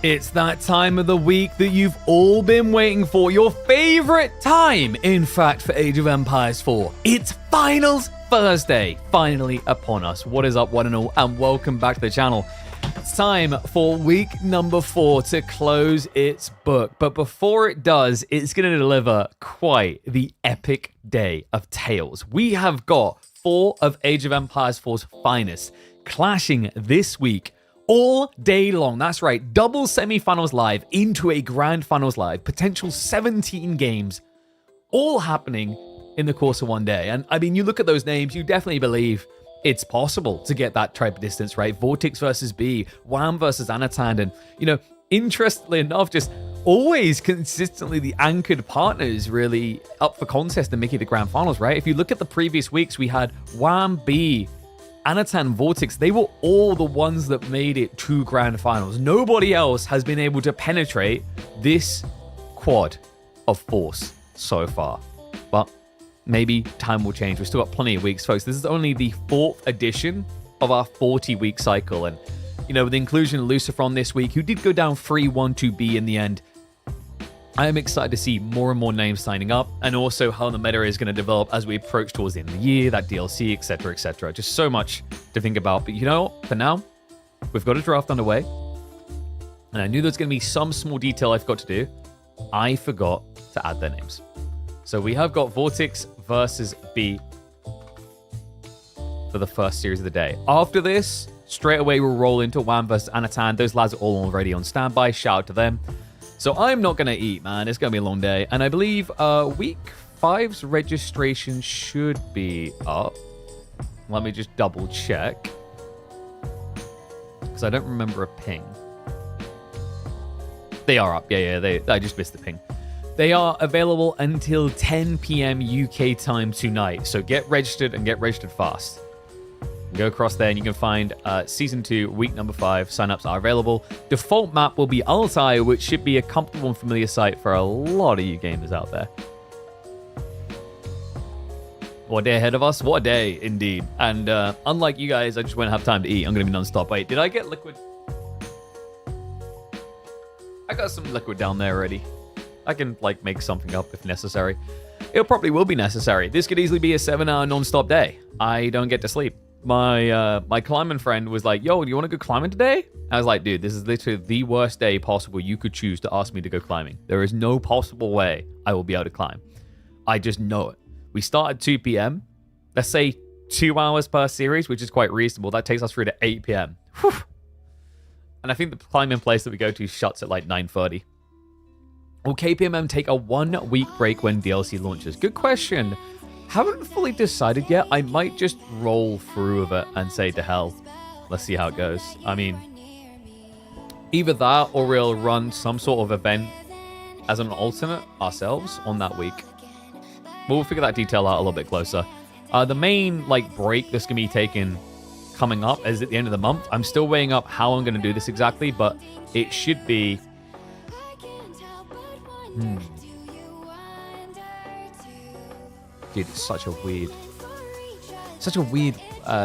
It's that time of the week that you've all been waiting for. Your favorite time, in fact, for Age of Empires 4. It's Finals Thursday, finally upon us. What is up, one and all, and welcome back to the channel. It's time for week number 4 to close its book. But before it does, it's going to deliver quite the epic day of tales. We have got 4 of Age of Empires 4's finest clashing this week all day long. That's right, double semi-finals live into a grand finals live, potential 17 games, all happening in the course of one day. And I mean, you look at those names, you definitely believe it's possible to get that type of distance, right? Vortex versus B, Wham versus Anat, and, you know, interestingly enough, just always consistently the anchored partners really up for contest and making the grand finals, right? If you look at the previous weeks, we had Wham, B, Anat, Vortex. They were all the ones that made it to grand finals. Nobody else has been able to penetrate this quad of force so far. But maybe time will change. We've still got plenty of weeks, folks. This is only the 4th edition of our 40-week cycle. And, you know, with the inclusion of Lucifron this week, who did go down 3-1 to B in the end, I am excited to see more and more names signing up, and also how the meta is going to develop as we approach towards the end of the year, that DLC, etc., etc. Just so much to think about. But you know, for now, we've got a draft underway, and I knew there's going to be some small detail I forgot to do. I forgot to add their names. So we have got Vortex versus B for the first series of the day. After this, straight away we'll roll into Wham versus Anat. Those lads are all already on standby. Shout out to them. So I'm not going to eat, man. It's going to be a long day. And I believe week 5's registration should be up. Let me just double check, because I don't remember a ping. They are up. Yeah. I just missed the ping. They are available until 10 p.m. UK time tonight. So get registered and get registered fast. Go across there and you can find Season 2, Week number 5. Sign-ups are available. Default map will be Altai, which should be a comfortable and familiar sight for a lot of you gamers out there. What a day ahead of us. What a day, indeed. And unlike you guys, I just won't have time to eat. I'm going to be non-stop. Wait, did I get liquid? I got some liquid down there already. I can, like, make something up if necessary. It probably will be necessary. This could easily be a 7-hour non-stop day. I don't get to sleep. My climbing friend was like, yo, do you want to go climbing today? I was like, dude, this is literally the worst day possible you could choose to ask me to go climbing. There is no possible way I will be able to climb. I just know it. We start at 2 p.m. Let's say 2 hours per series, which is quite reasonable. That takes us through to 8 p.m. Whew. And I think the climbing place that we go to shuts at like 9:30. Will KPMM take a 1-week break when DLC launches? Good question. Haven't fully decided yet. I might just roll through with it and say to hell. Let's see how it goes. I mean, either that or we'll run some sort of event as an alternate ourselves on that week. We'll figure that detail out a little bit closer. The main like break that's going to be taken coming up is at the end of the month. I'm still weighing up how I'm going to do this exactly, but it should be... Dude, it's such a weird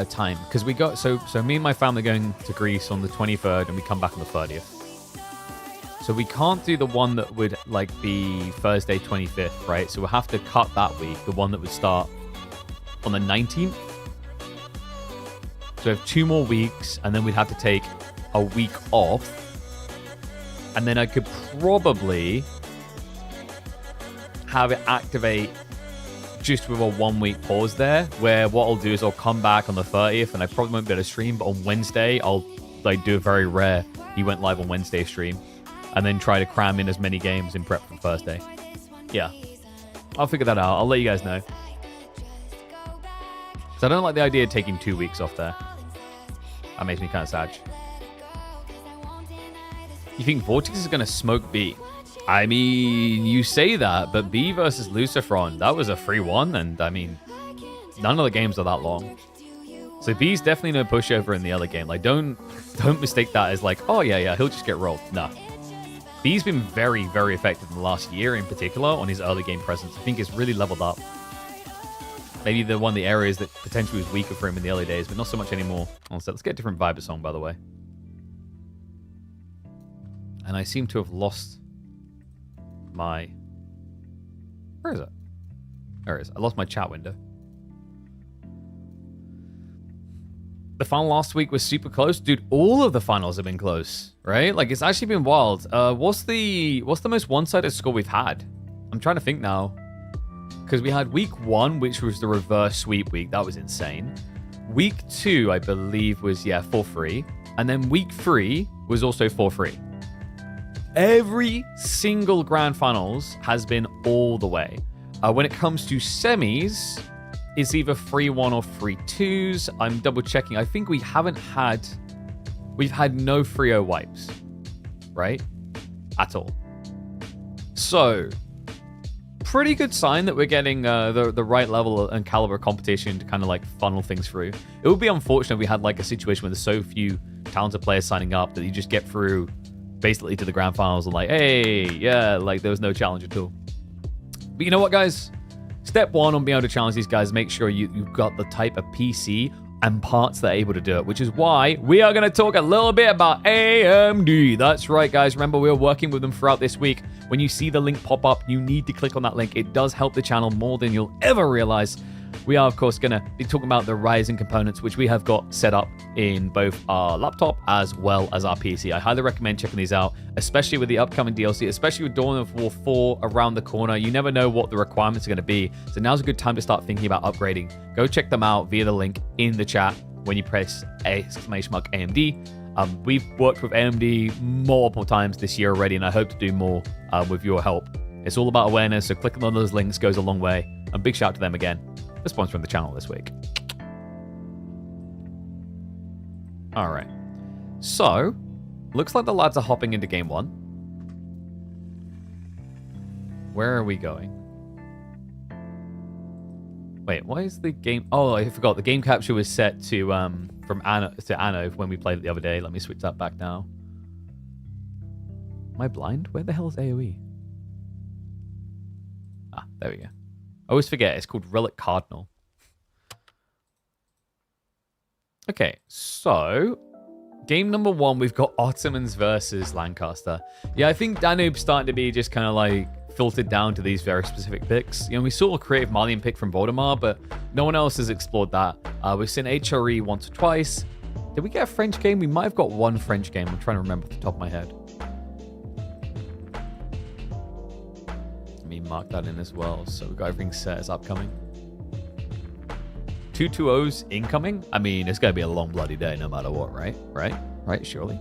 time, because we got so me and my family going to Greece on the 23rd and we come back on the 30th. So we can't do the one that would like be Thursday 25th, right? So we'll have to cut that week, the one that would start on the 19th. So we have 2 more weeks, and then we'd have to take a week off, and then I could probably have it activate just with a 1-week pause there, where what I'll do is I'll come back on the 30th, and I probably won't be able to stream, but on Wednesday I'll like do a very rare he went live on Wednesday stream, and then try to cram in as many games in prep for Thursday. Yeah, I'll figure that out. I'll let you guys know, because I don't like the idea of taking 2 weeks off there. That makes me kind of sad. You think Vortex is going to smoke B? I mean, you say that, but B versus Lucifron, that was a 3-1, and I mean, none of the games are that long. So B's definitely no pushover in the other game. Like, don't mistake that as like, oh yeah, he'll just get rolled. No. B's been very, very effective in the last year in particular on his early game presence. I think it's really leveled up. Maybe one of the areas that potentially was weaker for him in the early days, but not so much anymore. So let's get a different vibe of song, by the way. And I seem to have lost my... Where is it? There it is. I lost my chat window. The final last week was super close. Dude, all of the finals have been close, right? Like, it's actually been wild. What's the most one-sided score we've had? I'm trying to think now. Because we had week 1, which was the reverse sweep week. That was insane. Week 2, I believe, was, 4-3. And then week 3 was also 4-3. Every single grand finals has been all the way. When it comes to semis, it's either 3-1 or 3-2s. I'm double checking. I think we've had no 3-0 wipes, right? At all. So, pretty good sign that we're getting the right level and caliber competition to kind of like funnel things through. It would be unfortunate if we had like a situation where there's so few talented players signing up that you just get through basically to the grand finals and like, hey, yeah, like there was no challenge at all. But you know what, guys? Step 1 on being able to challenge these guys, make sure you've got the type of PC and parts that are able to do it, which is why we are going to talk a little bit about AMD. That's right, guys. Remember, we're working with them throughout this week. When you see the link pop up, you need to click on that link. It does help the channel more than you'll ever realize. We are, of course, going to be talking about the Ryzen components, which we have got set up in both our laptop as well as our PC. I highly recommend checking these out, especially with the upcoming DLC, especially with Dawn of War 4 around the corner. You never know what the requirements are going to be, so now's a good time to start thinking about upgrading. Go check them out via the link in the chat when you press !AMD. We've worked with AMD multiple times this year already, and I hope to do more with your help. It's all about awareness, so clicking on those links goes a long way. And big shout out to them again for sponsoring the channel this week. All right. So, looks like the lads are hopping into game 1. Where are we going? Wait, why is the game... Oh, I forgot. The game capture was set to from Anat to Anat when we played it the other day. Let me switch that back now. Am I blind? Where the hell is AoE? Ah, there we go. I always forget. It's called Relic Cardinal. Okay, so... Game number 1, we've got Ottomans versus Lancaster. Yeah, I think Danube's starting to be just kind of like filtered down to these very specific picks. You know, we saw a creative Malian pick from Valdemar, but no one else has explored that. We've seen HRE once or twice. Did we get a French game? We might have got one French game. I'm trying to remember off the top of my head. Let me mark that in as well. So we've got everything set as upcoming. 2 2-0s incoming? I mean, it's going to be a long bloody day no matter what, right? Right, surely.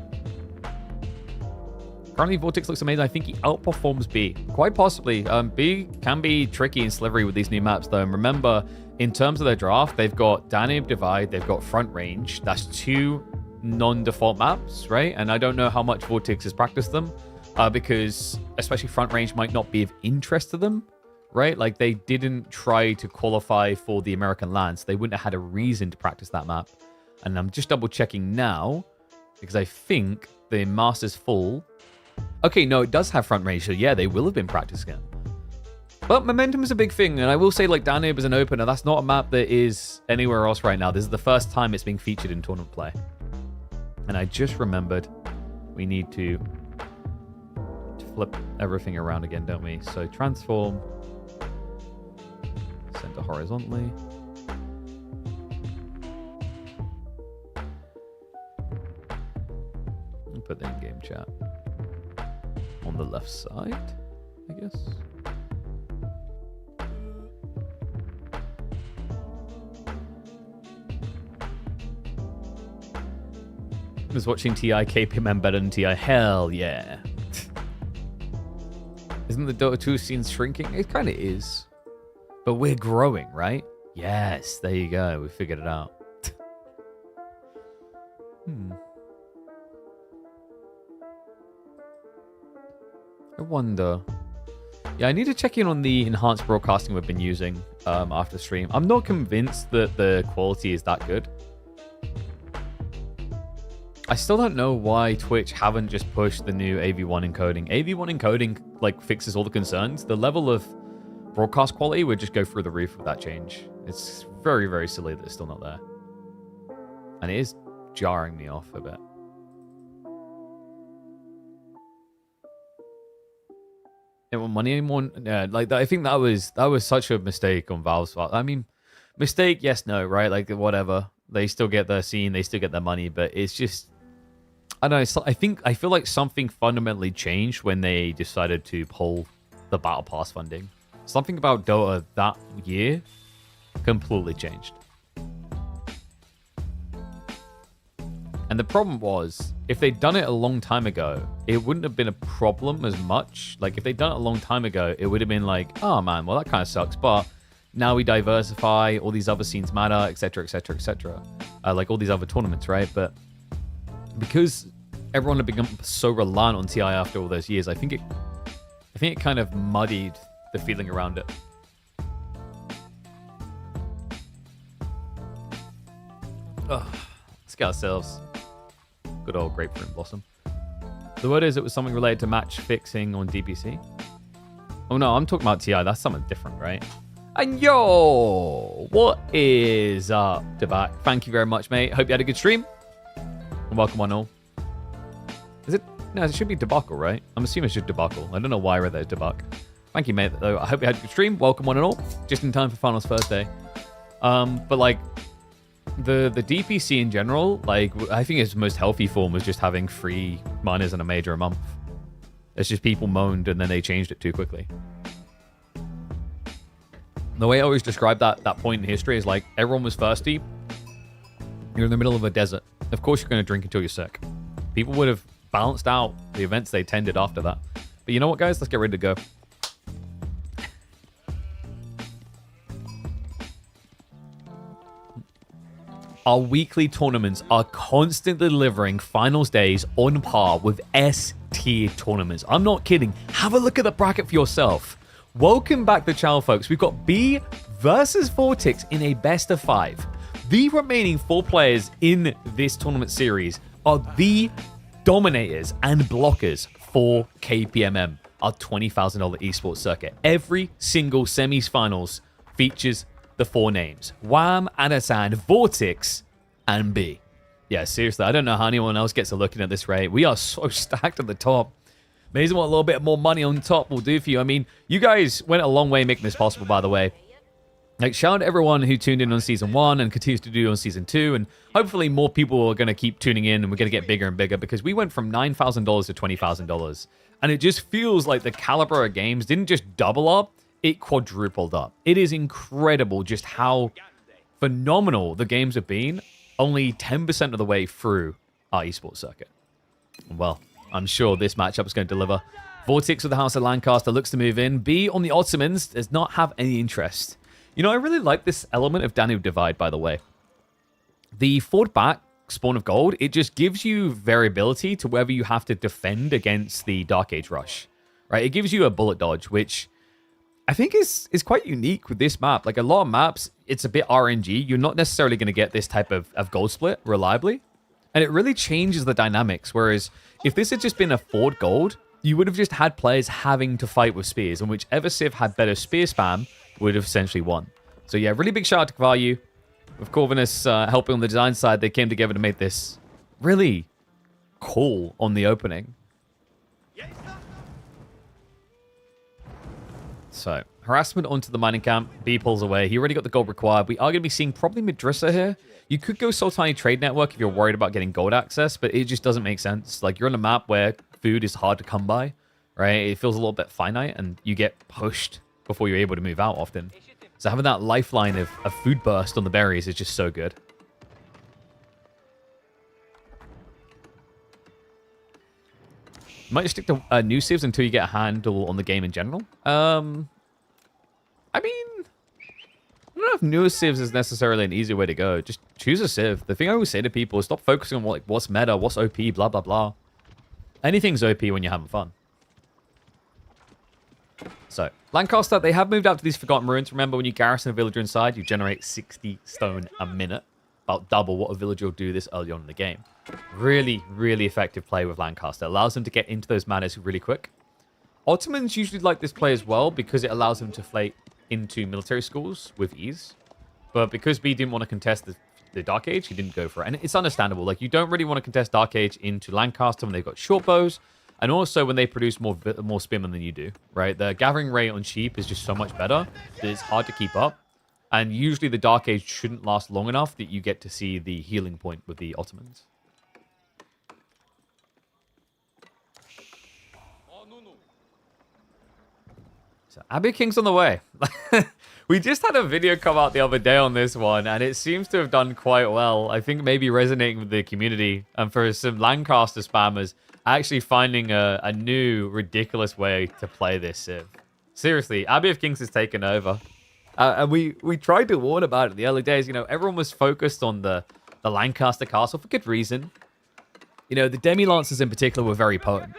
Currently, Vortex looks amazing. I think he outperforms B. Quite possibly. B can be tricky and slivery with these new maps, though. And remember, in terms of their draft, they've got Danube Divide, they've got Front Range. That's 2 non-default maps, right? And I don't know how much Vortex has practiced them, because especially Front Range might not be of interest to them, right? Like, they didn't try to qualify for the American lands. They wouldn't have had a reason to practice that map. And I'm just double-checking now, because I think the Master's full. Okay, no, it does have Front Range, so yeah, they will have been practicing it. But momentum is a big thing, and I will say, like, Danube is an opener. That's not a map that is anywhere else right now. This is the first time it's being featured in tournament play. And I just remembered we need to flip everything around again, don't we? So transform, center horizontally. And put the in-game chat on the left side, I guess. I was watching TI KPMM better than TI. Hell yeah. Isn't the Dota 2 scene shrinking? It kind of is. But we're growing, right? Yes, there you go. We figured it out. I wonder. Yeah, I need to check in on the enhanced broadcasting we've been using after the stream. I'm not convinced that the quality is that good. I still don't know why Twitch haven't just pushed the new AV1 encoding. AV1 encoding, like, fixes all the concerns. The level of broadcast quality would just go through the roof with that change. It's very, very silly that it's still not there. And it is jarring me off a bit. They want money anymore. Yeah, like I think that was such a mistake on Valve's part. I mean, mistake, yes, no, right? Like whatever. They still get their scene, they still get their money, but it's just I don't know. I feel like something fundamentally changed when they decided to pull the Battle Pass funding. Something about Dota that year completely changed. And the problem was, if they'd done it a long time ago, it wouldn't have been a problem as much. Like, if they'd done it a long time ago, it would have been like, oh man, well, that kind of sucks. But now we diversify, all these other scenes matter, etc., etc., etc. Like all these other tournaments, right? But because everyone had become so reliant on TI after all those years, I think it kind of muddied the feeling around it. Ugh. Let's get ourselves good old grapefruit blossom. The word is it was something related to match fixing on DPC. Oh no, I'm talking about TI. That's something different, right? And yo, what is up, Debak? Thank you very much, mate. Hope you had a good stream. And welcome on all. Is it? No, it should be debacle, right? I'm assuming it's just debacle. I don't know why I read that as debak. Thank you, mate. Though I hope you had a good stream. Welcome on and all. Just in time for Finals Thursday. But like the DPC in general, like I think its most healthy form was just having 3 minors and a major a month. It's just people moaned and then they changed it too quickly. The way I always describe that point in history is like everyone was thirsty. You're in the middle of a desert. Of course you're going to drink until you're sick. People would have balanced out the events they attended after that. But you know what, guys? Let's get ready to go. Our weekly tournaments are constantly delivering finals days on par with S-tier tournaments. I'm not kidding. Have a look at the bracket for yourself. Welcome back to the channel, folks. We've got B versus Vortex in a best of 5. The remaining 4 players in this tournament series are the dominators and blockers for KPMM, our $20,000 esports circuit. Every single semis finals features the 4 names: Wham, Anat, Vortex, and B. Yeah, seriously, I don't know how anyone else gets a look in at this rate. We are so stacked at the top. Amazing what a little bit more money on top will do for you. I mean, you guys went a long way making this possible, by the way. Like, shout out to everyone who tuned in on Season 1 and continues to do on Season 2. And hopefully more people are going to keep tuning in and we're going to get bigger and bigger because we went from $9,000 to $20,000. And it just feels like the caliber of games didn't just double up, it quadrupled up. It is incredible just how phenomenal the games have been only 10% of the way through our esports circuit. Well, I'm sure this matchup is going to deliver. Vortex with the House of Lancaster looks to move in. B on the Ottomans does not have any interest. You know, I really like this element of Danube Divide, by the way. The forward back spawn of gold, it just gives you variability to whether you have to defend against the Dark Age rush, right? It gives you a bullet dodge, which I think is quite unique with this map. Like a lot of maps, it's a bit RNG. You're not necessarily going to get this type of gold split reliably. And it really changes the dynamics. Whereas if this had just been a forward gold, you would have just had players having to fight with spears. And whichever Civ had better spear spam would have essentially won. So yeah, really big shout out to Value. With Corvinus helping on the design side, they came together to make this really cool on the opening. So, harassment onto the mining camp. B pulls away. He already got the gold required. We are going to be seeing probably Madrissa here. You could go Sultani Trade Network if you're worried about getting gold access, but it just doesn't make sense. Like, you're on a map where food is hard to come by, right? It feels a little bit finite, and you get pushed before you're able to move out often. So having that lifeline of food burst on the berries is just so good. You might just stick to new civs until you get a handle on the game in general. I mean, I don't know if newer civs is necessarily an easy way to go. Just choose a civ. The thing I always say to people is stop focusing on what's meta, what's OP, blah, blah, blah. Anything's OP when you're having fun. So, Lancaster, they have moved out to these Forgotten Ruins. Remember, when you garrison a villager inside, you generate 60 stone a minute. About double what a villager will do this early on in the game. Really, really effective play with Lancaster. Allows them to get into those manors really quick. Ottomans usually like this play as well because it allows them to flate into military schools with ease. But because B didn't want to contest the Dark Age, he didn't go for it. And it's understandable. Like, you don't really want to contest Dark Age into Lancaster when they've got short bows. And also when they produce more spearmen than you do, right? The gathering rate on sheep is just so much better that it's hard to keep up. And usually the Dark Age shouldn't last long enough that you get to see the healing point with the Ottomans. So Abbey King's on the way. We just had a video come out the other day on this one, and it seems to have done quite well. I think maybe resonating with the community. And for some Lancaster spammers, actually finding a new, ridiculous way to play this Civ. Seriously, Abbey of Kings has taken over. And we tried to warn about it in the early days. You know, everyone was focused on the Lancaster castle for good reason. You know, the Demi-Lancers in particular were very potent.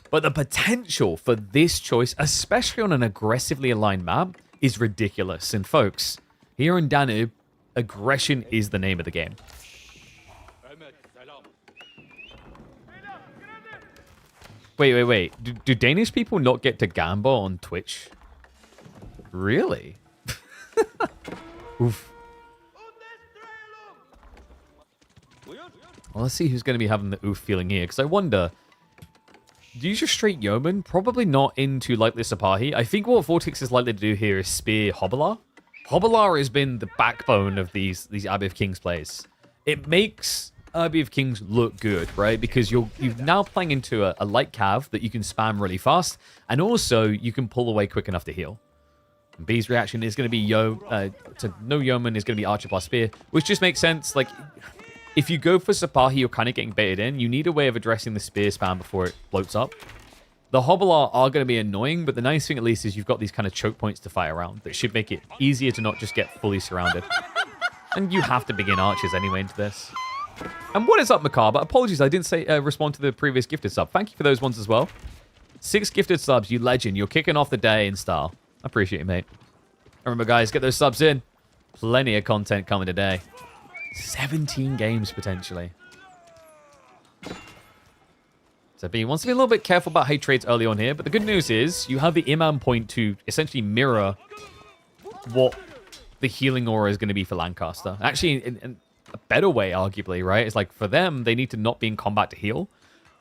But the potential for this choice, especially on an aggressively aligned map, is ridiculous. And folks, here in Danube, aggression is the name of the game. Wait. Do Danish people not get to gamble on Twitch? Really? Oof. Well, let's see who's going to be having the oof feeling here. Because I wonder, do you just straight yeoman? Probably not into likely Sapahi. I think what Vortex is likely to do here is spear Hobbler. Hobbler has been the backbone of these Abbey of Kings plays. It makes Abbey of Kings look good, right? Because you're now playing into a light cav that you can spam really fast. And also, you can pull away quick enough to heal. And B's reaction is going to be to no yeoman is going to be archer plus spear, which just makes sense. Like, if you go for Sapahi, you're kind of getting baited in. You need a way of addressing the spear spam before it floats up. The Hobbler are going to be annoying, but the nice thing at least is you've got these kind of choke points to fight around that should make it easier to not just get fully surrounded. And you have to begin archers anyway into this. And what is up, Macabre? Apologies, I didn't say respond to the previous gifted sub. Thank you for those ones as well. 6 gifted subs, you legend. You're kicking off the day in style. I appreciate it, mate. Remember, guys, get those subs in. Plenty of content coming today. 17 games, potentially. So B wants to be a little bit careful about how he trades early on here, but the good news is you have the Imam point to essentially mirror what the healing aura is going to be for Lancaster. Actually, in a better way, arguably, right? It's like, for them, they need to not be in combat to heal,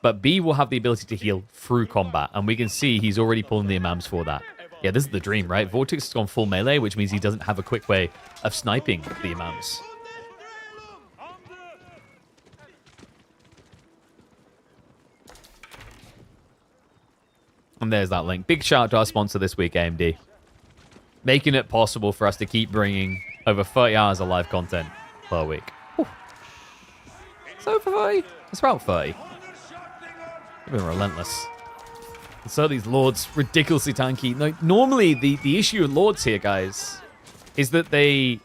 but B will have the ability to heal through combat, and we can see he's already pulling the Imams for that. Yeah, this is the dream, right? Vortex has gone full melee, which means he doesn't have a quick way of sniping the Imams. And there's that link. Big shout out to our sponsor this week, AMD. Making it possible for us to keep bringing over 30 hours of live content per week. Whew. It's over 30. It's about 30. They've been relentless. And so these Lords, ridiculously tanky. Like, normally, the issue with Lords here, guys, is that they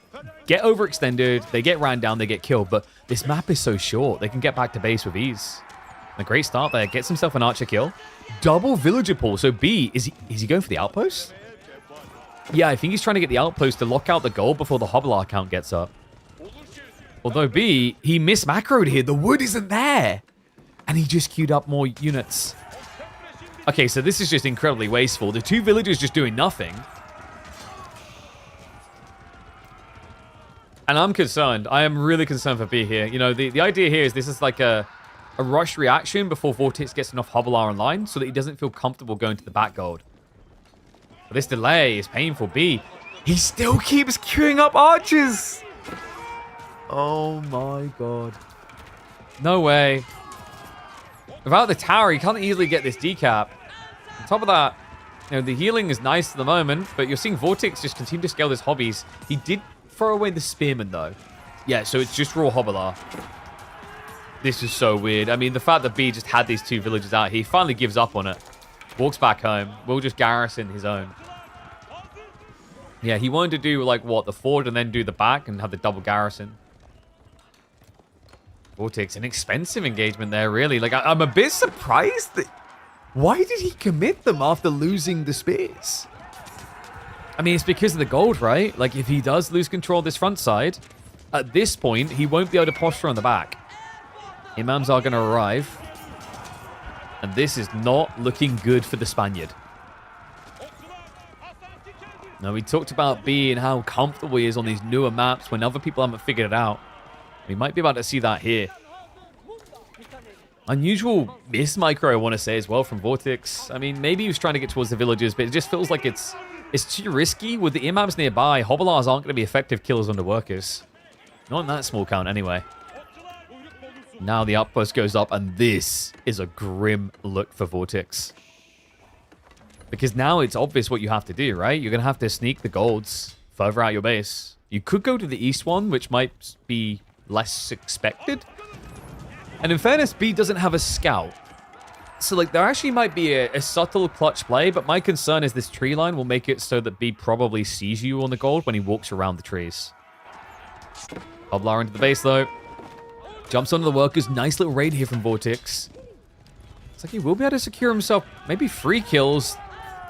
get overextended, they get ran down, they get killed. But this map is so short, they can get back to base with ease. A great start there. Gets himself an archer kill. Double villager pull. So B, is he going for the outpost? Yeah, I think he's trying to get the outpost to lock out the gold before the Hobbler count gets up. Although B, he mismacroed here. The wood isn't there. And he just queued up more units. Okay, so this is just incredibly wasteful. The 2 villagers just doing nothing. And I'm concerned. I am really concerned for B here. You know, the idea here is this is like a rush reaction before Vortex gets enough Hobbler online so that he doesn't feel comfortable going to the back gold. But this delay is painful. B, he still keeps queuing up archers. Oh my god. No way. Without the tower, he can't easily get this decap. On top of that, you know, the healing is nice at the moment, but you're seeing Vortex just continue to scale his hobbies. He did throw away the spearman, though. Yeah, so it's just raw Hobbler. This is so weird. I mean, the fact that B just had these 2 villagers out, he finally gives up on it. Walks back home. Will just garrison his own. Yeah, he wanted to do, like, what, the forward and then do the back and have the double garrison. Vortex, an expensive engagement there, really. Like, I'm a bit surprised that... Why did he commit them after losing the spears? I mean, it's because of the gold, right? Like, if he does lose control of this front side, at this point, he won't be able to posture on the back. Imams are going to arrive. And this is not looking good for the Spaniard. Now, we talked about B and how comfortable he is on these newer maps when other people haven't figured it out. We might be about to see that here. Unusual miss micro, I want to say, as well, from Vortex. I mean, maybe he was trying to get towards the villagers, but it just feels like it's too risky. With the imams nearby, Hobolars aren't going to be effective killers on the workers. Not in that small count, anyway. Now the outpost goes up, and this is a grim look for Vortex. Because now it's obvious what you have to do, right? You're going to have to sneak the golds further out your base. You could go to the east one, which might be less expected. And in fairness, B doesn't have a scout. So, like, there actually might be a subtle clutch play, but my concern is this tree line will make it so that B probably sees you on the gold when he walks around the trees. Hoblar into the base, though. Jumps onto the workers. Nice little raid here from Vortex. Looks like he will be able to secure himself maybe 3 kills.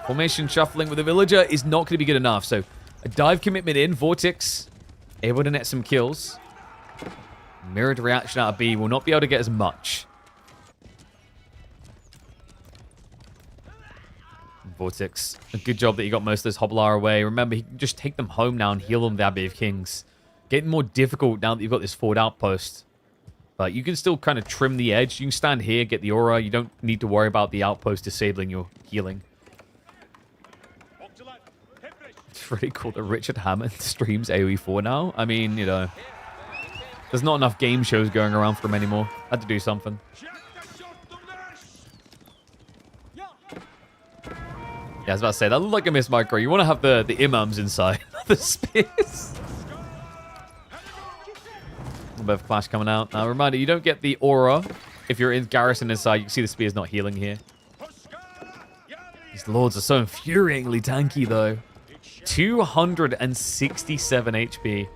Formation shuffling with a villager is not going to be good enough. So, a dive commitment in. Vortex able to net some kills. Mirrored reaction out of B will not be able to get as much. Vortex, a good job that he got most of those Hoblar away. Remember, he can just take them home now and heal them with the Abbey of Kings. Getting more difficult now that you've got this forward outpost. But you can still kind of trim the edge. You can stand here, get the aura. You don't need to worry about the outpost disabling your healing. It's really cool that Richard Hammond streams AoE4 now. I mean, you know, there's not enough game shows going around for him anymore. Had to do something. Yeah, I was about to say, that looked like a miss micro. You want to have the imams inside the spears. A bit of clash coming out. Now, reminder, you don't get the aura if you're in garrison inside. You can see the spear's not healing here. These lords are so infuriatingly tanky, though. 267 HP.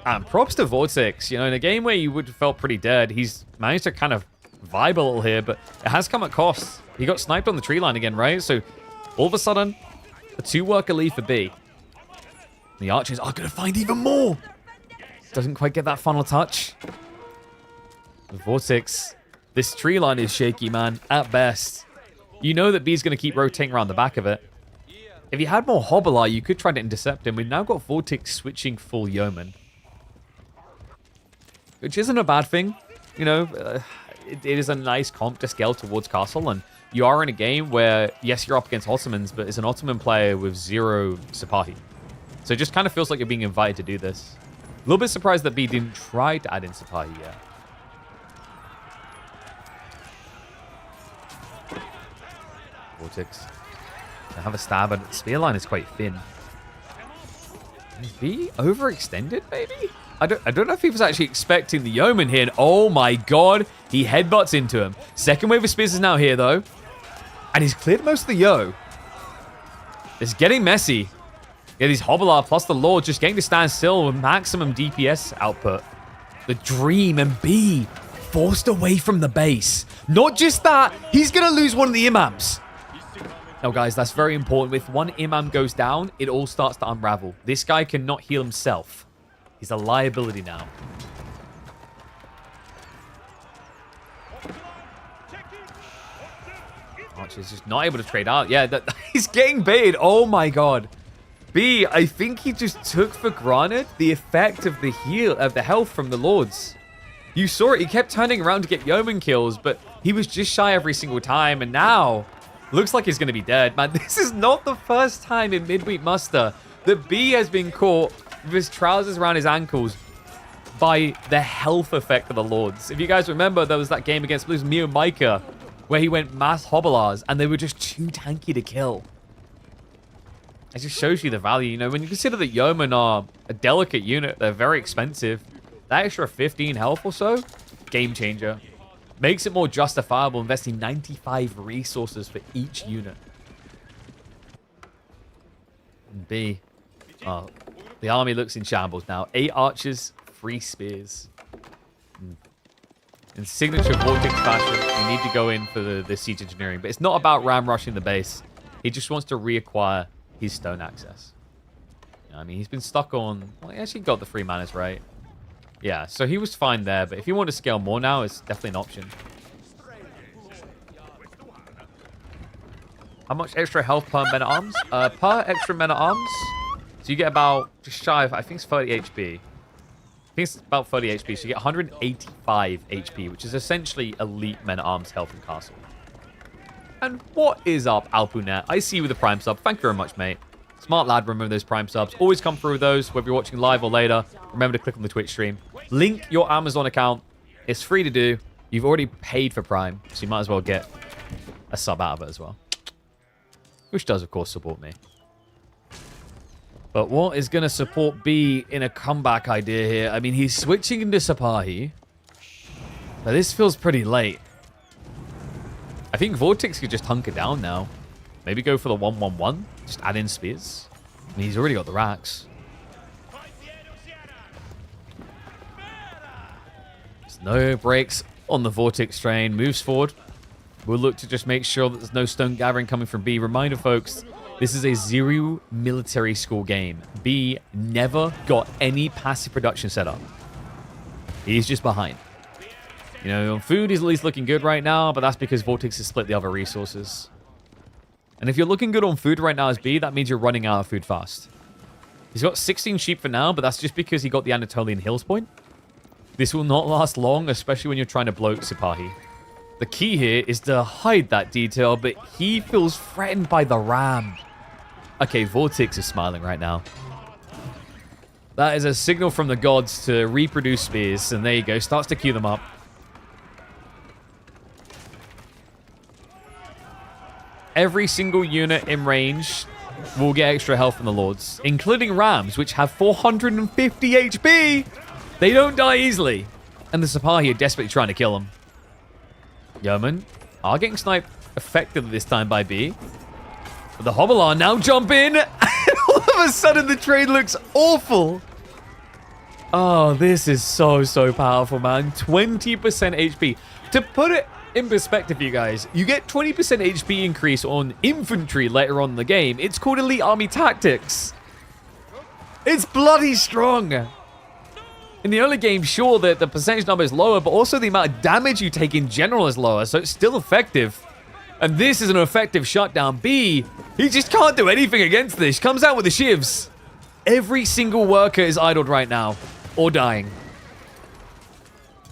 And props to Vortex. You know, in a game where you would have felt pretty dead, he's managed to kind of vibe a little here, but it has come at cost. He got sniped on the tree line again, right? So, all of a sudden, a 2-worker lead for B. The archers are going to find even more. Doesn't quite get that final touch. The Vortex, this tree line is shaky, man, at best. You know that B's going to keep rotating around the back of it. If you had more Hobbler, you could try to intercept him. We've now got Vortex switching full Yeoman. Which isn't a bad thing. You know, it is a nice comp to scale towards Castle. And you are in a game where, yes, you're up against Ottomans, but it's an Ottoman player with 0 Sipahi. So it just kind of feels like you're being invited to do this. A little bit surprised that B didn't try to add in Sipahi yet. Vortex. I have a stab, and the spear line is quite thin. Is B overextended, maybe? I don't know if he was actually expecting the Yeoman here. And oh my god, he headbutts into him. Second wave of spears is now here, though. And he's cleared most of the Yo. It's getting messy. Yeah, these Hobbler plus the Lord just getting to stand still with maximum DPS output. The Dream and B forced away from the base. Not just that, he's going to lose one of the Imams. Now, guys, that's very important. If one Imam goes down, it all starts to unravel. This guy cannot heal himself. He's a liability now. Archer's just not able to trade out. Yeah, he's getting baited. Oh, my God. B, I think he just took for granted the effect of the health from the Lords. You saw it. He kept turning around to get Yeoman kills, but he was just shy every single time. And now, looks like he's going to be dead. Man, this is not the first time in Midweek Muster that B has been caught with his trousers around his ankles by the health effect of the Lords. If you guys remember, there was that game against Blues, Mio Micah, where he went mass Hobblars, and they were just too tanky to kill. It just shows you the value. You know, when you consider that Yeoman are a delicate unit, they're very expensive. That extra 15 health or so, game changer. Makes it more justifiable investing 95 resources for each unit. And B. Oh, the army looks in shambles now. 8 archers, 3 spears. In signature Vortex fashion, you need to go in for the siege engineering. But it's not about ram rushing the base. He just wants to reacquire his stone access. You know, I mean, he's been stuck on... Well, he actually got the 3 manas, right? Yeah, so he was fine there. But if you want to scale more now, it's definitely an option. How much extra health per men at arms? Per extra men at arms, so you get about just shy of, I think it's 30 HP. think it's about 30 HP. So you get 185 HP, which is essentially elite men at arms health in castle. And what is up, Alpunet? I see you with the Prime sub. Thank you very much, mate. Smart lad, remember those Prime subs. Always come through with those, whether you're watching live or later. Remember to click on the Twitch stream. Link your Amazon account. It's free to do. You've already paid for Prime, so you might as well get a sub out of it as well. Which does, of course, support me. But what is going to support B in a comeback idea here? I mean, he's switching into Sapahi. But this feels pretty late. I think Vortex could just hunker down now. Maybe go for the 1-1-1. Just add in spears. I mean, he's already got the racks. There's no breaks on the Vortex train. Moves forward. We'll look to just make sure that there's no stone gathering coming from B. Reminder, folks, this is a 0 military school game. B never got any passive production set up. He's just behind. You know, on food, he's at least looking good right now, but that's because Vortex has split the other resources. And if you're looking good on food right now as B, that means you're running out of food fast. He's got 16 sheep for now, but that's just because he got the Anatolian Hills point. This will not last long, especially when you're trying to bloat Sipahi. The key here is to hide that detail, but he feels threatened by the ram. Okay, Vortex is smiling right now. That is a signal from the gods to reproduce spears, and there you go, starts to queue them up. Every single unit in range will get extra health from the Lords, including Rams, which have 450 HP. They don't die easily. And the Sipahi are desperately trying to kill them. Yeomen are getting sniped effectively this time by B. But the Hobbler now jump in. And all of a sudden, the trade looks awful. Oh, this is so, so powerful, man. 20% HP. To put it in perspective, you guys, you get 20% HP increase on infantry later on in the game. It's called Elite Army Tactics. It's bloody strong. In the early game, sure, the percentage number is lower, but also the amount of damage you take in general is lower, so it's still effective. And this is an effective shutdown. B, he just can't do anything against this. Comes out with the shivs. Every single worker is idled right now, or dying.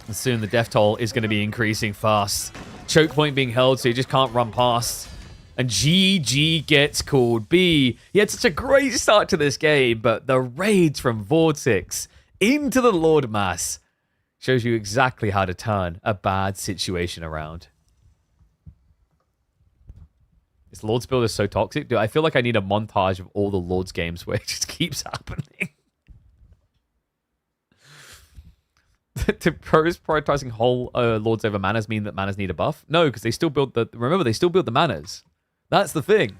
And soon the death toll is going to be increasing fast. Choke point being held, so you just can't run past. And GG gets called. B, he had such a great start to this game, but the raids from Vortex into the Lord Mass shows you exactly how to turn a bad situation around. This Lord's build is so toxic. Dude, I feel like I need a montage of all the Lord's games where it just keeps happening. To pros prioritizing whole Lords over Manas mean that Manas need a buff? No, because they still build the... Remember, they still build the Manas. That's the thing.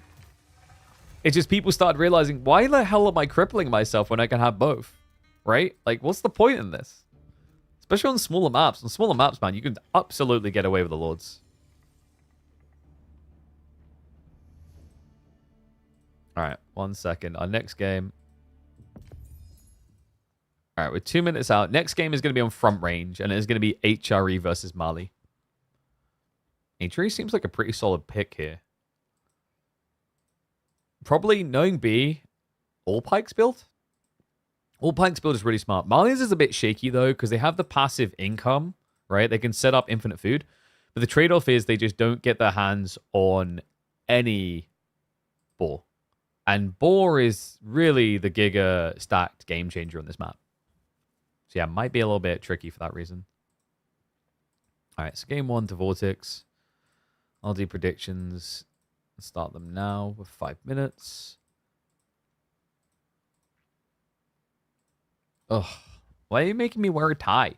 It's just people started realizing, why the hell am I crippling myself when I can have both? Right? Like, what's the point in this? Especially on smaller maps. On smaller maps, man, you can absolutely get away with the Lords. Alright, 1 second. Our next game... Alright, we're 2 minutes out. Next game is going to be on front range, and it is going to be HRE versus Mali. HRE seems like a pretty solid pick here. Probably, knowing B, all Pikes build? All Pikes build is really smart. Mali's is a bit shaky, though, because they have the passive income, right? They can set up infinite food. But the trade-off is they just don't get their hands on any boar. And boar is really the Giga stacked game changer on this map. So yeah, might be a little bit tricky for that reason. All right, so game 1 to Vortex. I'll do predictions. Start them now with 5 minutes. Ugh, why are you making me wear a tie?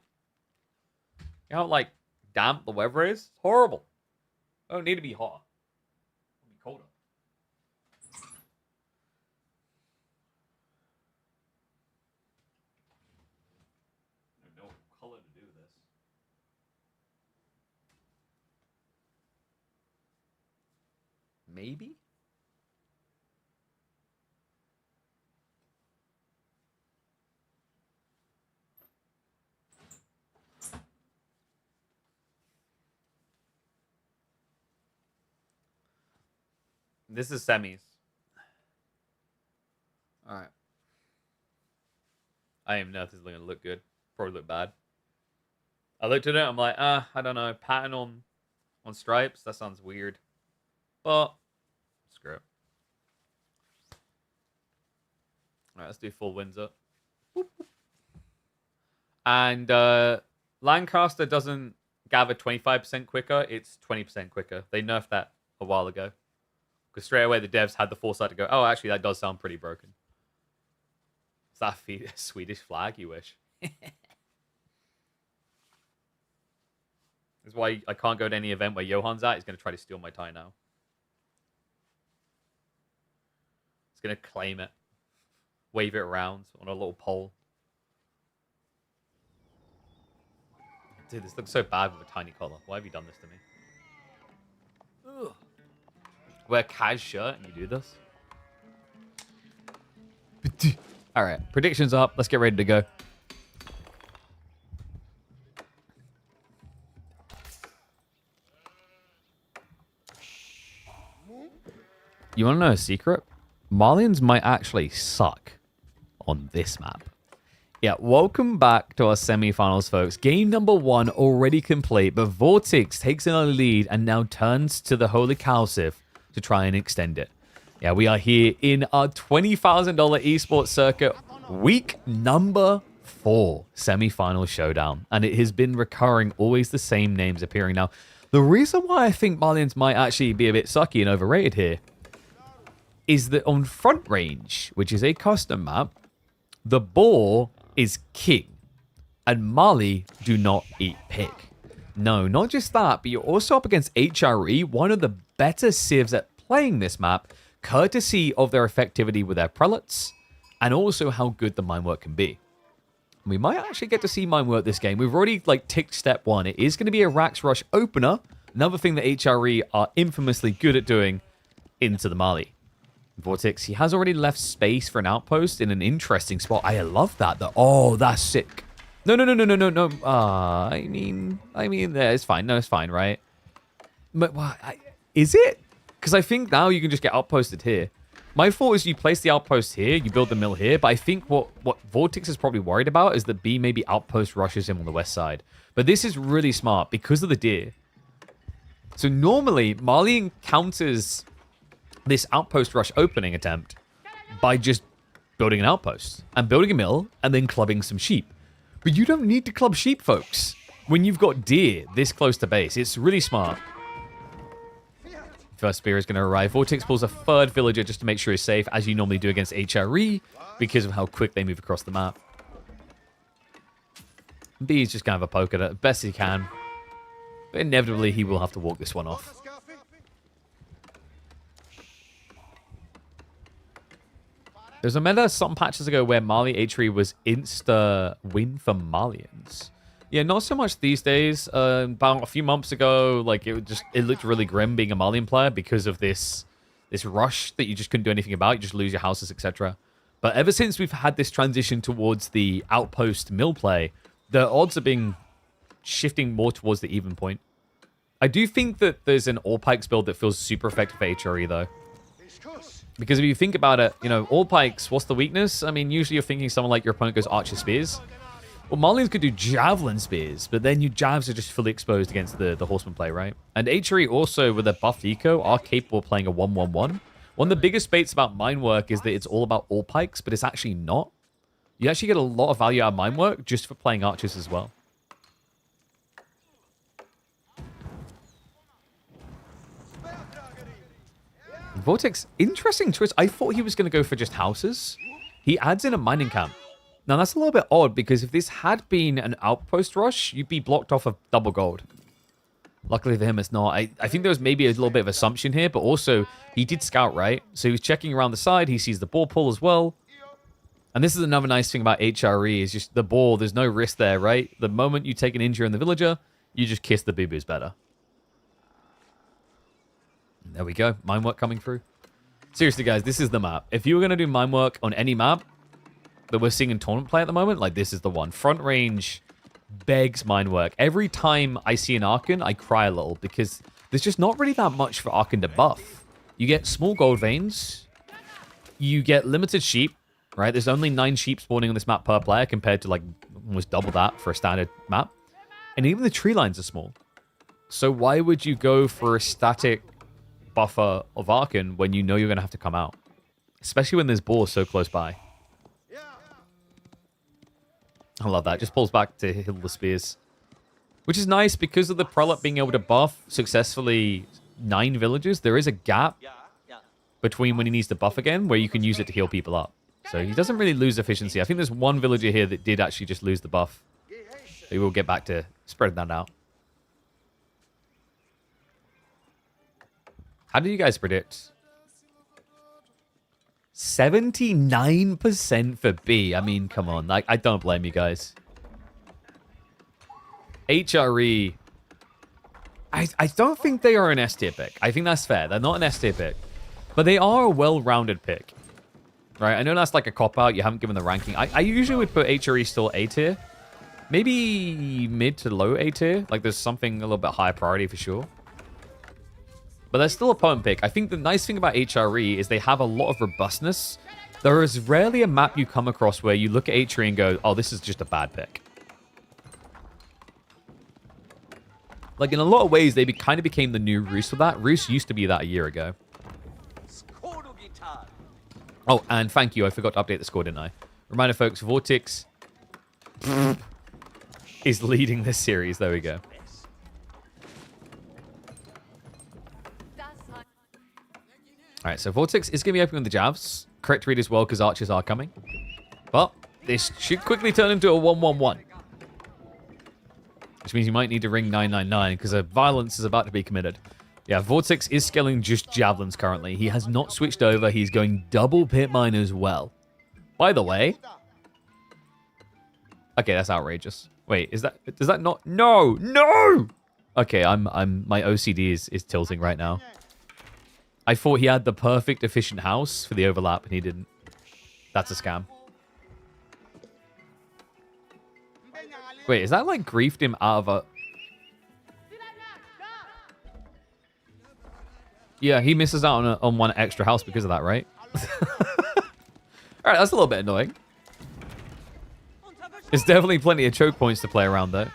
You know how, like, damp the weather is? It's horrible. I don't need to be hot. It'll be colder. Maybe? This is semis. Alright. I am not this is going to look good. probably look bad. I looked at it, I'm like, I don't know. Pattern on stripes, that sounds weird. But, screw it. Alright, let's do full Windsor. And Lancaster doesn't gather 25% quicker, it's 20% quicker. They nerfed that a while ago. Because straight away the devs had the foresight to go, oh, actually, that does sound pretty broken. Is that a Swedish flag, you wish? That's why I can't go to any event where Johan's at. He's going to try to steal my tie now. He's going to claim it. Wave it around on a little pole. Dude, this looks so bad with a tiny collar. Why have you done this to me? Ugh. Wear Kaz shirt and you do this? All right, predictions up. Let's get ready to go. You want to know a secret? Malians might actually suck on this map. Yeah, welcome back to our semifinals, folks. Game number 1 already complete, but Vortex takes an early lead and now turns to the Holy Calcif to try and extend it. Yeah, we are here in our $20,000 esports circuit, week number 4 semifinal showdown. And it has been recurring, always the same names appearing now. The reason why I think Malians might actually be a bit sucky and overrated here is that on Front Range, which is a custom map, the boar is king. And Mali do not eat pig. No, not just that, but you're also up against HRE, one of the better civs at playing this map, courtesy of their effectivity with their prelates, and also how good the mine work can be. We might actually get to see mine work this game. We've already ticked step 1. It is going to be a Rax Rush opener, another thing that HRE are infamously good at doing into the Mali. Vortex, he has already left space for an outpost in an interesting spot. I love that. Oh, that's sick. No. I mean, yeah, it's fine. No, it's fine, right? But is it? Because I think now you can just get outposted here. My thought is you place the outpost here, you build the mill here, but I think what Vortex is probably worried about is that B maybe outpost rushes him on the west side. But this is really smart because of the deer. So normally, Mali encounters this outpost rush opening attempt by just building an outpost and building a mill and then clubbing some sheep. But you don't need to club sheep, folks, when you've got deer this close to base. It's really smart. First spear is going to arrive. Vortex pulls a third villager just to make sure he's safe, as you normally do against HRE, because of how quick they move across the map. B is just kind of a poke at it best he can. But inevitably, he will have to walk this one off. There's a meta some patches ago where Mali HRE was insta-win for Malians. Yeah, not so much these days. About a few months ago, it looked really grim being a Malian player because of this rush that you just couldn't do anything about. You just lose your houses, etc. But ever since we've had this transition towards the outpost mill play, the odds are being shifting more towards the even point. I do think that there's an all pikes build that feels super effective for HRE though. Because if you think about it, all pikes, what's the weakness? I mean, usually you're thinking someone like your opponent goes archer spears. Well, Malians could do javelin spears, but then your jabs are just fully exposed against the horseman play, right? And HRE also, with a buffed eco, are capable of playing a 1-1-1. One of the biggest baits about mine work is that it's all about all pikes, but it's actually not. You actually get a lot of value out of mine work just for playing archers as well. Vortex, interesting choice. I thought he was going to go for just houses. He adds in a mining camp. Now, that's a little bit odd, because if this had been an outpost rush, you'd be blocked off of double gold. Luckily for him, it's not. I think there was maybe a little bit of assumption here, but also, he did scout, right? So he was checking around the side. He sees the ball pull as well. And this is another nice thing about HRE, is just the ball. There's no risk there, right? The moment you take an injury in the villager, you just kiss the boo-boos better. There we go. Mine work coming through. Seriously, guys, this is the map. If you were going to do mine work on any map that we're seeing in tournament play at the moment, this is the one. Front range begs mine work. Every time I see an Archon, I cry a little because there's just not really that much for Archon to buff. You get small gold veins. You get limited sheep, right? There's only 9 sheep spawning on this map per player compared to almost double that for a standard map. And even the tree lines are small. So why would you go for a static buffer of Archon when you know you're going to have to come out? Especially when there's boars so close by. I love that. Just pulls back to heal the spears. Which is nice because of the Prelate being able to buff successfully 9 villages. There is a gap between when he needs to buff again where you can use it to heal people up. So he doesn't really lose efficiency. I think there's one villager here that did actually just lose the buff. We will get back to spreading that out. How do you guys predict? 79% for B. I mean, come on. I don't blame you guys. HRE. I don't think they are an S tier pick. I think that's fair. They're not an S tier pick. But they are a well-rounded pick. Right? I know that's like a cop-out. You haven't given the ranking. I usually would put HRE still A tier. Maybe mid to low A tier. Like there's something a little bit higher priority for sure. But they're still a potent pick. I think the nice thing about HRE is they have a lot of robustness. There is rarely a map you come across where you look at HRE and go, oh, this is just a bad pick. Like, in a lot of ways, they kind of became the new Roos with that. Roos used to be that a year ago. Oh, and thank you. I forgot to update the score, didn't I? Reminder, folks, Vortex is leading this series. There we go. All right, so Vortex is going to be opening the jabs. Correct read as well, because archers are coming. But this should quickly turn into a 1-1-1. Which means you might need to ring 999, because a violence is about to be committed. Yeah, Vortex is scaling just javelins currently. He has not switched over. He's going double pit mine as well. By the way... Okay, that's outrageous. Wait, does that not... No! No! Okay, my OCD is tilting right now. I thought he had the perfect efficient house for the overlap, and he didn't. That's a scam. Wait, is that like griefed him out of a... Yeah, he misses out on one extra house because of that, right? Alright, that's a little bit annoying. There's definitely plenty of choke points to play around, though.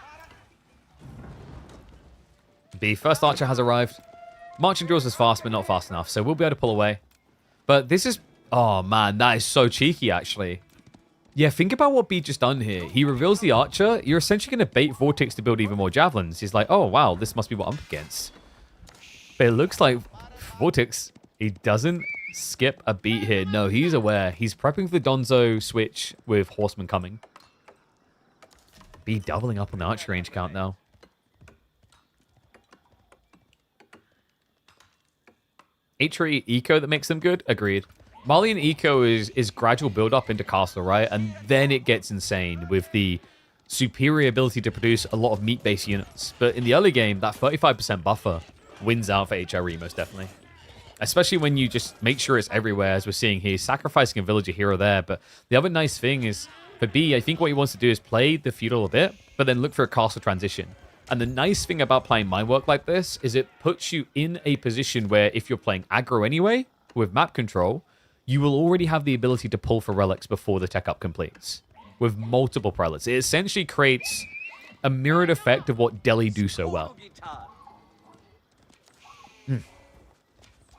B, first archer has arrived. Marching draws is fast, but not fast enough, so we'll be able to pull away. But this is... Oh, man, that is so cheeky, actually. Yeah, think about what B just done here. He reveals the archer. You're essentially going to bait Vortex to build even more javelins. He's like, oh, wow, this must be what I'm up against. But it looks like Vortex, he doesn't skip a beat here. No, he's aware. He's prepping for the Donzo switch with Horseman coming. B doubling up on the archer range count now. HRE eco that makes them good? Agreed. Malian eco is gradual build up into castle, right? And then it gets insane with the superior ability to produce a lot of meat-based units. But in the early game, that 35% buffer wins out for HRE most definitely. Especially when you just make sure it's everywhere, as we're seeing here. He's sacrificing a villager here or there. But the other nice thing is, for B, I think what he wants to do is play the feudal a bit, but then look for a castle transition. And the nice thing about playing my work like this is it puts you in a position where if you're playing aggro anyway, with map control, you will already have the ability to pull for relics before the tech up completes. With multiple prelates. It essentially creates a mirrored effect of what Delhi do so well.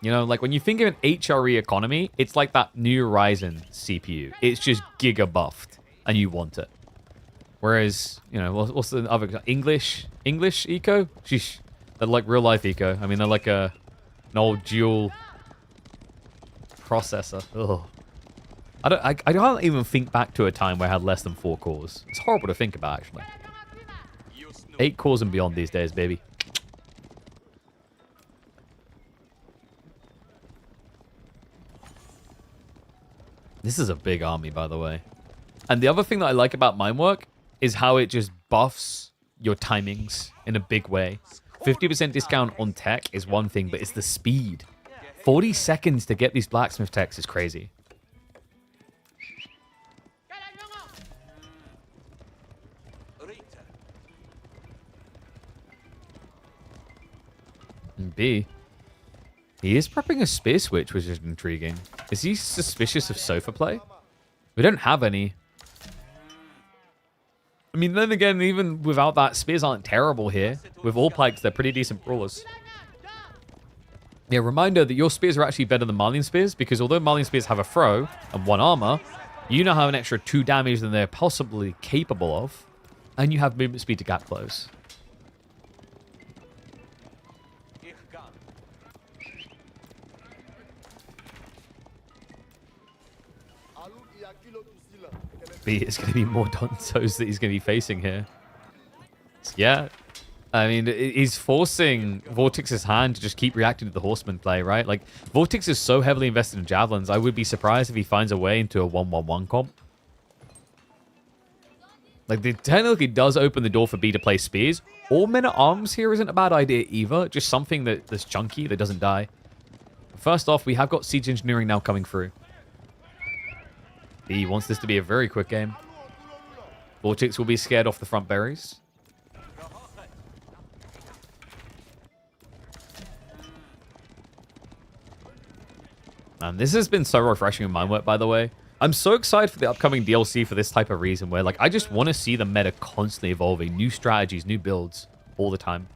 You know, like when you think of an HRE economy, it's like that new Ryzen CPU. It's just giga buffed, and you want it. Whereas, you know, what's the other... English eco? Sheesh. They're like real life eco. I mean, they're like an old dual processor. Ugh. I can't even think back to a time where I had less than 4 cores. It's horrible to think about, actually. 8 cores and beyond these days, baby. This is a big army, by the way. And the other thing that I like about Minework is how it just buffs your timings in a big way. 50% discount on tech is one thing, but it's the speed. 40 seconds to get these blacksmith techs is crazy. And B, he is prepping a spear switch, which is intriguing. Is he suspicious of sofa play? We don't have any. I mean, then again, even without that, spears aren't terrible here. With all pikes, they're pretty decent brawlers. Yeah, reminder that your spears are actually better than Marlian spears, because although Marlian spears have a throw and 1 armor, you now have an extra 2 damage than they're possibly capable of, and you have movement speed to gap close. B is going to be more Dontos that he's going to be facing here. So yeah, I mean, he's forcing Vortex's hand to just keep reacting to the Horseman play, right? Like, Vortex is so heavily invested in Javelins, I would be surprised if he finds a way into a 1-1-1 comp. Like, it technically does open the door for B to play Spears. All Men at Arms here isn't a bad idea either, just something that's chunky, that doesn't die. First off, we have got Siege Engineering now coming through. B wants this to be a very quick game. Vortex will be scared off the front berries. And this has been so refreshing in Mindwork, by the way. I'm so excited for the upcoming DLC for this type of reason, where like I just want to see the meta constantly evolving, new strategies, new builds all the time.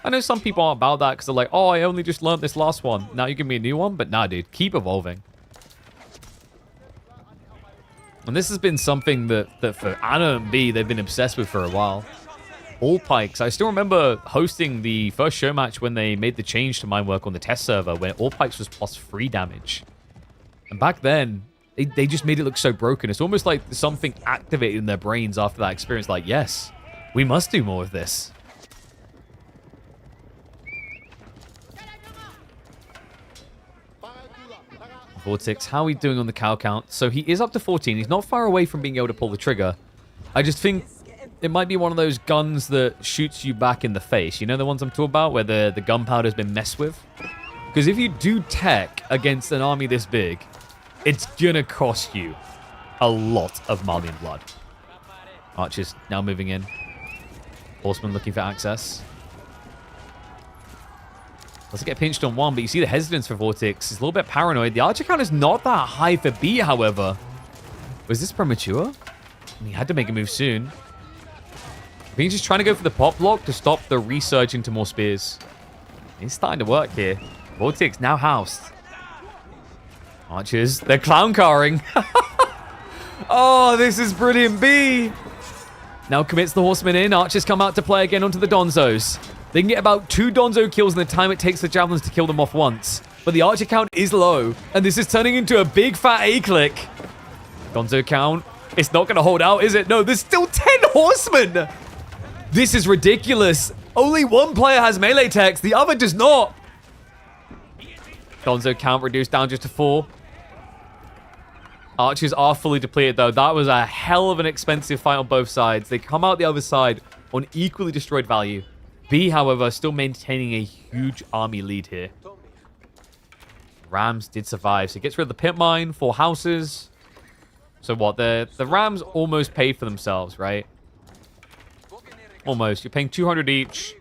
I know some people aren't about that because they're like, oh, I only just learned this last one. Now you give me a new one? But nah, dude, keep evolving. And this has been something that for Anna and B, they've been obsessed with for a while. All pikes. I still remember hosting the first show match when they made the change to Mindwork on the test server, where all pikes was +3 damage. And back then, they just made it look so broken. It's almost like something activated in their brains after that experience. Like, yes, we must do more of this. Vortex, how are we doing on the cow count? So he is up to 14. He's not far away from being able to pull the trigger. I just think it might be one of those guns that shoots you back in the face. You know the ones I'm talking about, where the gunpowder's been messed with? Because if you do tech against an army this big, it's gonna cost you a lot of Marlian blood. Archers now moving in. Horseman looking for access. Let's get pinched on 1, but you see the hesitance for Vortex. He's a little bit paranoid. The archer count is not that high for B, however. Was this premature? He had to make a move soon. I think he's just trying to go for the pop block to stop the resurge into more spears. He's starting to work here. Vortex now housed. Archers, they're clown carring. Oh, this is brilliant. B now commits the horseman in. Archers come out to play again onto the Donzos. They can get about 2 Donzo kills in the time it takes the Javelins to kill them off once. But the archer count is low, and this is turning into a big fat A-click. Donzo count. It's not going to hold out, is it? No, there's still 10 horsemen. This is ridiculous. Only 1 player has melee techs. The other does not. Donzo count reduced down just to 4. Archers are fully depleted, though. That was a hell of an expensive fight on both sides. They come out the other side on equally destroyed value. B, however, still maintaining a huge army lead here. Rams did survive, so he gets rid of the pit mine, 4 houses. So what? The Rams almost paid for themselves, right? Almost. You're paying 200 each.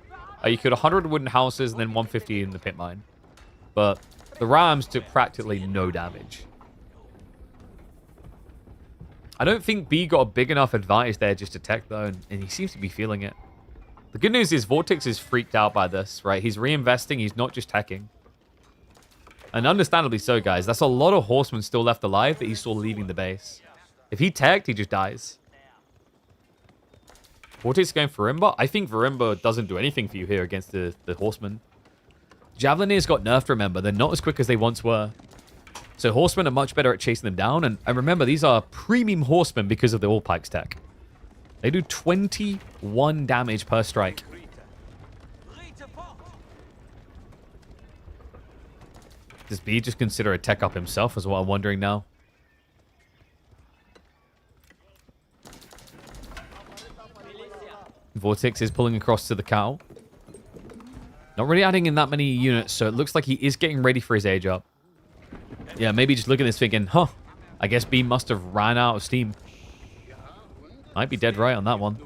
You could 100 wooden houses and then 150 in the pit mine. But the Rams took practically no damage. I don't think B got a big enough advantage there just to tech, though, and he seems to be feeling it. The good news is Vortex is freaked out by this, right? He's reinvesting. He's not just teching. And understandably so, guys. That's a lot of horsemen still left alive that he's still leaving the base. If he teched, he just dies. Vortex is going for Verimba. I think Verimba doesn't do anything for you here against the horsemen. Javelineers got nerfed, remember. They're not as quick as they once were. So horsemen are much better at chasing them down. And remember, these are premium horsemen because of the All Pikes tech. They do 21 damage per strike. Does B just consider a tech up himself is what I'm wondering now. Vortex is pulling across to the cow. Not really adding in that many units, so it looks like he is getting ready for his age up. Yeah, maybe just looking at this thinking, huh, I guess B must have ran out of steam. Might be dead right on that one.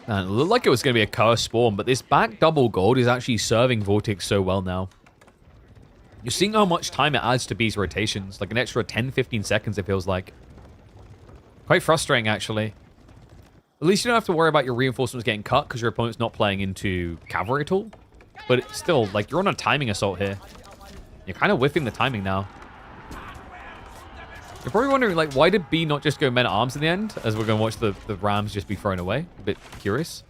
And it looked like it was going to be a curse spawn, but this back double gold is actually serving Vortex so well now. You're seeing how much time it adds to B's rotations. Like an extra 10, 15 seconds, it feels like. Quite frustrating, actually. At least you don't have to worry about your reinforcements getting cut because your opponent's not playing into cavalry at all. But it's still, like, you're on a timing assault here. You're kind of whiffing the timing now. You're probably wondering, like, why did B not just go men-at-arms in the end? As we're going to watch the Rams just be thrown away. A bit curious.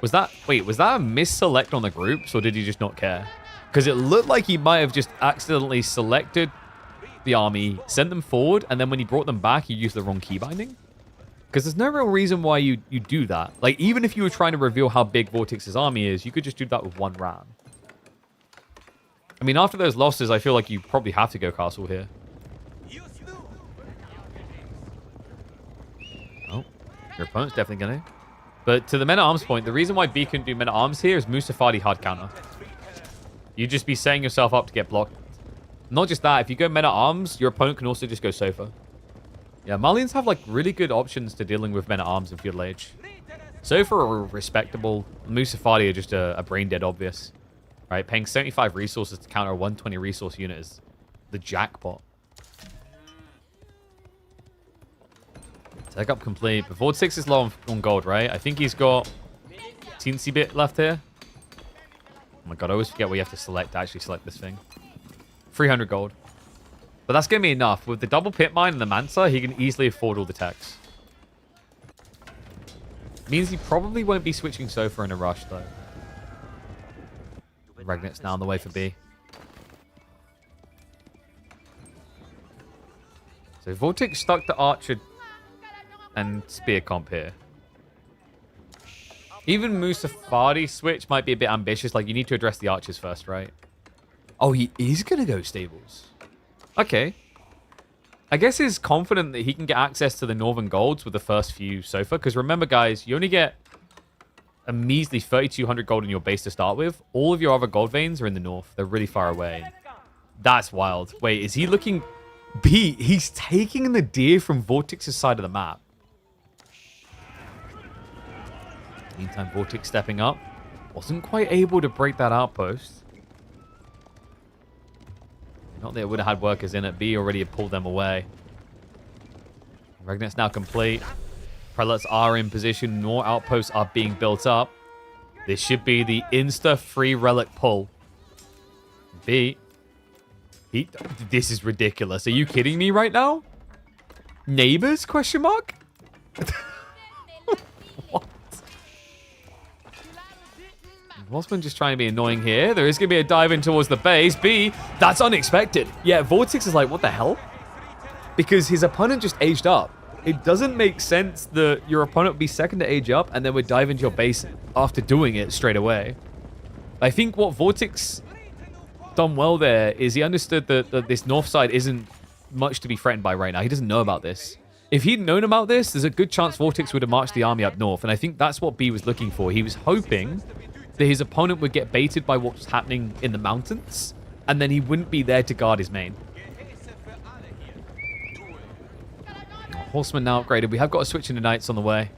Was that... Wait, was that a misselect on the groups, or did he just not care? Because it looked like he might have just accidentally selected the army, sent them forward, and then when he brought them back, he used the wrong key binding. Because there's no real reason why you do that. Like, even if you were trying to reveal how big Vortex's army is, you could just do that with one ram. I mean, after those losses, I feel like you probably have to go castle here. Oh, your opponent's definitely going to. But to the men-at-arms point, the reason why B couldn't do men-at-arms here is Musafadi hard counter. You'd just be setting yourself up to get blocked. Not just that, if you go men-at-arms, your opponent can also just go Sofa. Yeah, Malians have like really good options to dealing with men-at-arms and feudal age. Sofa are respectable. Musafadi are just a brain-dead obvious. Right, paying 75 resources to counter a 120 resource unit is the jackpot. Tech up complete. But Vortex is low on gold, right? I think he's got teensy bit left here. Oh my god, I always forget what you have to actually select this thing. 300 gold. But that's going to be enough. With the double pit mine and the Mansa, he can easily afford all the techs. Means he probably won't be switching Sofa in a rush, though. Regnet's now on the way for B. So Vortex stuck to Archer and Spear comp here. Even Musafadi switch might be a bit ambitious. Like, you need to address the archers first, right? Oh, he is going to go stables. Okay. I guess he's confident that he can get access to the northern golds with the first few Sofa. Because remember, guys, you only get a measly 3,200 gold in your base to start with. All of your other gold veins are in the north. They're really far away. That's wild. Wait, is he looking... B, he's taking the deer from Vortex's side of the map. Meantime, Vortex stepping up. Wasn't quite able to break that outpost. Not that it would have had workers in it. B already had pulled them away. Regnet's now complete. Prelates are in position. More outposts are being built up. This should be the insta-free relic pull. B. This is ridiculous. Are you kidding me right now? Neighbors? Question mark? What? Horseman just trying to be annoying here. There is going to be a dive in towards the base. B, that's unexpected. Yeah, Vortex is like, what the hell? Because his opponent just aged up. It doesn't make sense that your opponent would be second to age up and then would dive into your base after doing it straight away. I think what Vortex done well there is he understood that this north side isn't much to be threatened by right now. He doesn't know about this. If he'd known about this, there's a good chance Vortex would have marched the army up north. And I think that's what B was looking for. He was hoping that his opponent would get baited by what's happening in the mountains, and then he wouldn't be there to guard his main. Horseman now upgraded. We have got a switch into knights on the way.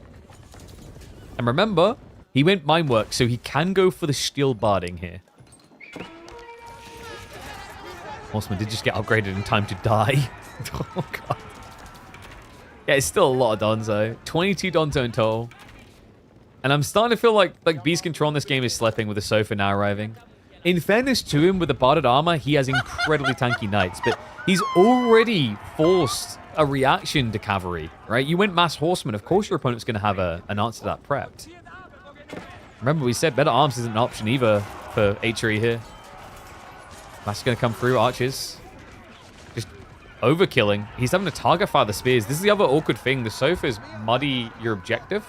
And remember, he went mine work, so he can go for the steel barding here. Horseman did just get upgraded in time to die. Oh, God. Yeah, it's still a lot of Donzo. 22 Donzo in total. And I'm starting to feel like B's control in this game is slipping with the Sofa now arriving. In fairness to him, with the barded armor, he has incredibly tanky knights, but he's already forced a reaction to cavalry, right? You went mass horseman. Of course your opponent's going to have an answer to that prepped. Remember, we said better arms isn't an option either for HRE here. Mass is going to come through, archers. Just overkilling. He's having to target fire the spears. This is the other awkward thing. The Sofa's muddy your objective.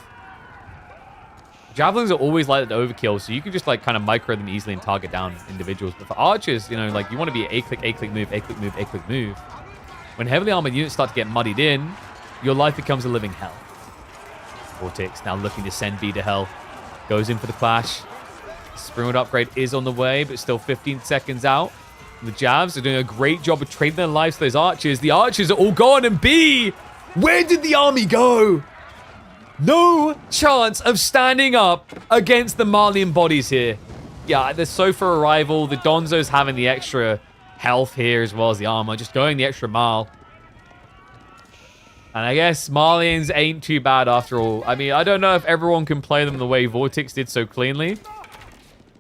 Javelins are always like the overkill, so you can just like kind of micro them easily and target down individuals. But for archers, you know, like you want to be A-click move, A-click move, A-click move. When heavily armored units start to get muddied in, your life becomes a living hell. Vortex now looking to send B to hell. Goes in for the clash. Springwood upgrade is on the way, but still 15 seconds out. The Javs are doing a great job of trading their lives to those archers. The archers are all gone, and B, where did the army go? No chance of standing up against the Malian bodies here. Yeah, the Sofa arrival, the Donzo's having the extra health here as well as the armor. Just going the extra mile. And I guess Marlians ain't too bad after all. I mean, I don't know if everyone can play them the way Vortex did so cleanly.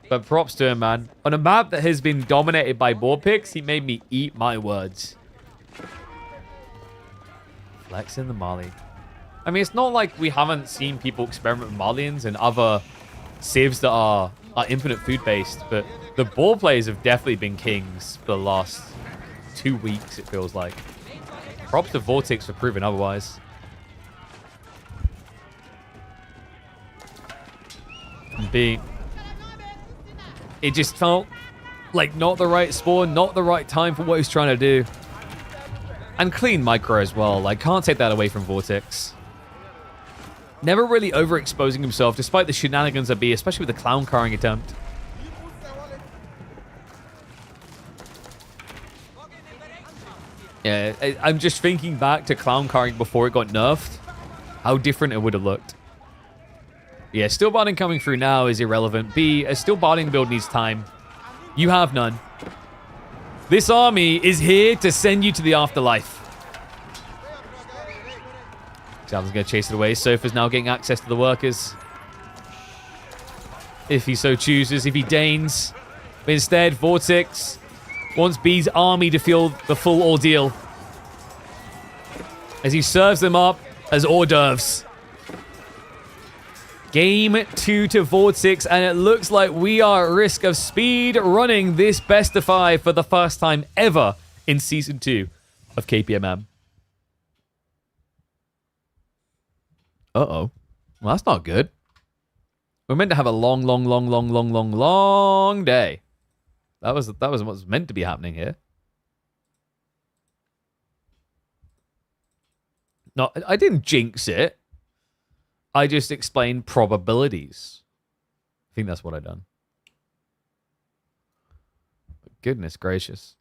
But props to him, man. On a map that has been dominated by board picks, he made me eat my words. Flexing the Marley. I mean, it's not like we haven't seen people experiment with Marlians and other civs that are infinite food-based. But the ball players have definitely been kings for the last 2 weeks, it feels like. Props to Vortex for proving otherwise. And B, it just felt like not the right spawn, not the right time for what he's trying to do. And clean micro as well. Like, can't take that away from Vortex. Never really overexposing himself, despite the shenanigans of B, especially with the clown carring attempt. Yeah, I'm just thinking back to clown carring before it got nerfed. How different it would have looked. Yeah, still barding coming through now is irrelevant. B, a still barding build needs time. You have none. This army is here to send you to the afterlife. Xalvin's going to chase it away. Sofa's now getting access to the workers. If he so chooses, if he deigns. But instead, Vortex wants B's army to feel the full ordeal as he serves them up as hors d'oeuvres. Game 2 to Vortex, and it looks like we are at risk of speed running this best of 5 for the first time ever in Season 2 of KPMM. Uh-oh. Well, that's not good. We're meant to have a long day. That was what's meant to be happening here. No, I didn't jinx it. I just explained probabilities. I think that's what I done. But goodness gracious.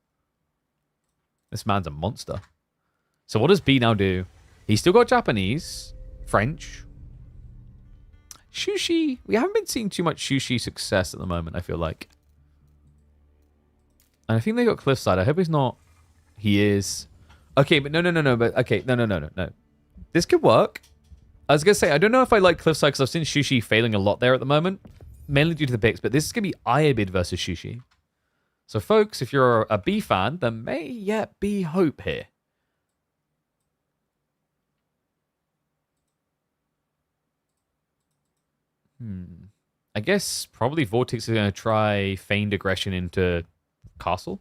This man's a monster. So what does B now do? He's still got Japanese, French. Sushi. We haven't been seeing too much sushi success at the moment, I feel like. And I think they got Cliffside. I hope he's not. He is. Okay, but no. But okay, no. This could work. I was going to say, I don't know if I like Cliffside because I've seen Sushi failing a lot there at the moment. Mainly due to the picks, but this is going to be Iabid versus Sushi. So folks, if you're a B fan, there may yet be hope here. I guess probably Vortex is going to try feigned aggression into Castle.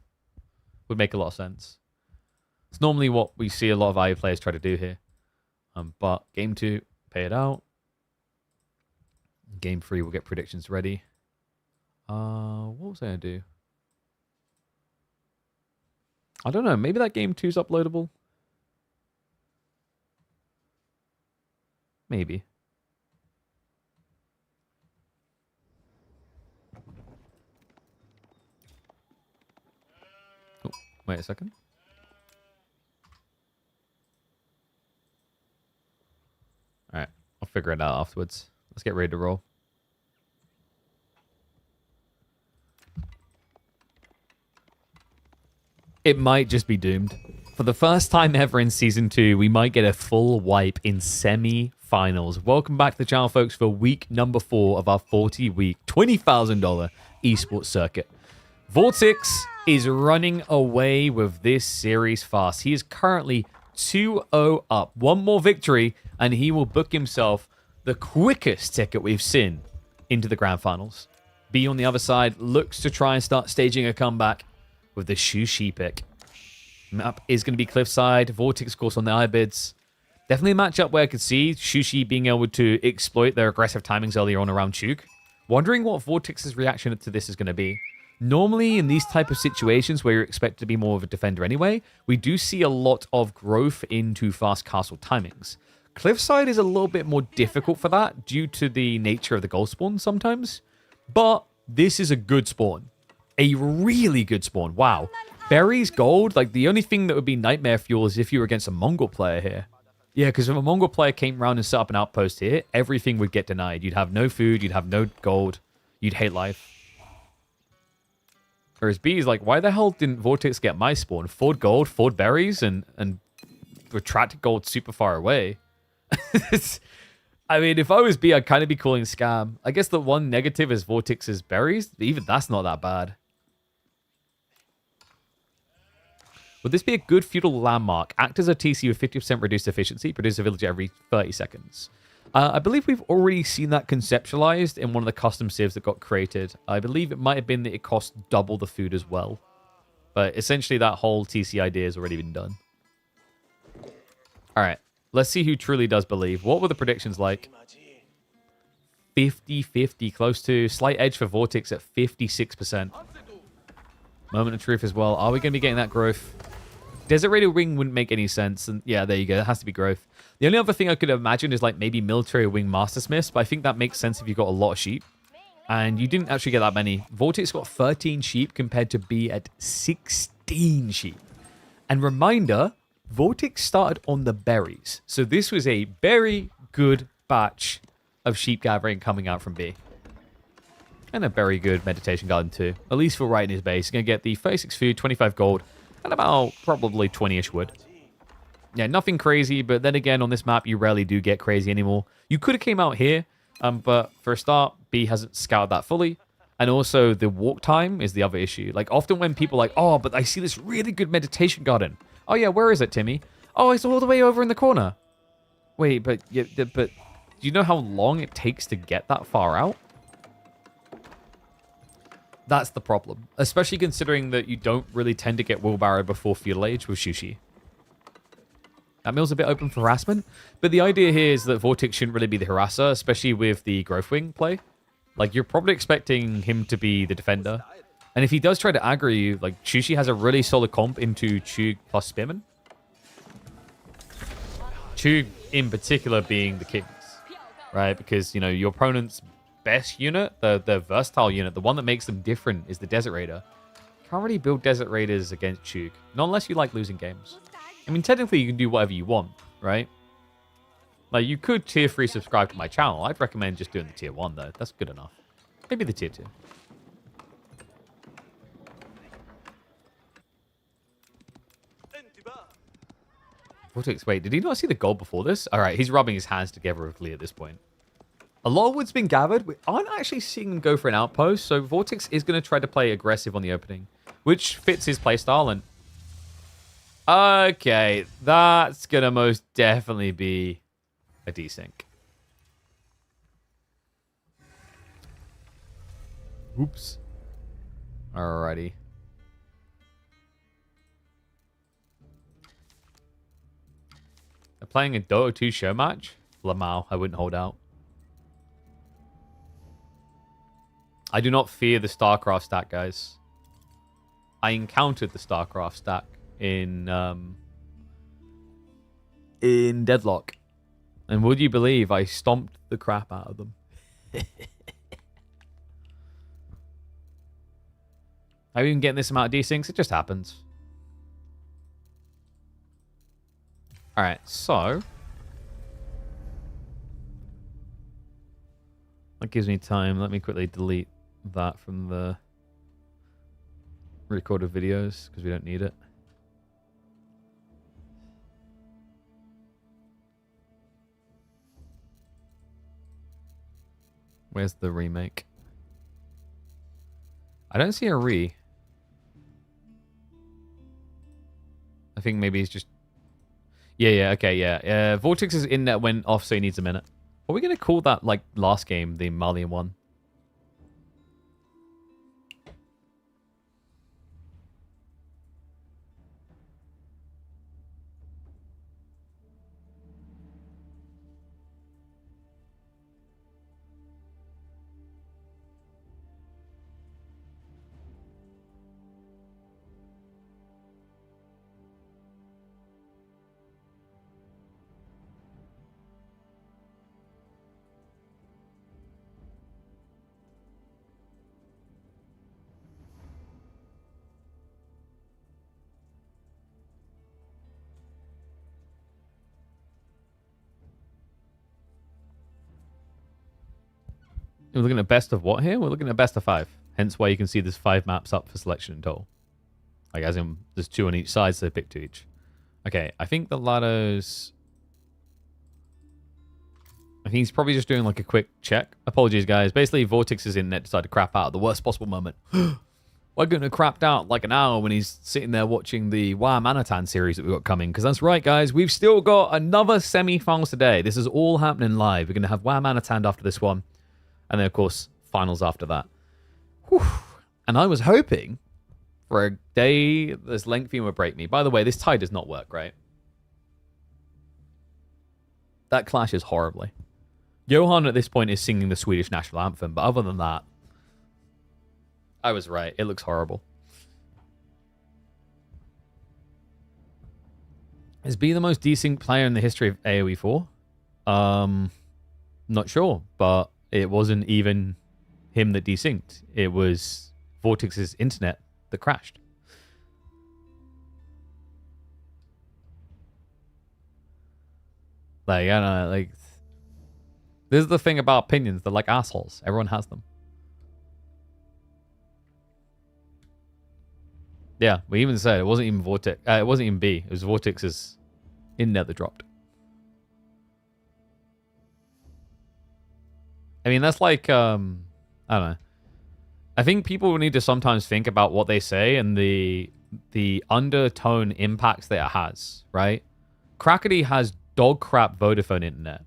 Would make a lot of sense. It's normally what we see a lot of IA players try to do here. But game 2, pay it out. Game 3, we'll get predictions ready. What was I going to do? I don't know. Maybe that game 2 is uploadable. Maybe. Oh, wait a second. Alright, I'll figure it out afterwards. Let's get ready to roll. It might just be doomed. For the first time ever in Season 2, we might get a full wipe in semi-finals. Welcome back to the channel, folks, for week number 4 of our 40-week, $20,000 esports circuit. Vortex is running away with this series fast. He is currently 2-0 up. One more victory, and he will book himself the quickest ticket we've seen into the grand finals. B on the other side looks to try and start staging a comeback with the Sushi pick. Map is going to be Cliffside. Vortex, of course, on the Ibids. Definitely a matchup where I could see Sushi being able to exploit their aggressive timings earlier on around Chuk. Wondering what Vortex's reaction to this is going to be. Normally, in these type of situations where you're expected to be more of a defender anyway, we do see a lot of growth into fast castle timings. Cliffside is a little bit more difficult for that due to the nature of the gold spawn sometimes. But this is a good spawn. A really good spawn. Wow. Berries, gold, like the only thing that would be nightmare fuel is if you were against a Mongol player here. Yeah, because if a Mongol player came around and set up an outpost here, everything would get denied. You'd have no food, you'd have no gold, you'd hate life. Whereas B is like, why the hell didn't Vortex get my spawn? 4 gold, 4 berries, and retracted gold super far away. I mean, if I was B, I'd kind of be calling scam. I guess the one negative is Vortex's berries. Even that's not that bad. Would this be a good feudal landmark? Act as a TC with 50% reduced efficiency. Produce a villager every 30 seconds. I believe we've already seen that conceptualized in one of the custom civs that got created. I believe it might have been that it cost double the food as well. But essentially that whole TC idea has already been done. All right. Let's see who truly does believe. What were the predictions like? 50-50. Close to slight edge for Vortex at 56%. Moment of truth as well. Are we going to be getting that growth? Desert Raider Wing wouldn't make any sense. And yeah, there you go. It has to be growth. The only other thing I could imagine is like maybe Military Wing Mastersmiths, but I think that makes sense if you've got a lot of sheep. And you didn't actually get that many. Vortex got 13 sheep compared to B at 16 sheep. And reminder, Vortex started on the berries. So this was a very good batch of sheep gathering coming out from B. And a very good meditation garden too. At least for right in his base. He's going to get the 36 food, 25 gold, and about probably 20-ish wood. Yeah, nothing crazy, but then again, on this map, you rarely do get crazy anymore. You could have came out here, but for a start, B hasn't scouted that fully. And also, the walk time is the other issue. Like, often when people are like, oh, but I see this really good meditation garden. Oh, yeah, where is it, Timmy? Oh, it's all the way over in the corner. Wait, but do you know how long it takes to get that far out? That's the problem. Especially considering that you don't really tend to get wheelbarrow before Feudal Age with Sushi. That mill's a bit open for harassment. But the idea here is that Vortex shouldn't really be the harasser, especially with the Growth Wing play. Like, you're probably expecting him to be the defender. And if he does try to aggro you, like, Sushi has a really solid comp into Chug plus Spearman. Chug, in particular, being the kings. Right? Because, you know, your opponent's best unit, the versatile unit, the one that makes them different is the Desert Raider. Can't really build Desert Raiders against Chug. Not unless you like losing games. I mean, technically, you can do whatever you want, right? Like, you could tier 3 subscribe to my channel. I'd recommend just doing the tier 1, though. That's good enough. Maybe the tier 2. Vortex, wait, did he not see the gold before this? All right, he's rubbing his hands together with Lee at this point. A lot of wood's been gathered. We aren't actually seeing him go for an outpost, so Vortex is going to try to play aggressive on the opening, which fits his playstyle. And okay, that's going to most definitely be a desync. Oops. Alrighty. They're playing a Dota 2 show match. Lamau, I wouldn't hold out. I do not fear the StarCraft stack, guys. I encountered the StarCraft stack in Deadlock. And would you believe I stomped the crap out of them? How are you even getting this amount of desyncs? It just happens. Alright, so that gives me time. Let me quickly delete that from the recorded videos because we don't need it. Where's the remake? I don't see a re. I think maybe he's just... Yeah, okay, yeah. Vortex's internet went off, so he needs a minute. Are we going to call that, like, last game, the Malian one? We're looking at best of what here? We're looking at best of 5. Hence why you can see there's 5 maps up for selection in total. Like, as in, there's 2 on each side, so they pick 2 each. Okay, I think the ladder's... I think he's probably just doing, like, a quick check. Apologies, guys. Basically, Vortex's internet decided to crap out at the worst possible moment. We're going to crap out like an hour when he's sitting there watching the Wham Anat series that we've got coming. Because that's right, guys. We've still got another semi-finals today. This is all happening live. We're going to have Wham Anat after this one. And then, of course, finals after that. Whew. And I was hoping for a day this lengthy would break me. By the way, this tie does not work, right? That clashes horribly. Johan at this point is singing the Swedish national anthem. But other than that, I was right. It looks horrible. Is B the most decent player in the history of AoE 4? Not sure, but it wasn't even him that desynced. It was Vortex's internet that crashed. Like, I don't know, like... This is the thing about opinions. They're like assholes. Everyone has them. Yeah, we even said it wasn't even Vortex. It wasn't even B. It was Vortex's internet that dropped. I mean, that's like, I don't know. I think people need to sometimes think about what they say and the undertone impacts that it has, right? Crackety has dog crap Vodafone internet.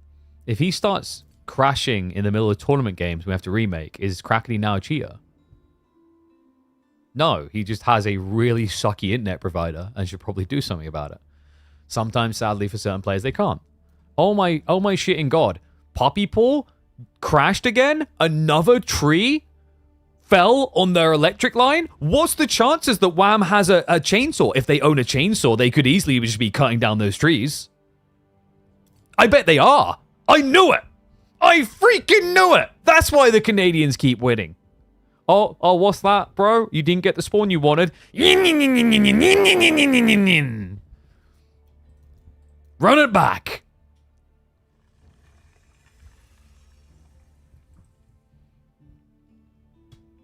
If he starts crashing in the middle of tournament games we have to remake, is Crackety now a cheater? No, he just has a really sucky internet provider and should probably do something about it. Sometimes, sadly, for certain players, they can't. Oh my shitting god. Poppy Paw crashed again? Another tree fell on their electric line? What's the chances that Wham has a chainsaw? If they own a chainsaw, they could easily just be cutting down those trees. I bet they are. I knew it. I freaking knew it. That's why the Canadians keep winning. Oh, what's that, bro? You didn't get the spawn you wanted. Run it back.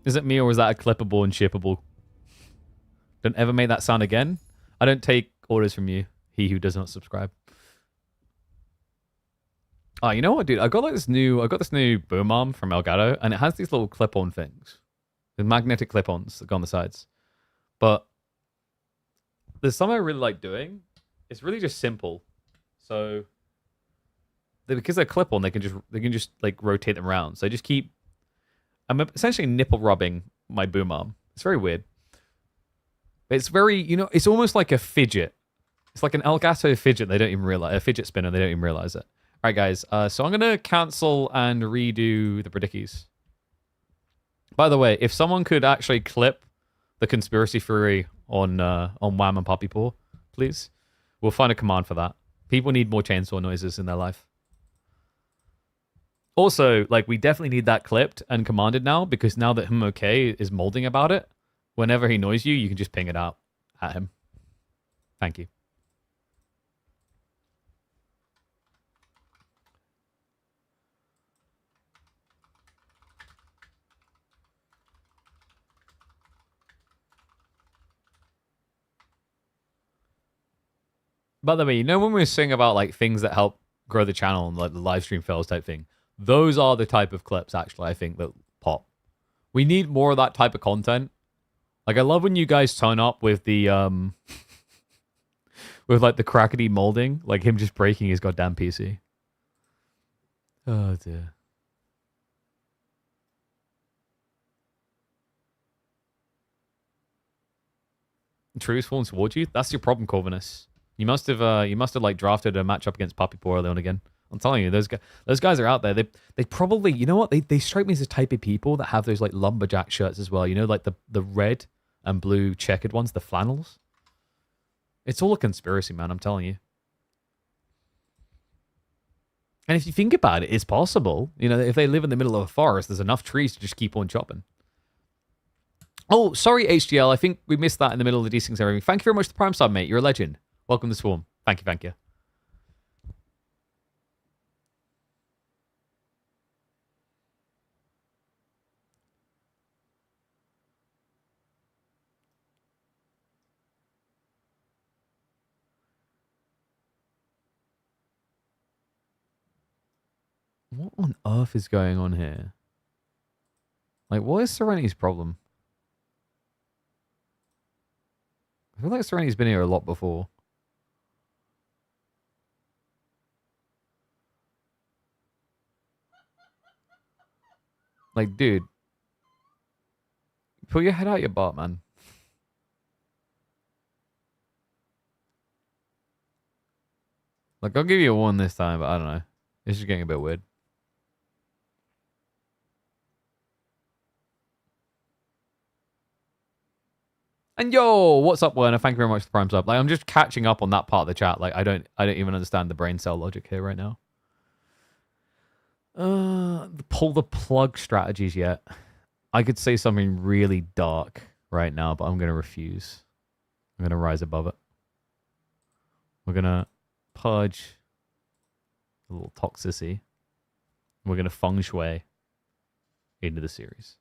Is it me or is that a clippable and shippable? Don't ever make that sound again. I don't take orders from you, he who does not subscribe. Oh, you know what, dude? I got this new boom arm from Elgato, and it has these little clip-on things. The magnetic clip-ons that go on the sides. But there's something I really like doing. It's really just simple. So because they're clip-on, they can just like rotate them around. So I just keep I'm essentially nipple rubbing my boom arm. It's very weird. But it's very, it's almost like a fidget. It's like an Elgato fidget. They don't even realize a fidget spinner. They don't even realize it. All right, guys. So I'm gonna cancel and redo the predickies. By the way, if someone could actually clip the conspiracy theory on Wham and Poppy Paw, please, we'll find a command for that. People need more chainsaw noises in their life. Also, like, we definitely need that clipped and commanded now, because now that okay is molding about it, whenever he annoys you, you can just ping it out at him. Thank you. By the way, when we were saying about like things that help grow the channel and like the live stream fails type thing, those are the type of clips actually I think that pop. We need more of that type of content. Like, I love when you guys turn up with the with like the crackety molding, like him just breaking his goddamn PC. Oh dear. True forms towards you? That's your problem, Corvinus. You must have like drafted a matchup against Poppy Paw early on again. I'm telling you, those guys are out there. They probably, you know what? They strike me as the type of people that have those like lumberjack shirts as well. Like the red and blue checkered ones, the flannels. It's all a conspiracy, man. I'm telling you. And if you think about it, it's possible. If they live in the middle of a forest, there's enough trees to just keep on chopping. Oh, sorry, HDL. I think we missed that in the middle of the desyncs and everything. Thank you very much to Prime Sub, mate. You're a legend. Welcome to Swarm. Thank you. What on earth is going on here? Like, what is Serenity's problem? I feel like Serenity's been here a lot before. Like, dude. Pull your head out your butt, man. Like, I'll give you a 1 this time, but I don't know. It's just getting a bit weird. And yo, what's up, Werner? Thank you very much for the prime sub. Like, I'm just catching up on that part of the chat. Like, I don't even understand the brain cell logic here right now. Pull the plug strategies yet. I could say something really dark right now, but I'm gonna refuse. I'm gonna rise above it. We're gonna purge a little toxicity. We're gonna feng shui into the series.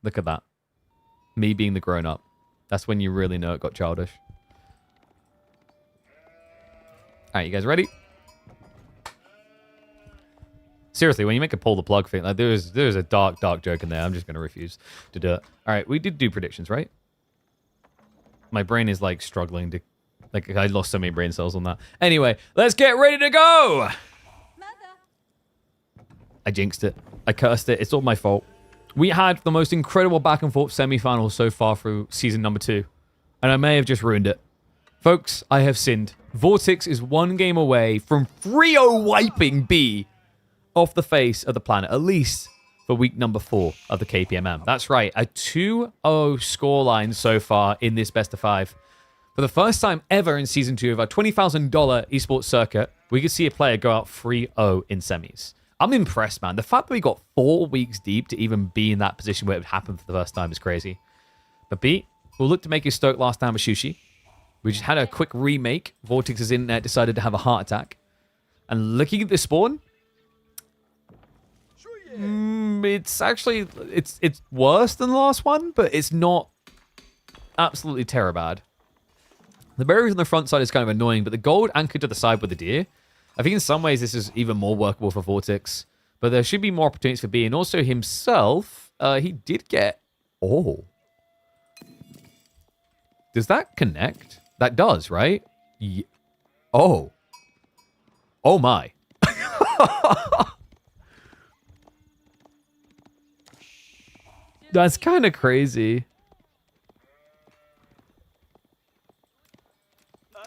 Look at that. Me being the grown-up. That's when you really know it got childish. Alright, you guys ready? Seriously, when you make a pull the plug thing, like there's a dark joke in there. I'm just going to refuse to do it. Alright, we did do predictions, right? My brain is like struggling to... Like, I lost so many brain cells on that. Anyway, let's get ready to go! I jinxed it. I cursed it. It's all my fault. We had the most incredible back and forth semi-finals so far through season number 2. And I may have just ruined it. Folks, I have sinned. Vortex is 1 game away from 3-0 wiping B off the face of the planet. At least for week number 4 of the KPMM. That's right. A 2-0 scoreline so far in this best of 5. For the first time ever in season 2 of our $20,000 esports circuit, we could see a player go out 3-0 in semis. I'm impressed, man. The fact that we got 4 weeks deep to even be in that position where it would happen for the first time is crazy. But B will look to make his Stoke last time with Sushi. We just had a quick remake. Vortex's internet decided to have a heart attack. And looking at the spawn, it's actually, it's worse than the last one, but it's not absolutely terror bad. The berries on the front side is kind of annoying, but the gold anchored to the side with the deer, I think in some ways this is even more workable for Vortex. But there should be more opportunities for B. And also himself, he did get... Oh. Does that connect? That does, right? Oh. Oh my. That's kind of crazy.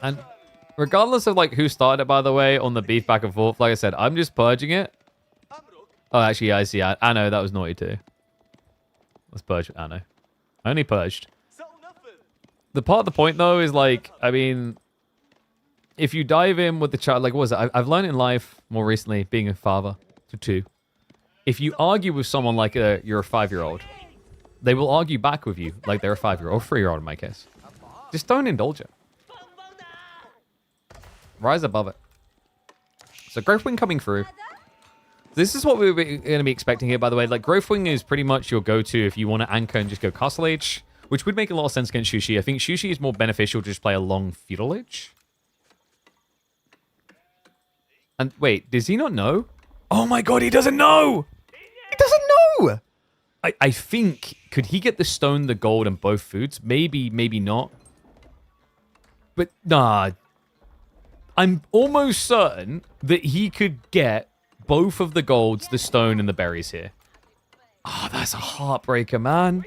And regardless of like who started it, by the way, on the beef back and forth, like I said, I'm just purging it. Oh, actually, yeah, I see. I know that was naughty too. Let's purge Anno. I only purged. The part of the point though is like, I mean, if you dive in with the child, like what was it? I've learned in life more recently, being a father to 2. If you argue with someone like you're a 5-year-old, they will argue back with you like they're a 5-year-old, or 3-year-old in my case. Just don't indulge it. Rise above it. So Growth Wing coming through. This is what we're going to be expecting here, by the way. Like, Growth Wing is pretty much your go-to if you want to anchor and just go Castle Age, which would make a lot of sense against Shushi. I think Shushi is more beneficial to just play a long Feudal Age. And wait, does he not know? Oh my god, he doesn't know! He doesn't know! I think, could he get the stone, the gold, and both foods? Maybe, maybe not. But, nah. I'm almost certain that he could get both of the golds, the stone, and the berries here. Oh, that's a heartbreaker, man.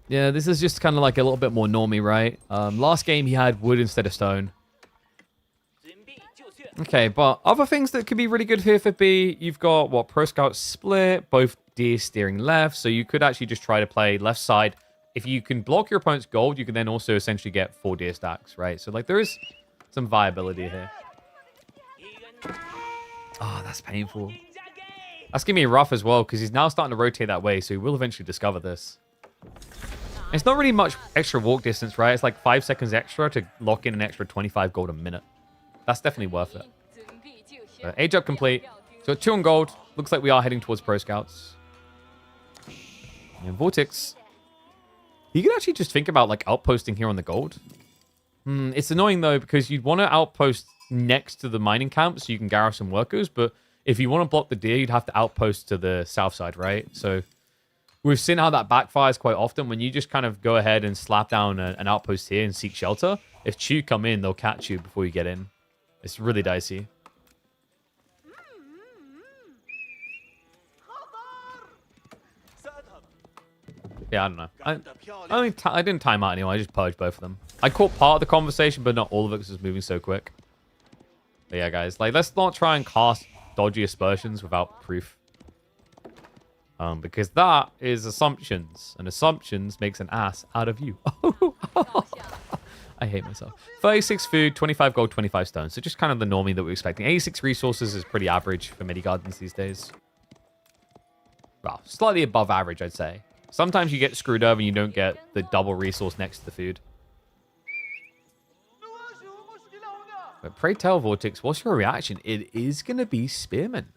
Yeah, this is just kind of like a little bit more normie, right? Last game, he had wood instead of stone. Okay, but other things that could be really good here for B, you've got, what, Pro Scout split, both deer steering left, so you could actually just try to play left side. If you can block your opponent's gold, you can then also essentially get 4 deer stacks, right? So, like, there is some viability here. Oh, that's painful. That's going to be rough as well, because he's now starting to rotate that way, so he will eventually discover this. It's not really much extra walk distance, right? It's like 5 seconds extra to lock in an extra 25 gold a minute. That's definitely worth it. Age up complete. So 2 on gold. Looks like we are heading towards Pro Scouts. And Vortex. You could actually just think about like outposting here on the gold. It's annoying, though, because you'd want to outpost next to the mining camp so you can garrison workers, but if you want to block the deer, you'd have to outpost to the south side, right? So we've seen how that backfires quite often. When you just kind of go ahead and slap down an outpost here and seek shelter, if Chew come in, they'll catch you before you get in. It's really dicey. Yeah, I don't know. I didn't time out anyway. I just purged both of them. I caught part of the conversation, but not all of it because it was moving so quick. But yeah, guys, like, let's not try and cast dodgy aspersions without proof. Because that is assumptions, and assumptions makes an ass out of you. I hate myself. 36 food, 25 gold, 25 stones. So just kind of the normie that we're expecting. 86 resources is pretty average for mini gardens these days. Well, slightly above average, I'd say. Sometimes you get screwed over and you don't get the double resource next to the food. But pray tell, Vortex, what's your reaction? It is going to be Spearman.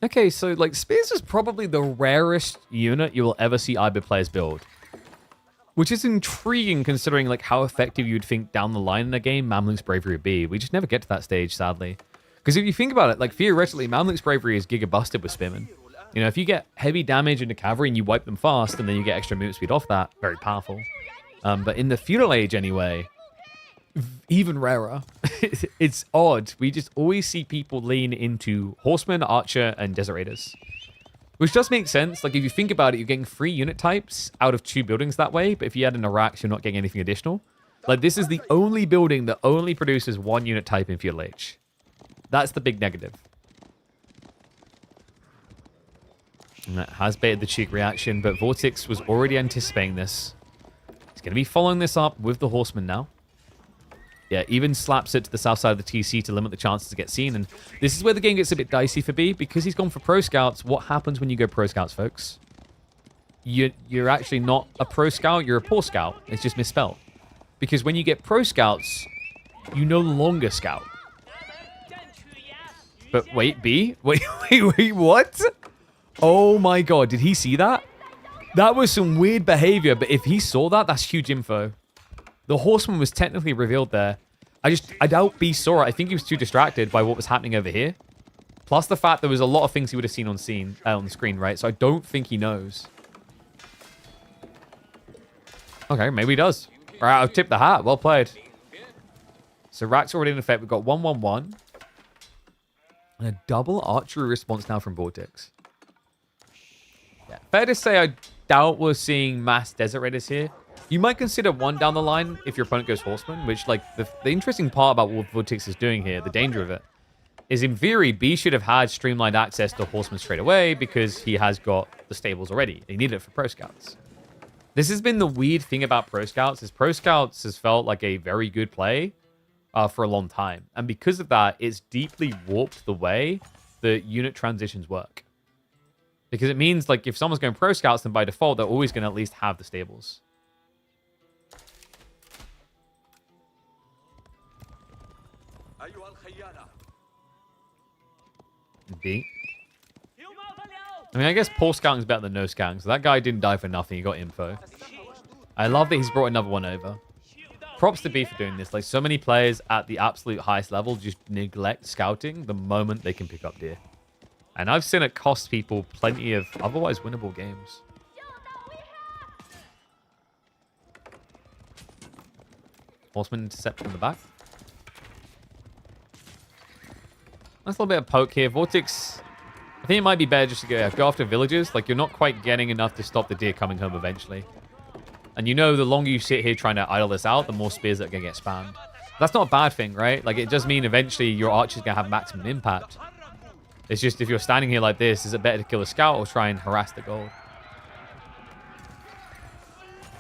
Okay, so, like, Spears is probably the rarest unit you will ever see IBA players build. Which is intriguing considering, like, how effective you'd think down the line in a game Mamluk's Bravery would be. We just never get to that stage, sadly. Because if you think about it, like, theoretically, Mamluk's Bravery is giga busted with Spearman. You know, if you get heavy damage into cavalry and you wipe them fast, and then you get extra movement speed off that, very powerful. But in the feudal age, anyway, even rarer. It's odd. We just always see people lean into Horseman, Archer, and Desert Raiders. Which does make sense. Like, if you think about it, you're getting 3 unit types out of 2 buildings that way. But if you add an Iraq, you're not getting anything additional. Like, this is the only building that only produces 1 unit type in feudal age. That's the big negative. And that has baited the cheek reaction, but Vortex was already anticipating this. He's going to be following this up with the Horseman now. Yeah, even slaps it to the south side of the TC to limit the chances to get seen. And this is where the game gets a bit dicey for B, because he's gone for Pro Scouts. What happens when you go Pro Scouts, folks? You're actually not a Pro Scout, you're a Poor Scout. It's just misspelled. Because when you get Pro Scouts, you no longer scout. But wait, B? Wait, what? Oh my god, did he see that? That was some weird behavior, but if he saw that, that's huge info. The Horseman was technically revealed there. I doubt B saw it. I think he was too distracted by what was happening over here. Plus the fact there was a lot of things he would have seen on the screen, right? So I don't think he knows. Okay, maybe he does. All right, I'll tip the hat. Well played. So Rack's already in effect. We've got 1-1-1. And a double archery response now from Vortex. Yeah, fair to say I doubt we're seeing mass Desert Raiders here. You might consider 1 down the line if your opponent goes Horseman, which, like, the interesting part about what Vortex is doing here, the danger of it, is in theory, B should have had streamlined access to Horseman straight away because he has got the stables already. He needed it for Pro Scouts. This has been the weird thing about Pro Scouts, is Pro Scouts has felt like a very good play for a long time. And because of that, it's deeply warped the way the unit transitions work. Because it means, like, if someone's going Pro Scouts, then by default, they're always going to at least have the stables. B. I mean, I guess poor scouting is better than no scouting. So that guy didn't die for nothing. He got info. I love that he's brought another one over. Props to B for doing this. Like, so many players at the absolute highest level just neglect scouting the moment they can pick up deer. And I've seen it cost people plenty of otherwise winnable games. Horseman intercept from the back. Nice little bit of poke here. Vortex, I think it might be better just to go after villagers. Like, you're not quite getting enough to stop the deer coming home eventually. And you know the longer you sit here trying to idle this out, the more spears that are going to get spammed. That's not a bad thing, right? Like, it does mean eventually your archer's going to have maximum impact. It's just if you're standing here like this, is it better to kill a scout or try and harass the gold?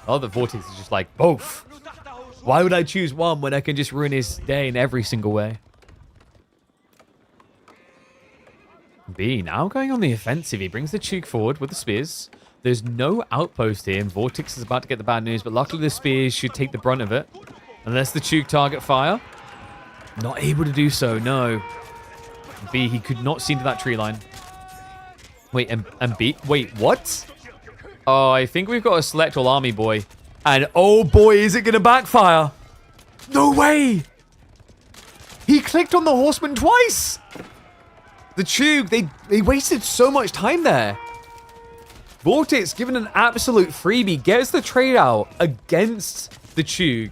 Oh, the Vortex is just like, both. Why would I choose one when I can just ruin his day in every single way? B now going on the offensive. He brings the Chuk forward with the spears. There's no outpost here, and Vortex is about to get the bad news, but luckily the spears should take the brunt of it. Unless the Chuk target fire. Not able to do so, no. B, he could not see into that tree line. Wait, and B? Wait, what? Oh, I think we've got to select all army, boy. And oh boy, is it going to backfire. No way. He clicked on the horseman twice. The Tube, they wasted so much time there. Vortex, given an absolute freebie, gets the trade out against the Tube,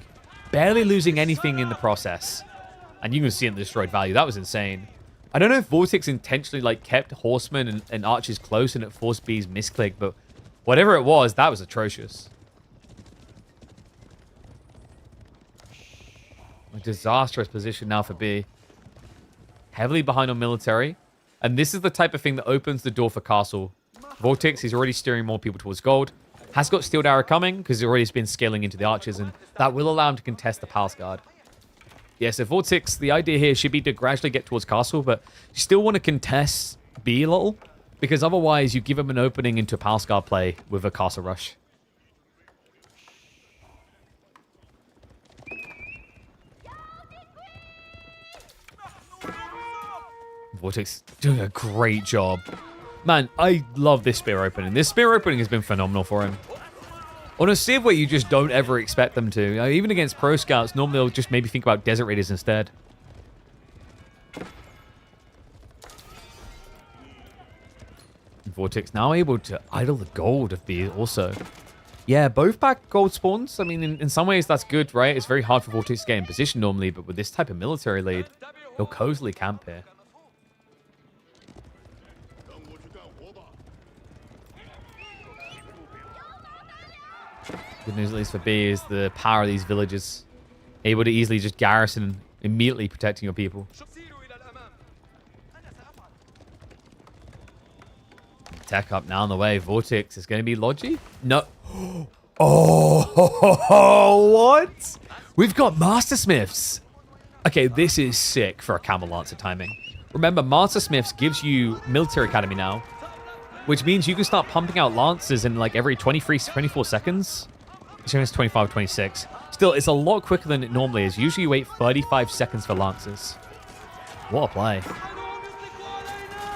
barely losing anything in the process. And you can see in the destroyed value. That was insane. I don't know if Vortex intentionally like kept horsemen and archers close and it forced B's misclick, but whatever it was, that was atrocious. A disastrous position now for B. Heavily behind on military. And this is the type of thing that opens the door for castle. Vortex, he's already steering more people towards gold. Has got Steeled Arrow coming because he's already been scaling into the archers, and that will allow him to contest the Palace Guard. Yeah, so Vortex, the idea here should be to gradually get towards castle, but you still want to contest B a little, because otherwise you give him an opening into a Palace Guard play with a castle rush. Vortex doing a great job. Man, I love this spear opening. This spear opening has been phenomenal for him. On a civ where you just don't ever expect them to. Even against pro scouts, normally they'll just maybe think about desert raiders instead. Vortex now able to idle the gold of B also. Yeah, both back gold spawns. I mean, in some ways that's good, right? It's very hard for Vortex to get in position normally, but with this type of military lead, he'll cozily camp here. Good news, at least for B, is the power of these villages. Able to easily just garrison, immediately protecting your people. Tech up now on the way. Vortex is going to be Logi? No. Oh, what? We've got Master Smiths. Okay, this is sick for a Camel Lancer timing. Remember, Master Smiths gives you Military Academy now, which means you can start pumping out Lancers in like every 24 seconds. It's 25, 26. Still, it's a lot quicker than it normally is. Usually you wait 35 seconds for Lancers. What a play.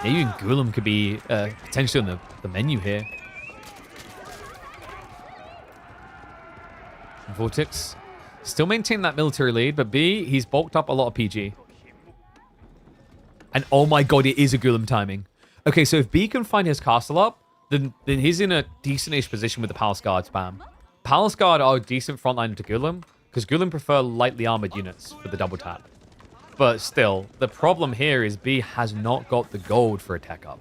Maybe even Gulam could be potentially on the menu here. Vortex still maintaining that military lead, but B, he's bulked up a lot of PG. And oh my god, it is a Gulam timing. Okay, so if B can find his castle up, then he's in a decent-ish position with the Palace Guard spam. Palace Guard are a decent frontline to Gulam, because Gulam prefer lightly armored units for the double tap. But still, the problem here is B has not got the gold for a tech up.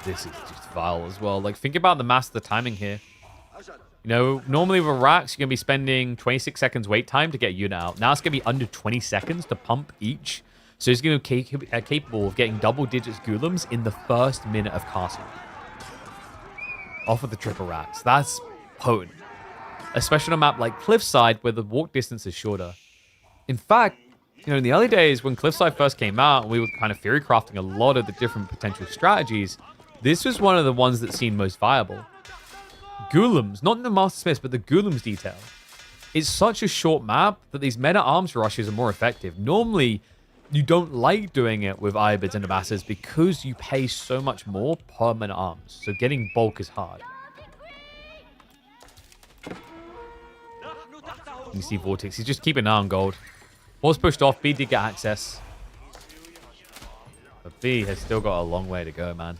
This is just vile as well. Like, think about the mass of the timing here. You know, normally with racks, you're going to be spending 26 seconds wait time to get a unit out. Now it's going to be under 20 seconds to pump each. So he's going to be capable of getting double digits Gulams in the first minute of castle. Off of the triple racks. That's potent. Especially on a map like Cliffside, where the walk distance is shorter. In fact, you know, in the early days when Cliffside first came out, and we were kind of theory crafting a lot of the different potential strategies, this was one of the ones that seemed most viable. Gulams, not in the Master Smiths, but the Gulams detail. It's such a short map that these meta arms rushes are more effective. Normally, you don't like doing it with Ibids and Abasas because you pay so much more per meta arms. So getting bulk is hard. You see Vortex, he's just keeping an eye on gold. Was pushed off, B did get access. But B has still got a long way to go, man.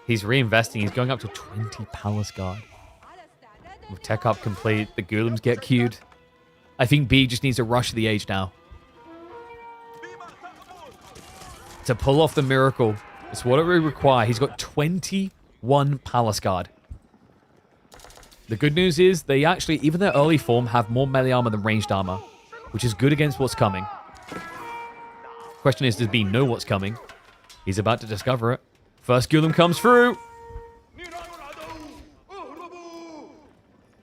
He's reinvesting, he's going up to 20 Palace Guard. With tech up complete, the Gulams get queued. I think B just needs to rush the age now. To pull off the miracle. It's what it would require. He's got 21 Palace Guard. The good news is they actually, even their early form, have more melee armor than ranged armor, which is good against what's coming. Question is, does B know what's coming? He's about to discover it. First Gulam comes through.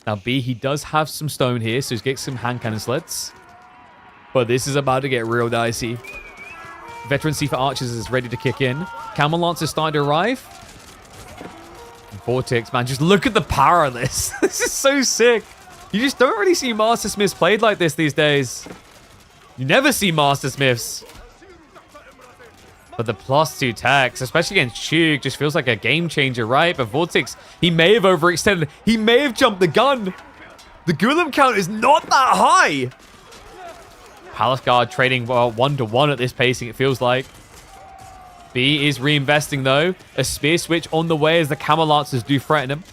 Now B, he does have some stone here, so he's getting some hand cannon sleds. But this is about to get real dicey. Veterancy for archers is ready to kick in. Camel Lance is starting to arrive. Vortex, man, just look at the power of this. This is so sick. You just don't really see Master Smiths played like this these days. You never see Master Smiths. But the +2 techs, especially against Chug, just feels like a game changer, right? But Vortex, he may have overextended. He may have jumped the gun. The Gulam count is not that high. Palace Guard trading 1-to-1 at this pacing, it feels like. B is reinvesting, though. A spear switch on the way as the Camel Lancers do threaten him.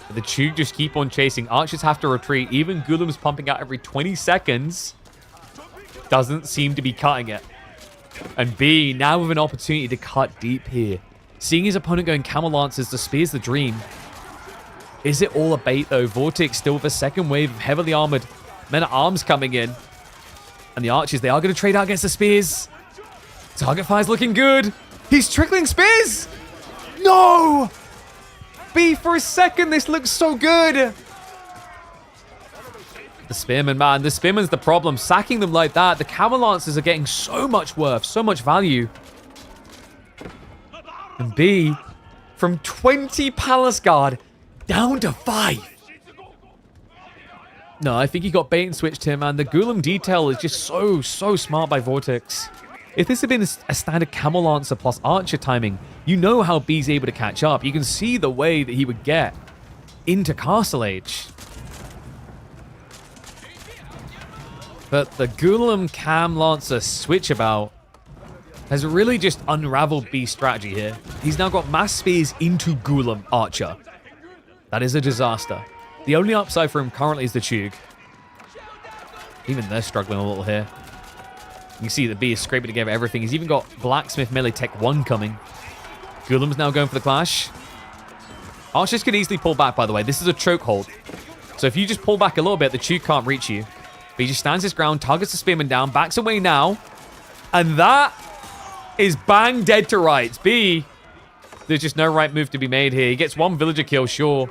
But the Chug just keep on chasing. Archers have to retreat. Even Gulam's pumping out every 20 seconds. Doesn't seem to be cutting it. And B, now with an opportunity to cut deep here. Seeing his opponent going Camel Lancers, the spear's the dream. Is it all a bait, though? Vortex still with a second wave of heavily armored men-at-arms coming in. And the archers, they are going to trade out against the spears. Target fire's looking good. He's trickling spears. No! B, for a second, this looks so good. The spearman, man. The spearman's the problem. Sacking them like that, the Camel Lancers are getting so much worth, so much value. And B, from 20 Palace Guard down to 5. No, I think he got bait and switched here, man. The Gulam detail is just so smart by Vortex. If this had been a standard Camel Lancer plus Archer timing, you know how B's able to catch up. You can see the way that he would get into Castle Age. But the Gulam Cam Lancer switch about has really just unraveled B's strategy here. He's now got mass spears into Gulam Archer. That is a disaster. The only upside for him currently is the Chug. Even they're struggling a little here. You can see that B is scraping together everything. He's even got Blacksmith Melee Tech 1 coming. Gulam's now going for the clash. Archers can easily pull back, by the way. This is a chokehold. So if you just pull back a little bit, the Chug can't reach you. But he just stands his ground, targets the Spearman down, backs away now. And that is bang dead to rights. B, there's just no right move to be made here. He gets one villager kill, sure.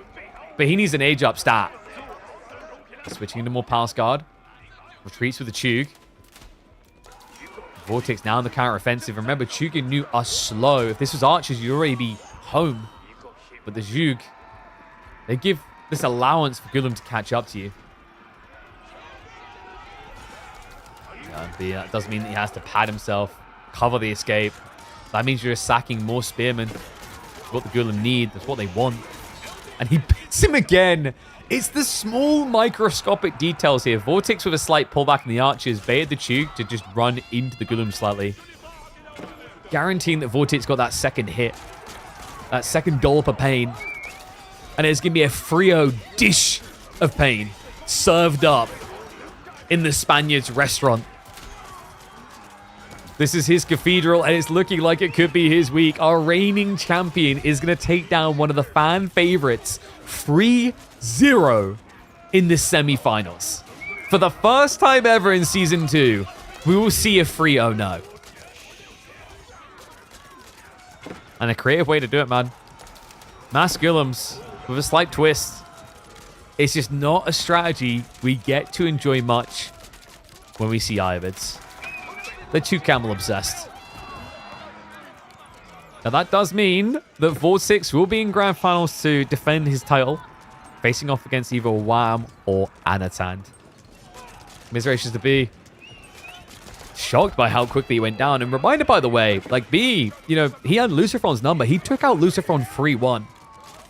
But he needs an age up stat. Switching into more Palace Guard. Retreats with the Chug. Vortex now in the counter-offensive. Remember, Chug and Nu are slow. If this was Archers, you'd already be home. But the Chug, they give this allowance for Gulam to catch up to you. That doesn't mean that he has to pad himself, cover the escape. That means you're just sacking more spearmen. That's what the Gulam need. That's what they want. And he beats him again. It's the small microscopic details here. Vortex with a slight pullback in the archers baited the Chug to just run into the Gulam slightly. Guaranteeing that Vortex got that second hit. That second dollop of pain. And it's going to be a Frio dish of pain served up in the Spaniard's restaurant. This is his cathedral, and it's looking like it could be his week. Our reigning champion is going to take down one of the fan favorites 3-0 in the semifinals. For the first time ever in Season 2, we will see a 3-0 And a creative way to do it, man. Mass Gulams with a slight twist. It's just not a strategy we get to enjoy much when we see Ivorids. They're too camel obsessed. Now that does mean that Vortex will be in grand finals to defend his title, facing off against either Wham or Anat. Commiserations to B. Shocked by how quickly he went down. And reminded, by the way, like B, you know, he had Luciferon's number. He took out Luciferon 3-1.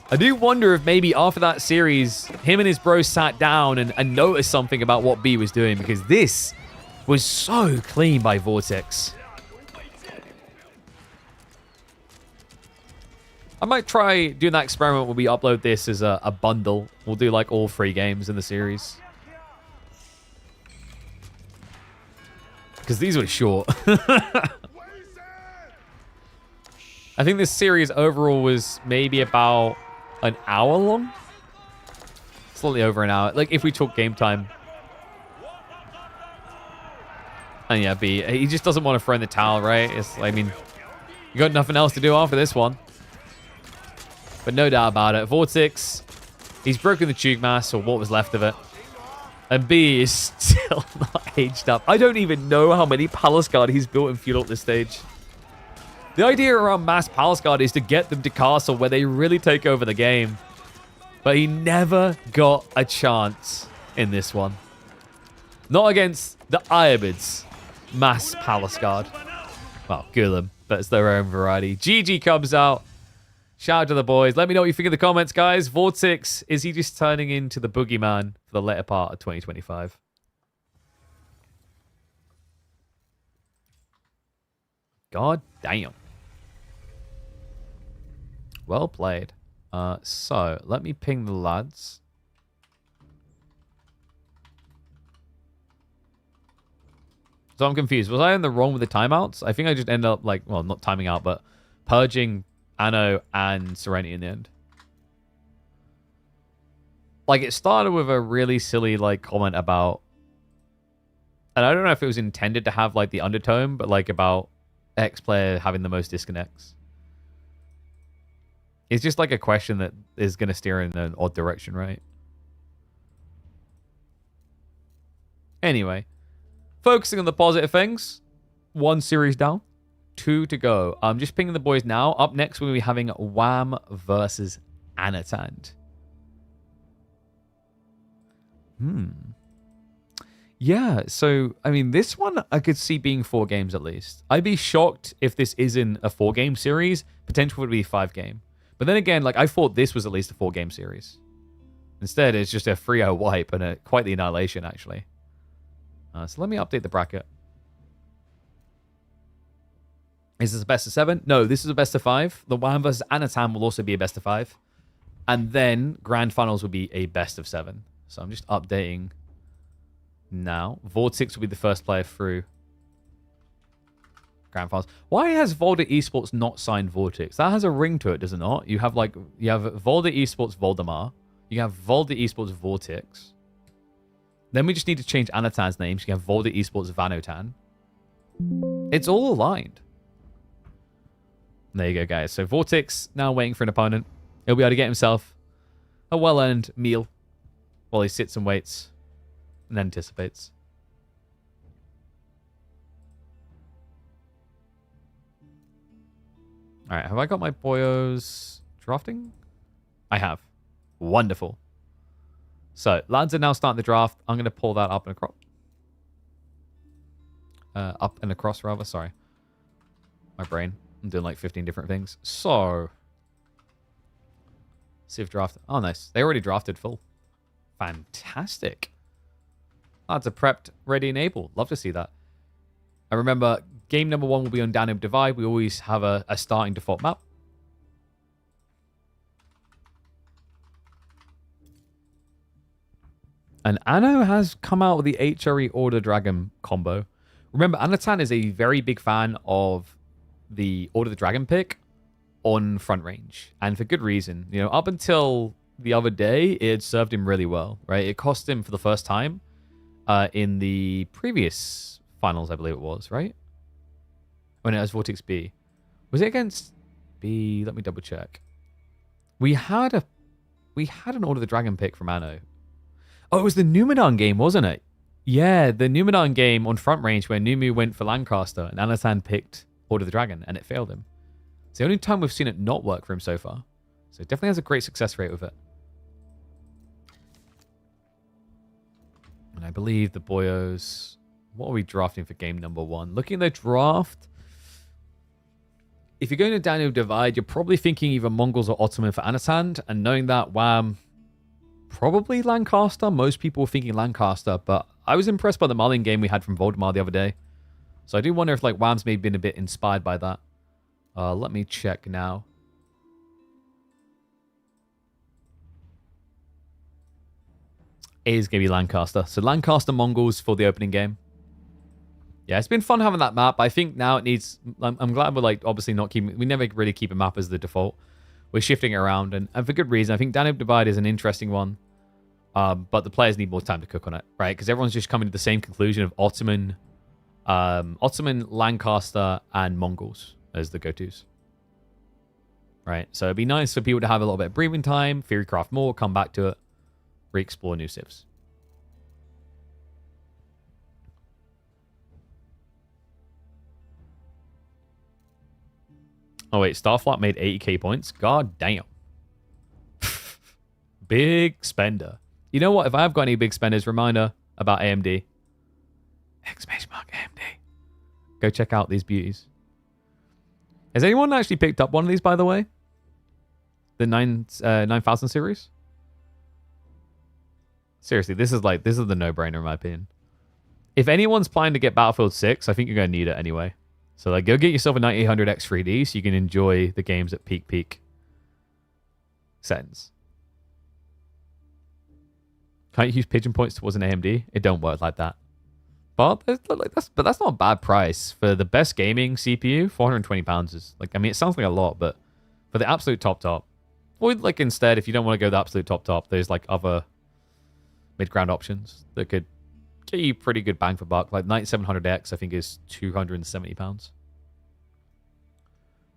I do wonder if maybe after that series, him and his bros sat down and noticed something about what B was doing, because this was so clean by Vortex. I might try doing that experiment where we upload this as a bundle. We'll do like all 3 games in the series. Because these were short. I think this series overall was maybe about an hour long. Slightly over an hour. Like if we talk game time. And yeah, B, he just doesn't want to throw in the towel, right? It's, I mean, you got nothing else to do after this one. But no doubt about it. Vortex, he's broken the Chug mass, or what was left of it. And B is still not aged up. I don't even know how many Palace Guard he's built in Feudal at this stage. The idea around mass Palace Guard is to get them to castle where they really take over the game. But he never got a chance in this one. Not against the Iobids. Mass Palace Guard. Well, Gulam. That's their own variety. GG comes out. Shout out to the boys. Let me know what you think in the comments, guys. Vortex, is he just turning into the boogeyman for the later part of 2025? God damn. Well played. So, let me ping the lads. So I'm confused. Was I in the wrong with the timeouts? I think I just ended up, like, well, not timing out, but purging Anno and Serenity in the end. Like, it started with a really silly, like, comment about... And I don't know if it was intended to have, like, the undertone, but, like, about X player having the most disconnects. It's just, like, a question that is going to steer in an odd direction, right? Anyway. Focusing on the positive things. 1 series down. 2 to go. I'm just pinging the boys now. Up next, we'll be having Wham versus Anat. Yeah, so, I mean, this one I could see being 4 games at least. I'd be shocked if this isn't a 4-game series. Potential would be a 5-game. But then again, like, I thought this was at least a 4-game series. Instead, it's just a 3-0 wipe and quite the annihilation, actually. So let me update the bracket. Is this a best of 7? No, this is a best of 5. The Wham versus Anat will also be a best of 5. And then Grand Finals will be a best of 7. So I'm just updating now. Vortex will be the first player through Grand Finals. Why has Volda Esports not signed Vortex? That has a ring to it, does it not? You have Volda Esports Voldemar. You have Volda Esports Vortex. Then we just need to change Anatan's name. So you have Volda Esports Vanotan. It's all aligned. There you go, guys. So Vortex now waiting for an opponent. He'll be able to get himself a well-earned meal while he sits and waits and anticipates. All right, have I got my boyos drafting? I have. Wonderful. So, lads are now starting the draft. I'm going to pull that up and across. Up and across, rather. Sorry. My brain. I'm doing like 15 different things. So, Civ draft. Oh, nice. They already drafted full. Fantastic. Lads are prepped, ready, and able. Love to see that. I remember game number 1 will be on Danube Divide. We always have a starting default map. And Anno has come out with the HRE Order Dragon combo. Remember, Anatan is a very big fan of the Order the Dragon pick on front range. And for good reason. You know, up until the other day, it served him really well, right? It cost him for the first time in the previous finals, I believe it was, right? When it was Vortex B. Was it against B? Let me double check. We had an Order the Dragon pick from Anno. Oh, it was the Numenor game, wasn't it? Yeah, the Numenor game on front range where Numu went for Lancaster and Anatan picked Order the Dragon and it failed him. It's the only time we've seen it not work for him so far. So it definitely has a great success rate with it. And I believe the boyos... What are we drafting for game number 1? Looking at the draft... If you're going to Danube Divide, you're probably thinking either Mongols or Ottoman for Anatan. And knowing that, Wham... Probably Lancaster. Most people were thinking Lancaster, but I was impressed by the Marlin game we had from Voldemar the other day. So I do wonder if like Wham's maybe been a bit inspired by that. Let me check now. It is going to be Lancaster. So Lancaster Mongols for the opening game. Yeah, it's been fun having that map. I think now it needs... I'm glad we're like obviously not keeping... We never really keep a map as the default. We're shifting it around, and for good reason. I think Danube Divide is an interesting one, but the players need more time to cook on it, right? Because everyone's just coming to the same conclusion of Ottoman, Lancaster, and Mongols as the go-tos, right? So it'd be nice for people to have a little bit of breathing time, theorycraft more, come back to it, re-explore new civs. Oh, wait. Starflight made 80k points? God damn. Big spender. You know what? If I have got any big spenders, reminder about AMD. Exclamation mark AMD. Go check out these beauties. Has anyone actually picked up one of these, by the way? The 9000 series? Seriously, this is the no-brainer in my opinion. If anyone's planning to get Battlefield 6, I think you're going to need it anyway. So like, go get yourself a 9800X 3D so you can enjoy the games at peak settings. Can't you use pigeon points towards an AMD? It don't work like that. But that's not a bad price for the best gaming CPU. £420 is like, I mean, it sounds like a lot, but for the absolute top, or like instead, if you don't want to go the absolute top, there's like other mid-ground options that could get you pretty good bang for buck. Like 9700X, I think is £270.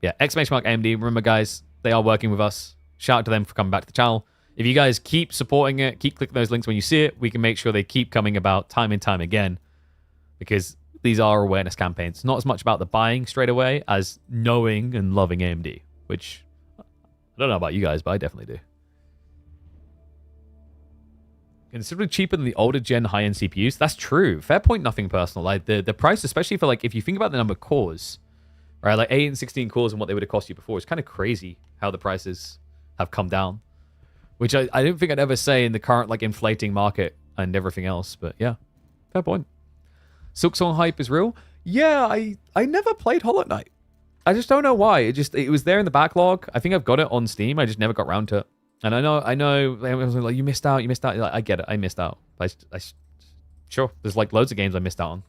Yeah, !AMD. Remember, guys, they are working with us. Shout out to them for coming back to the channel. If you guys keep supporting it, keep clicking those links when you see it, we can make sure they keep coming about time and time again. Because these are awareness campaigns. Not as much about the buying straight away as knowing and loving AMD. Which, I don't know about you guys, but I definitely do. Considerably cheaper than the older gen high-end CPUs. That's true. Fair point, nothing personal. Like the price, especially for like, if you think about the number of cores, right? Like 8 and 16 cores and what they would have cost you before. It's kind of crazy how the prices have come down. Which I don't think I'd ever say in the current like inflating market and everything else. But yeah, fair point. Silksong hype is real. Yeah, I never played Hollow Knight. I just don't know why. It was there in the backlog. I think I've got it on Steam. I just never got around to it. And I know. I was like, you missed out. Like, I get it. I missed out. Sure, there's like loads of games I missed out on.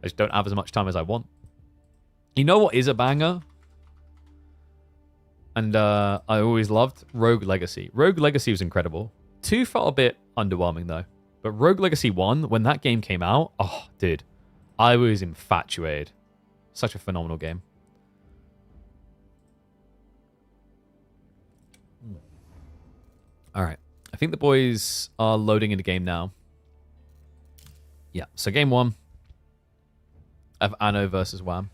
I just don't have as much time as I want. You know what is a banger? And I always loved Rogue Legacy. Rogue Legacy was incredible. 2 felt a bit underwhelming though. But Rogue Legacy 1, when that game came out, oh, dude, I was infatuated. Such a phenomenal game. All right. I think the boys are loading into game now. Yeah, so game 1 of Anno versus Wham.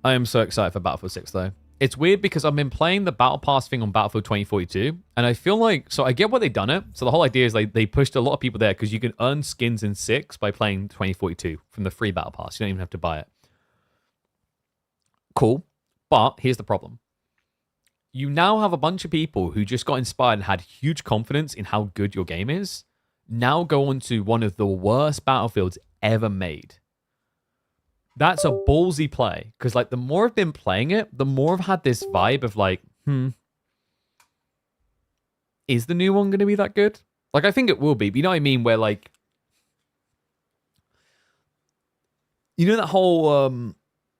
I am so excited for Battlefield 6, though. It's weird because I've been playing the Battle Pass thing on Battlefield 2042, and I feel like... So I get why they've done it. So the whole idea is like they pushed a lot of people there because you can earn skins in 6 by playing 2042 from the free Battle Pass. You don't even have to buy it. Cool. But here's the problem. You now have a bunch of people who just got inspired and had huge confidence in how good your game is, now go on to one of the worst Battlefields ever made. That's a ballsy play. Because, like, the more I've been playing it, the more I've had this vibe of, like, is the new one going to be that good? Like, I think it will be. But you know what I mean? Where, like, you know that whole,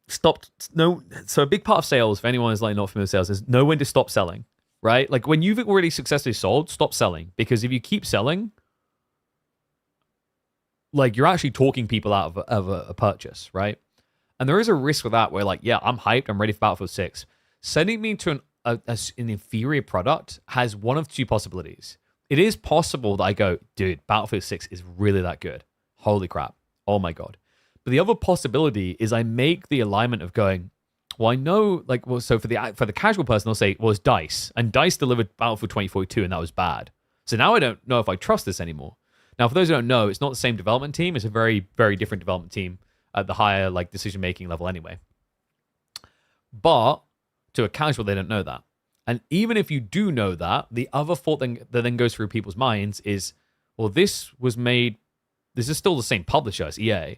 so a big part of sales, for anyone who's, like, not familiar with sales, is know when to stop selling, right? Like, when you've already successfully sold, stop selling. Because if you keep selling, like, you're actually talking people out of a purchase, right? And there is a risk with that where, like, yeah, I'm hyped, I'm ready for Battlefield 6. Sending me to an inferior product has one of two possibilities. It is possible that I go, dude, Battlefield 6 is really that good. Holy crap. Oh my God. But the other possibility is I make the alignment of going, well, I know, like, well, so for the casual person, they'll say, well, it's DICE. And DICE delivered Battlefield 2042, and that was bad. So now I don't know if I trust this anymore. Now, for those who don't know, it's not the same development team. It's a very, very different development team at the higher, like, decision-making level anyway. But to a casual, they don't know that. And even if you do know that, the other thought that then goes through people's minds is, well, this is still the same publisher as EA,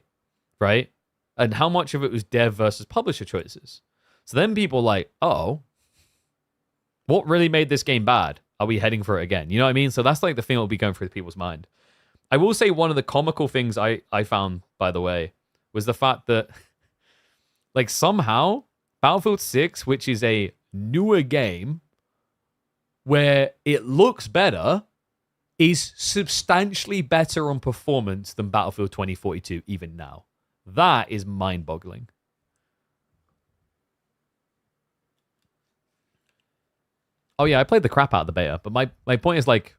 right? And how much of it was dev versus publisher choices? So then people are like, oh, what really made this game bad? Are we heading for it again? You know what I mean? So that's like the thing that will be going through people's mind. I will say one of the comical things I found, by the way, was the fact that, like, somehow Battlefield 6, which is a newer game where it looks better, is substantially better on performance than Battlefield 2042 even now. That is mind-boggling. Oh yeah, I played the crap out of the beta, but my point is, like,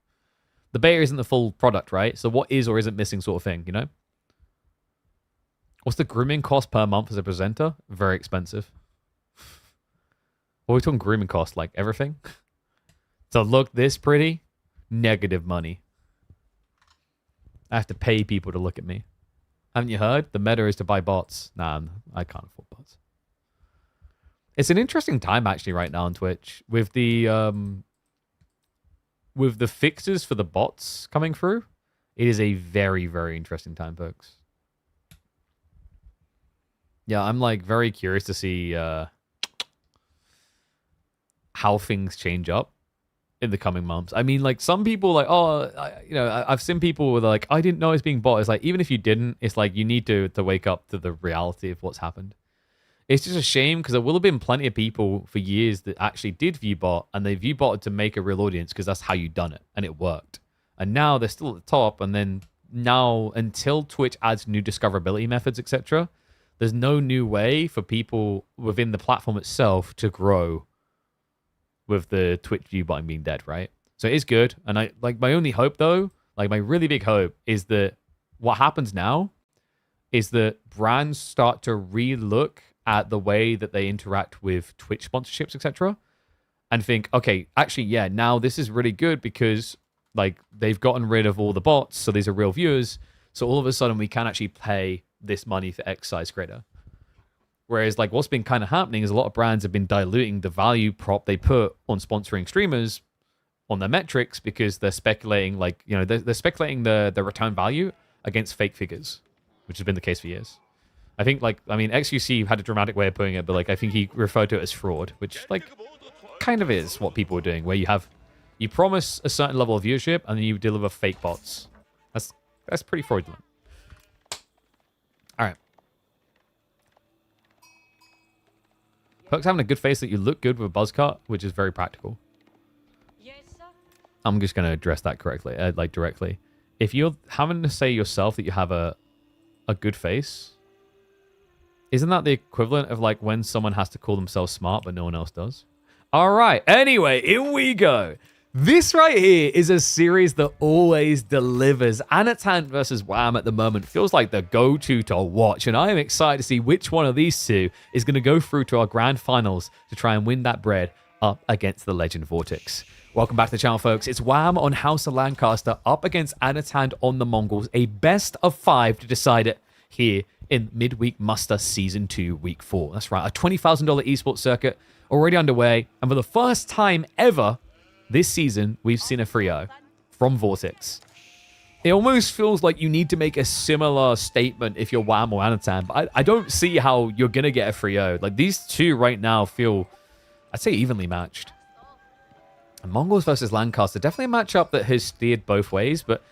the beta isn't the full product, right? So what is or isn't missing sort of thing, you know? What's the grooming cost per month as a presenter? Very expensive. What are we talking grooming cost? Like everything? To look this pretty? Negative money. I have to pay people to look at me. Haven't you heard? The meta is to buy bots. Nah, I can't afford bots. It's an interesting time actually right now on Twitch with the fixes for the bots coming through. It is a very, very interesting time, folks. Yeah, I'm like very curious to see how things change up in the coming months. I mean, like some people like, I've seen people with like, I didn't know it's being bought. It's like, even if you didn't, it's like you need to wake up to the reality of what's happened. It's just a shame because there will have been plenty of people for years that actually did viewbot and they viewbotted to make a real audience because that's how you done it and it worked. And now they're still at the top, and then now until Twitch adds new discoverability methods, etc., there's no new way for people within the platform itself to grow with the Twitch view button being dead, right? So it is good. And I like my only hope though, like my really big hope is that what happens now is that brands start to re-look at the way that they interact with Twitch sponsorships, etc., and think, okay, actually, yeah, now this is really good because like they've gotten rid of all the bots, so these are real viewers. So all of a sudden we can actually pay this money for X size creator. Whereas like what's been kind of happening is a lot of brands have been diluting the value prop they put on sponsoring streamers on their metrics because they're speculating like, you know, they're speculating the return value against fake figures, which has been the case for years. I think like, I mean, XQC had a dramatic way of putting it, but like I think he referred to it as fraud, which like kind of is what people are doing, where you promise a certain level of viewership and then you deliver fake bots. That's pretty fraudulent. All right. Perks having a good face that you look good with a buzz cut, which is very practical. Yes, sir. I'm just going to address that correctly, like directly. If you're having to say yourself that you have a good face, isn't that the equivalent of like when someone has to call themselves smart but no one else does? All right. Anyway, in we go. This right here is a series that always delivers. Anat versus Wham at the moment feels like the go-to to watch, and I am excited to see which one of these two is going to go through to our grand finals to try and win that bread up against the legend Vortex. Welcome back to the channel, folks. It's Wham on House of Lancaster up against Anat on the Mongols, a best of 5 to decide it here in Midweek Muster Season 2, Week 4. That's right, a $20,000 esports circuit already underway, and for the first time ever this season, we've seen a 3-0 from Vortex. It almost feels like you need to make a similar statement if you're Wham or Anat, but I don't see how you're going to get a 3-0. Like, these two right now feel, I'd say, evenly matched. And Mongols versus Lancaster, definitely a matchup that has steered both ways, but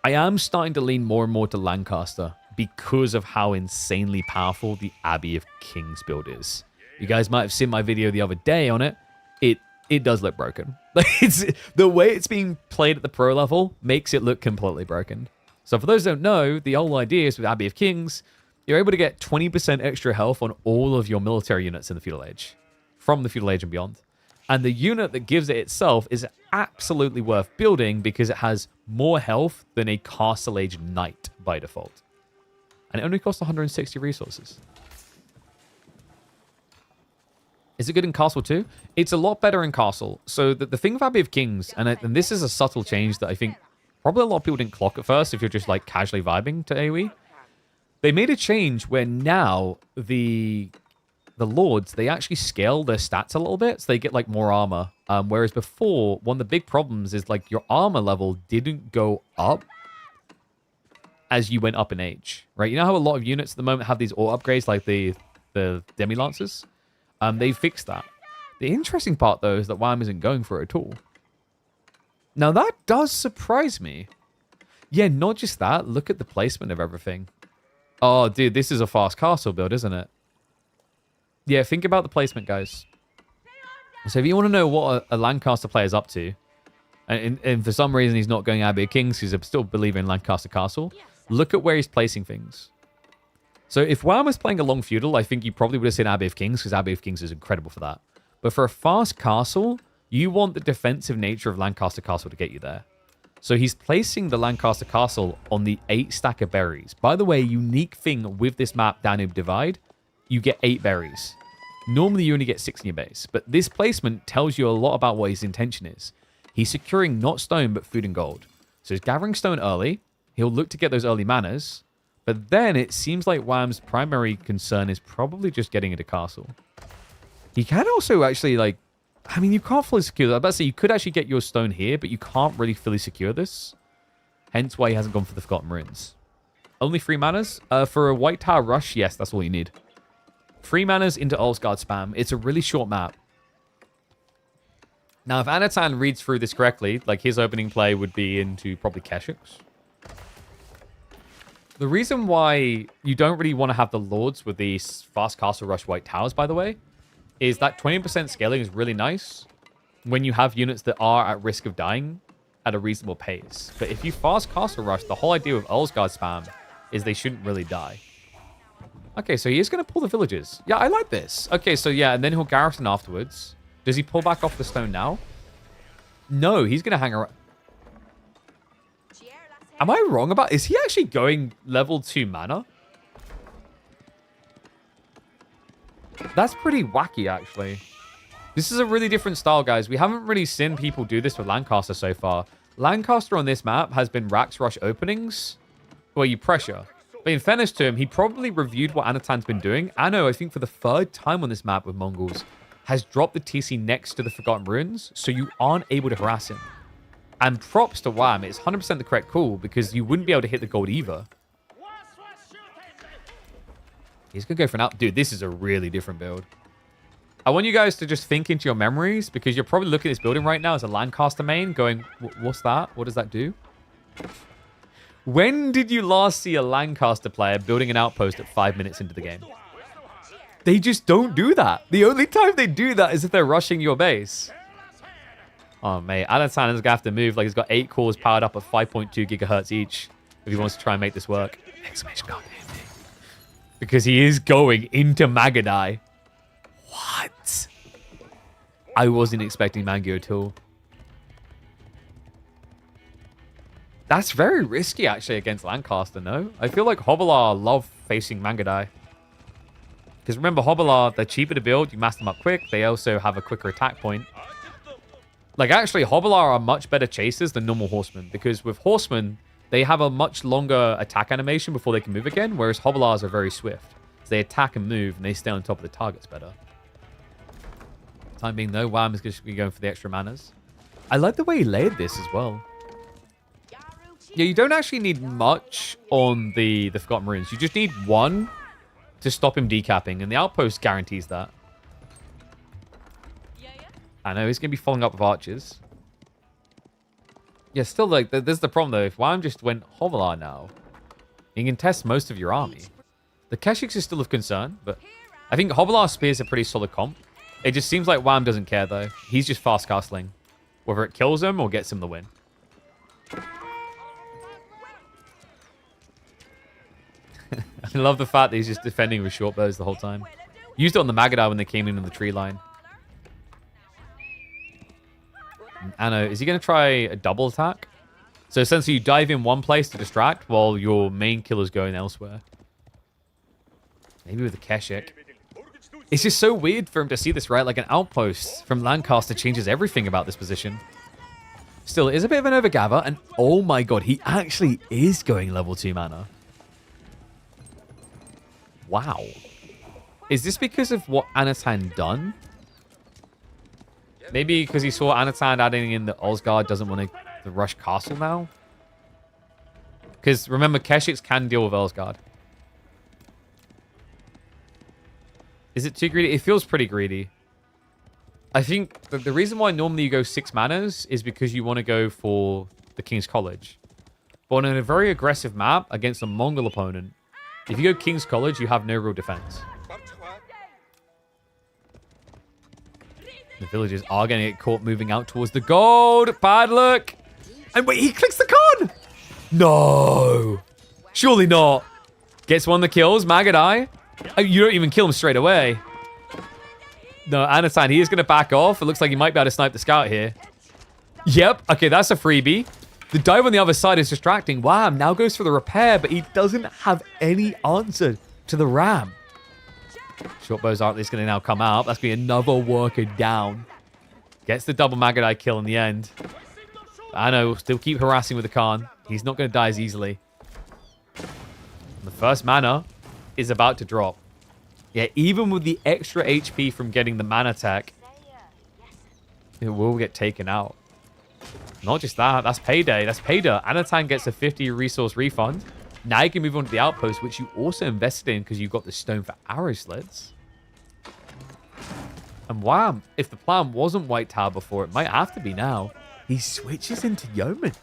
I am starting to lean more and more to Lancaster because of how insanely powerful the Abbey of Kings build is. You guys might have seen my video the other day on it. It does look broken. Like, it's the way it's being played at the pro level makes it look completely broken. So for those who don't know, the whole idea is with Abbey of Kings, you're able to get 20% extra health on all of your military units in the feudal age, from the feudal age and beyond. And the unit that gives it itself is absolutely worth building because it has more health than a castle age knight by default. And it only costs 160 resources. Is it good in Castle too? It's a lot better in Castle. So the thing with Abbey of Kings, and this is a subtle change that I think probably a lot of people didn't clock at first if you're just like casually vibing to AoE. They made a change where now the lords, they actually scale their stats a little bit, so they get like more armor. Whereas before, one of the big problems is like your armor level didn't go up as you went up in age, right? You know how a lot of units at the moment have these auto upgrades like the Demi-Lancers? They fixed that. The interesting part, though, is that Wham isn't going for it at all. Now, that does surprise me. Yeah, not just that. Look at the placement of everything. Oh, dude, this is a fast castle build, isn't it? Yeah, think about the placement, guys. So if you want to know what a Lancaster player is up to, and for some reason he's not going Abbey of Kings because I still believe in Lancaster Castle, look at where he's placing things. So if Wham was playing a long feudal, I think you probably would have seen Abbey of Kings because Abbey of Kings is incredible for that. But for a fast castle, you want the defensive nature of Lancaster Castle to get you there. So he's placing the Lancaster Castle on the 8 stack of berries. By the way, unique thing with this map, Danube Divide, you get 8 berries. Normally you only get 6 in your base, but this placement tells you a lot about what his intention is. He's securing not stone, but food and gold. So he's gathering stone early. He'll look to get those early manas. But then it seems like Wham's primary concern is probably just getting into castle. He can also actually, like... I mean, you can't fully secure that. I was about to say, you could actually get your stone here, but you can't really fully secure this. Hence why he hasn't gone for the Forgotten Ruins. Only 3 manas? For a White Tower Rush, yes, that's all you need. 3 manas into Ulfsgard spam. It's a really short map. Now, if Anatan reads through this correctly, like his opening play would be into probably Keshik's. The reason why you don't really want to have the Lords with these fast Castle Rush White Towers, by the way, is that 20% scaling is really nice when you have units that are at risk of dying at a reasonable pace. But if you fast Castle Rush, the whole idea with Ulfsgard spam is they shouldn't really die. Okay, so he is going to pull the villages. Yeah, I like this. Okay, so yeah, and then he'll garrison afterwards. Does he pull back off the stone now? No, he's going to hang around. Am I wrong about... Is he actually going level 2 mana? That's pretty wacky, actually. This is a really different style, guys. We haven't really seen people do this with Lancaster so far. Lancaster on this map has been Rax Rush openings where you pressure. But in fairness to him, he probably reviewed what Anatan's been doing. Anno, I think for the 3rd time on this map with Mongols, has dropped the TC next to the Forgotten Ruins, so you aren't able to harass him. And props to Wham, it's 100% the correct call, because you wouldn't be able to hit the gold either. He's going to go for an out. Dude, this is a really different build. I want you guys to just think into your memories, because you're probably looking at this building right now as a Lancaster main, going, what's that? What does that do? When did you last see a Lancaster player building an outpost at 5 minutes into the game? They just don't do that. The only time they do that is if they're rushing your base. Oh, mate. Anatan is going to have to move. Like, he's got 8 cores powered up at 5.2 gigahertz each if he wants to try and make this work. Exclamation mark. Because he is going into Magadai. What? I wasn't expecting Mango at all. That's very risky, actually, against Lancaster, no? I feel like Hobblar love facing Mangadai. Because remember, Hobblar, they're cheaper to build. You mass them up quick. They also have a quicker attack point. Like, actually, Hobblar are much better chasers than normal Horsemen. Because with Horsemen, they have a much longer attack animation before they can move again. Whereas Hobblars are very swift. So they attack and move, and they stay on top of the targets better. Time being, though, Wham is going to be going for the extra manas. I like the way he layered this as well. Yeah, you don't actually need much on the Forgotten Ruins. You just need 1 to stop him decapping, and the outpost guarantees that. I know, he's going to be following up with archers. Yeah, still, like, there's the problem, though. If Wham just went Hovelar now, you can test most of your army. The Keshiks is still of concern, but I think Hovelar Spear's a pretty solid comp. It just seems like Wham doesn't care, though. He's just fast castling, whether it kills him or gets him the win. I love the fact that he's just defending with short bows the whole time. Used it on the Magadai when they came in on the tree line. Anno, is he going to try a double attack? So essentially you dive in one place to distract while your main killer's going elsewhere. Maybe with a Keshik. It's just so weird for him to see this, right? Like an outpost from Lancaster changes everything about this position. Still, it is a bit of an overgather, and oh my god, he actually is going level 2 mana. Wow. Is this because of what Anatan done? Maybe because he saw Anatan adding in that Ulfsgard doesn't want to rush castle now? Because remember, Keshiks can deal with Ulfsgard. Is it too greedy? It feels pretty greedy. I think the reason why normally you go 6 manas is because you want to go for the King's College. But on a very aggressive map against a Mongol opponent, if you go King's College, you have no real defense. The villagers are going to get caught moving out towards the gold. Bad luck. And wait, he clicks the con. No. Surely not. Gets one of the kills. Magadai. Oh, you don't even kill him straight away. No, Anatan, he is going to back off. It looks like he might be able to snipe the scout here. Yep. Okay, that's a freebie. The dive on the other side is distracting. Wham now goes for the repair, but he doesn't have any answer to the ram. Short bows aren't just going to now come out. That's going to be another worker down. Gets the double Magadai kill in the end. I know, still keep harassing with the Khan. He's not going to die as easily. The first mana is about to drop. Yeah, even with the extra HP from getting the mana attack, it will get taken out. Not just that, that's payday. That's payday. Anatan gets a 50 resource refund. Now you can move on to the outpost, which you also invested in because you got the stone for arrow sleds. And wham, if the plan wasn't White Tower before, it might have to be now. He switches into Yeoman.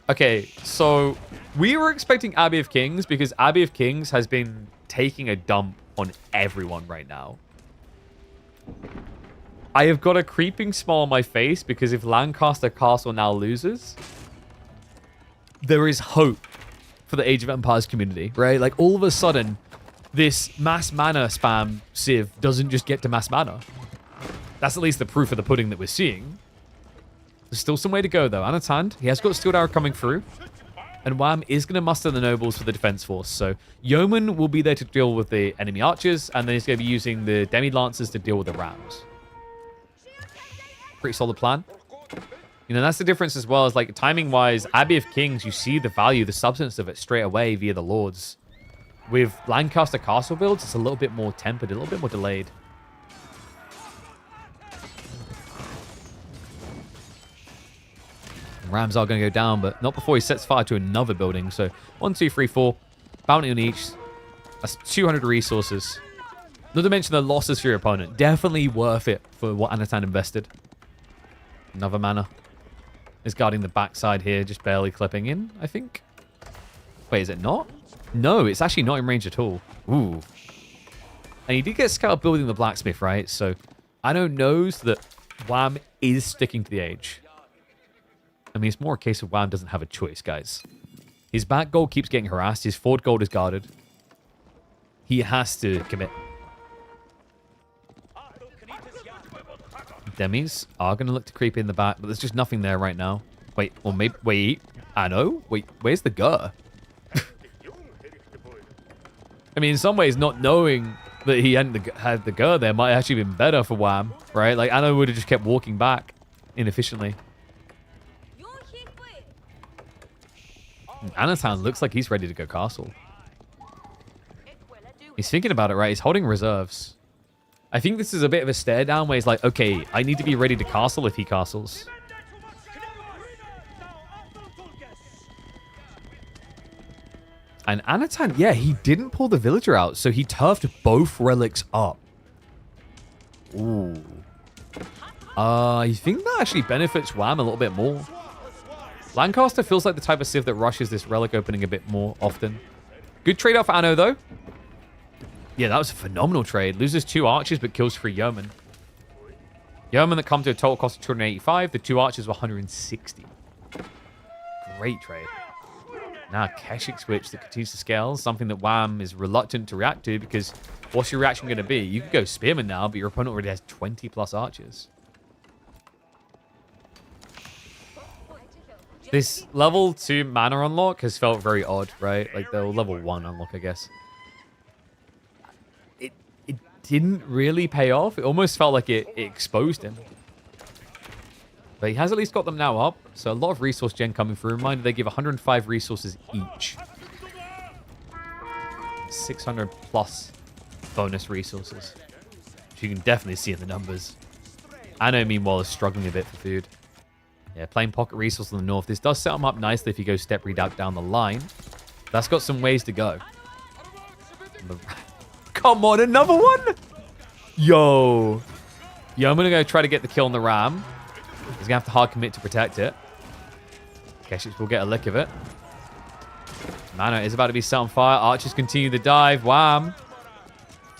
Okay, so we were expecting Abbey of Kings because Abbey of Kings has been taking a dump on everyone right now. I have got a creeping smile on my face because if Lancaster Castle now loses, there is hope for the Age of Empires community, right? Like all of a sudden, this mass mana spam Civ doesn't just get to mass mana. That's at least the proof of the pudding that we're seeing. There's still some way to go, though. Anatand, he has got Steel Arrow coming through. And Wham is going to muster the nobles for the defense force. So Yeoman will be there to deal with the enemy archers. And then he's going to be using the Demi-Lancers to deal with the rams. Pretty solid plan. You know, that's the difference as well. As like timing-wise, Abbey of Kings, you see the value, the substance of it straight away via the Lords. With Lancaster Castle builds, it's a little bit more tempered, a little bit more delayed. Rams are going to go down, but not before he sets fire to another building. So 1, 2, 3, 4. Bounty on each. That's 200 resources. Not to mention the losses for your opponent. Definitely worth it for what Anatan invested. Another mana. Is guarding the backside here, just barely clipping in, I think. Wait, is it not? No, it's actually not in range at all. Ooh. And he did get Scout building the blacksmith, right? So Anno knows that Wham is sticking to the age. I mean, it's more a case of Wham doesn't have a choice, guys. His back gold keeps getting harassed. His forward gold is guarded. He has to commit. Demis are going to look to creep in the back, but there's just nothing there right now. Wait, or maybe... Wait, Anno? Wait, where's the Gur? I mean, in some ways, not knowing that he hadn't had the Gur there might have actually been better for Wham, right? Like, Anno would have just kept walking back inefficiently. Anatan looks like he's ready to go castle. He's thinking about it, right? He's holding reserves. I think this is a bit of a stare down where he's like, okay, I need to be ready to castle if he castles. And Anatan, yeah, he didn't pull the villager out, so he turfed both relics up. Ooh. I think that actually benefits Wham a little bit more. Lancaster feels like the type of Civ that rushes this relic opening a bit more often. Good trade-off for Anno, though. Yeah, that was a phenomenal trade. Loses 2 archers, but kills 3 yeomen. Yeomen that come to a total cost of 285. The 2 archers were 160. Great trade. Now, Keshik switch that continues to scale. Something that Wham is reluctant to react to because what's your reaction going to be? You could go Spearman now, but your opponent already has 20+ archers. This level 2 mana unlock has felt very odd, right? Like the level 1 unlock, I guess. It didn't really pay off. It almost felt like it exposed him. But he has at least got them now up. So a lot of resource gen coming through. Reminder, they give 105 resources each. 600+ bonus resources. Which you can definitely see in the numbers. Anno, meanwhile, is struggling a bit for food. Yeah, playing pocket resource on the north. This does set him up nicely if you go step redoubt down the line. That's got some ways to go. Come on, another one? Yo. Yeah, I'm going to go try to get the kill on the ram. He's going to have to hard commit to protect it. Keshik will get a lick of it. Mana is about to be set on fire. Archers continue the dive. Wham.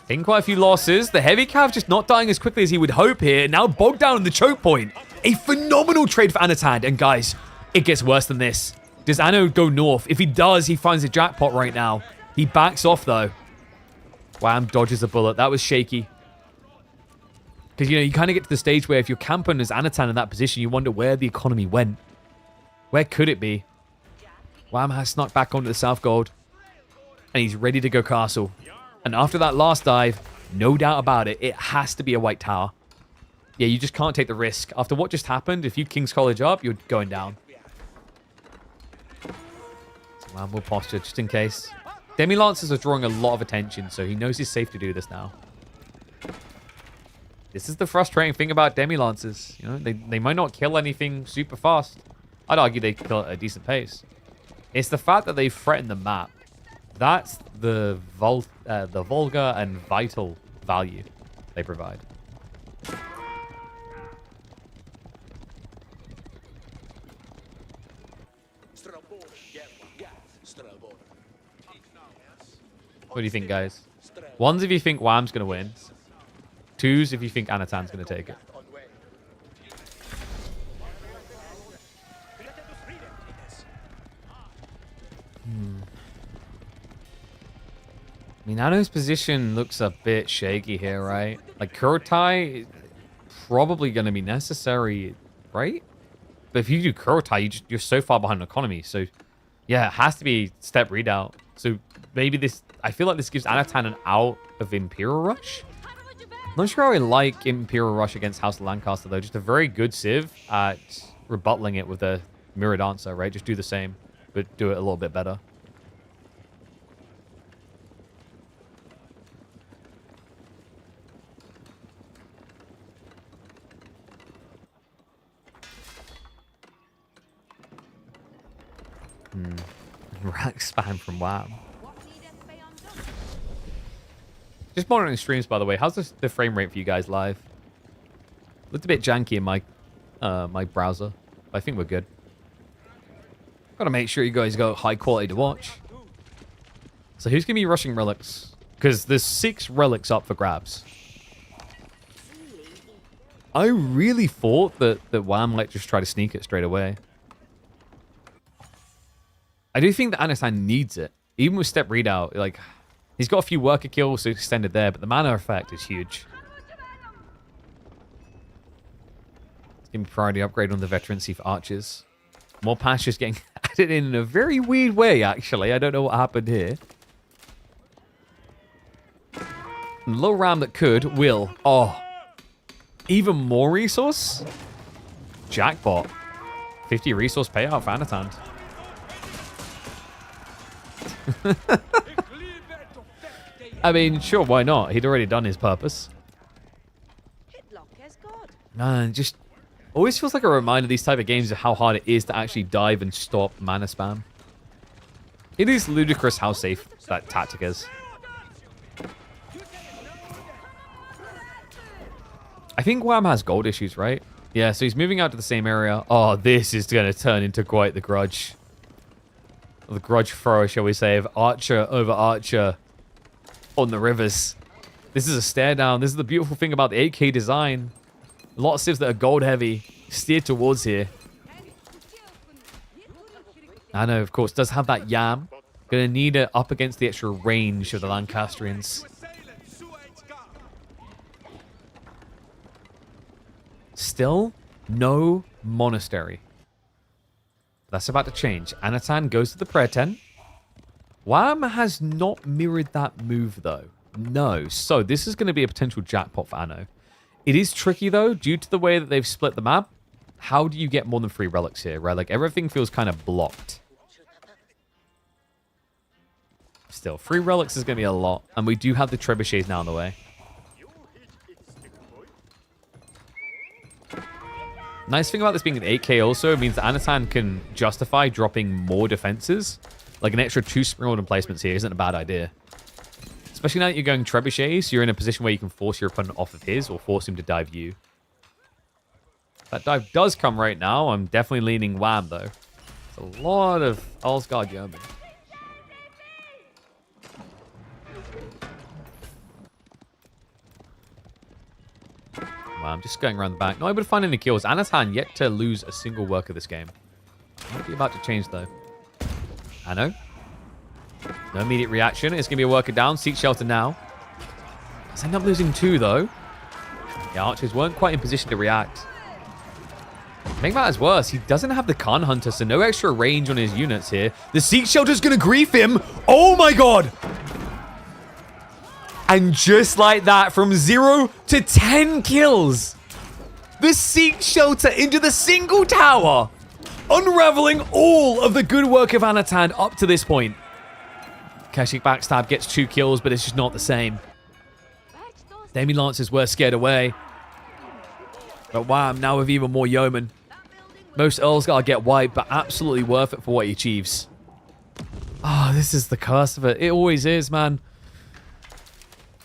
Taking quite a few losses. The heavy cav just not dying as quickly as he would hope here. Now bogged down in the choke point. A phenomenal trade for Anatand. And guys, it gets worse than this. Does Anno go north? If he does, he finds a jackpot right now. He backs off, though. Wham dodges a bullet. That was shaky. Because, you know, you kind of get to the stage where if you're camping as Anatan in that position, you wonder where the economy went. Where could it be? Wham has snuck back onto the South Gold. And he's ready to go castle. And after that last dive, no doubt about it, it has to be a White Tower. Yeah, you just can't take the risk. After what just happened, if you King's College up, you're going down. So Wham will posture just in case. Demi Lancers are drawing a lot of attention, so he knows he's safe to do this now. This is the frustrating thing about Demi Lancers. You know, they might not kill anything super fast. I'd argue they kill at a decent pace. It's the fact that they threaten the map. That's the vulgar and vital value they provide. What do you think, guys? Ones if you think Wham's going to win. Twos if you think Anatan's going to take it. I mean, Nano's position looks a bit shaky here, right? Like, Kurotai probably going to be necessary, right? But if you do Kurotai, you're so far behind on economy. So, yeah, it has to be step readout. So, maybe this... I feel like this gives Anatan an out of Imperial Rush. I'm not sure how I like Imperial Rush against House of Lancaster, though. Just a very good civ at rebuttaling it with a mirrored answer, right? Just do the same, but do it a little bit better. Rack spam from Wham. Just monitoring streams, by the way. How's the frame rate for you guys live? Looked a bit janky in my my browser. But I think we're good. Gotta make sure you guys got high quality to watch. So who's gonna be rushing relics? Because there's 6 relics up for grabs. I really thought that Wham might just try to sneak it straight away. I do think that Anatan needs it. Even with step readout, like, he's got a few worker kills so extended there, but the mana effect is huge. It's going to be priority upgrade on the veterancy for archers. More pastures getting added in a very weird way, actually. I don't know what happened here. And low ram that could, will. Oh. Even more resource? Jackpot. 50 resource payout for Anatan. I mean, sure, why not? He'd already done his purpose. Man, just always feels like a reminder these type of games of how hard it is to actually dive and stop mana spam. It is ludicrous how safe that tactic is. I think Wham has gold issues, right? Yeah, so he's moving out to the same area. Oh, this is going to turn into quite the grudge. The grudge thrower, shall we say, of Archer over Archer on the rivers. This is a stare down. This is the beautiful thing about the 8K design. A lot of civs that are gold heavy steered towards here. I know, of course, does have that Yam. Gonna need it up against the extra range of the Lancastrians. Still, no monastery. That's about to change. Anatan goes to the prayer tent. Wham has not mirrored that move, though. No. So this is going to be a potential jackpot for Anno. It is tricky, though, due to the way that they've split the map. How do you get more than 3 relics here, right? Like, everything feels kind of blocked. Still, 3 relics is going to be a lot. And we do have the trebuchets now on the way. Nice thing about this being an 8K also means that Anatan can justify dropping more defenses. Like an extra 2 Spring emplacements here isn't a bad idea. Especially now that you're going trebuchets, you're in a position where you can force your opponent off of his or force him to dive you. That dive does come right now. I'm definitely leaning Wham, though. It's a lot of Alsgard Yeoman. I'm just going around the back. Not able to find any kills. Anatan yet to lose a single worker this game. Might be about to change, though. Anno. No immediate reaction. It's going to be a worker down. Seek shelter now. Let's end up losing 2, though. The archers weren't quite in position to react. Make matters worse, he doesn't have the Khan Hunter, so no extra range on his units here. The Seek Shelter's going to grief him. Oh, my God. And just like that, from 0 to 10 kills, the Seek Shelter into the single tower, unraveling all of the good work of Anatan up to this point. Keshik backstab gets 2 kills, but it's just not the same. Demi Lancers were scared away. But Wham, now with even more yeomen. Most Earls gotta get wiped, but absolutely worth it for what he achieves. Ah, oh, this is the curse of it. It always is, man.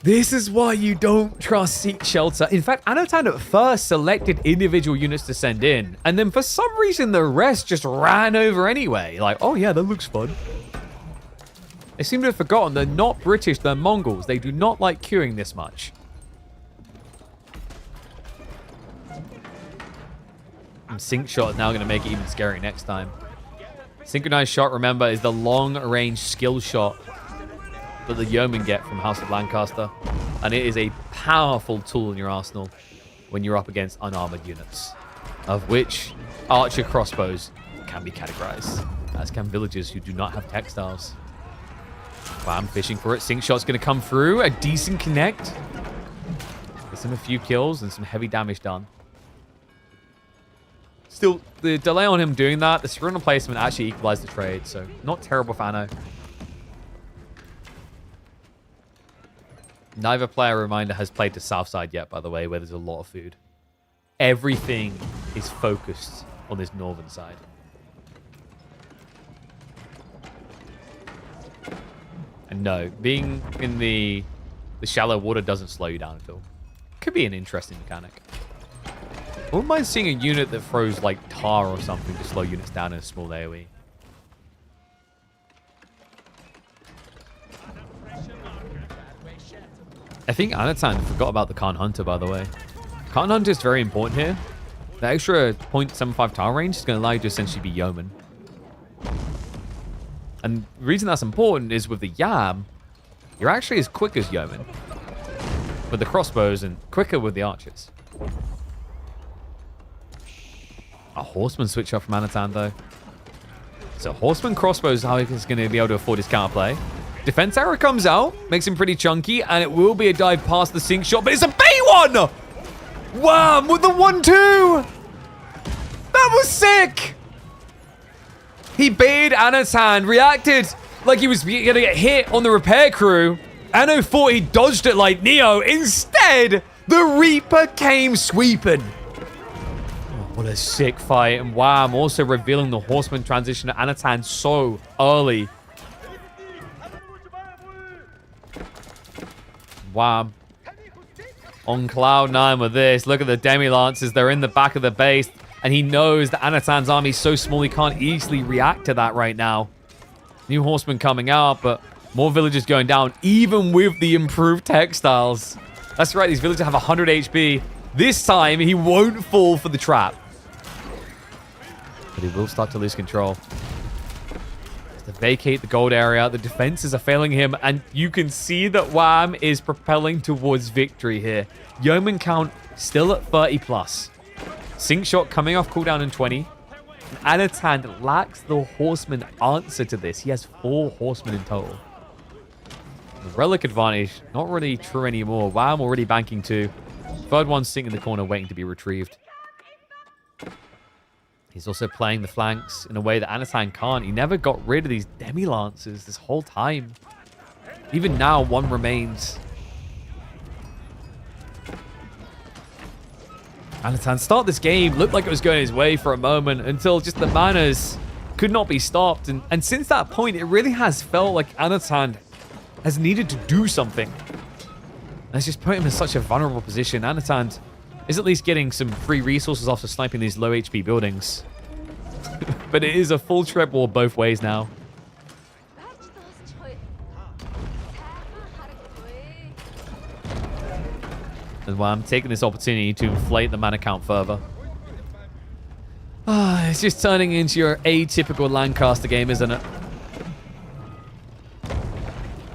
This is why you don't trust Seek Shelter. In fact, Anat at first selected individual units to send in, and then for some reason the rest just ran over anyway. Like, oh yeah, that looks fun. They seem to have forgotten they're not British, they're Mongols. They do not like queuing this much. And Sync Shot is now going to make it even scary next time. Synchronized Shot, remember, is the long-range skill shot that the Yeomen get from House of Lancaster. And it is a powerful tool in your arsenal when you're up against unarmored units, of which archer crossbows can be categorized, as can villagers who do not have textiles. Wow, I'm fishing for it. Sync Shot's going to come through. A decent connect. Gets him a few kills and some heavy damage done. Still, the delay on him doing that, the Serena placement actually equalized the trade, so not terrible for Anno. Neither player, reminder, has played to Southside yet, by the way, where there's a lot of food. Everything is focused on this northern side. And no, being in the shallow water doesn't slow you down at all. Could be an interesting mechanic. I wouldn't mind seeing a unit that throws like tar or something to slow units down in a small AoE. I think Anatan forgot about the Khan Hunter, by the way. Khan Hunter is very important here. The extra 0.75 tower range is going to allow you to essentially be yeoman. And the reason that's important is with the Yam, you're actually as quick as yeoman with the crossbows and quicker with the archers. A horseman switch up from Anatan, though. So horseman crossbows is how he's going to be able to afford his counterplay. Defense arrow comes out, makes him pretty chunky, and it will be a dive past the Sync Shot, but it's a bait one! Wham! With the 1-2! That was sick! He baited Anatan, reacted like he was going to get hit on the repair crew. Anno thought he dodged it like Neo. Instead, the Reaper came sweeping. What a sick fight. And Wham also revealing the Horseman transition to Anatan so early. Wham. On cloud 9 with this. Look at the Demi-Lancers. They're in the back of the base. And he knows that Anatan's army is so small he can't easily react to that right now. New Horseman coming out, but more villagers going down, even with the improved textiles. That's right, these villagers have 100 HP. This time, he won't fall for the trap. But he will start to lose control. To vacate the gold area, the defenses are failing him, and you can see that Wham is propelling towards victory here. Yeoman count still at 30 plus. Sync Shot coming off cooldown in 20. Anatan lacks the Horseman answer to this. He has 4 Horsemen in total. The Relic advantage, not really true anymore. Wham already banking 2. Third one sitting in the corner waiting to be retrieved. He's also playing the flanks in a way that Anatan can't. He never got rid of these Demi-Lancers this whole time. Even now, 1 remains. Anatan start this game looked like it was going his way for a moment until just the manners could not be stopped. And since that point, it really has felt like Anatan has needed to do something. And it's just put him in such a vulnerable position. Anatan is at least getting some free resources after sniping these low HP buildings. But it is a full trip war both ways now. And while I'm taking this opportunity to inflate the mana count further. It's just turning into your atypical Lancaster game, isn't it?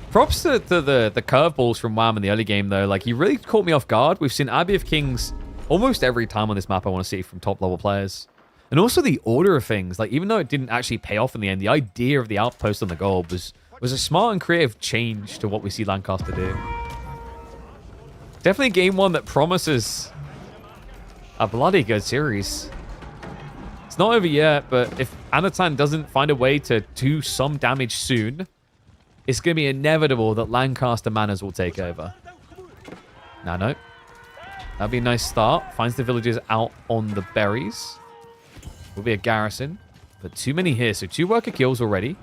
Props to the curveballs from Wham in the early game, though. Like, he really caught me off guard. We've seen Abbey of Kings almost every time on this map I want to see from top-level players. And also the order of things. Like, even though it didn't actually pay off in the end, the idea of the outpost on the gold was a smart and creative change to what we see Lancaster do. Definitely game one that promises a bloody good series. It's not over yet, but if Anatan doesn't find a way to do some damage soon, it's going to be inevitable that Lancaster Manors will take over. Now, no. That'd be a nice start. Finds the villagers out on the berries. Will be a garrison. But too many here. So 2 worker kills already.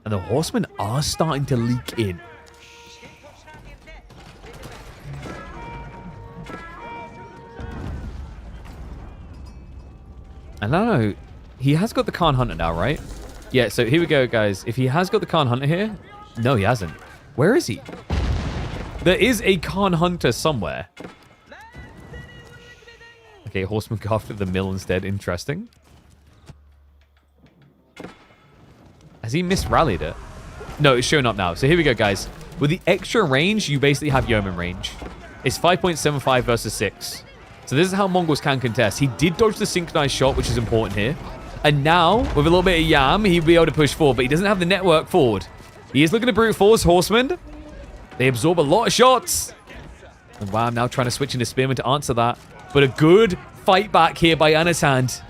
And the horsemen are starting to leak in. And I don't know. He has got the Khan Hunter now, right? Yeah, so here we go, guys. If he has got the Khan Hunter here... No, he hasn't. Where is he? There is a Khan Hunter somewhere. Okay, horsemen go after the mill instead. Interesting. Has he misrallied it? No, it's showing up now. So here we go, guys. With the extra range, you basically have yeoman range. It's 5.75 versus 6. So this is how Mongols can contest. He did dodge the synchronized shot, which is important here. And now, with a little bit of yam, he'll be able to push forward, but he doesn't have the network forward. He is looking to brute force horsemen. They absorb a lot of shots. And wow, I'm now trying to switch into spearmen to answer that. But a good fight back here by Anat.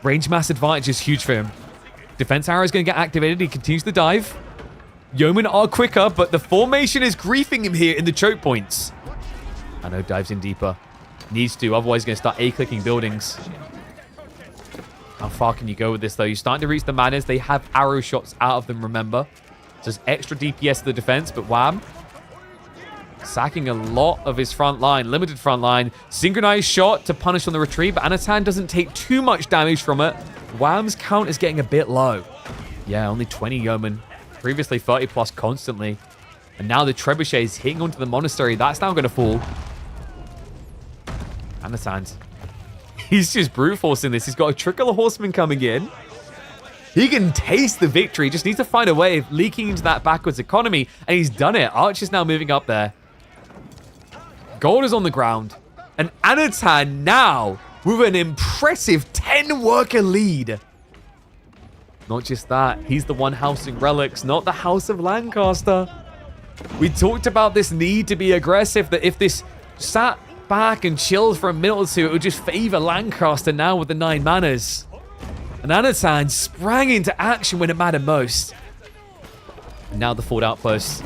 Range mass advantage is huge for him. Defense arrow is going to get activated. He continues to dive. Yeomen are quicker, but the formation is griefing him here in the choke points. I know, dives in deeper. Needs to, otherwise he's going to start A-clicking buildings. How far can you go with this, though? You're starting to reach the manors. They have arrow shots out of them, remember. So there's extra DPS to the defense, but Wham. Sacking a lot of his front line. Limited front line. Synchronized shot to punish on the retreat, but Anat doesn't take too much damage from it. Wham's count is getting a bit low. Yeah, only 20 yeomen. Previously 30 plus constantly. And now the trebuchet is hitting onto the monastery. That's now going to fall. Anat. He's just brute forcing this. He's got a trickle of horsemen coming in. He can taste the victory. Just needs to find a way of leaking into that backwards economy. And he's done it. Archer's now moving up there. Gold is on the ground. And Anat now with an impressive 10 worker lead. Not just that. He's the one housing relics, not the House of Lancaster. We talked about this need to be aggressive. That if this sat back and chilled for a minute or two, it would just favor Lancaster now with the 9 manors. And Anat sprang into action when it mattered most. And now the forward outpost.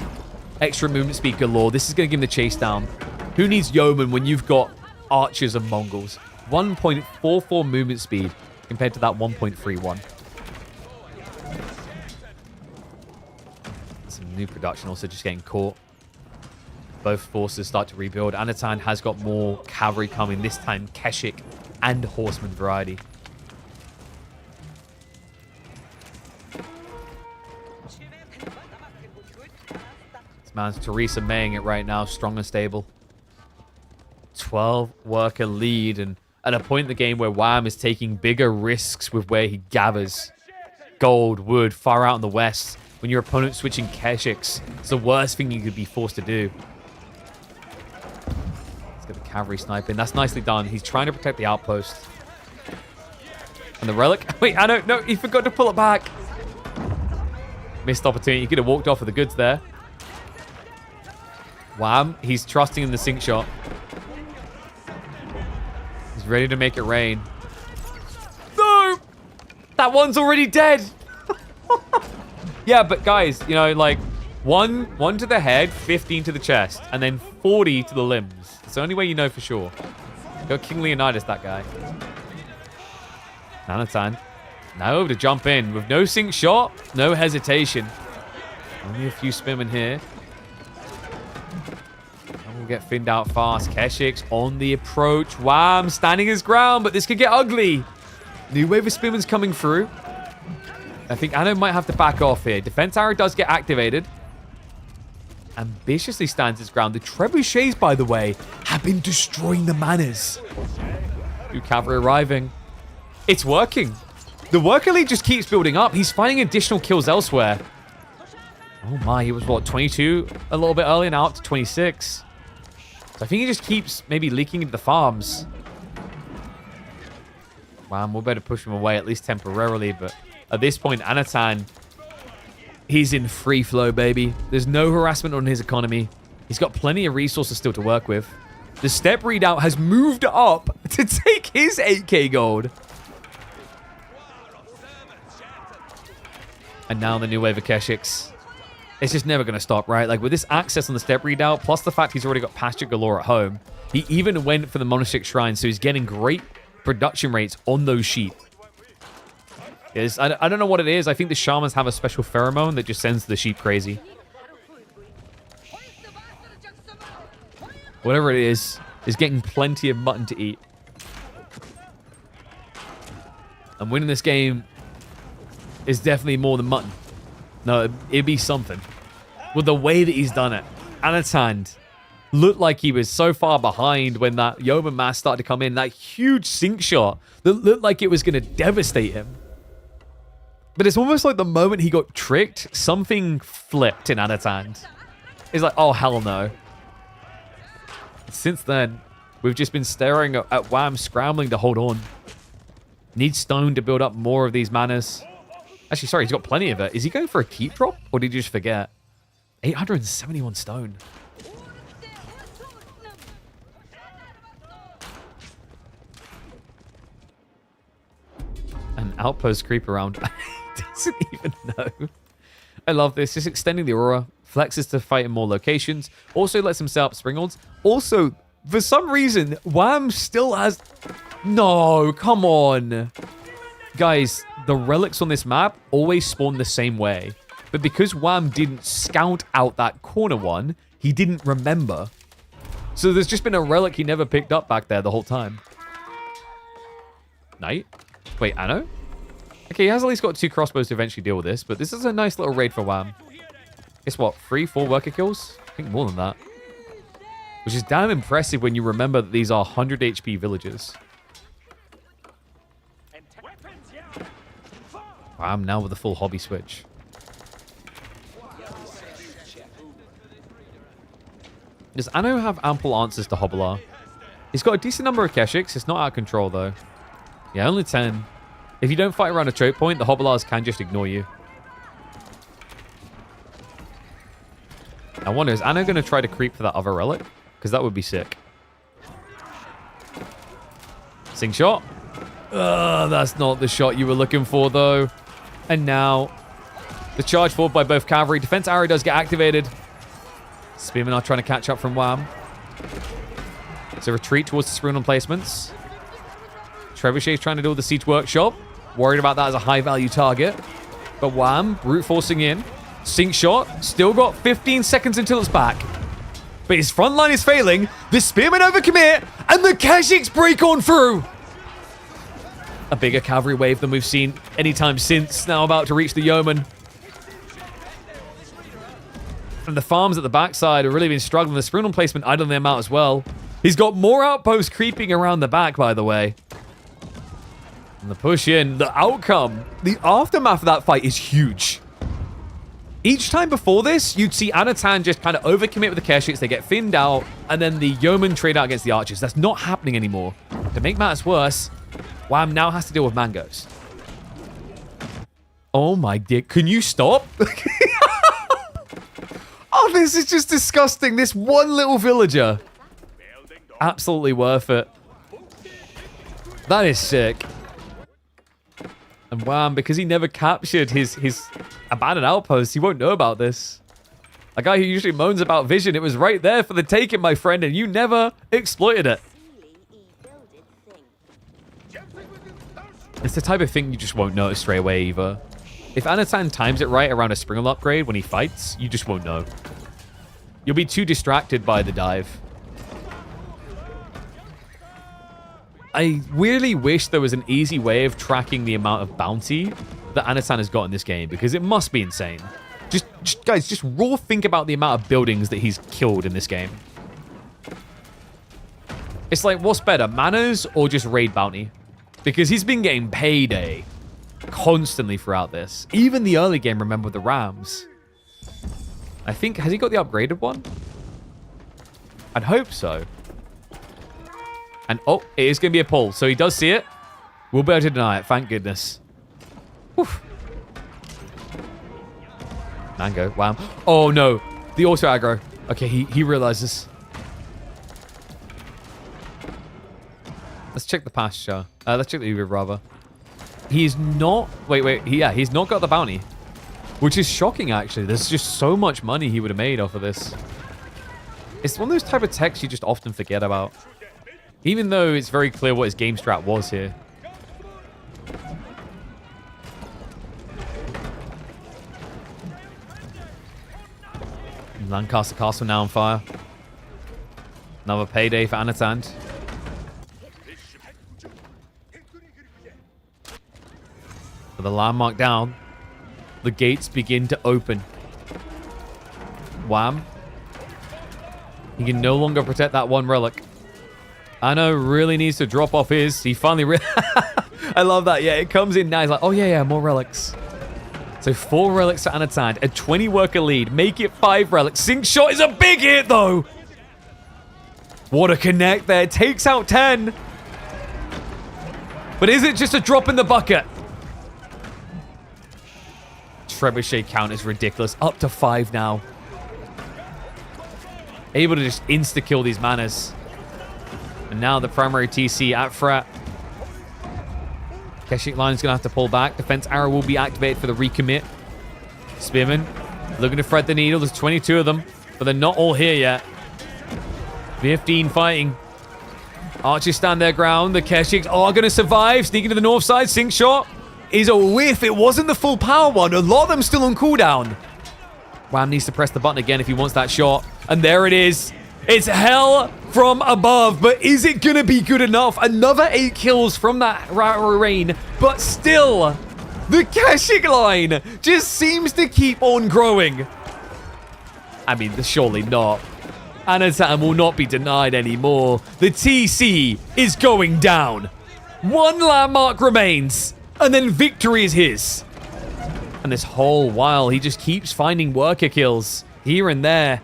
Extra movement speed galore. This is going to give him the chase down. Who needs yeomen when you've got archers and Mongols? 1.44 movement speed compared to that 1.31. Some new production also just getting caught. Both forces start to rebuild. Anat has got more cavalry coming, this time Keshik and horseman variety. This man's Teresa Maying it right now, strong and stable. 12 worker lead, and at a point in the game where Wham is taking bigger risks with where he gathers. Gold, wood, far out in the west. When your opponent's switching Keshiks, it's the worst thing you could be forced to do. Let's get the cavalry sniping. That's nicely done. He's trying to protect the outpost. And the relic. Wait, I don't know. He forgot to pull it back. Missed opportunity. He could have walked off with the goods there. Wham. He's trusting in the sync shot. He's ready to make it rain. No! That one's already dead. Yeah, but guys, you know, like, one to the head, 15 to the chest, and then 40 to the limbs. It's the only way you know for sure. Go King Leonidas, that guy. Anat. Now over to jump in with no sync shot, no hesitation. Only a few spearmen here. And we'll get thinned out fast. Keshik's on the approach. Wham, standing his ground, but this could get ugly. New wave of spearmen's coming through. I think Anno might have to back off here. Defense arrow does get activated. Ambitiously stands his ground. The trebuchets, by the way, have been destroying the manors. New cavalry arriving. It's working. The worker lead just keeps building up. He's finding additional kills elsewhere. Oh my, he was what, 22 a little bit earlier, now up to 26. So I think he just keeps maybe leaking into the farms. Wow, we'll better push him away, at least temporarily, but at this point, Anat, he's in free flow, baby. There's no harassment on his economy. He's got plenty of resources still to work with. The step readout has moved up to take his 8k gold. And now the new wave of Keshiks. It's just never going to stop, right? Like, with this access on the step redoubt, plus the fact he's already got pasture galore at home, he even went for the monastic shrine, so he's getting great production rates on those sheep. I don't know what it is. I think the shamans have a special pheromone that just sends the sheep crazy. Whatever it is getting plenty of mutton to eat. And winning this game is definitely more than mutton. No, it'd be something. With the way that he's done it. Anat looked like he was so far behind when that Yeoman mass started to come in. That huge sink shot that looked like it was going to devastate him. But it's almost like the moment he got tricked, something flipped in Anat's hand. He's like, oh, hell no. Since then, we've just been staring at Wham scrambling to hold on. Needs stone to build up more of these manas. Actually, sorry, he's got plenty of it. Is he going for a keep drop? Or did he just forget? 871 stone. An outpost creep around. He doesn't even know. I love this. Just extending the aura. Flexes to fight in more locations. Also lets him set up springholds. Also, for some reason, Wham still has... No, come on. Guys, the relics on this map always spawn the same way. But because Wham didn't scout out that corner one, he didn't remember. So there's just been a relic he never picked up back there the whole time. Knight? Wait, Anno? Okay, he has at least got 2 crossbows to eventually deal with this, but this is a nice little raid for Wham. It's what, 3, 4 worker kills? I think more than that. Which is damn impressive when you remember that these are 100 HP villagers. Wham, now with a full hobby switch. Does Anno have ample answers to Hobbler? He's got a decent number of Keshiks. It's not out of control, though. Yeah, only 10. If you don't fight around a choke point, the Hobblers can just ignore you. I wonder, is Anno going to try to creep for that other relic? Because that would be sick. Sing shot. That's not the shot you were looking for, though. And now, the charge forward by both cavalry. Defense arrow does get activated. Spearmen are trying to catch up from Wham. It's a retreat towards the Sprune placements. Trebuchet's trying to do the siege workshop. Worried about that as a high-value target. But Wham, brute forcing in. Sink shot. Still got 15 seconds until it's back. But his front line is failing. The Spearmen overcommit. And the Keshiks break on through. A bigger cavalry wave than we've seen anytime since. Now about to reach the Yeoman. And the farms at the backside have really been struggling. The Sprune placement idling them out as well. He's got more outposts creeping around the back, by the way. And the push in, the outcome, the aftermath of that fight is huge. Each time before this, you'd see Anat just kind of overcommit with the Keshiks. They get thinned out, and then the Yeoman trade out against the archers. That's not happening anymore. To make matters worse, Wham now has to deal with mangoes. Oh my dear, can you stop? Oh, this is just disgusting. This one little villager. Absolutely worth it. That is sick. And Wham, because he never captured his abandoned outpost, he won't know about this. A guy who usually moans about vision, it was right there for the taking, my friend, and you never exploited it. It's the type of thing you just won't notice straight away either. If Anat times it right around a Springle upgrade when he fights, you just won't know. You'll be too distracted by the dive. I really wish there was an easy way of tracking the amount of bounty that Anat has got in this game, because it must be insane. Guys, just raw think about the amount of buildings that he's killed in this game. It's like, what's better, manas or just raid bounty? Because he's been getting payday constantly throughout this. Even the early game, remember, with the Rams. I think, has he got the upgraded one? I'd hope so. And, oh, it is going to be a pull. So he does see it. We'll be able to deny it. Thank goodness. Whew. Mango. Wow. Oh, no. The auto aggro. Okay, he realizes. Let's check the pasture. Let's check the Uber, rather. He's not... Wait. Yeah, he's not got the bounty. Which is shocking, actually. There's just so much money he would have made off of this. It's one of those type of techs you just often forget about. Even though it's very clear what his game strat was here. Lancaster Castle now on fire. Another payday for Anat. With the landmark down, the gates begin to open. Wham. He can no longer protect that one relic. Anno really needs to drop off his. He finally... I love that. Yeah, it comes in now. He's like, oh, yeah, more relics. So 4 relics for Anat. A 20 worker lead. Make it 5 relics. Sync shot is a big hit, though. What a connect there. Takes out 10. But is it just a drop in the bucket? Trebuchet count is ridiculous. Up to 5 now. Able to just insta-kill these manas. And now the primary TC at fret. Keshik line is going to have to pull back. Defense arrow will be activated for the recommit. Spearman looking to thread the needle. There's 22 of them, but they're not all here yet. 15 fighting. Archers stand their ground. The Keshiks are going to survive. Sneaking to the north side. Sync shot is a whiff. It wasn't the full power one. A lot of them still on cooldown. Wham needs to press the button again if he wants that shot. And there it is. It's hell from above, but is it going to be good enough? Another 8 kills from that rain, but still, the Keshik line just seems to keep on growing. I mean, surely not. Anat will not be denied anymore. The TC is going down. 1 landmark remains, and then victory is his. And this whole while, he just keeps finding worker kills here and there.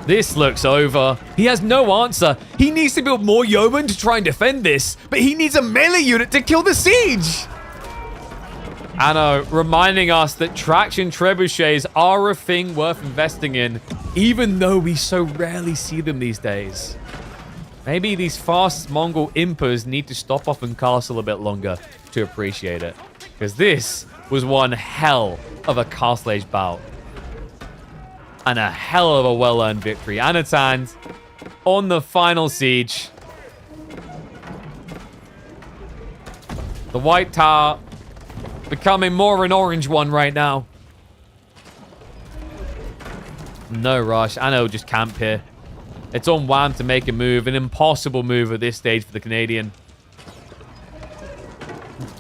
This looks over. He has no answer. He needs to build more yeomen to try and defend this, but he needs a melee unit to kill the siege. Anno reminding us that traction trebuchets are a thing worth investing in, even though we so rarely see them these days. Maybe these fast Mongol impers need to stop off in castle a bit longer to appreciate it, because this was one hell of a castle age bout. And a hell of a well-earned victory. Anat on the final siege. The white tower becoming more of an orange one right now. No rush. Anna will just camp here. It's on Wham to make a move. An impossible move at this stage for the Canadian.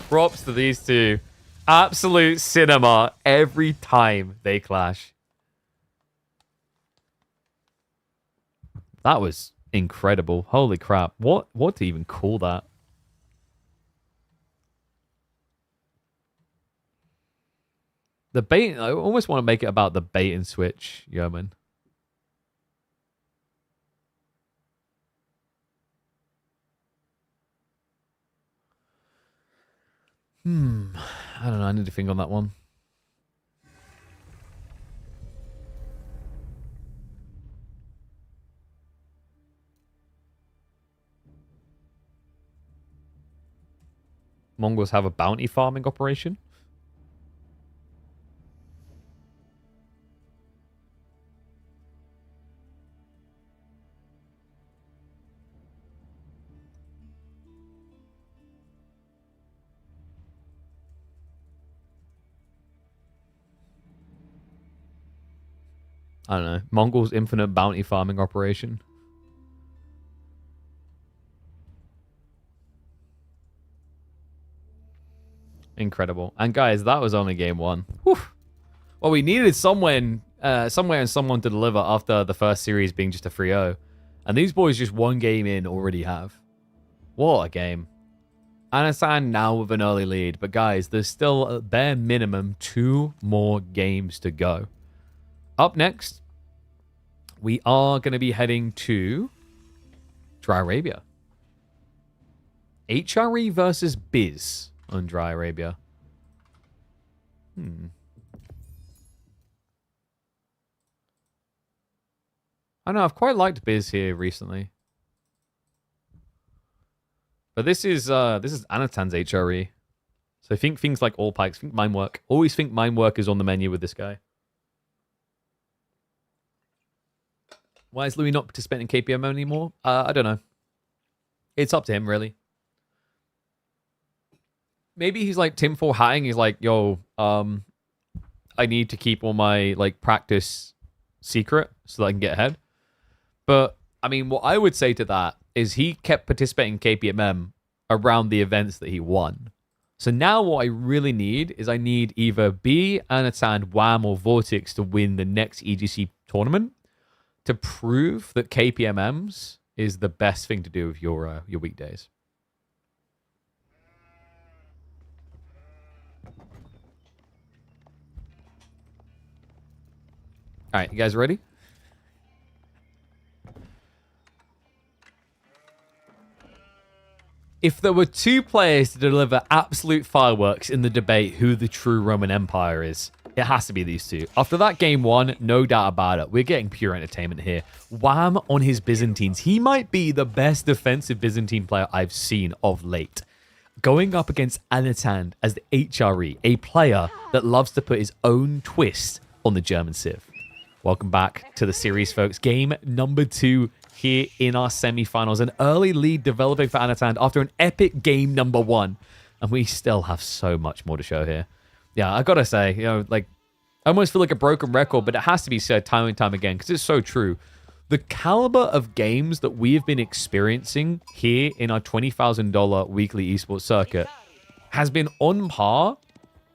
Props to these two. Absolute cinema every time they clash. That was incredible. Holy crap. What to even call that? The bait, I almost want to make it about the bait and switch, yeoman. I don't know. I need to think on that one. Mongols have a bounty farming operation. I don't know. Mongols' infinite bounty farming operation. Incredible. And guys, that was only game 1. Whew. Well, we needed somewhere and someone to deliver after the first series being just a 3-0. And these boys just 1 game in already have. What a game. Anat now with an early lead. But guys, there's still a bare minimum 2 more games to go. Up next, we are going to be heading to Dry Arabia. HRE versus Biz on Dry Arabia. I know, I've quite liked Biz here recently. But this is Anatan's HRE. So think things like all pikes, think mine work. Always think mine work is on the menu with this guy. Why is Louis not participating in KPM anymore? I don't know. It's up to him, really. Maybe he's like Tim for hatting. He's like, yo, I need to keep all my like practice secret so that I can get ahead. But I mean, what I would say to that is he kept participating in KPMM around the events that he won. So now what I really need is I need either B, Anat, Wham, or Vortex to win the next EGC tournament to prove that KPMMs is the best thing to do with your weekdays. All right, you guys ready? If there were two players to deliver absolute fireworks in the debate who the true Roman Empire is, it has to be these two. After that game one, no doubt about it. We're getting pure entertainment here. Wham on his Byzantines. He might be the best defensive Byzantine player I've seen of late. Going up against Anat as the HRE, a player that loves to put his own twist on the German Civ. Welcome back to the series, folks. Game number 2 here in our semifinals. An early lead developing for Anat after an epic game number 1. And we still have so much more to show here. Yeah, I gotta say, you know, like, I almost feel like a broken record, but it has to be said time and time again because it's so true. The caliber of games that we have been experiencing here in our $20,000 weekly esports circuit has been on par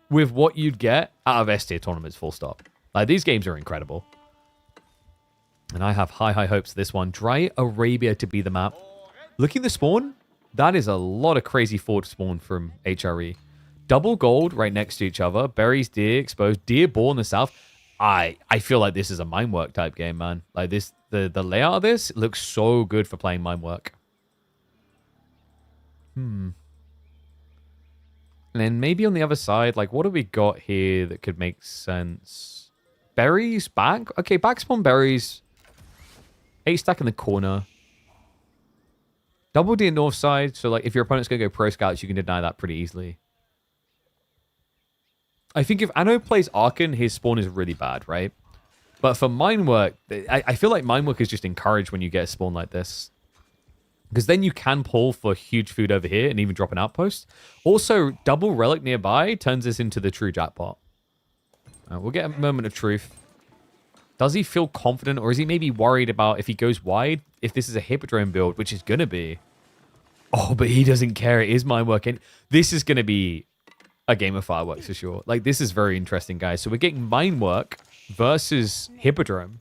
with what you'd get out of S-tier tournaments, full stop. Like, these games are incredible. And I have high hopes for this one. Dry Arabia to be the map. Looking at the spawn, that is a lot of crazy forward spawn from HRE. Double gold right next to each other. Berries, deer, exposed. Deer, ball in the south. I feel like this is a Minework type game, man. Like this, the layout of this looks so good for playing Minework. And then maybe on the other side, like, what have we got here that could make sense? Berries back? Okay, back spawn berries. 8 stack in the corner. Double D north side. So, like, if your opponent's going to go pro scouts, you can deny that pretty easily. I think if Anno plays Arkan, his spawn is really bad, right? But for Minework, I feel like Minework is just encouraged when you get a spawn like this. Because then you can pull for huge food over here and even drop an outpost. Also, double relic nearby turns this into the true jackpot. We'll get a moment of truth. Does he feel confident, or is he maybe worried about if he goes wide, if this is a Hippodrome build, which is going to be? Oh, but he doesn't care. It is Minework. And this is going to be a game of fireworks for sure. Like, this is very interesting, guys. So we're getting Minework versus Hippodrome.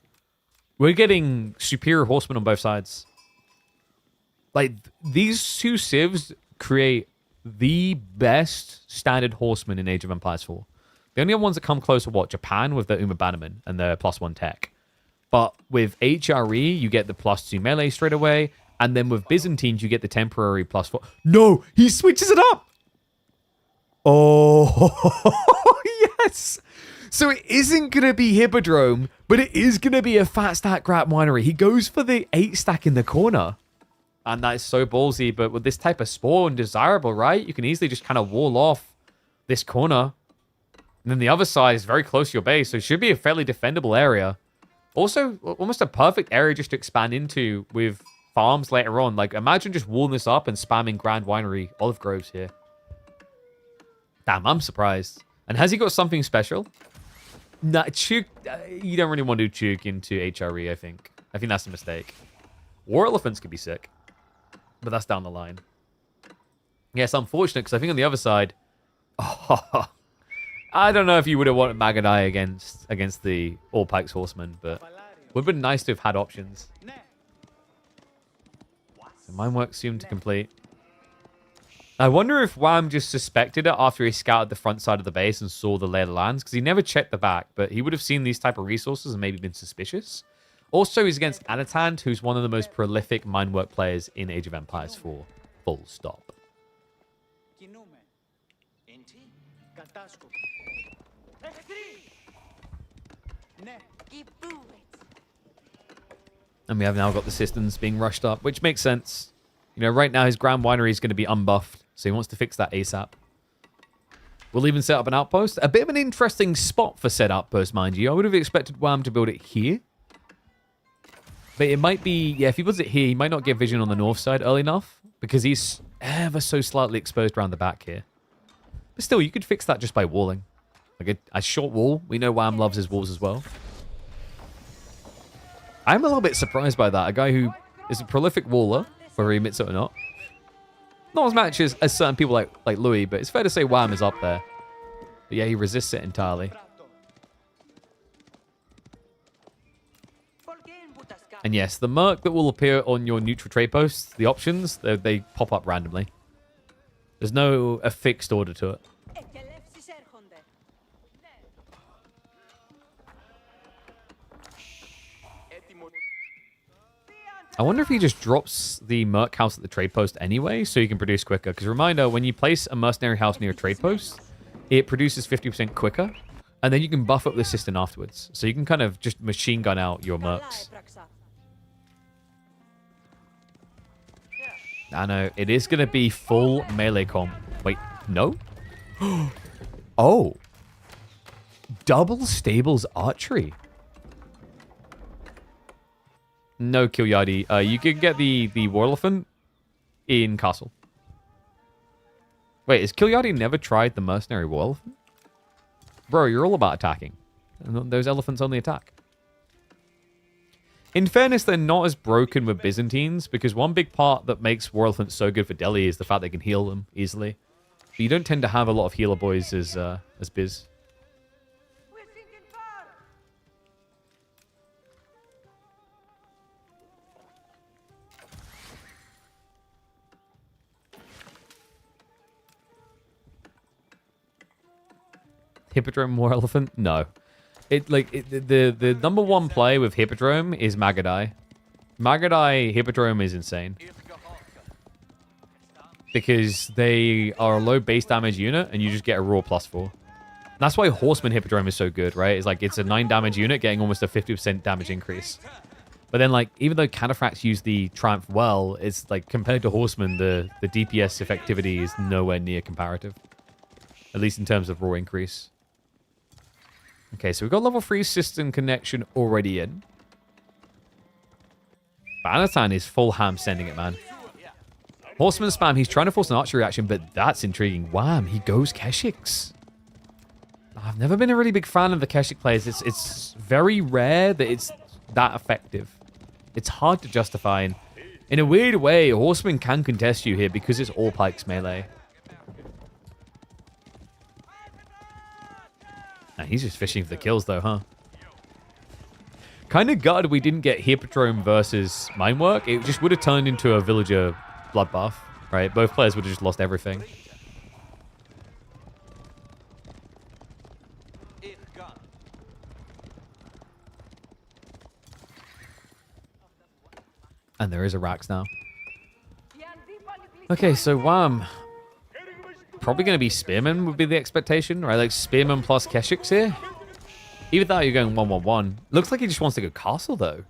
We're getting superior horsemen on both sides. Like, these two civs create the best standard horsemen in Age of Empires 4. The only ones that come close are what? Japan with the Uma Bannerman and their +1 tech. But with HRE, you get the +2 melee straight away. And then with Byzantines, you get the temporary +4. No! He switches it up! Oh, yes! So it isn't going to be Hippodrome, but it is going to be a fat stack Grap Winery. He goes for the 8 stack in the corner. And that is so ballsy, but with this type of spawn, desirable, right? You can easily just kind of wall off this corner. And then the other side is very close to your base, so it should be a fairly defendable area. Also, almost a perfect area just to expand into with farms later on. Like, imagine just walling this up and spamming Grand Winery olive groves here. Damn, I'm surprised. And has he got something special? Nah, Chuk, you don't really want to do Chuk into HRE, I think. I think that's a mistake. War Elephants could be sick. But that's down the line. Yes, unfortunate, because I think on the other side... Oh, I don't know if you would have wanted Magadai against the All Pikes Horsemen, but it would have been nice to have had options. So Minework soon to complete. I wonder if Wham just suspected it after he scouted the front side of the base and saw the lay of the lands, because he never checked the back, but he would have seen these type of resources and maybe been suspicious. Also, he's against Anat, who's one of the most prolific Minework players in Age of Empires 4. Full stop. And we have now got the systems being rushed up, which makes sense. You know, right now his Grand Winery is going to be unbuffed, so he wants to fix that ASAP. We'll even set up an outpost. A bit of an interesting spot for said outpost, mind you. I would have expected Wham to build it here. But it might be... Yeah, if he builds it here, he might not get vision on the north side early enough. Because he's ever so slightly exposed around the back here. But still, you could fix that just by walling. Like a short wall. We know Wham loves his walls as well. I'm a little bit surprised by that. A guy who is a prolific waller, whether he admits it or not. Not as much as certain people like Louis, but it's fair to say Wham is up there. But yeah, he resists it entirely. And yes, the merc that will appear on your neutral trade posts, the options, they pop up randomly. There's no a fixed order to it. I wonder if he just drops the merc house at the trade post anyway, so you can produce quicker. Because reminder, when you place a mercenary house near a trade post, it produces 50% quicker, and then you can buff up the system afterwards. So you can kind of just machine gun out your mercs. I know, it is going to be full melee comp. Wait, no? Oh. Double stables archery. No, Kilyadi. You can get the War Elephant in Castle. Wait, has Kilyadi never tried the Mercenary War Elephant? Bro, you're all about attacking. Those elephants only attack. In fairness, they're not as broken with Byzantines, because one big part that makes War Elephants so good for Delhi is the fact they can heal them easily. But you don't tend to have a lot of healer boys as Biz. Hippodrome War Elephant? No. The number one play with Hippodrome is Magadai. Magadai Hippodrome is insane. Because they are a low base damage unit and you just get a raw +4. That's why Horseman Hippodrome is so good, right? It's like it's a 9 damage unit getting almost a 50% damage increase. But then like even though Cataphracts use the Triumph well, it's like compared to Horseman, the DPS effectivity is nowhere near comparative. At least in terms of raw increase. Okay, so we've got level 3 system connection already in. But Anatan is full ham sending it, man. Horseman spam, he's trying to force an archery reaction, but that's intriguing. Wham, he goes Keshiks. I've never been a really big fan of the Keshik players. It's very rare that it's that effective. It's hard to justify. And in a weird way, Horseman can contest you here because it's all pikes melee. Nah, he's just fishing for the kills, though, huh? Kind of gutted we didn't get Hippodrome versus Minework. It just would have turned into a villager bloodbath, right? Both players would have just lost everything. And there is a Rax now. Okay, so Wham. Probably going to be Spearman would be the expectation, right? Like Spearman plus Keshiks here. Even though you're going 1-1-1. Looks like he just wants to go Castle, though.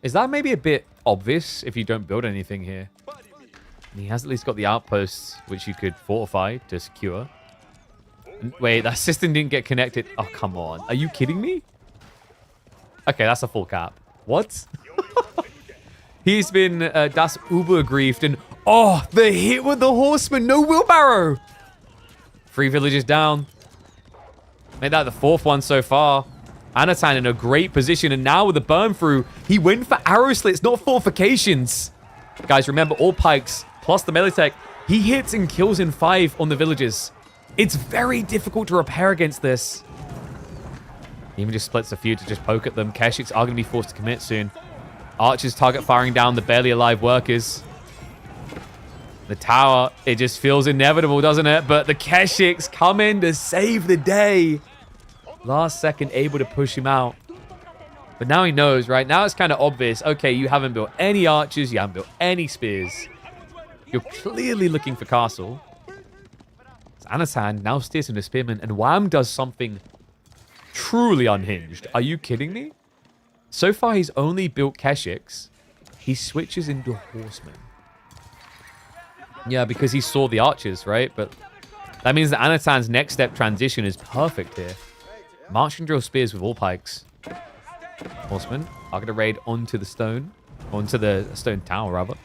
Is that maybe a bit obvious if you don't build anything here? And he has at least got the outposts, which you could fortify to secure. Wait, that system didn't get connected. Oh, come on. Are you kidding me? Okay, that's a full cap. What? He's been das Uber-griefed and... Oh, the hit with the Horseman. No wheelbarrow. 3 villages down. Made that the 4th one so far. Anatan in a great position. And now with the burn through, he went for arrow slits, not fortifications. Guys, remember, all pikes plus the melee tech. He hits and kills in 5 on the villages. It's very difficult to repair against this. He even just splits a few to just poke at them. Keshiks are going to be forced to commit soon. Archers target firing down the barely alive workers. The tower, it just feels inevitable, doesn't it? But the Keshiks come in to save the day. Last second, able to push him out. But now he knows, right? Now it's kind of obvious. Okay, you haven't built any archers. You haven't built any spears. You're clearly looking for castle. Anatan now steers into spearman. And Wham does something truly unhinged. Are you kidding me? So far, he's only built Keshiks. He switches into horsemen. Yeah, because he saw the archers, right? But That means that Anatan's next step transition is perfect here. Marching drill spears with all pikes. Horsemen are going to raid onto the stone. Onto the stone tower, rather.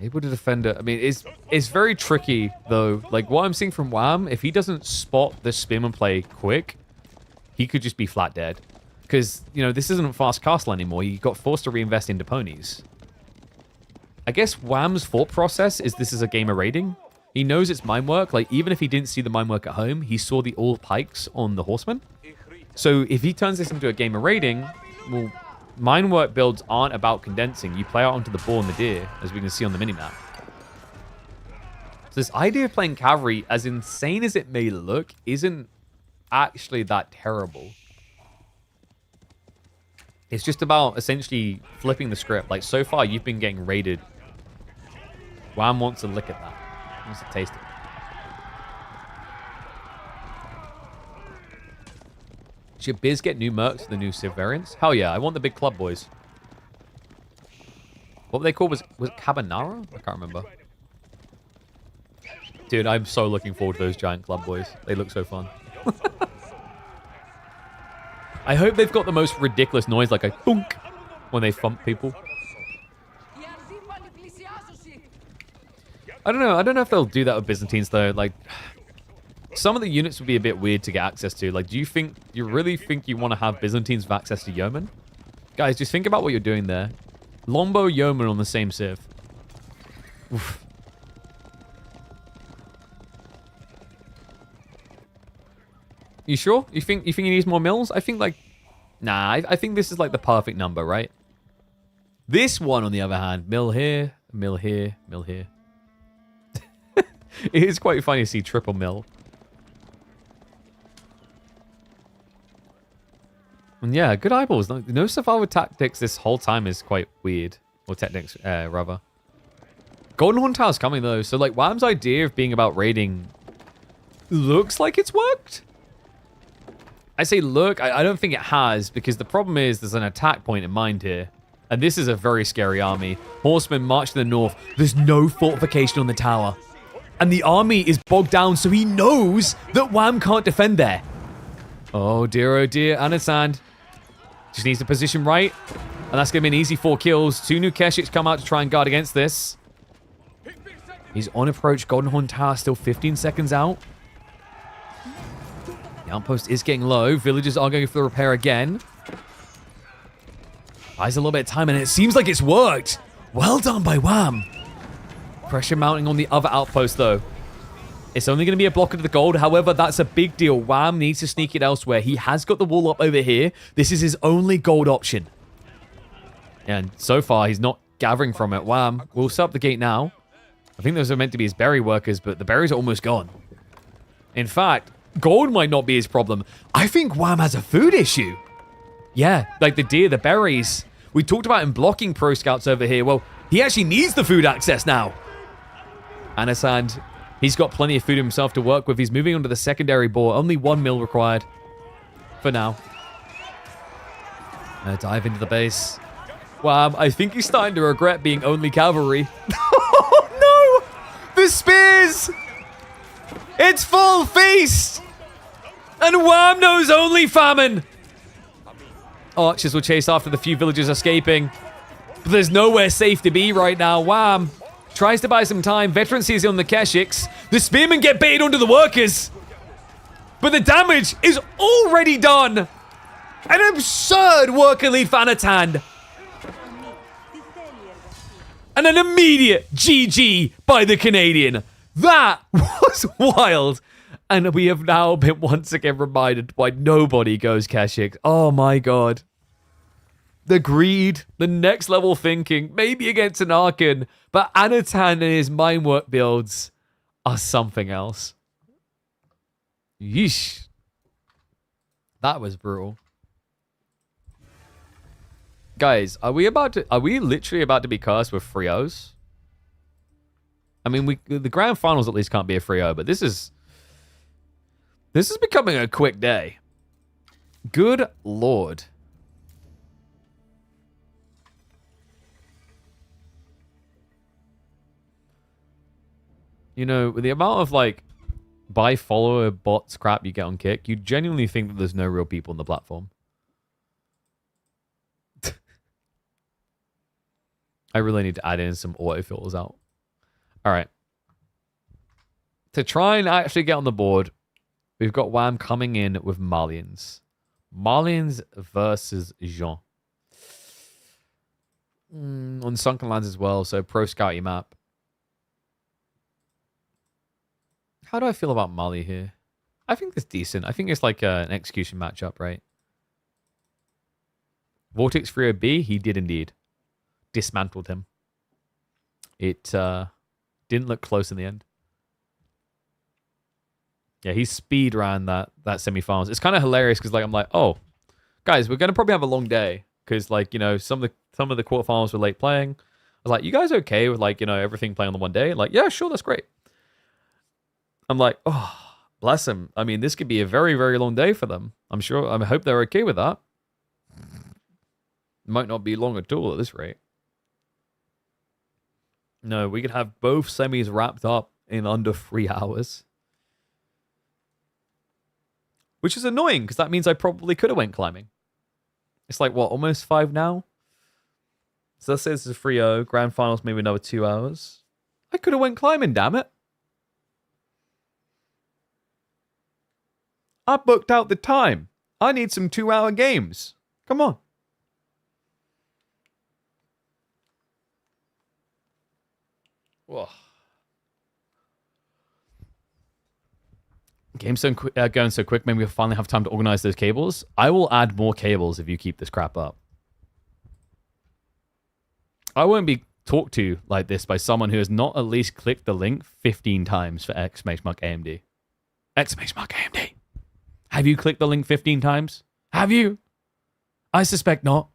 Able to defend it. I mean, it's very tricky, though. Like, what I'm seeing from Wham, if he doesn't spot the spin and play quick, he could just be flat dead. Because, you know, this isn't Fast Castle anymore. He got forced to reinvest into ponies. I guess Wham's thought process is this is a game of raiding. He knows it's mine work. Like, even if he didn't see the mine work at home, he saw the all pikes on the horsemen. So if he turns this into a game of raiding, well, mine work builds aren't about condensing. You play out onto the boar and the deer, as we can see on the minimap. So this idea of playing cavalry, as insane as it may look, isn't actually that terrible. It's just about essentially flipping the script. Like, so far, you've been getting raided. Wham wants to lick at that. He wants to taste it. Should Biz get new mercs for the new Civ variants? Hell yeah, I want the big club boys. What were they called? Was it Cabanara? I can't remember. Dude, I'm so looking forward to those giant club boys. They look so fun. I hope they've got the most ridiculous noise, like a thunk, when they thump people. I don't know. I don't know if they'll do that with Byzantines, though. Like, some of the units would be a bit weird to get access to. Like, do you really think you want to have Byzantines have access to yeomen? Guys, just think about what you're doing there. Longbow yeomen on the same civ. Oof. You sure? You think he needs more mills? I think, like... Nah, I think this is, like, the perfect number, right? This one, on the other hand, mill here, mill here, mill here. It is quite funny to see triple mill. And yeah, good eyeballs. No survival tactics this whole time is quite weird. Or techniques, rather. Golden Horn Tower's coming, though. So, like, Wham's idea of being about raiding looks like it's worked. I say look, I don't think it has, because the problem is there's an attack point in mind here. And this is a very scary army. Horsemen march to the north. There's no fortification on the tower. And the army is bogged down, so he knows that Wham can't defend there. Oh dear, Anat just needs to position right. And that's going to be an easy 4 kills. 2 new Keshiks come out to try and guard against this. He's on approach. Golden Horn Tower still 15 seconds out. The outpost is getting low. Villagers are going for the repair again. Buys a little bit of time, and it seems like it's worked. Well done by Wham. Pressure mounting on the other outpost, though. It's only going to be a blocker to the gold. However, that's a big deal. Wham needs to sneak it elsewhere. He has got the wall up over here. This is his only gold option. And so far, he's not gathering from it. Wham will set up the gate now. I think those are meant to be his berry workers, but the berries are almost gone. In fact, gold might not be his problem. I think Wham has a food issue. Yeah, like the deer, the berries. We talked about him blocking pro scouts over here. Well, he actually needs the food access now. Anat, he's got plenty of food himself to work with. He's moving on to the secondary boar. Only 1 mil required for now. Dive into the base. Wow, I think he's starting to regret being only cavalry. Oh, no! The spears! It's full feast! And Wham knows only famine! Archers will chase after the few villagers escaping. But there's nowhere safe to be right now. Wham tries to buy some time. Veteran sees it on the Keshiks. The spearmen get baited onto the workers. But the damage is already done. An absurd worker lead for Anat. And an immediate GG by the Canadian. That was wild. And we have now been once again reminded why nobody goes Keshik. Oh my god. The greed, the next level thinking, maybe against an Arkan, but Anat and his minework builds are something else. Yeesh. That was brutal. Guys, are we literally about to be cursed with 3-0s? I mean, the grand finals at least can't be a 3-0, but this is becoming a quick day. Good lord. You know, with the amount of, like, buy follower bots crap you get on Kick, you genuinely think that there's no real people on the platform. I really need to add in some autofills out. All right. To try and actually get on the board, we've got Wham coming in with Malians. Malians versus Jean. On Sunken Lands as well, so pro scouty map. How do I feel about Mali here? I think it's decent. I think it's like an execution matchup, right? Vortex 3OB, he did indeed. Dismantled him. It didn't look close in the end. Yeah, he's speed ran that semifinals. It's kind of hilarious because, like, I'm like, oh, guys, we're gonna probably have a long day because, like, you know, some of the quarterfinals were late playing. I was like, you guys okay with, like, you know, everything playing on the one day? Like, yeah, sure, that's great. I'm like, oh, bless him. I mean, this could be a very, very long day for them. I'm sure. I hope they're okay with that. Might not be long at all at this rate. No, we could have both semis wrapped up in under 3 hours. Which is annoying, because that means I probably could have went climbing. It's like, what, almost 5 now? So let's say this is a 3-0. Grand finals, maybe another 2 hours. I could have went climbing, damn it. I booked out the time. I need some 2-hour games. Come on. Whoa. Game's so going so quick, maybe we'll finally have time to organize those cables. I will add more cables if you keep this crap up. I won't be talked to like this by someone who has not at least clicked the link 15 times for !AMD. !AMD. Have you clicked the link 15 times? Have you? I suspect not.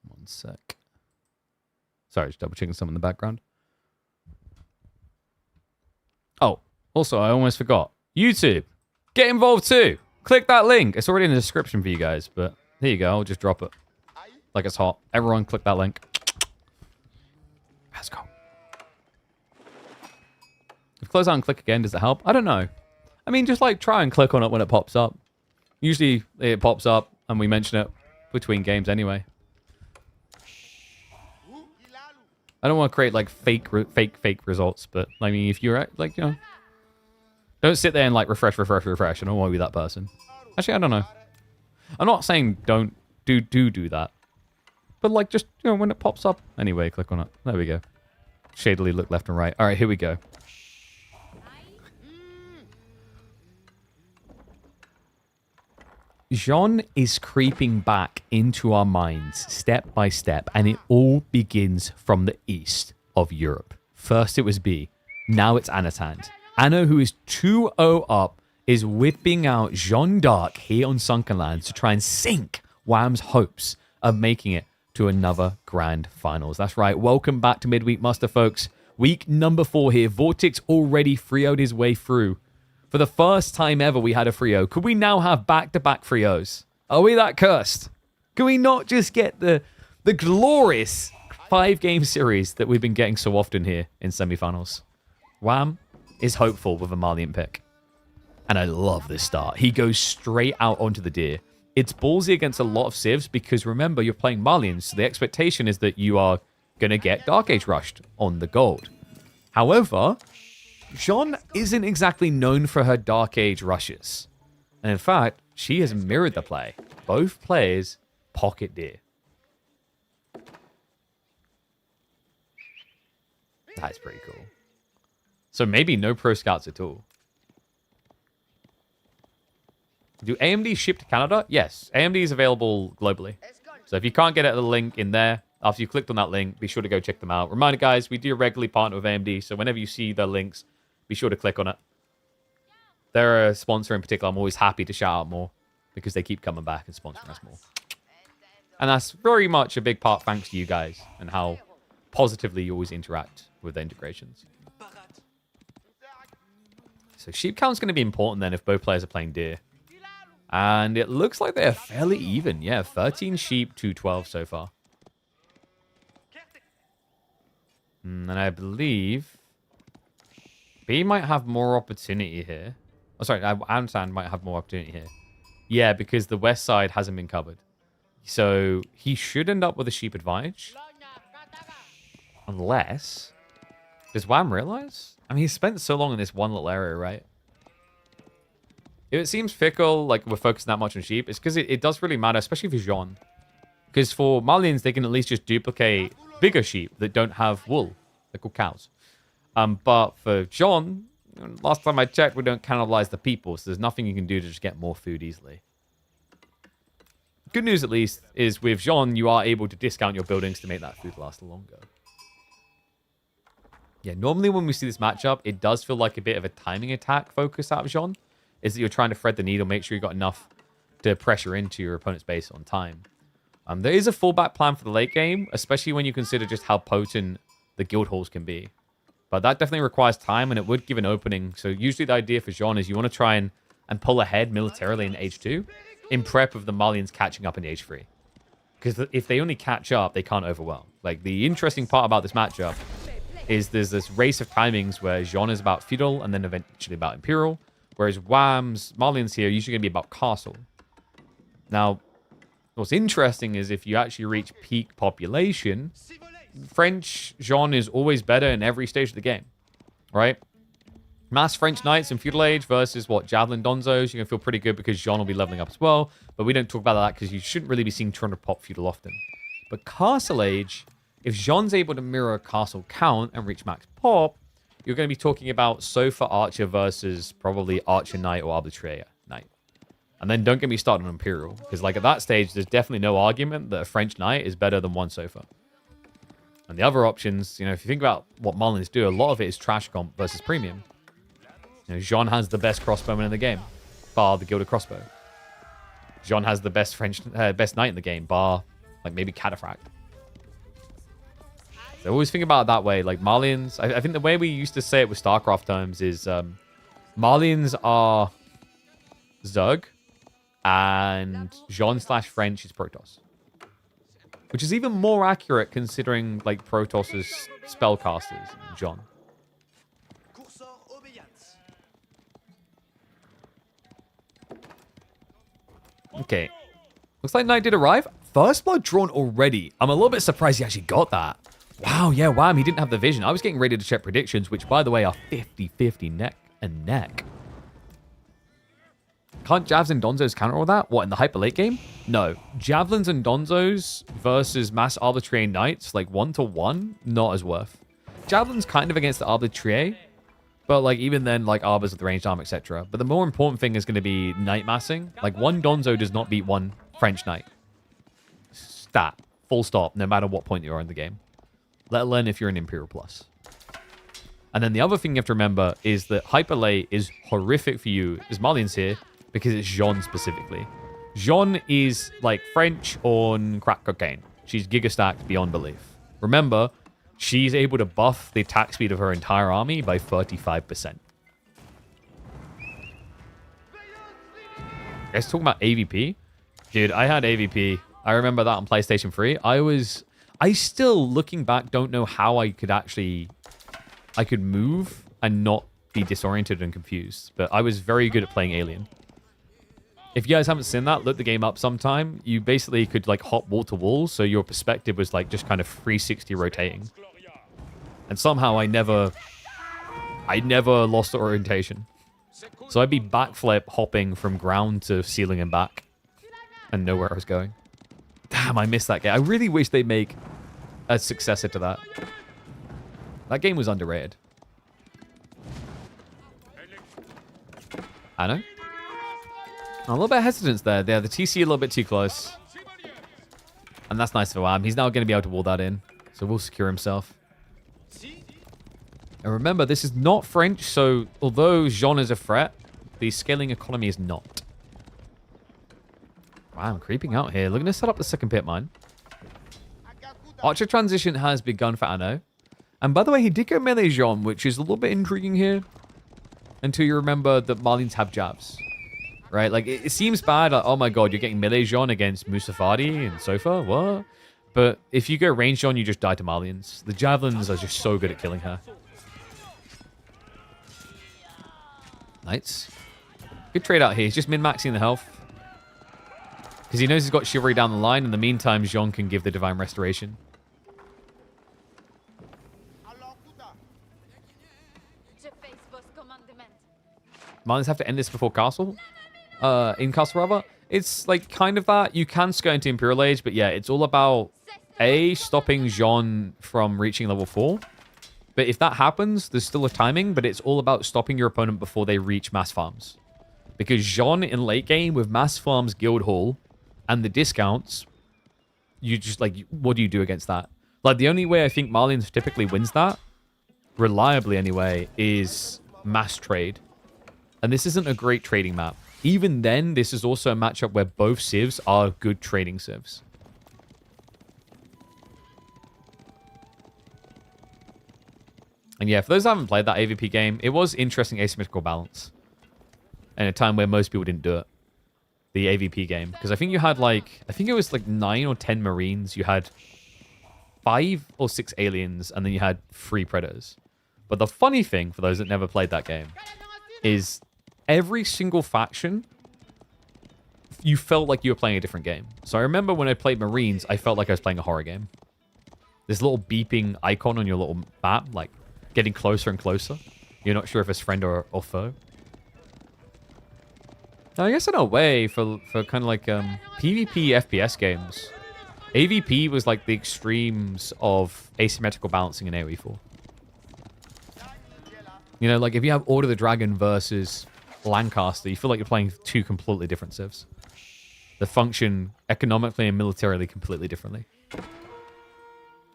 One sec. Sorry, just double checking some in the background. Oh, also, I almost forgot. YouTube, get involved too. Click that link. It's already in the description for you guys, but here you go. I'll just drop it like it's hot. Everyone click that link. Let's go. If close out and click again, does it help? I don't know. I mean, just like try and click on it when it pops up. Usually it pops up and we mention it between games anyway. I don't want to create like fake results, but I mean, if you're like, you know, don't sit there and like refresh. I don't want to be that person. Actually, I don't know. I'm not saying don't do that, but like just, you know, when it pops up anyway, click on it. There we go. Shadily look left and right. All right, here we go. Jean is creeping back into our minds step by step, and it all begins from the east of Europe. First it was B, now it's Anat. Anna, who is 2-0 up, is whipping out Jean d'Arc here on Sunken Lands to try and sink Wham's hopes of making it to another grand finals. That's right, welcome back to Midweek Muster, folks. Week number 4 here. Vortex already 3-0'd his way through. For the first time ever, we had a 3-0. Could we now have back-to-back 3-0s? Are we that cursed? Can we not just get the glorious 5-game series that we've been getting so often here in semifinals? Wham is hopeful with a Malian pick. And I love this start. He goes straight out onto the deer. It's ballsy against a lot of civs because, remember, you're playing Malians, so the expectation is that you are going to get Dark Age rushed on the gold. However, Jean isn't exactly known for her Dark Age rushes. And in fact, she has mirrored the play. Both players pocket deer. That's pretty cool. So maybe no pro scouts at all. Do AMD ship to Canada? Yes, AMD is available globally. So if you can't get it at the link in there, after you clicked on that link, be sure to go check them out. Reminder, guys, we do regularly partner with AMD, so whenever you see their links, be sure to click on it. They're a sponsor in particular. I'm always happy to shout out more because they keep coming back and sponsoring us more. And that's very much a big part thanks to you guys and how positively you always interact with the integrations. So sheep count's going to be important then if both players are playing deer. And it looks like they're fairly even. Yeah, 13 sheep to 12 so far. And I believe B might have more opportunity here. Oh, sorry, Anat might have more opportunity here. Yeah, because the west side hasn't been covered. So he should end up with a sheep advantage. Unless... Does Wham realize? I mean, he's spent so long in this one little area, right? If it seems fickle, like we're focusing that much on sheep, it's because it does really matter, especially for Jean. Because for Malians, they can at least just duplicate bigger sheep that don't have wool. They're called cows. But for Jean, last time I checked, we don't cannibalize the people, so there's nothing you can do to just get more food easily. Good news, at least, is with Jean, you are able to discount your buildings to make that food last longer. Yeah, normally when we see this matchup, it does feel like a bit of a timing attack focus out of Jean. Is that you're trying to thread the needle, make sure you got enough to pressure into your opponent's base on time. There is a fallback plan for the late game, especially when you consider just how potent the guild halls can be. But that definitely requires time, and it would give an opening. So usually the idea for Jean is you want to try and pull ahead militarily in H2 in prep of the Malians catching up in H3. Because if they only catch up, they can't overwhelm. Like, the interesting part about this matchup is there's this race of timings where Jean is about feudal and then eventually about imperial. Whereas Wham's Malians here are usually going to be about castle. Now, what's interesting is if you actually reach peak population, French Jean is always better in every stage of the game, right? Mass French Knights in Feudal Age versus, Javelin Donzos, you're going to feel pretty good because Jean will be leveling up as well. But we don't talk about that because you shouldn't really be seeing 200 pop Feudal often. But Castle Age, if Jean's able to mirror Castle Count and reach max pop, you're going to be talking about Sofa Archer versus probably Archer Knight or Arbitrator Knight. And then don't get me started on Imperial, because at that stage, there's definitely no argument that a French Knight is better than one Sofa. And the other options, if you think about what Malians do, a lot of it is trash comp versus premium. Jean has the best crossbowman in the game, bar the Gilded Crossbow. Jean has the best best Knight in the game, bar maybe Cataphract. So always think about it that way. Like Malians, I think the way we used to say it with StarCraft terms is Malians are Zerg and Jean/French is Protoss. Which is even more accurate considering Protoss' spellcasters, Jean. Okay. Looks like Knight did arrive. First blood drawn already. I'm a little bit surprised he actually got that. Wow, yeah, Wham, he didn't have the vision. I was getting ready to check predictions, which, by the way, are 50-50 neck and neck. Can't Javs and Donzos counter all that? What, in the hyper late game? No. Javelins and Donzos versus Mass Arbitraire Knights, 1-to-1, not as worth. Javelin's kind of against the Arbitraire, but, even then, Arbors with ranged arm, etc. But the more important thing is going to be Knight massing. One Donzo does not beat one French Knight. Stat. Full stop, no matter what point you are in the game. Let alone if you're an Imperial Plus. And then the other thing you have to remember is that Hyper Late is horrific for you as Malians here because it's Jean specifically. Jean is French on crack cocaine. She's giga-stacked beyond belief. Remember, she's able to buff the attack speed of her entire army by 35%. Guys, talking about AVP? Dude, I had AVP. I remember that on PlayStation 3. I still, looking back, don't know how I could move and not be disoriented and confused. But I was very good at playing Alien. If you guys haven't seen that, look the game up sometime. You basically could hop wall to wall, so your perspective was just kind of 360 rotating. And somehow I never lost the orientation. So I'd be backflip hopping from ground to ceiling and back and know where I was going. Damn, I missed that game. I really wish they'd make a successor to that. That game was underrated. I know. A little bit of hesitance there. Yeah, the TC a little bit too close. And And that's nice for Wham. He's now going to be able to wall that in. So we'll secure himself. And remember, this is not French, so although Jean is a threat, the scaling economy is not. Wow, I'm creeping out here. Looking to set up the second pit mine. Archer transition has begun for Anno. And by the way, he did go melee Jean, which is a little bit intriguing here. Until you remember that Marlins have jabs. Right? Like, it seems bad. Like, oh my god, you're getting melee Jean against Musafadi and Sofa? What? But if you go range Jean, you just die to Marlins. The javelins are just so good at killing her. Nice. Good trade out here. He's just min-maxing the health. Because he knows he's got Chivalry down the line. In the meantime, Jean can give the Divine Restoration. Marlins have to end this before Castle. In Castle, rather. It's like kind of that. You can go into Imperial Age, but yeah, it's all about A, stopping Jean from reaching level 4. But if that happens, there's still a timing, but it's all about stopping your opponent before they reach mass farms. Because Jean in late game with mass farms, guild hall, and the discounts, you just like, what do you do against that? Like the only way I think Marlins typically wins that, reliably anyway, is mass trade. And this isn't a great trading map. Even then, this is also a matchup where both civs are good trading civs. And yeah, for those who haven't played that AVP game, it was interesting asymmetrical balance. And a time where most people didn't do it. The AVP game. Because I think you had like, I think it was like 9 or 10 Marines. You had 5 or 6 aliens. And then you had 3 Predators. But the funny thing, for those that never played that game, is every single faction, you felt like you were playing a different game. So I remember when I played Marines, I felt like I was playing a horror game. This little beeping icon on your little map, like, getting closer and closer. You're not sure if it's friend or foe. Now, I guess in a way, for kind of like PvP FPS games, AVP was like the extremes of asymmetrical balancing in AoE4. You know, like if you have Order of the Dragon versus Lancaster, you feel like you're playing 2 completely different civs. They function economically and militarily completely differently.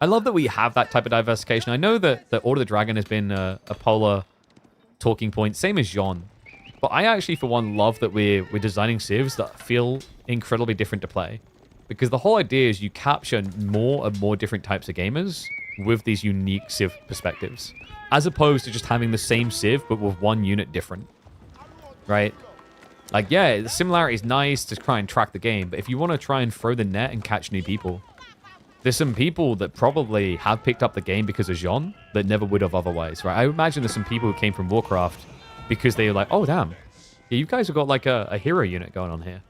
I love that we have that type of diversification. I know that Order of the Dragon has been a polar talking point, same as Jean. But I actually, for one, love that we're designing civs that feel incredibly different to play. Because the whole idea is you capture more and more different types of gamers with these unique civ perspectives. As opposed to just having the same civ, but with one unit different. Right? Like, yeah, the similarity is nice to try and track the game. But if you want to try and throw the net and catch new people, there's some people that probably have picked up the game because of Jean that never would have otherwise, right? I imagine there's some people who came from Warcraft because they were like, oh, damn. Yeah, you guys have got like a hero unit going on here.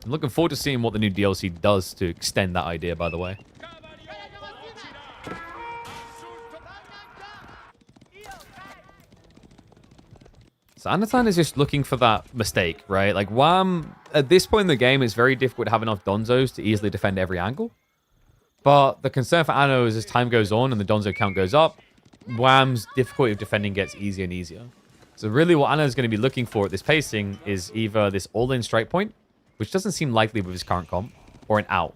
I'm looking forward to seeing what the new DLC does to extend that idea, by the way. So Anatan is just looking for that mistake, right? Like Wham, at this point in the game, it's very difficult to have enough Donzos to easily defend every angle. But the concern for Anno is as time goes on and the Donzo count goes up, Wham's difficulty of defending gets easier and easier. So really what Anno is going to be looking for at this pacing is either this all-in strike point, which doesn't seem likely with his current comp, or an out.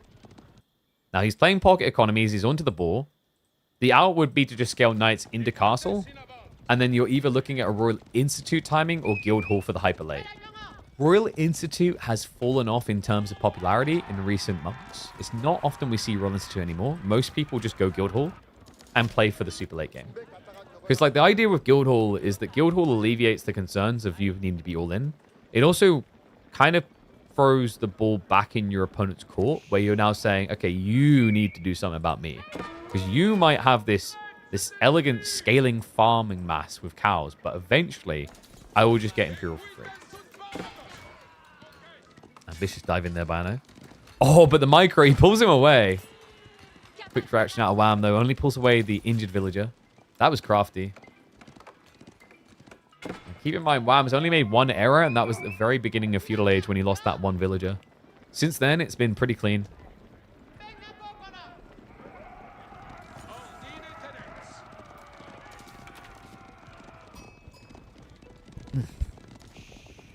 Now he's playing pocket economies, he's onto the boar. The out would be to just scale knights into castle, and then you're either looking at a Royal Institute timing or Guild Hall for the hyper late. Royal Institute has fallen off in terms of popularity in recent months. It's not often we see Royal Institute anymore. Most people just go Guild Hall and play for the super late game. Because like the idea with Guild Hall is that Guild Hall alleviates the concerns of you needing to be all in. It also kind of throws the ball back in your opponent's court where you're now saying, okay, you need to do something about me. Because you might have this elegant scaling farming mass with cows, but eventually I will just get Imperial for free. Ambitious dive in there by Anno. Oh, but the micro, he pulls him away. Quick reaction out of Wham, though. Only pulls away the injured villager. That was crafty. And keep in mind, Wham's only made one error, and that was at the very beginning of Feudal Age when he lost that one villager. Since then, it's been pretty clean.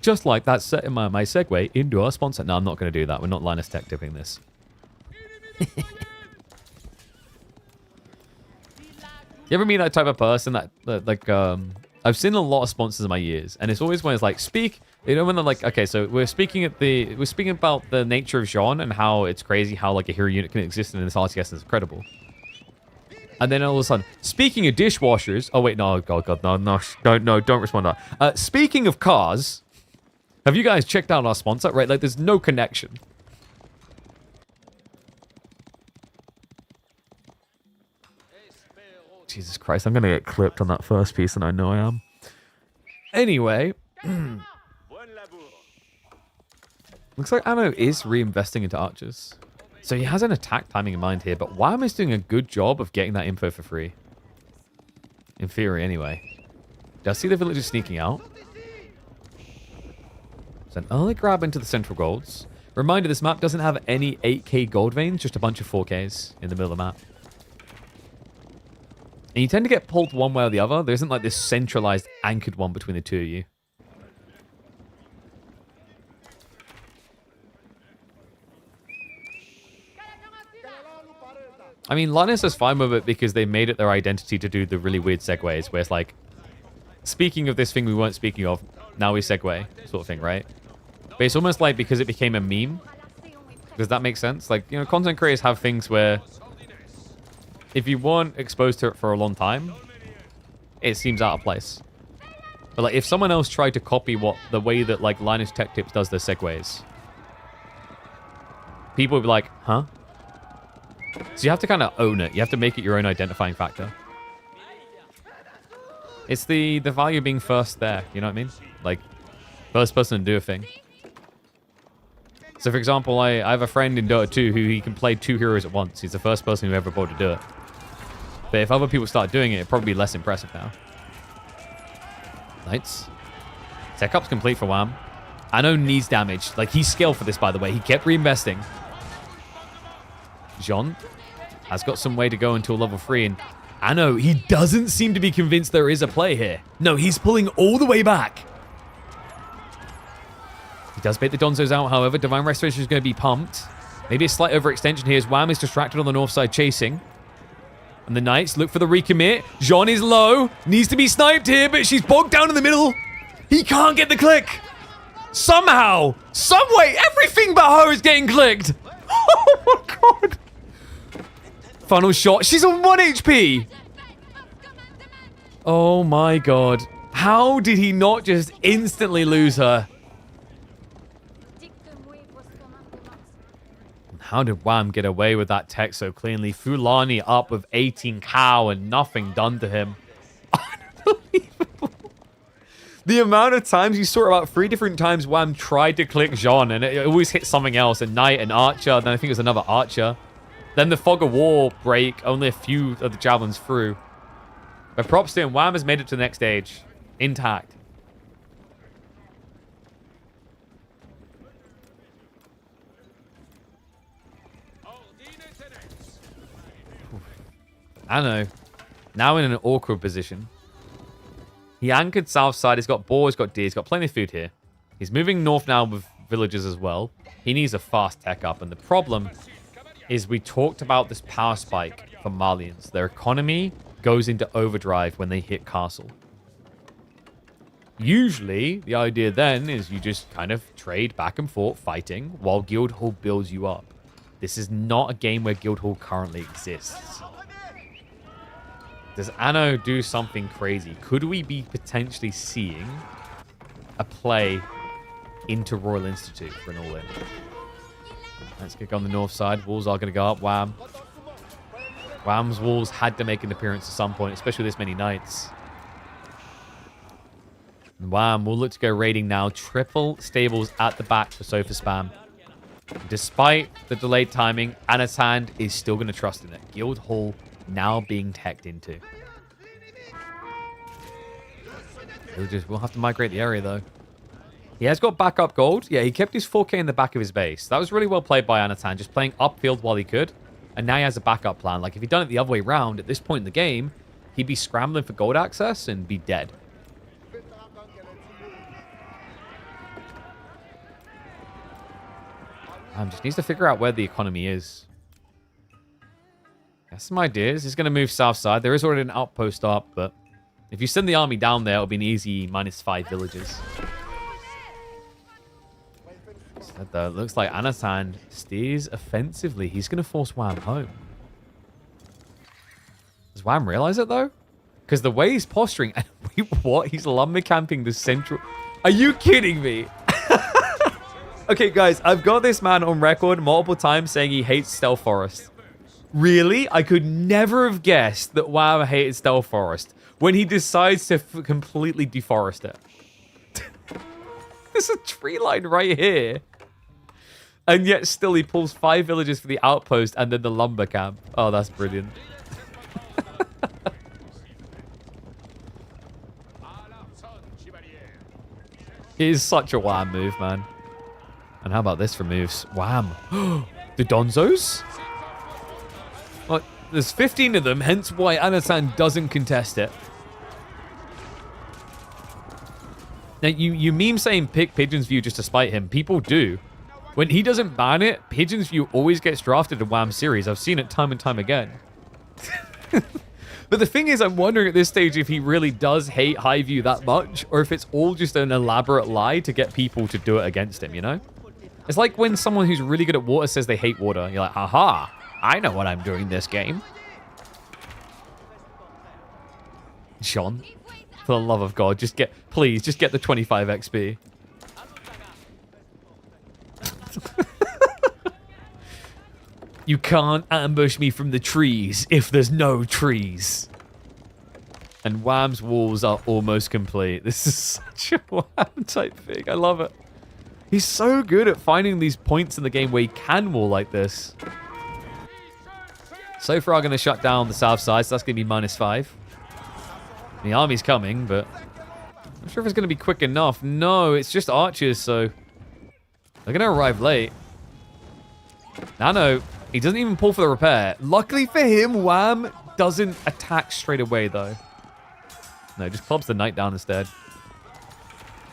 Just like that set my segue into our sponsor. No, I'm not going to do that. We're not Linus Tech tipping this. You ever meet that type of person that like, I've seen a lot of sponsors in my years, and it's always when it's like, you know, when they're like, okay, so we're speaking about the nature of Jean and how it's crazy how like a hero unit can exist in this RTS is incredible. And then all of a sudden, speaking of dishwashers, oh wait, no, God, no, don't respond to that. Speaking of cars, have you guys checked out our sponsor? Right, like there's no connection. Jesus Christ, I'm going to get clipped on that first piece, and I know I am. Anyway. Looks like Anat is reinvesting into archers. So he has an attack timing in mind here, but Wham is doing a good job of getting that info for free. In theory, anyway. Does see the villagers sneaking out. So an early grab into the central golds. Reminder, this map doesn't have any 8k gold veins, just a bunch of 4ks in the middle of the map. And you tend to get pulled one way or the other. There isn't like this centralized, anchored one between the two of you. I mean, Linus is fine with it because they made it their identity to do the really weird segues, where it's like, speaking of this thing we weren't speaking of, now we segue, sort of thing, right? But it's almost like because it became a meme. Does that make sense? Like, you know, content creators have things where if you weren't exposed to it for a long time, it seems out of place. But like, if someone else tried to copy the way that like Linus Tech Tips does their segues, people would be like, huh? So you have to kind of own it. You have to make it your own identifying factor. It's the value of being first there, you know what I mean? Like, first person to do a thing. So for example, I have a friend in Dota 2 who he can play 2 heroes at once. He's the first person who ever bothered to do it. But if other people start doing it, it'd probably be less impressive now. Nice. Tech up's complete for Wham. Anat needs damage. Like, he's scaled for this, by the way. He kept reinvesting. Jean has got some way to go until level 3, and Anat, he doesn't seem to be convinced there is a play here. No, he's pulling all the way back. He does bait the Donzos out, however. Divine Restoration is going to be pumped. Maybe a slight overextension here as Wham is distracted on the north side chasing. And the Knights look for the recommit. Jean is low. Needs to be sniped here, but she's bogged down in the middle. He can't get the click. Somehow, some way, everything but her is getting clicked. Oh my God. Final shot. She's on 1 HP. Oh my God. How did he not just instantly lose her? How did Wham get away with that tech so cleanly? Fulani up with 18 cow and nothing done to him. Unbelievable. The amount of times you saw about 3 different times Wham tried to click Jean and it always hit something else. A knight, an archer, then I think it was another archer. Then the fog of war break, only a few of the javelins through. But props to him, Wham has made it to the next stage. Intact. Anat, now in an awkward position. He anchored south side. He's got boar, he's got deer, he's got plenty of food here. He's moving north now with villagers as well. He needs a fast tech up, and the problem is we talked about this power spike for Malians. Their economy goes into overdrive when they hit castle. Usually, the idea then is you just kind of trade back and forth fighting while Guildhall builds you up. This is not a game where Guildhall currently exists. Does Anat do something crazy? Could we be potentially seeing a play into Royal Institute for an all-in? Let's kick on the north side. Walls are going to go up. Wham. Wham's walls had to make an appearance at some point, especially with this many knights. And Wham will look to go raiding now. Triple stables at the back for Sofa Spam. Despite the delayed timing, Anat's hand is still going to trust in it. Guildhall now being teched into. We'll have to migrate the area, though. He has got backup gold. Yeah, he kept his 4k in the back of his base. That was really well played by Anatan, just playing upfield while he could. And now he has a backup plan. Like, if he'd done it the other way around, at this point in the game, he'd be scrambling for gold access and be dead. Just needs to figure out where the economy is. Got some ideas. He's going to move south side. There is already an outpost up, but if you send the army down there, it'll be an easy -5 villages. So, though, it looks like Anat steers offensively. He's going to force Wham home. Does Wham realize it, though? Because the way he's posturing... Wait, what? He's lumber camping the central... Are you kidding me? Okay, guys, I've got this man on record multiple times saying he hates Stealth Forest. Really? I could never have guessed that Wham hated Stealth Forest when he decides to completely deforest it. There's a tree line right here. And yet still he pulls 5 villages for the outpost and then the lumber camp. Oh, that's brilliant. It is such a Wham move, man. And how about this for moves? Wham. The Donzos? Well, there's 15 of them, hence why Anat doesn't contest it. Now, you meme saying pick Pigeon's View just to spite him. People do. When he doesn't ban it, Pigeon's View always gets drafted in Wham series. I've seen it time and time again. But the thing is, I'm wondering at this stage if he really does hate High View that much, or if it's all just an elaborate lie to get people to do it against him, you know? It's like when someone who's really good at water says they hate water. You're like, haha, I know what I'm doing this game. John, for the love of God, please, just get the 25 XP. You can't ambush me from the trees if there's no trees. And Wham's walls are almost complete. This is such a Wham type thing. I love it. He's so good at finding these points in the game where he can wall like this. So far, I'm going to shut down the south side, so that's going to be -5. The army's coming, but I'm not sure if it's going to be quick enough. No, it's just archers, so they're going to arrive late. Nano, he doesn't even pull for the repair. Luckily for him, Wham doesn't attack straight away, though. No, just clubs the knight down instead.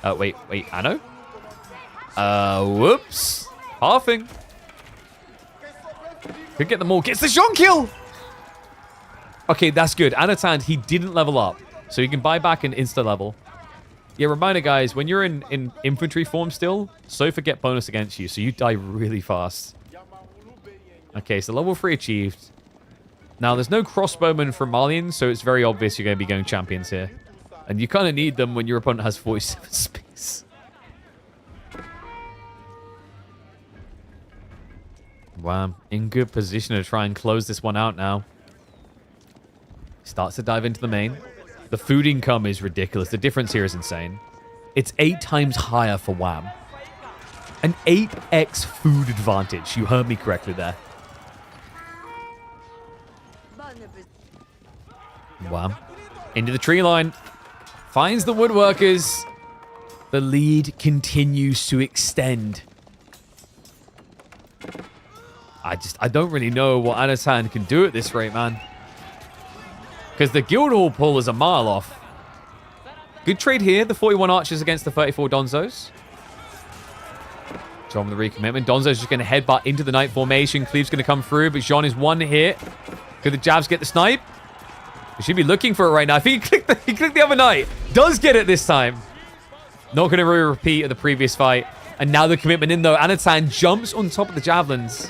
Wait, Anno? Whoops. Halving. Could get them all. Gets the Jean kill! Okay, that's good. Anat, he didn't level up. So you can buy back an insta-level. Yeah, reminder, guys, when you're in infantry form still, Sofa get bonus against you, so you die really fast. Okay, so level 3 achieved. Now, there's no crossbowmen from Malians, so it's very obvious you're going to be going champions here. And you kind of need them when your opponent has 47 space. Wow, in good position to try and close this one out now. Starts to dive into the main. The food income is ridiculous. The difference here is insane. It's 8 times higher for Wham. An 8x food advantage. You heard me correctly there. Wham. Into the tree line. Finds the woodworkers. The lead continues to extend. I don't really know what Anat can do at this rate, man. Because the Guildhall pull is a mile off. Good trade here. The 41 archers against the 34 Donzos. John with the recommitment. Donzo's just going to headbutt into the knight formation. Cleave's going to come through, but Jean is one hit. Could the jabs get the snipe? He should be looking for it right now. I think he clicked the other knight. Does get it this time. Not going to really repeat of the previous fight. And now the commitment in, though. Anat jumps on top of the javelins.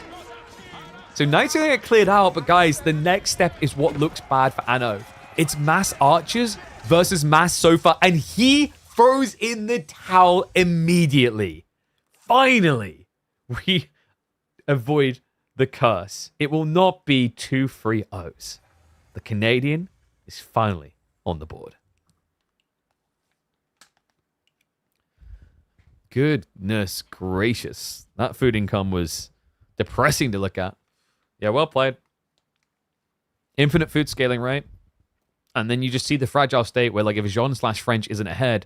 So knights are going to get cleared out, but guys, the next step is what looks bad for Anno. It's mass archers versus mass Sofa, and he throws in the towel immediately. Finally, we avoid the curse. It will not be 2 free O's. The Canadian is finally on the board. Goodness gracious. That food income was depressing to look at. Yeah, well played. Infinite food scaling, right? And then you just see the fragile state where, like, if Jean/French isn't ahead,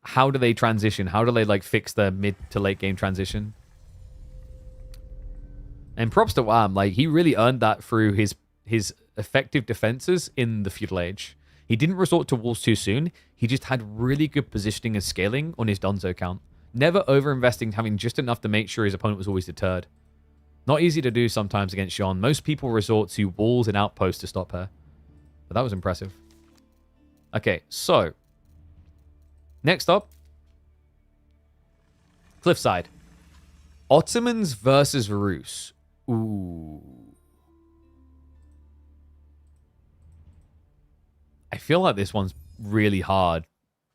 how do they transition? How do they, like, fix their mid to late game transition? And props to Wham. Like, he really earned that through his effective defenses in the feudal age. He didn't resort to walls too soon. He just had really good positioning and scaling on his Donzo count. Never over-investing, having just enough to make sure his opponent was always deterred. Not easy to do sometimes against Sean. Most people resort to walls and outposts to stop her. But that was impressive. Okay, so. Next up. Cliffside. Ottomans versus Rus. Ooh. I feel like this one's really hard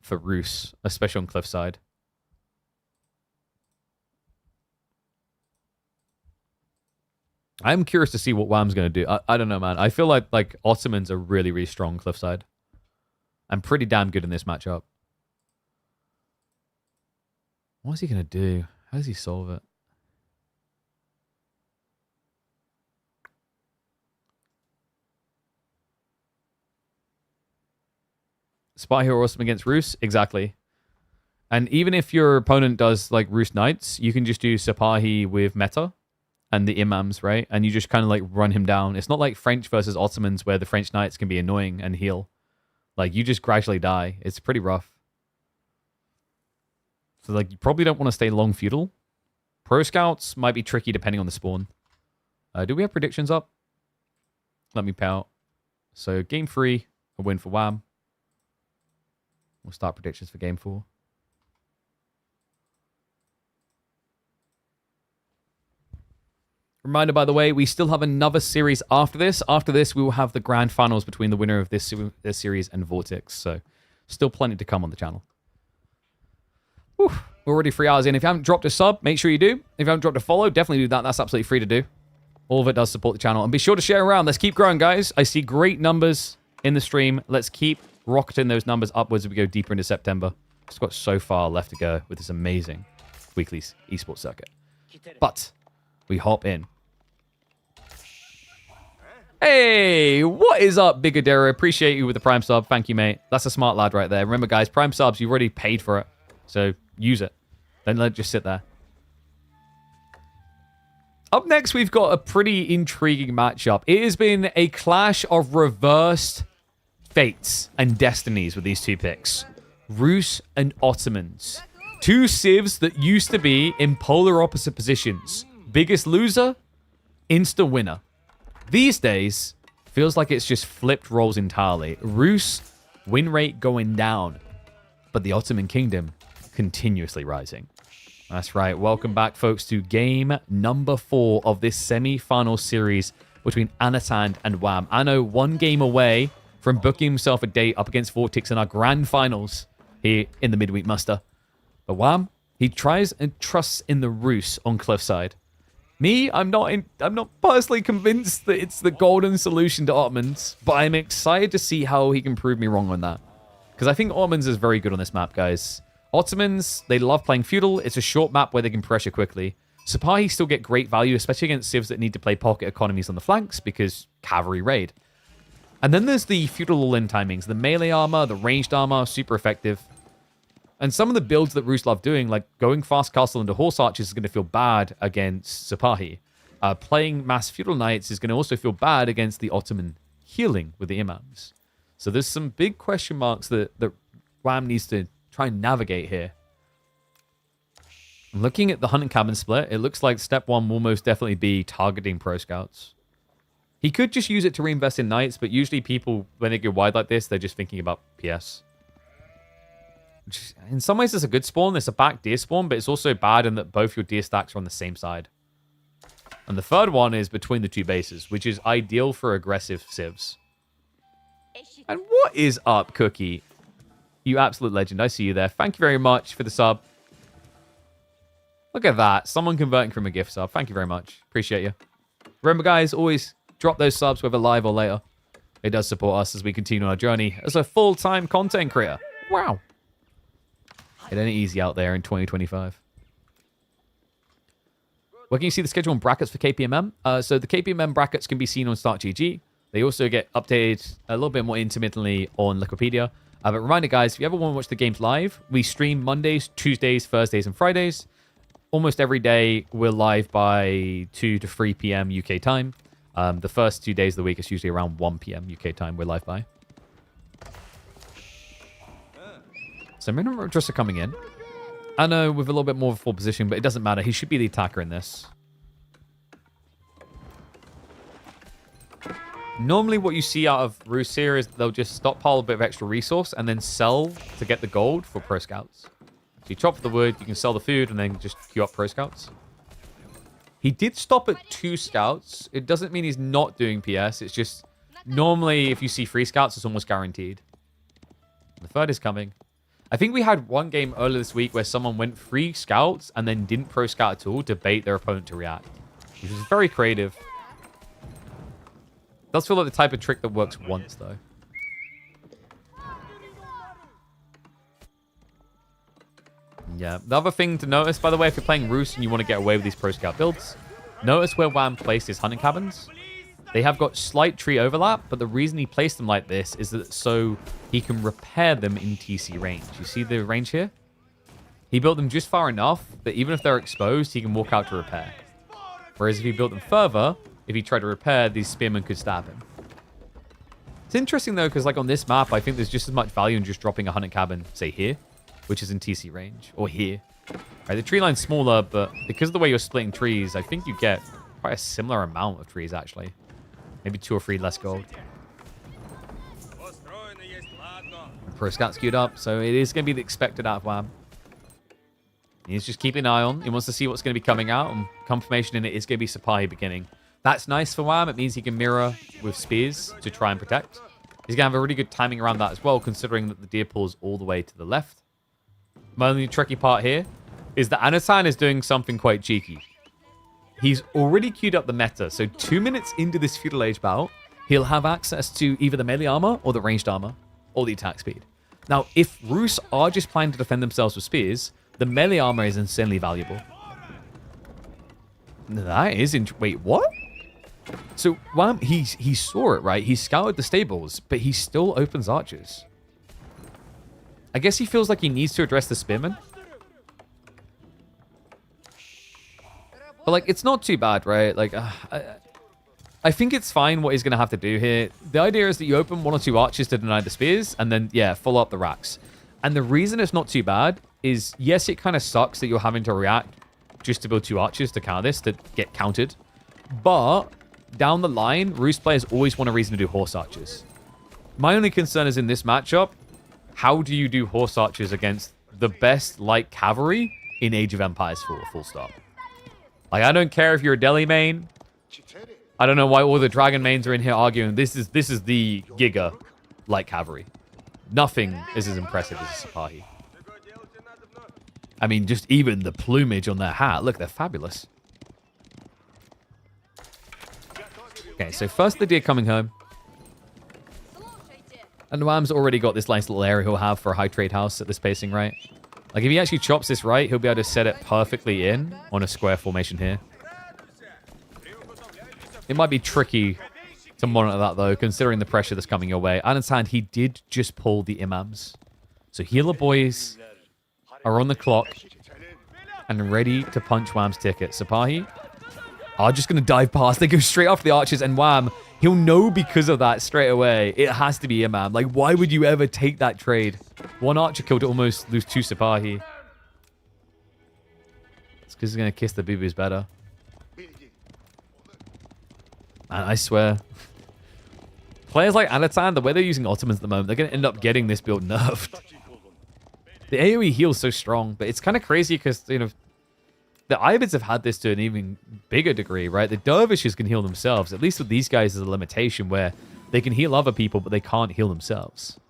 for Rus, especially on Cliffside. I'm curious to see what Wham's going to do. I don't know, man. I feel like Ottomans are really, really strong Cliffside. I'm pretty damn good in this matchup. What is he going to do? How does he solve it? Spy Hero awesome against Rus? Exactly. And even if your opponent does like Rus Knights, you can just do Sipahi with Meta and the Imams, right? And you just kind of like run him down. It's not like French versus Ottomans where the French Knights can be annoying and heal. Like you just gradually die. It's pretty rough. So like you probably don't want to stay long feudal. Pro Scouts might be tricky depending on the spawn. Do we have predictions up? Let me pay out. So game 3, a win for Wham. We'll start predictions for game 4. Reminder, by the way, we still have another series after this. After this, we will have the grand finals between the winner of this series and Vortex. So still plenty to come on the channel. Whew, we're already 3 hours in. If you haven't dropped a sub, make sure you do. If you haven't dropped a follow, definitely do that. That's absolutely free to do. All of it does support the channel. And be sure to share around. Let's keep growing, guys. I see great numbers in the stream. Let's keep rocketing those numbers upwards as we go deeper into September. It's got so far left to go with this amazing weekly esports circuit. But we hop in. Hey, what is up, Bigadero? Appreciate you with the Prime sub. Thank you, mate. That's a smart lad right there. Remember, guys, Prime subs, you've already paid for it. So use it. Don't let it just sit there. Up next, we've got a pretty intriguing matchup. It has been a clash of reversed fates and destinies with these two picks. Rus and Ottomans. Two civs that used to be in polar opposite positions. Biggest loser, insta winner. These days, feels like it's just flipped roles entirely. Rus, win rate going down, but the Ottoman Kingdom continuously rising. That's right. Welcome back, folks, to game number 4 of this semi-final series between Anat and Wham. Anno 1 game away from booking himself a date up against Vortex in our grand finals here in the midweek muster. But Wham, he tries and trusts in the Rus on Cliffside. Me, I'm not personally convinced that it's the golden solution to Ottomans, but I'm excited to see how he can prove me wrong on that. Because I think Ottomans is very good on this map, guys. Ottomans, they love playing feudal. It's a short map where they can pressure quickly. Sipahi still get great value, especially against civs that need to play pocket economies on the flanks because cavalry raid. And then there's the feudal all-in timings. The melee armor, the ranged armor, super effective. And some of the builds that Rus love doing, like going fast castle into horse archers is going to feel bad against Sipahi. Playing mass feudal knights is going to also feel bad against the Ottoman healing with the imams. So there's some big question marks that Wham needs to try and navigate here. Looking at the hunting cabin split, it looks like step 1 will most definitely be targeting pro scouts. He could just use it to reinvest in knights, but usually people, when they go wide like this, they're just thinking about PS. Which, in some ways, it's a good spawn. It's a back deer spawn, but it's also bad in that both your deer stacks are on the same side. And the third one is between the two bases, which is ideal for aggressive civs. And what is up, Cookie? You absolute legend. I see you there. Thank you very much for the sub. Look at that. Someone converting from a gift sub. Thank you very much. Appreciate you. Remember, guys, always drop those subs, whether live or later. It does support us as we continue our journey as a full-time content creator. Wow. It ain't easy out there in 2025. Where can you see the schedule and brackets for KPMM? So the KPMM brackets can be seen on StartGG. They also get updated a little bit more intermittently on Wikipedia. But reminder, guys, if you ever want to watch the games live, we stream Mondays, Tuesdays, Thursdays, and Fridays. Almost every day, we're live by 2 to 3 p.m. UK time. The first 2 days of the week, it's usually around 1 p.m. UK time we're live by. So Mineral Dresser coming in. I know with a little bit more of a full position, but it doesn't matter. He should be the attacker in this. Normally what you see out of Roos here is they'll just stockpile a bit of extra resource and then sell to get the gold for pro scouts. So you chop the wood, you can sell the food, and then just queue up pro scouts. He did stop at 2 scouts. It doesn't mean he's not doing PS. It's just normally if you see 3 scouts, it's almost guaranteed. The third is coming. I think we had one game earlier this week where someone went 3 scouts and then didn't pro scout at all to bait their opponent to react. Which is very creative. Does feel like the type of trick that works once, though. Yeah. The other thing to notice, by the way, if you're playing Roos and you want to get away with these pro scout builds, notice where Wham placed his hunting cabins. They have got slight tree overlap, but the reason he placed them like this is that so he can repair them in TC range. You see the range here? He built them just far enough that even if they're exposed, he can walk out to repair. Whereas if he built them further, if he tried to repair, these spearmen could stab him. It's interesting, though, because like on this map, I think there's just as much value in just dropping a hunting cabin, say here, which is in TC range, or here. Right, the tree line's smaller, but because of the way you're splitting trees, I think you get quite a similar amount of trees, actually. Maybe 2 or 3 less gold. Pro Scout's queued up, so it is going to be the expected out of Wham. He's just keeping an eye on. He wants to see what's going to be coming out, and confirmation in it is going to be Sapai beginning. That's nice for Wham. It means he can mirror with spears to try and protect. He's going to have a really good timing around that as well, considering that the deer pool is all the way to the left. My only tricky part here is that Anat is doing something quite cheeky. He's already queued up the meta, so 2 minutes into this Feudal Age bout, he'll have access to either the melee armor or the ranged armor, or the attack speed. Now, if Roos are just planning to defend themselves with spears, the melee armor is insanely valuable. That is wait, what? So, Wham, he saw it, right? He scouted the stables, but he still opens archers. I guess he feels like he needs to address the spearmen. But, like, it's not too bad, right? Like, I think it's fine what he's going to have to do here. The idea is that you open 1 or 2 archers to deny the spears, and then, yeah, follow up the racks. And the reason it's not too bad is, yes, it kind of sucks that you're having to react just to build 2 archers to counter this, to get countered. But down the line, Roos players always want a reason to do horse archers. My only concern is in this matchup, how do you do horse archers against the best light cavalry in Age of Empires 4, full stop? Like, I don't care if you're a Delhi main. I don't know why all the Dragon mains are in here arguing. This is the Giga light cavalry. Nothing is as impressive as a Sipahi. I mean, just even the plumage on their hat. Look, they're fabulous. Okay, so first the deer coming home. And Wham's already got this nice little area he'll have for a high trade house at this pacing, right? Like, if he actually chops this right, he'll be able to set it perfectly in on a square formation here. It might be tricky to monitor that, though, considering the pressure that's coming your way. Anat, he did just pull the imams. So healer boys are on the clock and ready to punch Wham's ticket. Sipahi are just going to dive past. They go straight off the archers, and Wham, he'll know because of that straight away. It has to be imam. Like, why would you ever take that trade? 1 archer kill to almost lose 2 Sipahi. It's because he's going to kiss the boo-boos better. Man, I swear. Players like Anat, the way they're using Ottomans at the moment, they're going to end up getting this build nerfed. The AoE heal's so strong, but it's kind of crazy because, you know, the Ivids have had this to an even bigger degree, right? The Dervishes can heal themselves. At least with these guys, there's a limitation where they can heal other people, but they can't heal themselves.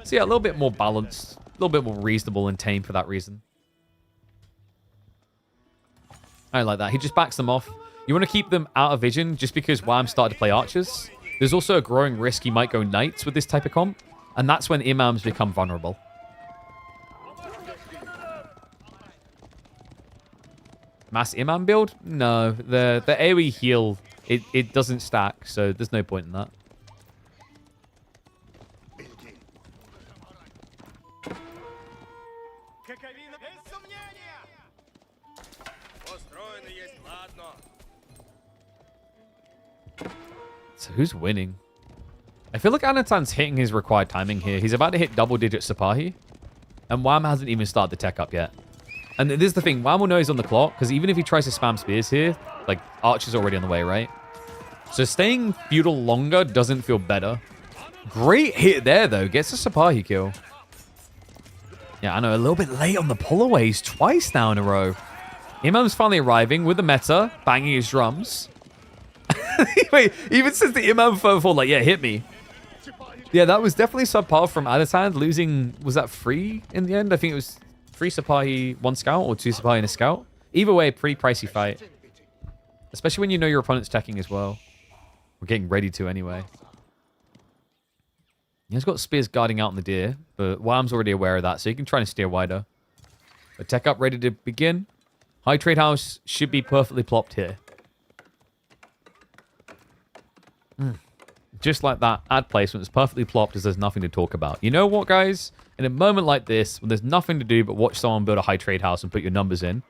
So yeah, a little bit more balanced, a little bit more reasonable and tame for that reason. I like that. He just backs them off. You want to keep them out of vision just because Wham started to play archers. There's also a growing risk he might go knights with this type of comp, and that's when imams become vulnerable. Mass imam build? No, the AoE heal, it doesn't stack, so there's no point in that. So who's winning? I feel like Anatan's hitting his required timing here. He's about to hit double-digit Sipahi. And Wham hasn't even started the tech up yet. And this is the thing. Wham will know he's on the clock, because even if he tries to spam spears here, like, Archer's already on the way, right? So staying feudal longer doesn't feel better. Great hit there, though. Gets a Sapahi kill. Yeah, I know. A little bit late on the pullaways. Twice now in a row. Imam's finally arriving with the meta, banging his drums. Wait, even since the Imam fall, like, yeah, hit me. Yeah, that was definitely subpar from Anat losing. Was that 3 in the end? I think it was 3 Sapahi, 1 scout, or 2 Sapahi and a scout. Either way, pretty pricey fight. Especially when you know your opponent's teching as well. We're getting ready to anyway. He's got spears guarding out in the deer, but Wham's already aware of that, so he can try and steer wider. But tech up ready to begin. High trade house should be perfectly plopped here. Just like that, ad placement is perfectly plopped as there's nothing to talk about. You know what, guys? In a moment like this, when there's nothing to do but watch someone build a high trade house and put your numbers in,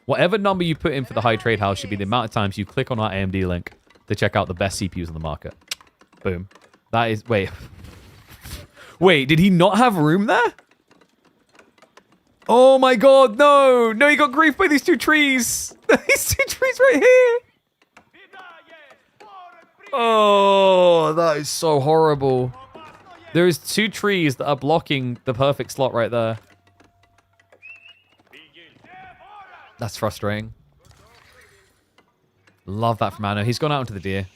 whatever number you put in for the high trade house should be the amount of times you click on our AMD link to check out the best CPUs on the market. Boom. That is... Wait. Wait, did he not have room there? Oh my god, no! No, he got griefed by these 2 trees! These 2 trees right here! Oh, that is so horrible. There is 2 trees that are blocking the perfect slot right there. That's frustrating. Love that from Anna. He's gone out into the deer.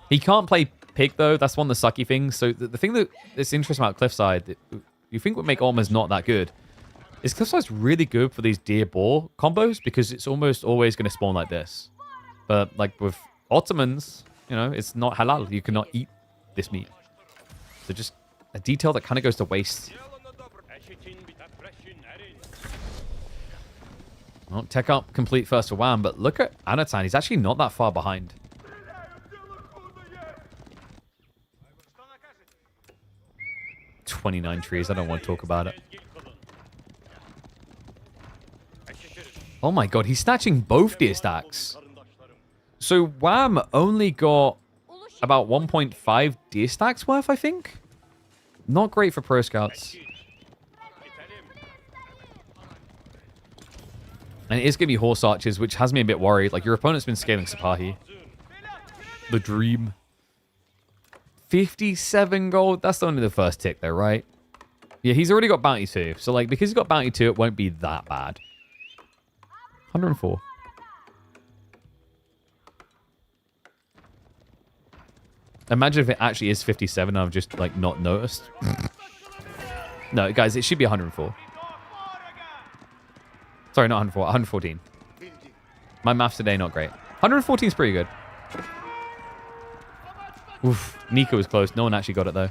He can't play pig, though. That's one of the sucky things. So the thing that's interesting about Cliffside, that you think would make Alma's not that good, is Cliffside's really good for these deer boar combos because it's almost always going to spawn like this. But like with Ottomans, you know, it's not halal. You cannot eat this meat. So just a detail that kind of goes to waste. Well, tech up complete first for Wham, but look at Anat. He's actually not that far behind. "29 trees. I don't want to talk about it. Oh my god, he's snatching both deer stacks. So Wham only got about 1.5 deer stacks worth, I think. Not great for pro scouts. And it is going to be horse archers, which has me a bit worried. Like, your opponent's been scaling Sapahi. The dream. 57 gold. That's only the first tick, though, right? Yeah, he's already got bounty 2. So, like, because he's got bounty 2, it won't be that bad. 104. Imagine if it actually is 57 and I've just, like, not noticed. No, guys, it should be 104. Sorry, not 104. 114. My maths today, not great. 114 is pretty good. Oof. Nico was close. No one actually got it, though.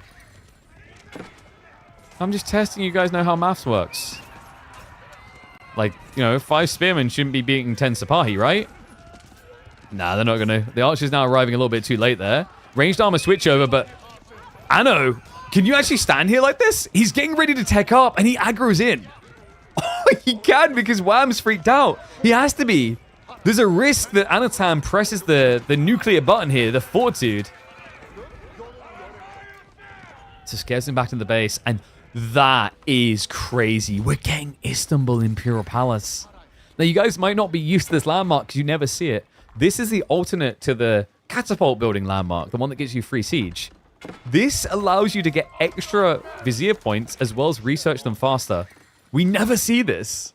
I'm just testing you guys know how maths works. Like, you know, 5 spearmen shouldn't be beating 10 Sapahi, right? Nah, they're not going to. The archer's now arriving a little bit too late there. Ranged armor switch over, but... Anno, can you actually stand here like this? He's getting ready to tech up, and he aggro's in. Oh, he can because Wham's freaked out. He has to be. There's a risk that Anatan presses the nuclear button here, the fortitude. So scares him back to the base, and that is crazy. We're getting Istanbul Imperial Palace. Now, you guys might not be used to this landmark because you never see it. This is the alternate to the catapult building landmark, the one that gives you free siege. This allows you to get extra vizier points as well as research them faster. We never see this.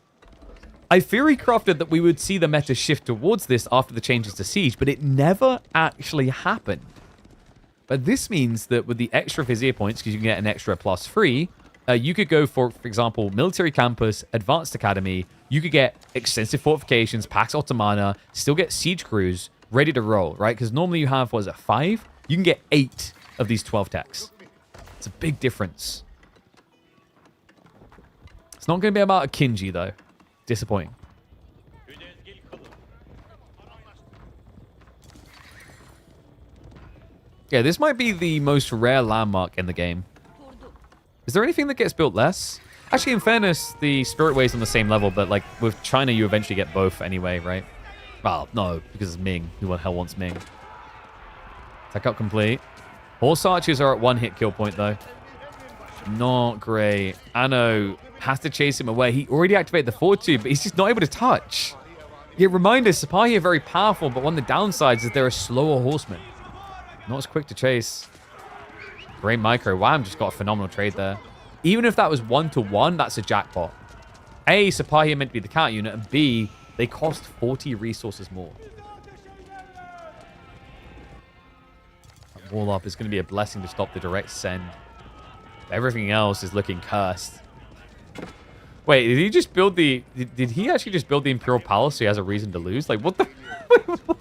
I theory crafted that we would see the meta shift towards this after the changes to siege, but it never actually happened. But this means that with the extra vizier points, because you can get an extra +3, you could go for example, military campus, advanced academy. You could get extensive fortifications, Pax Ottomana, still get siege crews ready to roll, right? Because normally you have, what is it, 5? You can get 8 of these 12 techs. It's a big difference. It's not going to be about a Kinji, though. Disappointing. Yeah, this might be the most rare landmark in the game. Is there anything that gets built less? Actually, in fairness, the Spirit Way's on the same level, but like with China, you eventually get both anyway, right? Well, no, because it's Ming. Who the hell wants Ming? Tech up complete. Horse archers are at 1 hit kill point, though. Not great. Anno has to chase him away. He already activated the forward two, but he's just not able to touch. Yeah, reminder, Sipahi are very powerful, but one of the downsides is they're a slower horseman. Not as quick to chase. Great micro. Wham just got a phenomenal trade there. Even if that was 1-to-1, that's a jackpot. A, Sipahi are meant to be the counter unit, and B, they cost 40 resources more. That wall up is going to be a blessing to stop the direct send. Everything else is looking cursed. Wait, did he just build the... Did he actually just build the Imperial Palace so he has a reason to lose? Like, what the... Wait, what?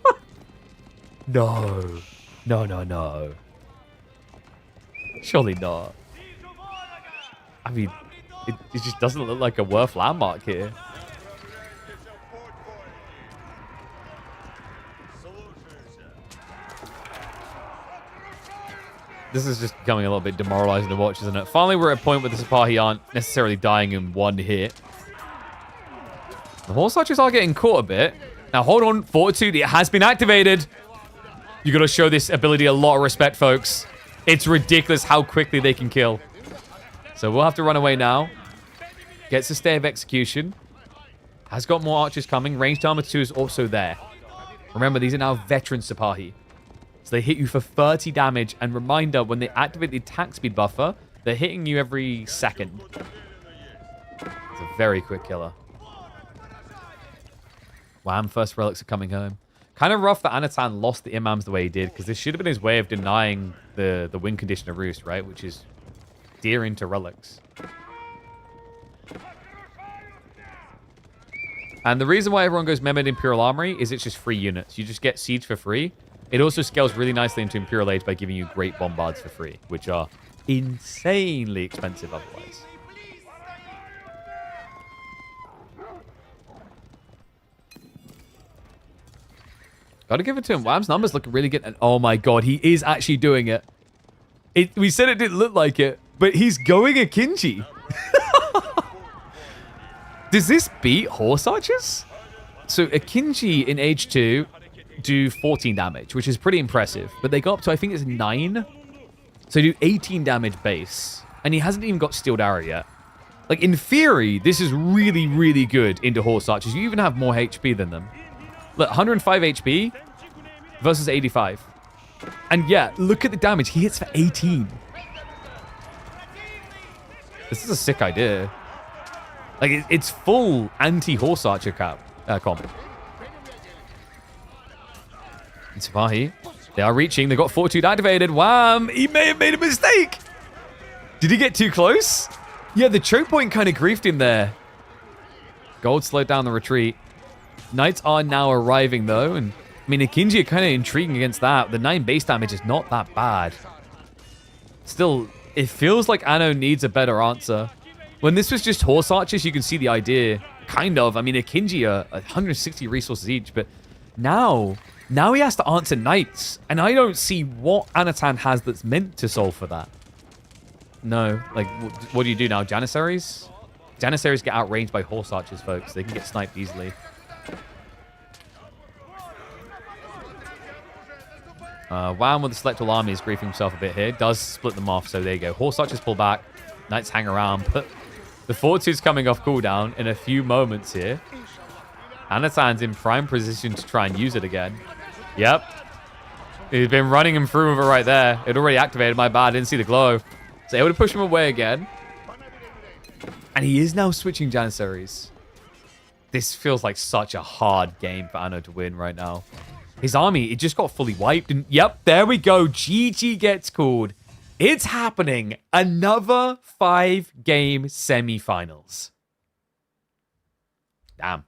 No. No, no, no. Surely not. I mean, it just doesn't look like a worth landmark here. This is just becoming a little bit demoralizing to watch, isn't it? Finally, we're at a point where the Sipahi aren't necessarily dying in one hit. The Horse Archers are getting caught a bit. Now, hold on. Fortitude, it has been activated. You got to show this ability a lot of respect, folks. It's ridiculous how quickly they can kill. So we'll have to run away now. Gets a stay of execution. Has got more archers coming. Ranged armor 2 is also there. Remember, these are now veteran Sipahi. So they hit you for 30 damage. And reminder, when they activate the attack speed buffer, they're hitting you every second. It's a very quick killer. Wham, first relics are coming home. Kind of rough that Anatan lost the imams the way he did, because this should have been his way of denying the win condition of Roost, right? Which is dear into relics. And the reason why everyone goes Mehmed Imperial Armory is it's just free units. You just get siege for free. It also scales really nicely into Imperial Age by giving you great bombards for free, which are insanely expensive otherwise. Gotta give it to him. Wham's numbers look really good. And oh my god, he is actually doing it. We said it didn't look like it, but he's going Akinji. Does this beat Horse Archers? So Akinji in Age 2 do 14 damage, which is pretty impressive. But they go up to, I think it's 9. So they do 18 damage base. And he hasn't even got Steeled Arrow yet. Like, in theory, this is really, really good into Horse Archers. You even have more HP than them. Look, 105 HP versus 85. And yeah, look at the damage. He hits for 18. This is a sick idea. Like, it's full anti-Horse Archer comp. And Sipahi, they are reaching. They got Fortitude activated. Wham! He may have made a mistake. Did he get too close? Yeah, the choke point kind of griefed him there. Gold slowed down the retreat. Knights are now arriving, though. And, I mean, Akinji are kind of intriguing against that. The 9 base damage is not that bad. Still, it feels like Anno needs a better answer. When this was just Horse Archers, you can see the idea. Kind of. I mean, Akinji are 160 resources each. But now he has to answer Knights. And I don't see what Anatan has that's meant to solve for that. No. Like, what do you do now? Janissaries? Janissaries get outranged by Horse Archers, folks. They can get sniped easily. Wham with the Selectable Army is griefing himself a bit here. Does split them off, so there you go. Horse Archers pull back. Knights hang around. But the Fortitude's coming off cooldown in a few moments here. Anatan's in prime position to try and use it again. Yep. He's been running him through with it right there. It already activated. My bad. Didn't see the glow. So able to push him away again. And he is now switching Janissaries. This feels like such a hard game for Anno to win right now. His army, it just got fully wiped. And yep, there we go. GG gets called. It's happening. Another 5-game semifinals. Damn.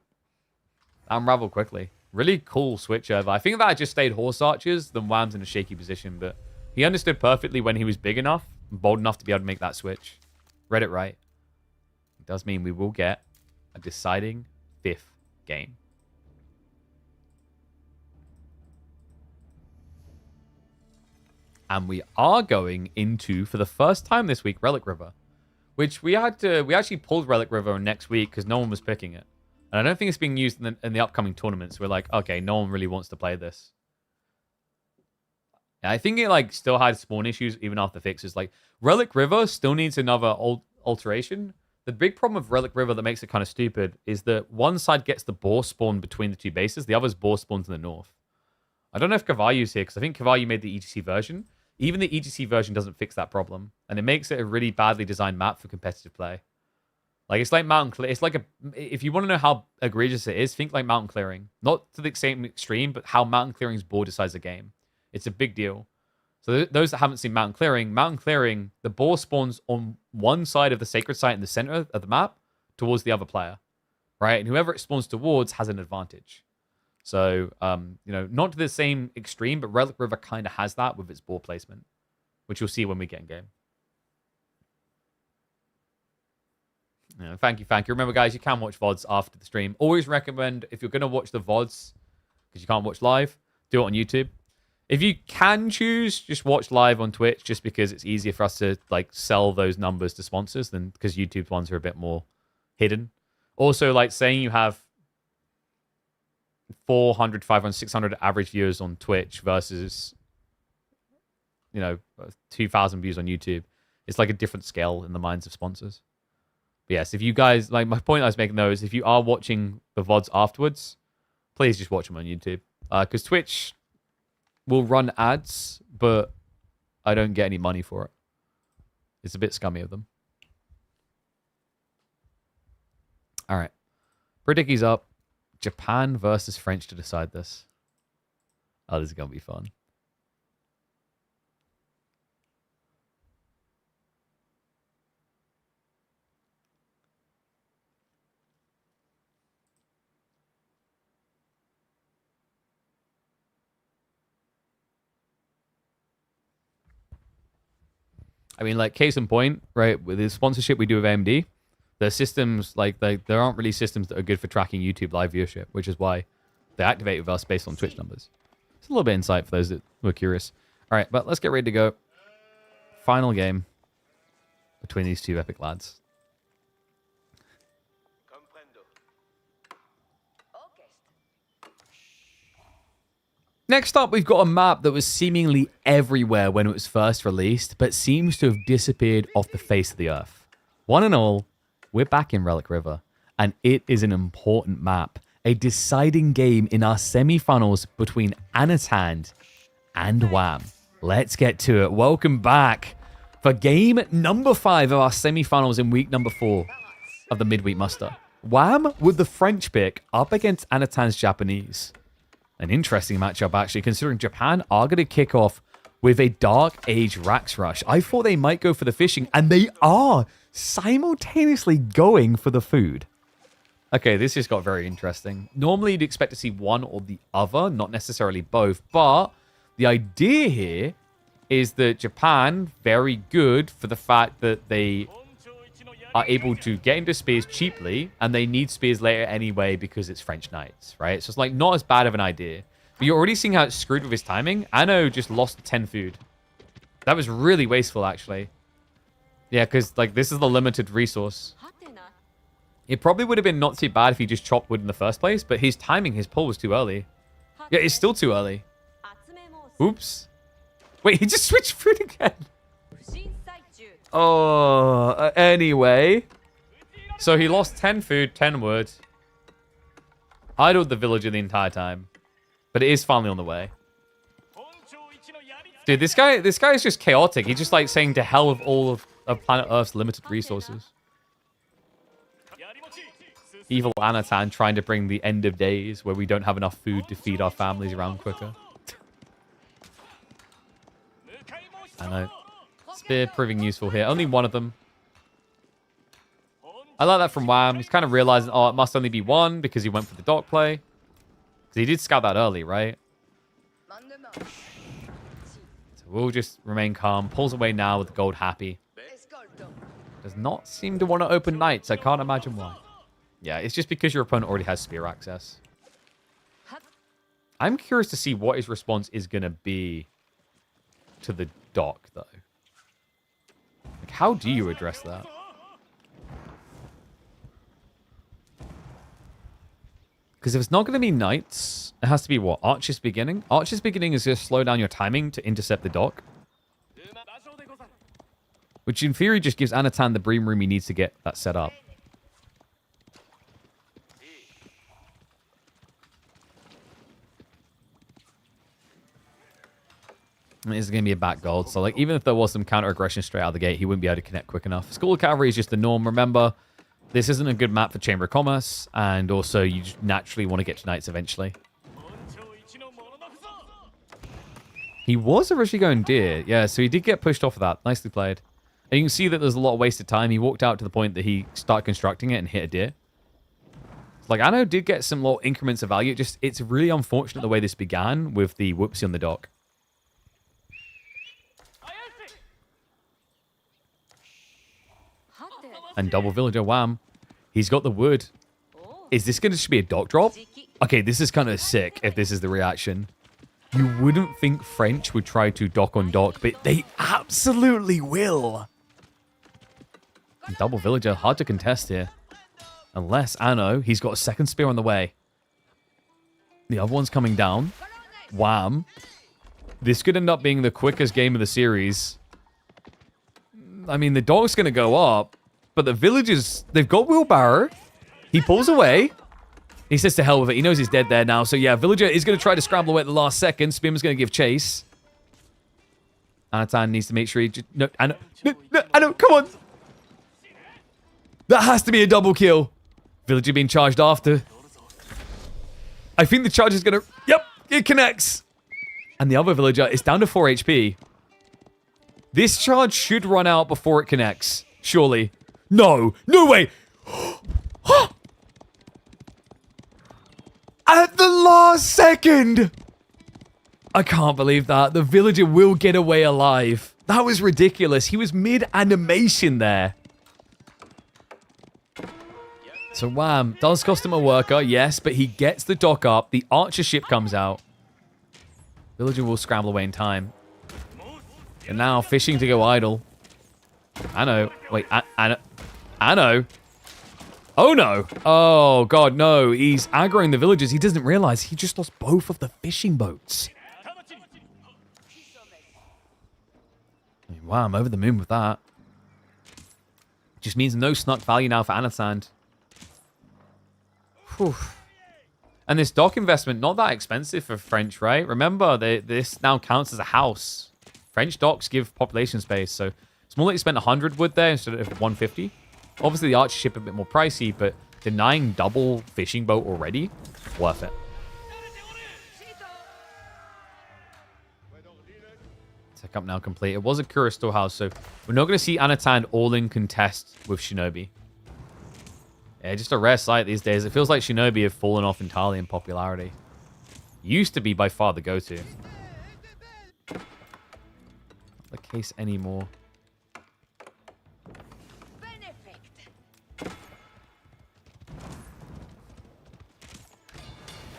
That unraveled quickly. Really cool switch over. I think if I just stayed Horse Archers, then Wham's in a shaky position. But he understood perfectly when he was big enough and bold enough to be able to make that switch. Read it right. It does mean we will get a deciding 5th game. And we are going into, for the first time this week, Relic River. Which we actually pulled Relic River next week because no one was picking it. And I don't think it's being used in the upcoming tournaments. We're like, okay, no one really wants to play this. Yeah, I think it like still had spawn issues even after fixes. Like Relic River still needs another alteration. The big problem with Relic River that makes it kind of stupid is that one side gets the boar spawn between the two bases, the other's boar spawns in the north. I don't know if Kavayu's here because I think Kavayu made the EGC version. Even the EGC version doesn't fix that problem, and it makes it a really badly designed map for competitive play. Like it's like mountain clear. It's like if you want to know how egregious it is, think like mountain clearing. Not to the same extreme, but how mountain clearing's board decides the game. It's a big deal. So those that haven't seen mountain clearing, the boar spawns on one side of the sacred site in the center of the map towards the other player, right? And whoever it spawns towards has an advantage. So, not to the same extreme, but Relic River kind of has that with its boar placement, which you'll see when we get in game. Yeah, thank you. Remember, guys, you can watch VODs after the stream. Always recommend, if you're going to watch the VODs, because you can't watch live, do it on YouTube. If you can choose, just watch live on Twitch, just because it's easier for us to like sell those numbers to sponsors than because YouTube's ones are a bit more hidden. Also, like saying you have 400, 500, 600 average viewers on Twitch versus, 2,000 views on YouTube. It's like a different scale in the minds of sponsors. But yes, if you guys, like my point I was making though is if you are watching the VODs afterwards, please just watch them on YouTube. Because Twitch will run ads, but I don't get any money for it. It's a bit scummy of them. All right. Predicky's up. Japan versus French to decide this. Oh, this is going to be fun. I mean, like, case in point, right, with the sponsorship we do with AMD, the systems, like, there aren't really systems that are good for tracking YouTube live viewership, which is why they activate with us based on Twitch numbers. It's a little bit of insight for those that were curious. All right, but let's get ready to go. Final game between these two epic lads. Next up, we've got a map that was seemingly everywhere when it was first released, but seems to have disappeared off the face of the earth. One and all, we're back in Relic River, and it is an important map. A deciding game in our semi-finals between Anat and Wham. Let's get to it. Welcome back for game number 5 of our semi-finals in week number 4 of the midweek muster. Wham with the French pick up against Anatan's Japanese. An interesting matchup, actually, considering Japan are going to kick off with a Dark Age Rax Rush. I thought they might go for the fishing, and they are simultaneously going for the food. Okay, this just got very interesting. Normally, you'd expect to see one or the other, not necessarily both, but the idea here is that Japan, very good for the fact that they are able to get into spears cheaply, and they need spears later anyway because it's French Knights, right? So it's like not as bad of an idea. But you're already seeing how it's screwed with his timing. Anno just lost 10 food. That was really wasteful, actually. Yeah, because like this is the limited resource. It probably would have been not too bad if he just chopped wood in the first place, but his timing, his pull was too early. Yeah, it's still too early. Oops. Wait, he just switched food again. Oh, anyway. So he lost 10 food, 10 wood. Idled the villager the entire time. But it is finally on the way. Dude, this guy is just chaotic. He's just like saying to hell with all of planet Earth's limited resources. Evil Anatan trying to bring the end of days where we don't have enough food to feed our families around quicker. I know. Spear proving useful here. Only one of them. I like that from Wham. He's kind of realizing, oh, it must only be one because he went for the dock play. Because he did scout that early, right? So we'll just remain calm. Pulls away now with the gold happy. Does not seem to want to open knights. I can't imagine why. Yeah, it's just because your opponent already has spear access. I'm curious to see what his response is going to be to the dock, though. Like, how do you address that? Because if it's not going to be knights, it has to be what? Archer's beginning? Archer's beginning is going to slow down your timing to intercept the dock. Which in theory just gives Anatan the bream room he needs to get that set up. This is going to be a back gold. So, like, even if there was some counter-aggression straight out of the gate, he wouldn't be able to connect quick enough. School of Cavalry is just the norm. Remember, this isn't a good map for Chamber of Commerce. And also, you just naturally want to get to Knights eventually. He was originally going Deer. Yeah, so he did get pushed off of that. Nicely played. And you can see that there's a lot of wasted time. He walked out to the point that he started constructing it and hit a Deer. Like, Anno did get some little increments of value. It's really unfortunate the way this began with the whoopsie on the dock. And double villager, Wham. He's got the wood. Is this going to be a dock drop? Okay, this is kind of sick if this is the reaction. You wouldn't think French would try to dock on dock, but they absolutely will. Double villager, hard to contest here. Unless Anno, he's got a second spear on the way. The other one's coming down. Wham. This could end up being the quickest game of the series. I mean, the dock's going to go up. But the villagers, they've got wheelbarrow. He pulls away. He says to hell with it. He knows he's dead there now. So yeah, villager is going to try to scramble away at the last second. Spim's going to give chase. Anatan needs to make sure he just... No, Anno, come on. That has to be a double kill. Villager being charged after. I think the charge is going to... Yep, it connects. And the other villager is down to 4 HP. This charge should run out before it connects. Surely. No, no way. At the last second. I can't believe that. The villager will get away alive. That was ridiculous. He was mid-animation there. So Wham does cost him a worker, yes, but he gets the dock up. The archer ship comes out. Villager will scramble away in time. And now fishing to go idle. Anno. Wait, Anno. Oh no. Oh god, no. He's aggroing the villagers. He doesn't realize he just lost both of the fishing boats. Wow, I'm over the moon with that. Just means no snuck value now for Anasand. Whew. And this dock investment, not that expensive for French, right? Remember, this now counts as a house. French docks give population space, so it's more like you spent 100 wood there instead of 150. Obviously, the archer ship a bit more pricey, but denying double fishing boat already, worth it. Tech up now complete. It was a Kura storehouse, so we're not going to see Anatan all-in contest with Shinobi. Yeah, just a rare sight these days. It feels like Shinobi have fallen off entirely in popularity. Used to be by far the go-to. Not the case anymore.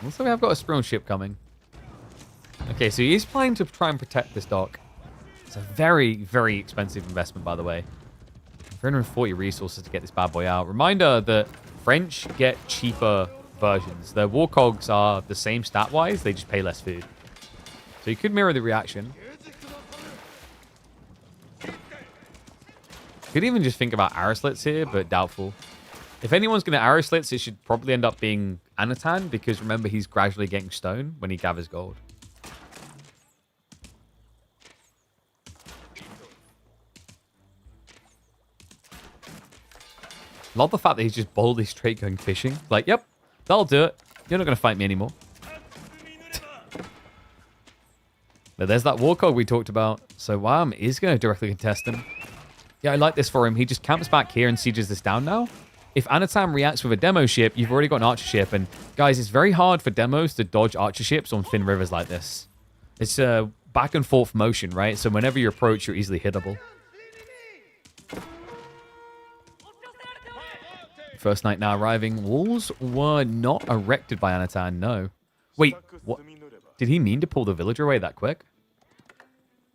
Looks like we have got a Sprone ship coming. Okay, so he's planning to try and protect this dock. It's a very, very expensive investment, by the way. 340 resources to get this bad boy out. Reminder that French get cheaper versions. Their warcogs are the same stat-wise, they just pay less food. So you could mirror the reaction. Could even just think about arrow slits here, but doubtful. If anyone's going to arrow slits, it should probably end up being Anatan, because remember, he's gradually getting stone when he gathers gold. Love the fact that he's just boldly straight going fishing. Like, yep, that'll do it. You're not going to fight me anymore. But there's that warcog we talked about. So Wham is going to directly contest him. Yeah, I like this for him. He just camps back here and sieges this down now. If Anatan reacts with a demo ship, you've already got an archer ship. And guys, it's very hard for demos to dodge archer ships on thin rivers like this. It's a back and forth motion, right? So whenever you approach, you're easily hittable. First night now arriving. Walls were not erected by Anatan, no. Wait, what? Did he mean to pull the villager away that quick?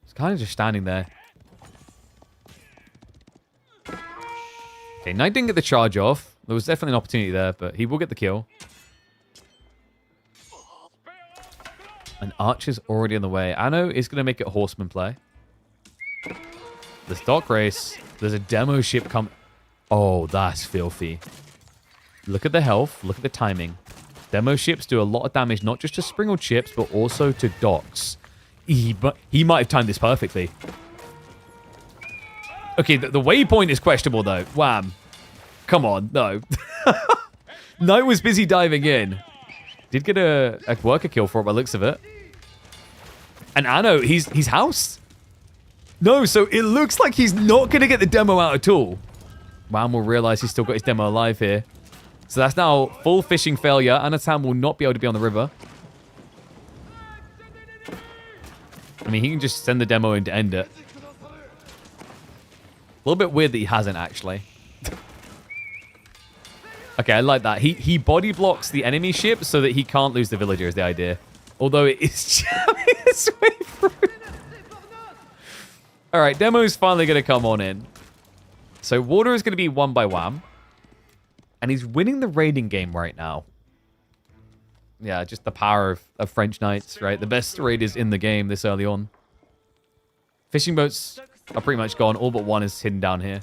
He's kind of just standing there. Okay, Knight didn't get the charge off. There was definitely an opportunity there, but he will get the kill. An archer's already on the way. Anno is going to make it horseman play. There's dock race. There's a demo ship come. Oh, that's filthy. Look at the health. Look at the timing. Demo ships do a lot of damage, not just to sprinkled ships, but also to docks. He might have timed this perfectly. Okay, the waypoint is questionable, though. Wham. Come on. No. Knight was busy diving in. Did get a worker kill for it by the looks of it. And Anno, he's housed. No, so it looks like he's not going to get the demo out at all. Wham will realize he's still got his demo alive here. So that's now full fishing failure. Anatan will not be able to be on the river. I mean, he can just send the demo in to end it. A little bit weird that he hasn't, actually. Okay, I like that. He body blocks the enemy ship so that he can't lose the villager is the idea. Although it is jamming its way through. All right, demo's finally going to come on in. So water is going to be won by Wham. And he's winning the raiding game right now. Yeah, just the power of French Knights, right? The best raiders in the game this early on. Fishing boats are pretty much gone. All but one is hidden down here.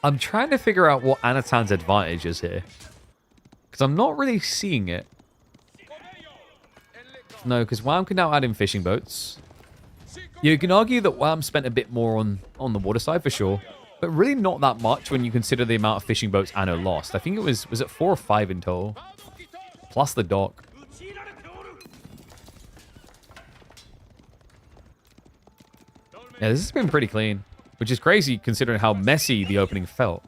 I'm trying to figure out what Anatan's advantage is here. Because I'm not really seeing it. No, because Wham can now add in fishing boats. You can argue that Wham spent a bit more on the water side for sure. But really not that much when you consider the amount of fishing boats Anno lost. I think it was it 4 or 5 in total? Plus the dock. Yeah, this has been pretty clean. Which is crazy considering how messy the opening felt.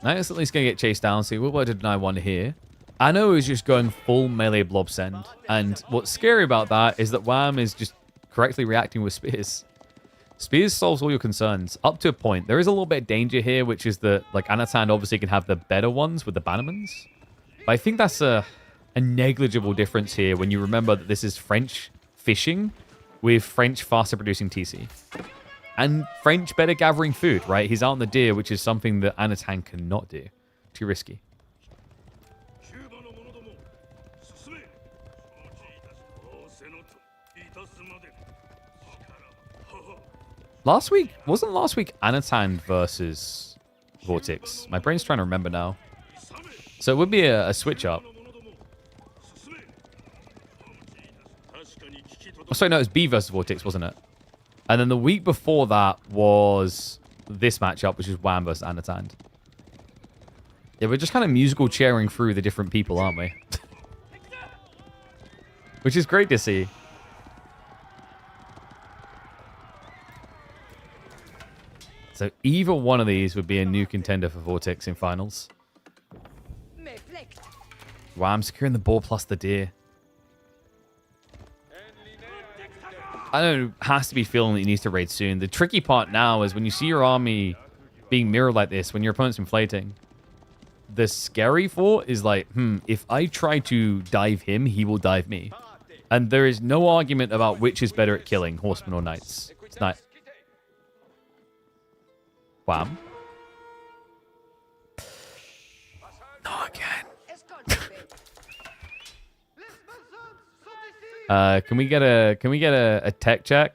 Now it's at least going to get chased down, so we'll be able to deny one here. Anno is just going full melee blob send. And what's scary about that is that Wham is just correctly reacting with spears. Spears solves all your concerns, up to a point. There is a little bit of danger here, which is that, like, Anatan obviously can have the better ones with the bannermans. But I think that's a negligible difference here when you remember that this is French fishing with French faster producing TC. And French better gathering food, right? He's out on the deer, which is something that Anatan cannot do. Too risky. Wasn't last week Anatan versus Vortex? My brain's trying to remember now. So it would be a switch up. Oh, sorry, no, it was B versus Vortex, wasn't it? And then the week before that was this matchup, which is Wham versus Anatan. Yeah, we're just kind of musical chairing through the different people, aren't we? Which is great to see. So either one of these would be a new contender for Vortex in finals. Wow, I'm securing the ball plus the deer. I don't know, has to be feeling that he needs to raid soon. The tricky part now is when you see your army being mirrored like this, when your opponent's inflating, the scary thought is like, if I try to dive him, he will dive me. And there is no argument about which is better at killing, horsemen or knights. It's not. Wham. Not again. Can we get a tech check?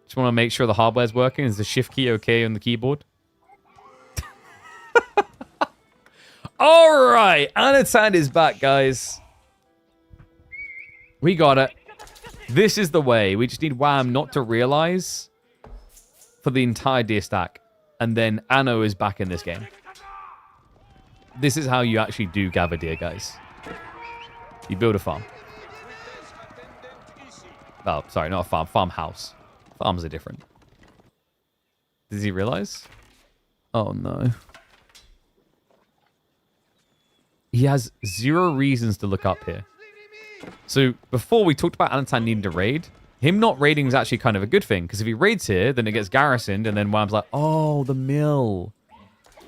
Just want to make sure the hardware's working. Is the shift key okay on the keyboard? All right, Anatan is back, guys. We got it. This is the way. We just need Wham not to realize for the entire deer stack. And then Anno is back in this game. This is how you actually do gather deer, guys. You build a farm. Oh, sorry, not a farm. Farmhouse. Farms are different. Does he realize? Oh, no. He has 0 reasons to look up here. So, before we talked about Anatan needing to raid. Him not raiding is actually kind of a good thing. Because if he raids here, then it gets garrisoned. And then Wham's like, oh, the mill.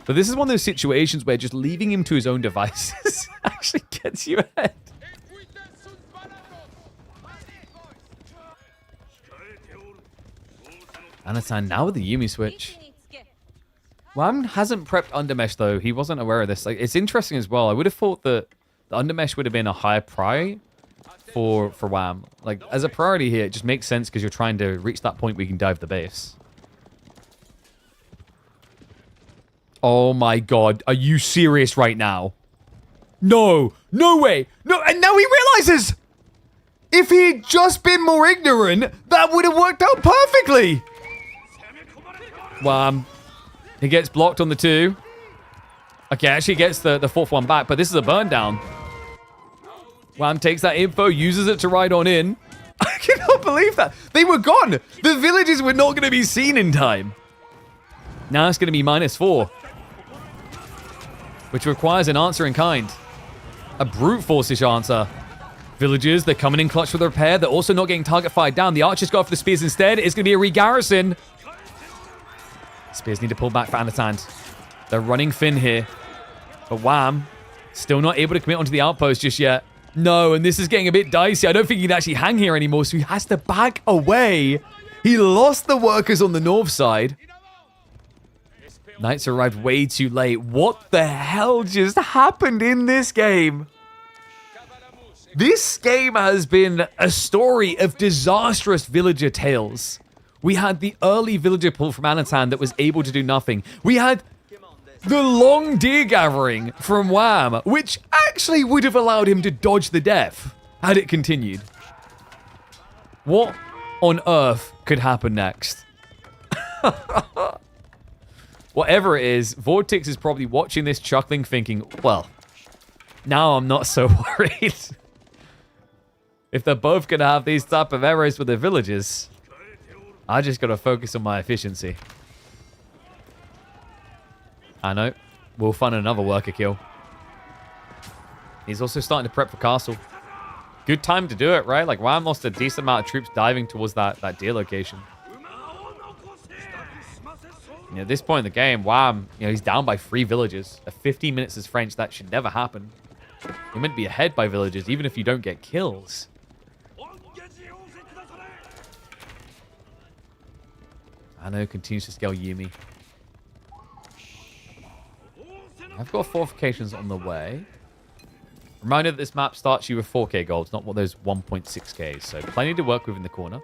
But this is one of those situations where just leaving him to his own devices actually gets you ahead. Anatan now with the Yumi switch. Wham hasn't prepped Undermesh, though. He wasn't aware of this. Like, it's interesting as well. I would have thought that the Undermesh would have been a higher priority for Wham. Like, as a priority here, it just makes sense because you're trying to reach that point where you can dive the base. Oh my god. Are you serious right now? No. No way. No. And now he realizes if he'd just been more ignorant, that would have worked out perfectly. Wham. He gets blocked on the 2. Okay, actually gets the 4th one back, but this is a burn down. Wham takes that info, uses it to ride on in. I cannot believe that. They were gone. The villages were not going to be seen in time. Now it's going to be -4. Which requires an answer in kind. A brute force-ish answer. Villagers, they're coming in clutch with the repair. They're also not getting target fired down. The archers go for the spears instead. It's going to be a re-garrison. Spears need to pull back for Anat. They're running Finn here. But Wham, still not able to commit onto the outpost just yet. No, and this is getting a bit dicey. I don't think he can actually hang here anymore, so he has to back away. He lost the workers on the north side. Knights arrived way too late. What the hell just happened in this game? This game has been a story of disastrous villager tales. We had the early villager pull from Anat that was able to do nothing. We had the long deer gathering from Wham, which actually would have allowed him to dodge the death had it continued. What on earth could happen next? Whatever it is, Vortex is probably watching this chuckling thinking, well, now I'm not so worried. If they're both going to have these type of errors with their villages, I just got to focus on my efficiency. I know. We'll find another worker kill. He's also starting to prep for castle. Good time to do it, right? Like, Wham lost a decent amount of troops diving towards that deer location. At this point in the game, Wham, he's down by 3 villages. At 15 minutes as French, that should never happen. You're meant to be ahead by villages, even if you don't get kills. Anno continues to scale Yumi. I've got fortifications on the way. Reminder that this map starts you with 4k golds, not what those 1.6ks. So plenty to work with in the corner.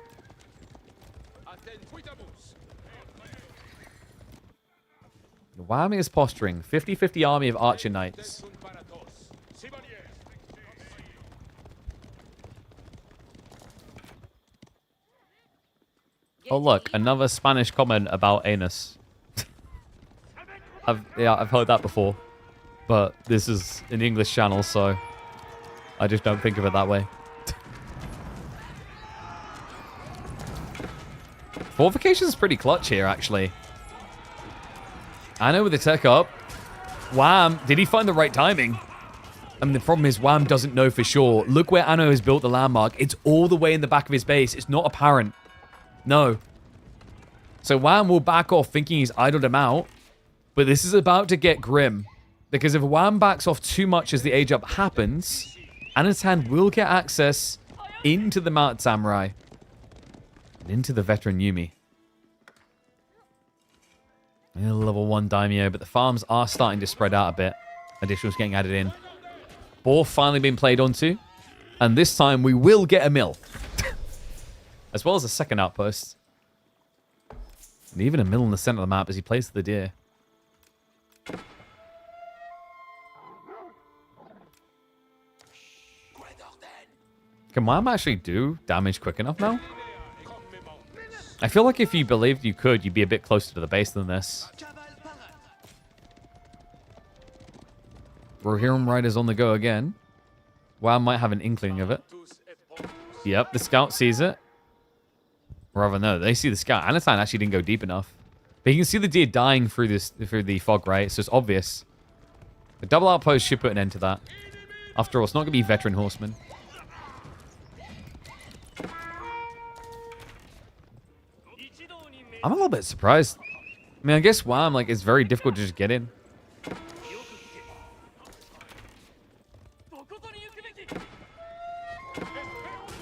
Wham is posturing. 50-50 army of archer knights. Oh look, another Spanish comment about anus. I've heard that before. But this is an English channel, so I just don't think of it that way. Fortification is pretty clutch here, actually. Anno with the tech up. Wham, did he find the right timing? I mean, the problem is Wham doesn't know for sure. Look where Anno has built the landmark. It's all the way in the back of his base. It's not apparent. No. So Wham will back off thinking he's idled him out. But this is about to get grim. Because if Wham backs off too much as the age up happens, Anat's hand will get access into the Mounted Samurai. And into the veteran Yumi. And a level 1 Daimyo, but the farms are starting to spread out a bit. Additionals getting added in. Boar finally been played onto. And this time we will get a mill. As well as a second outpost. And even a mill in the center of the map as he plays to the deer. Can Wham actually do damage quick enough now? I feel like if you believed you could, you'd be a bit closer to the base than this. Rohirrim Rider's on the go again. Wham might have an inkling of it. Yep, the scout sees it. Rather, no, they see the scout. Anatan actually didn't go deep enough. But you can see the deer dying through the fog, right? So it's obvious. The double outpost should put an end to that. After all, it's not going to be veteran horsemen. I'm a little bit surprised. I mean, I guess Wham, like, it's very difficult to just get in.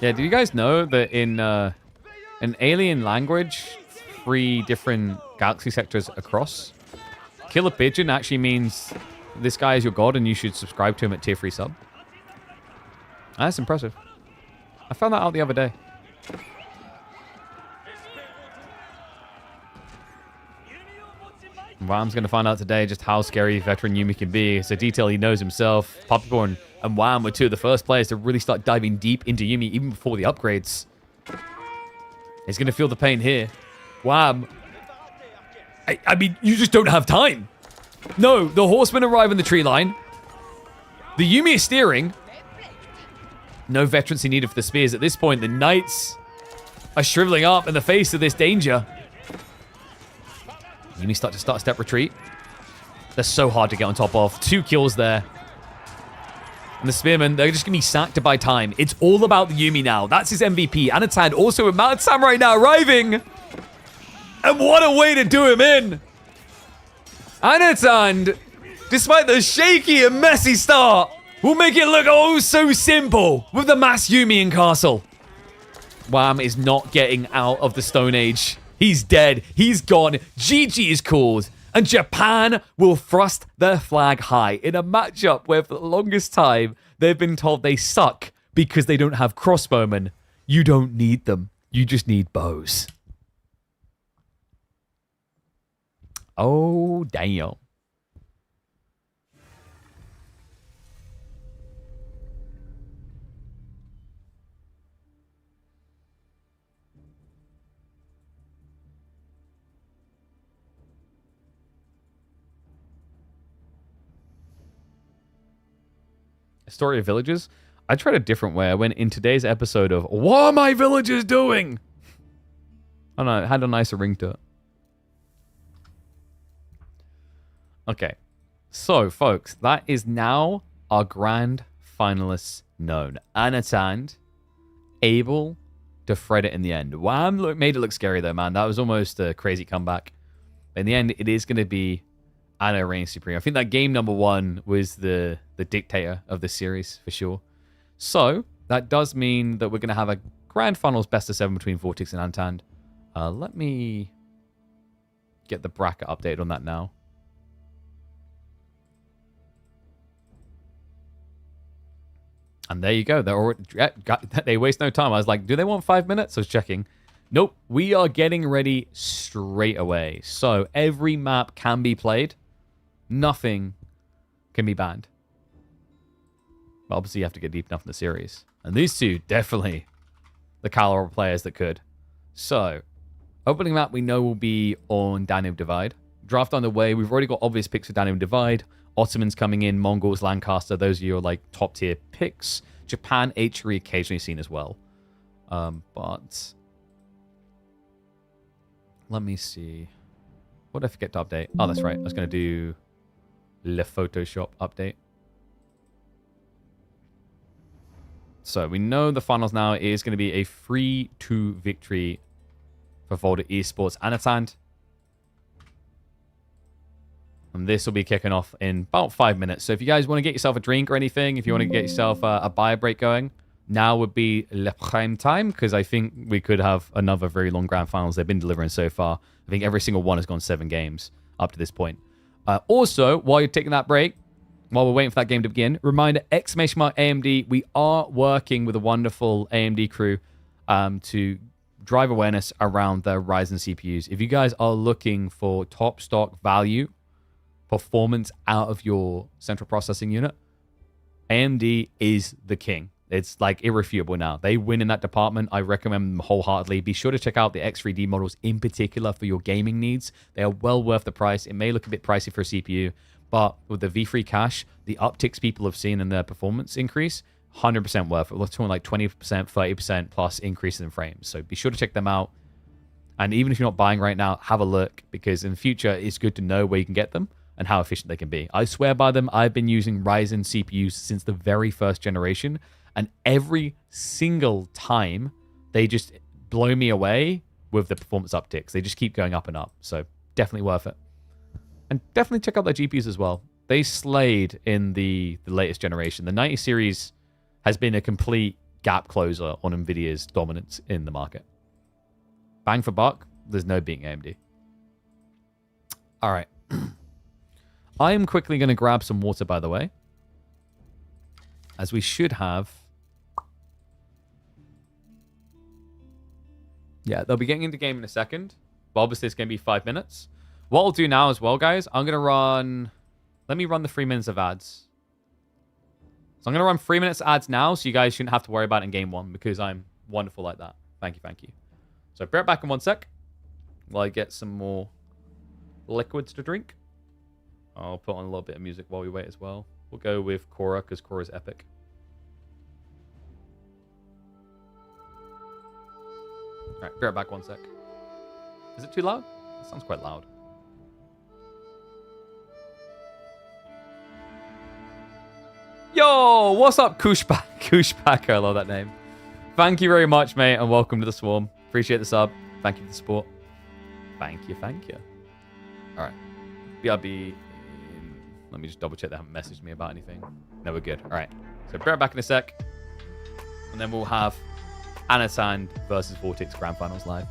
Yeah, do you guys know that in an alien language, 3 different galaxy sectors across, Killer Pigeon actually means this guy is your god and you should subscribe to him at tier 3 sub. That's impressive. I found that out the other day. Wham's going to find out today just how scary veteran Yuumi can be. It's a detail he knows himself. Poppycorn and Wham were two of the first players to really start diving deep into Yuumi even before the upgrades. He's going to feel the pain here. Wham. I mean, you just don't have time. No, the horsemen arrive in the tree line. The Yuumi is steering. No veterancy needed for the spears at this point. The knights are shriveling up in the face of this danger. Yuumi start a step retreat. They're so hard to get on top of. 2 kills there. And the spearmen, they're just going to be sacked to buy time. It's all about the Yuumi now. That's his MVP. Anat also with Mount Sam right now arriving. And what a way to do him in. Anat, despite the shaky and messy start, will make it look oh so simple with the mass Yuumi in castle. Wham is not getting out of the Stone Age. He's dead. He's gone. GG is called. And Japan will thrust their flag high in a matchup where for the longest time they've been told they suck because they don't have crossbowmen. You don't need them. You just need bows. Oh, damn. Story of villages. I tried a different way. I went in today's episode of what are my villagers doing? I don't know. It had a nicer ring to it. Okay. So, folks, that is now our grand finalists known. Anat able to thread it in the end. Wham made it look scary, though, man. That was almost a crazy comeback. In the end, it is going to be Anna reigns supreme. I think that game number 1 was the dictator of the series, for sure. So, that does mean that we're going to have a grand finals best of 7 between Vortex and Anat. Let me get the bracket updated on that now. And there you go. They're already, they waste no time. I was like, do they want 5 minutes? I was checking. Nope. We are getting ready straight away. So every map can be played. Nothing can be banned. But obviously, you have to get deep enough in the series. And these two, definitely the caliber of players that could. So, opening map we know will be on Danube Divide. Draft underway. We've already got obvious picks for Danube Divide. Ottomans coming in, Mongols, Lancaster. Those are your like top tier picks. Japan, H3 occasionally seen as well. But let me see. What did I forget to update? Oh, that's right. I was going to do Le Photoshop update. So we know the finals now is going to be a 3-2 victory for Volta Esports Anat. And this will be kicking off in about 5 minutes. So if you guys want to get yourself a drink or anything, if you want to get yourself a bio break going, now would be le prime time, because I think we could have another very long grand finals they've been delivering so far. I think every single one has gone 7 games up to this point. Also, while you're taking that break, while we're waiting for that game to begin, reminder, !AMD, we are working with a wonderful AMD crew to drive awareness around the Ryzen CPUs. If you guys are looking for top stock value, performance out of your central processing unit, AMD is the king. It's like irrefutable now. They win in that department. I recommend them wholeheartedly. Be sure to check out the X3D models in particular for your gaming needs. They are well worth the price. It may look a bit pricey for a CPU, but with the V3 cache, the upticks people have seen in their performance increase, 100% worth it. We're talking like 20%, 30% plus increases in frames. So be sure to check them out. And even if you're not buying right now, have a look, because in the future, it's good to know where you can get them and how efficient they can be. I swear by them. I've been using Ryzen CPUs since the very first generation, and every single time they just blow me away with the performance upticks. They just keep going up and up. So definitely worth it. And definitely check out their GPUs as well. They slayed in the latest generation. The 90 series has been a complete gap closer on NVIDIA's dominance in the market. Bang for buck, there's no beating AMD. All right. I am quickly going to grab some water, by the way. As we should have... Yeah, they'll be getting into the game in a second. But obviously, it's going to be 5 minutes. What I'll do now as well, guys, I'm going to run... Let me run the 3 minutes of ads. So I'm going to run 3 minutes of ads now, so you guys shouldn't have to worry about it in game 1, because I'm wonderful like that. Thank you, thank you. So, be right back in 1 sec. While I get some more liquids to drink. I'll put on a little bit of music while we wait as well. We'll go with Korra, because Korra's epic. Alright, be right back 1 sec. Is it too loud? That sounds quite loud. Yo, what's up, Kushpak? Kushpak, I love that name. Thank you very much, mate, and welcome to the Swarm. Appreciate the sub. Thank you for the support. Thank you, thank you. Alright. BRB. Let me just double check they haven't messaged me about anything. No, we're good. Alright. So, be right back in a sec. And then we'll have Anat versus Vortex Grand Finals live.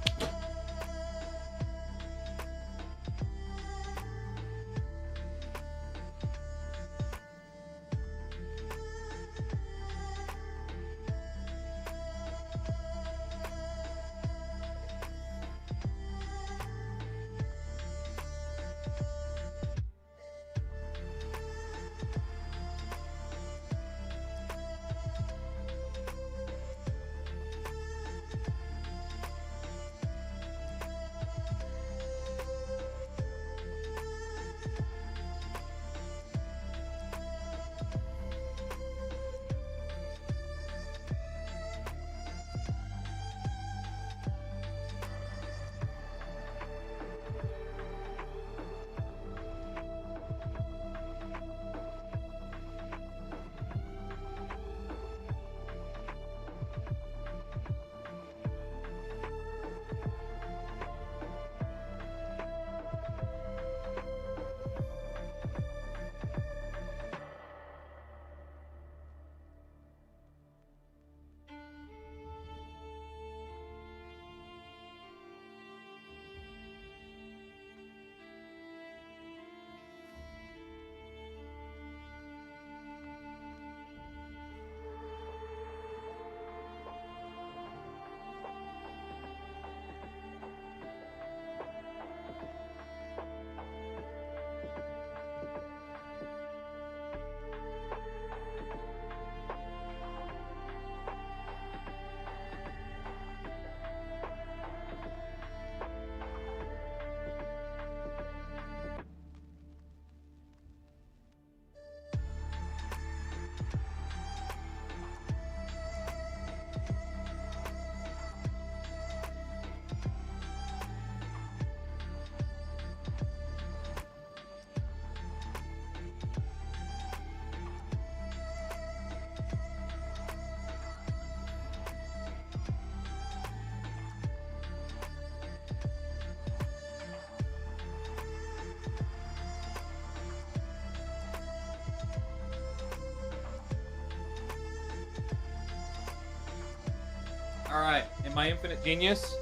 Alright, in my infinite genius,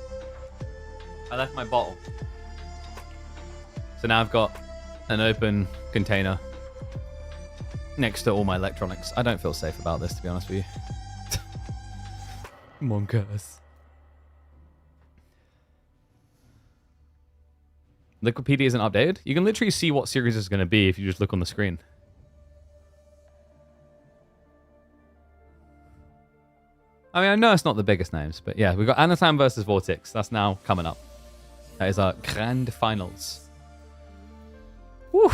I left my bottle. So now I've got an open container next to all my electronics. I don't feel safe about this, to be honest with you. Come on, Curtis. Liquipedia isn't updated. You can literally see what series it's going to be if you just look on the screen. I mean, I know it's not the biggest names, but yeah, we've got Anat versus Vortex. That's now coming up. That is our grand finals. Whew.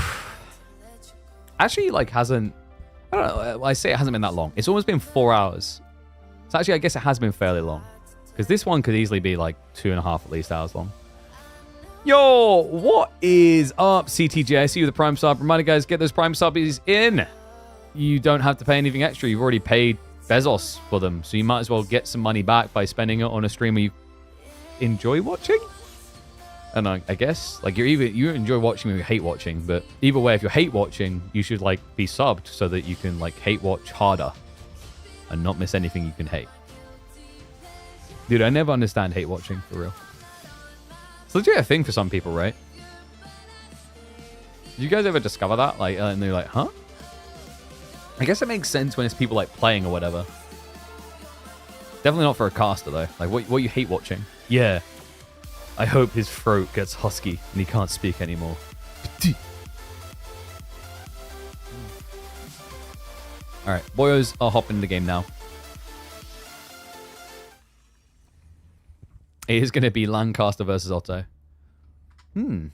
Actually, like, hasn't... I don't know, I say it hasn't been that long. It's almost been 4 hours. So actually, I guess it has been fairly long. Because this one could easily be like 2.5 at least hours long. Yo, what is up, CTJ? I see you with the Prime sub. Reminder, guys, get those Prime subs in. You don't have to pay anything extra. You've already paid Bezos for them, so you might as well get some money back by spending it on a streamer you enjoy watching. And I guess like you enjoy watching or you hate watching, but either way, if you hate watching, you should like be subbed so that you can like hate watch harder and not miss anything you can hate. Dude, I never understand hate watching for real. It's legit a thing for some people, right? Did you guys ever discover that? Like, and they're like, huh? I guess it makes sense when it's people like playing or whatever. Definitely not for a caster though. Like, what you hate watching? Yeah. I hope his throat gets husky and he can't speak anymore. All right, boyos are hopping in the game now. It is going to be Lancaster versus Otto. Did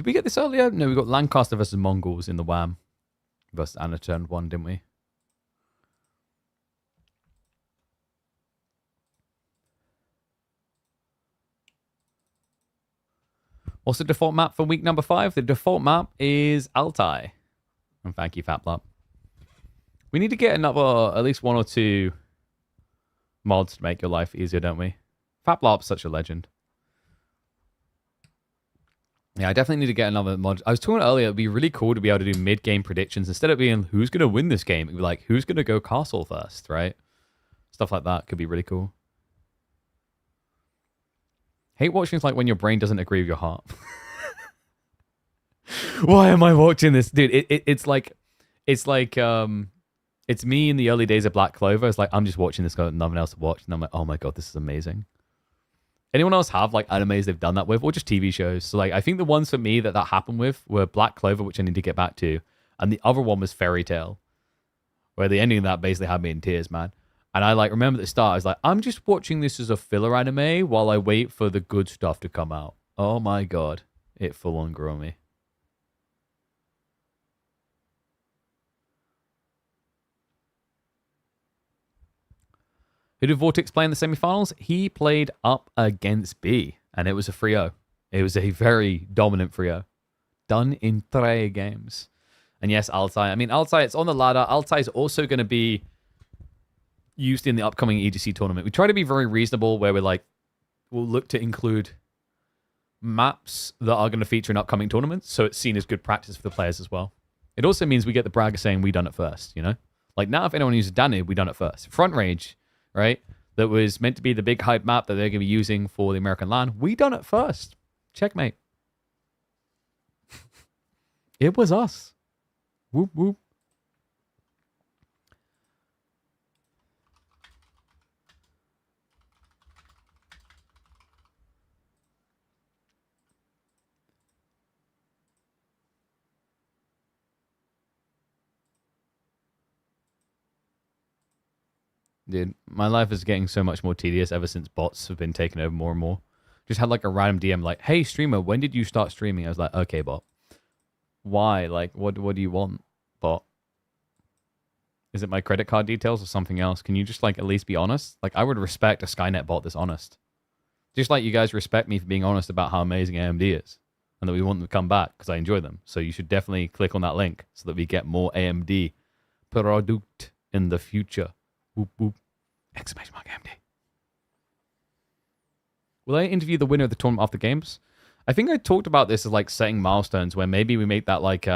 we get this earlier? No, we got Lancaster versus Mongols in the Wham versus Anat turn 1, didn't we? What's the default map for week number 5? The default map is Altai. And thank you, Faplap. We need to get another, at least 1 or 2 mods to make your life easier, don't we? Faplap's such a legend. Yeah, I definitely need to get another mod. I was talking earlier, it'd be really cool to be able to do mid-game predictions. Instead of being, who's going to win this game? It'd be like, who's going to go castle first, right? Stuff like that could be really cool. Hate watching is like when your brain doesn't agree with your heart. Why am I watching this? Dude, it's like, it's me in the early days of Black Clover. It's like, I'm just watching this, got nothing else to watch. And I'm like, oh my God, this is amazing. Anyone else have like animes they've done that with, or just TV shows? So like, I think the ones for me that happened with were Black Clover, which I need to get back to, and the other one was Fairy Tail, where the ending of that basically had me in tears, man. And I like remember at the start, I was like, I'm just watching this as a filler anime while I wait for the good stuff to come out. Oh my God, it full on grew on me. Who did Vortex play in the semifinals? He played up against B, and it was a 3-0. It was a very dominant 3-0. Done in 3 games. And yes, Altai. I mean, Altai, it's on the ladder. Altai is also going to be used in the upcoming EDC tournament. We try to be very reasonable where we're like, we'll look to include maps that are going to feature in upcoming tournaments, so it's seen as good practice for the players as well. It also means we get the bragger saying we done it first, you know? Like now, if anyone uses Danube, we done it first. Front Range, right? That was meant to be the big hype map that they're going to be using for the American LAN. We done it first. Checkmate. It was us. Whoop, whoop. Dude, my life is getting so much more tedious ever since bots have been taking over more and more. Just had like a random DM like, hey streamer, when did you start streaming? I was like, okay, bot. Why? Like, what do you want, bot? Is it my credit card details or something else? Can you just like at least be honest? Like, I would respect a Skynet bot that's honest. Just like you guys respect me for being honest about how amazing AMD is. And that we want them to come back because I enjoy them. So you should definitely click on that link so that we get more AMD product in the future. Whoop, whoop. Exclamation mark AMD. Will I interview the winner of the tournament after games? I think I talked about this as like setting milestones where maybe we make that like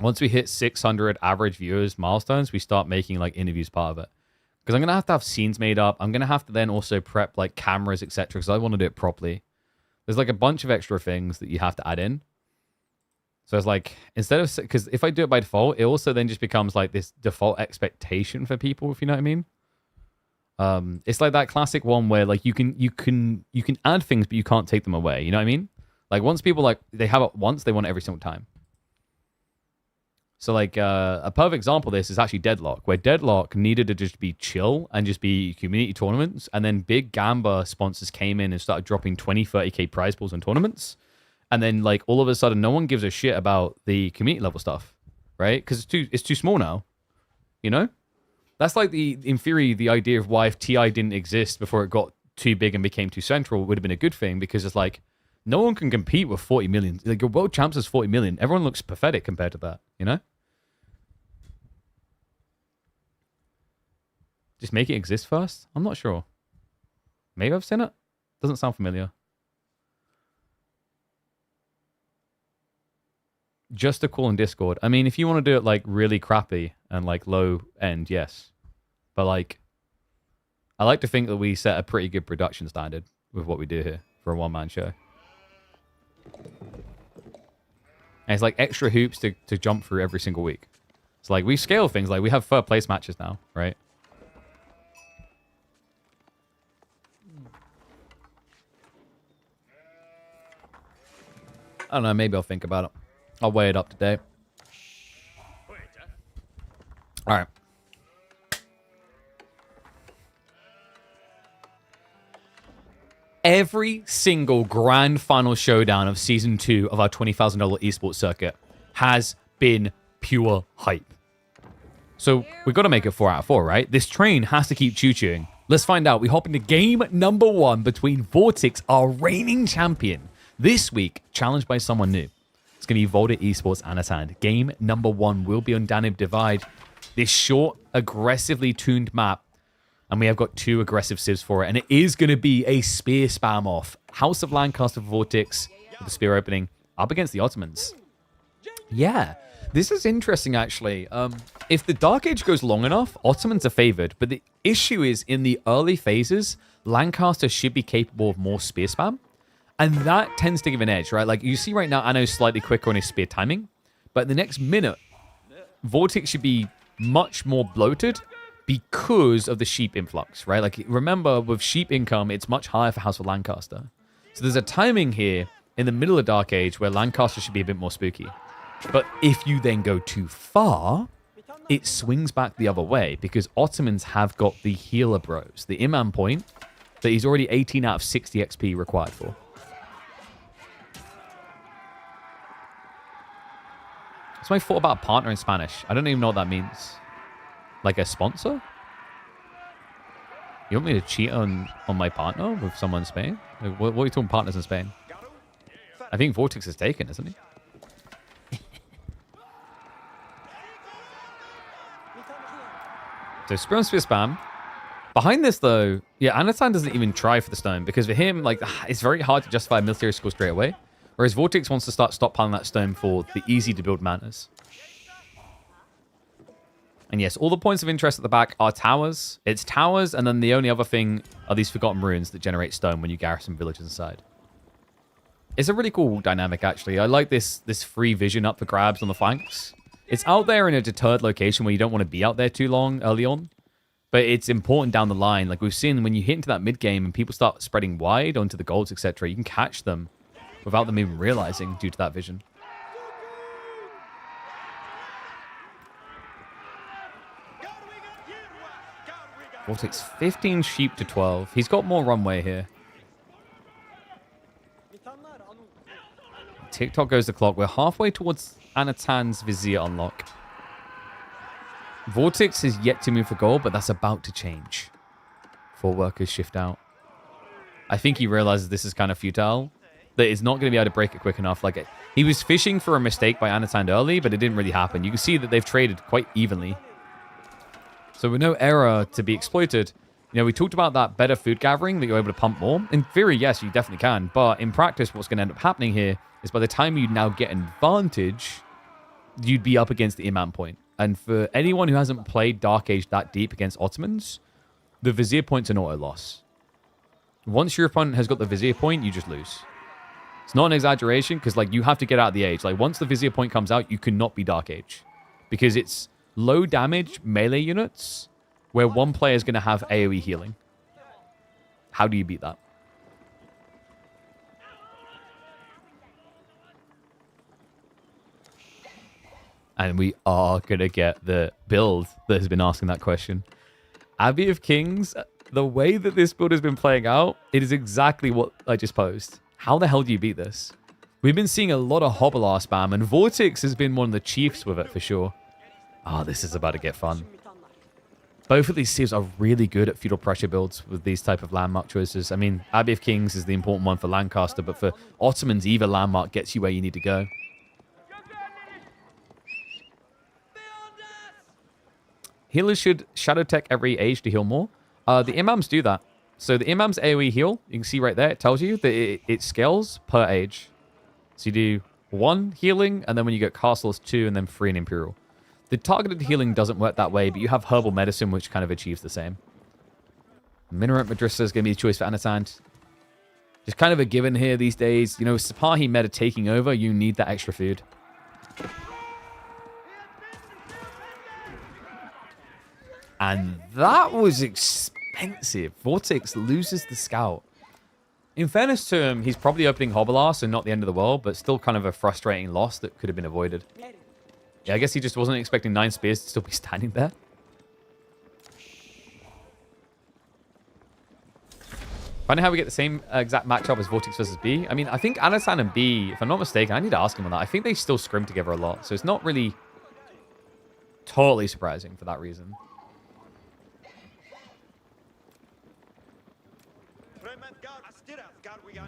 once we hit 600 average viewers milestones, we start making like interviews part of it. Because I'm going to have scenes made up. I'm going to have to then also prep like cameras, etc. Because I want to do it properly. There's like a bunch of extra things that you have to add in. So it's like, instead of, because if I do it by default, it also then just becomes like this default expectation for people, if you know what I mean. It's like that classic one where like you can add things, but you can't take them away. You know what I mean? Like once people like, they have it once, they want it every single time. So like a perfect example of this is actually Deadlock, where Deadlock needed to just be chill and just be community tournaments. And then big Gamba sponsors came in and started dropping 20, 30K prize pools in tournaments. And then like all of a sudden, no one gives a shit about the community level stuff, right? Because it's too small now, you know? That's like in theory, the idea of why if TI didn't exist before it got too big and became too central would have been a good thing, because it's like, no one can compete with 40 million. Like your world champs is 40 million. Everyone looks pathetic compared to that, you know? Just make it exist first? I'm not sure. Maybe I've seen it. Doesn't sound familiar. Just a call in Discord. I mean, if you want to do it like really crappy and like low end, yes. But like, I like to think that we set a pretty good production standard with what we do here for a one-man show. And it's like extra hoops to jump through every single week. So like we scale things, like we have third place matches now, right? I don't know, maybe I'll think about it. I'll weigh it up today. All right. Every single grand final showdown of season 2 of our $20,000 esports circuit has been pure hype. So we've got to make it 4 out of 4, right? This train has to keep choo-chooing. Let's find out. We hop into game number 1 between Vortex, our reigning champion. This week, challenged by someone new. It's going to be Volta Esports Anat. Game number 1 will be on Danube Divide. This short, aggressively tuned map. And we have got 2 aggressive civs for it. And it is going to be a spear spam off. House of Lancaster for Vortex with the spear opening up against the Ottomans. Yeah, this is interesting, actually. If the Dark Age goes long enough, Ottomans are favored. But the issue is, in the early phases, Lancaster should be capable of more spear spam. And that tends to give an edge, right? Like, you see right now, Anno's slightly quicker on his spear timing. But in the next minute, Vortex should be much more bloated because of the sheep influx, right? Like, remember, with sheep income, it's much higher for House of Lancaster. So there's a timing here in the middle of Dark Age where Lancaster should be a bit more spooky. But if you then go too far, it swings back the other way because Ottomans have got the healer bros, the Imam point that he's already 18 out of 60 XP required for. So I thought about partner in Spanish. I don't even know what that means. Like a sponsor? You want me to cheat on my partner with someone in Spain? Like, what are you talking partners in Spain? I think Vortex is taken, isn't he? So spear on spear spam. Behind this, though, yeah, Anatan doesn't even try for the stone because for him, like, it's very hard to justify a military score straight away. Whereas Vortex wants to start stockpiling that stone for the easy-to-build manners. And yes, all the points of interest at the back are towers. It's towers, and then the only other thing are these forgotten ruins that generate stone when you garrison villages inside. It's a really cool dynamic, actually. I like this free vision up for grabs on the flanks. It's out there in a deterred location where you don't want to be out there too long early on. But it's important down the line. Like we've seen, when you hit into that mid-game and people start spreading wide onto the golds, etc., you can catch them without them even realizing due to that vision. Vortex 15 sheep to 12. He's got more runway here. TikTok goes the clock. We're halfway towards Anatan's Vizier unlock. Vortex is yet to move for gold, but that's about to change. 4 workers shift out. I think he realizes this is kind of futile. That it's not going to be able to break it quick enough. Like he was fishing for a mistake by Anatan early, but it didn't really happen. You can see that they've traded quite evenly. So with no error to be exploited, you know, we talked about that better food gathering that you're able to pump more. In theory, yes, you definitely can. But in practice, what's going to end up happening here is by the time you now get an advantage, you'd be up against the Imam point. And for anyone who hasn't played Dark Age that deep against Ottomans, the Vizier point's an auto loss. Once your opponent has got the Vizier point, you just lose. It's not an exaggeration because, like, you have to get out of the age. Like, once the Vizier point comes out, you cannot be Dark Age. Because it's low damage melee units where one player is going to have AoE healing. How do you beat that? And we are going to get the build that has been asking that question. Abbey of Kings, the way that this build has been playing out, it is exactly what I just posed. How the hell do you beat this? We've been seeing a lot of Hobbler spam, and Vortex has been one of the chiefs with it for sure. Oh, this is about to get fun. Both of these civs are really good at feudal pressure builds with these type of landmark choices. I mean, Abbey of Kings is the important one for Lancaster, but for Ottomans, either landmark gets you where you need to go. Healers should shadow tech every age to heal more. The Imams do that. So the Imam's AoE heal, you can see right there, it tells you that it scales per age. So you do 1 healing, and then when you get castles, 2, and then 3 in Imperial. The targeted healing doesn't work that way, but you have herbal medicine, which kind of achieves the same. Minaret Madrasa is going to be a choice for Anatan. Just kind of a given here these days. You know, Sapahi meta taking over, you need that extra food. And that was expensive. Vortex loses the scout. In fairness to him, he's probably opening Hobbler, so not the end of the world, but still kind of a frustrating loss that could have been avoided. Yeah, I guess he just wasn't expecting 9 spears to still be standing there. Funny how we get the same exact matchup as Vortex versus B. I mean, I think Anat and B, if I'm not mistaken, I need to ask him on that. I think they still scrim together a lot, so it's not really totally surprising for that reason.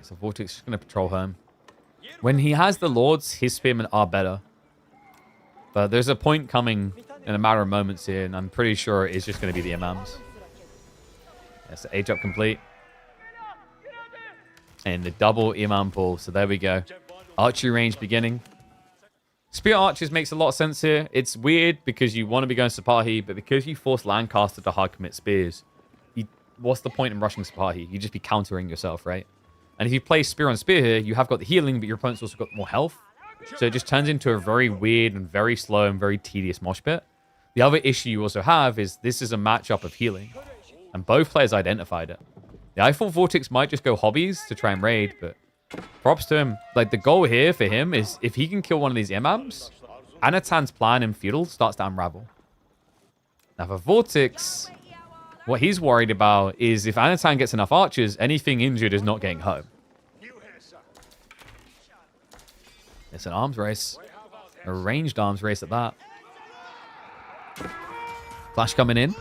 So Vortex is going to patrol home. When he has the Lords, his spearmen are better. But there's a point coming in a matter of moments here, and I'm pretty sure it's just going to be the Imams. Yeah, so age up complete. And the double Imam pull. So there we go. Archery range beginning. Spear Archers makes a lot of sense here. It's weird because you want to be going Sapahi, but because you force Lancaster to hard commit spears, what's the point in rushing Sapahi? You just be countering yourself, right? And if you play Spear on Spear here, you have got the healing, but your opponent's also got more health. So it just turns into a very weird and very slow and very tedious mosh pit. The other issue you also have is this is a matchup of healing. And both players identified it. Yeah, I thought Vortex might just go hobbies to try and raid, but props to him. Like, the goal here for him is if he can kill one of these imams, Anatan's plan in Feudal starts to unravel. Now for Vortex, what he's worried about is if Anatan gets enough archers, anything injured is not getting home. It's an arms race. A ranged arms race at that. Flash coming in.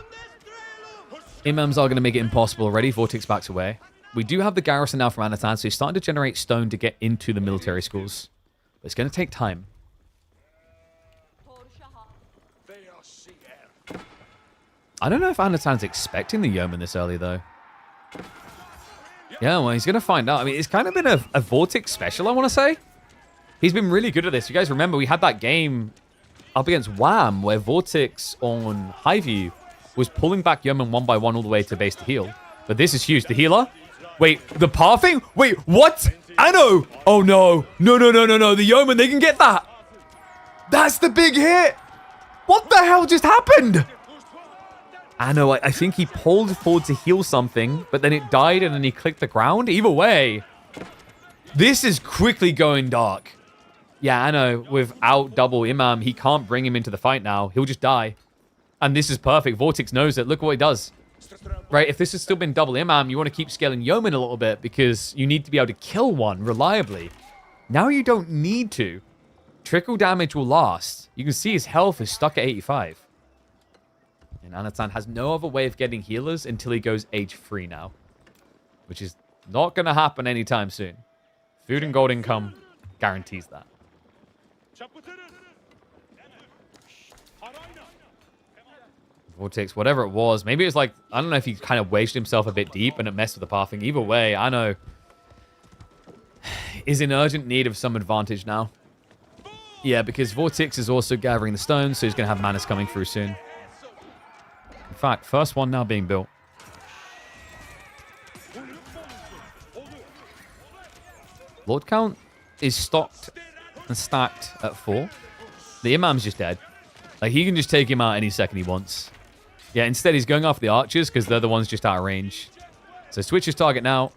Imams are going to make it impossible already. Vortex backs away. We do have the garrison now from Anatan, so he's starting to generate stone to get into the military schools. But it's going to take time. I don't know if Anatan's expecting the yeoman this early, though. Yeah, well, he's going to find out. I mean, it's kind of been a Vortex special, I want to say. He's been really good at this. You guys remember, we had that game up against Wham, where Vortex on Highview was pulling back yeoman one by one all the way to base to heal. But this is huge. The healer? Wait, the pathing? Wait, what? Anno! Oh, no. No. The yeoman, they can get that. That's the big hit. What the hell just happened? Anno, I think he pulled forward to heal something, but then it died and then he clicked the ground. Either way, this is quickly going dark. Yeah, Anno, without double Imam, he can't bring him into the fight now. He'll just die. And this is perfect. Vortex knows it. Look what he does. Right, if this has still been double Imam, you want to keep scaling Yeoman a little bit because you need to be able to kill one reliably. Now you don't need to. Trickle damage will last. You can see his health is stuck at 85. And Anatan has no other way of getting healers until he goes age 3 now. Which is not going to happen anytime soon. Food and gold income guarantees that. Vortex, whatever it was. Maybe it's like, I don't know if he kind of wedged himself a bit deep and it messed with the pathing. Either way, I know is in urgent need of some advantage now. Yeah, because Vortex is also gathering the stones, so he's going to have manas coming through soon. In fact, first one now being built. Lord count is stocked and stacked at 4. The Imam's just dead. Like, he can just take him out any second he wants. Yeah, instead he's going after the archers because they're the ones just out of range. So switch his target now.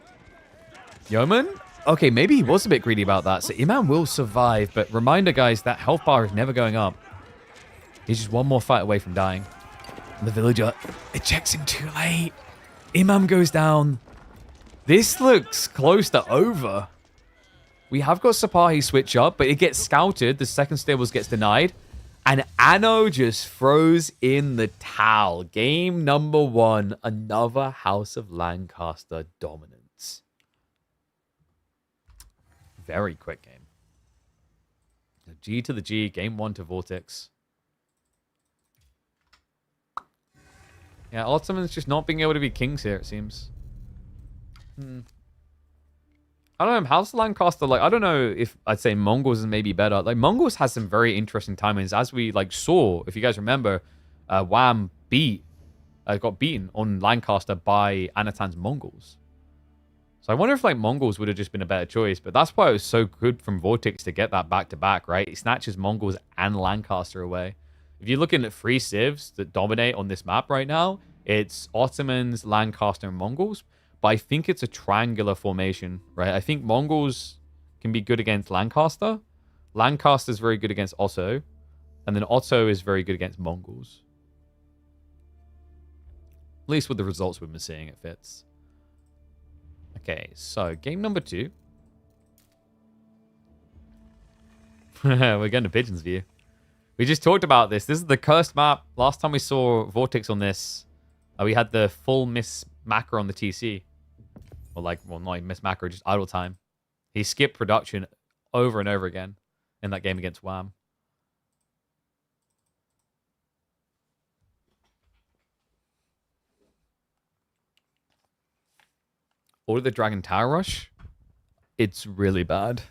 Yeoman? Okay, maybe he was a bit greedy about that. So Imam will survive, but reminder, guys, that health bar is never going up. He's just one more fight away from dying. And the villager ejects him too late. Imam goes down. This looks close to over. We have got Sapahi switch up, but it gets scouted. The second stables gets denied. And Anno just throws in the towel. Game number 1, another House of Lancaster dominance. Very quick game. G to the G, game 1 to Vortex. Yeah, Ottoman's just not being able to be kings here, it seems. I don't know, House of Lancaster, like, I don't know if I'd say Mongols is maybe better. Like, Mongols has some very interesting timings. As we, like, saw, if you guys remember, Wham got beaten on Lancaster by Anatan's Mongols. So I wonder if like Mongols would have just been a better choice, but that's why it was so good from Vortex to get that back-to-back, right? It snatches Mongols and Lancaster away. If you're looking at 3 civs that dominate on this map right now, it's Ottomans, Lancaster, and Mongols. But I think it's a triangular formation, right? I think Mongols can be good against Lancaster. Lancaster is very good against Otto. And then Otto is very good against Mongols. At least with the results we've been seeing, it fits. Okay, so game number 2. We're going to Pigeon's View. We just talked about this. This is the cursed map. Last time we saw Vortex on this, we had the full miss macro on the TC. Or like, well, not even miss macro, just idle time. He skipped production over and over again in that game against Wham. Order the Dragon Tower Rush. It's really bad.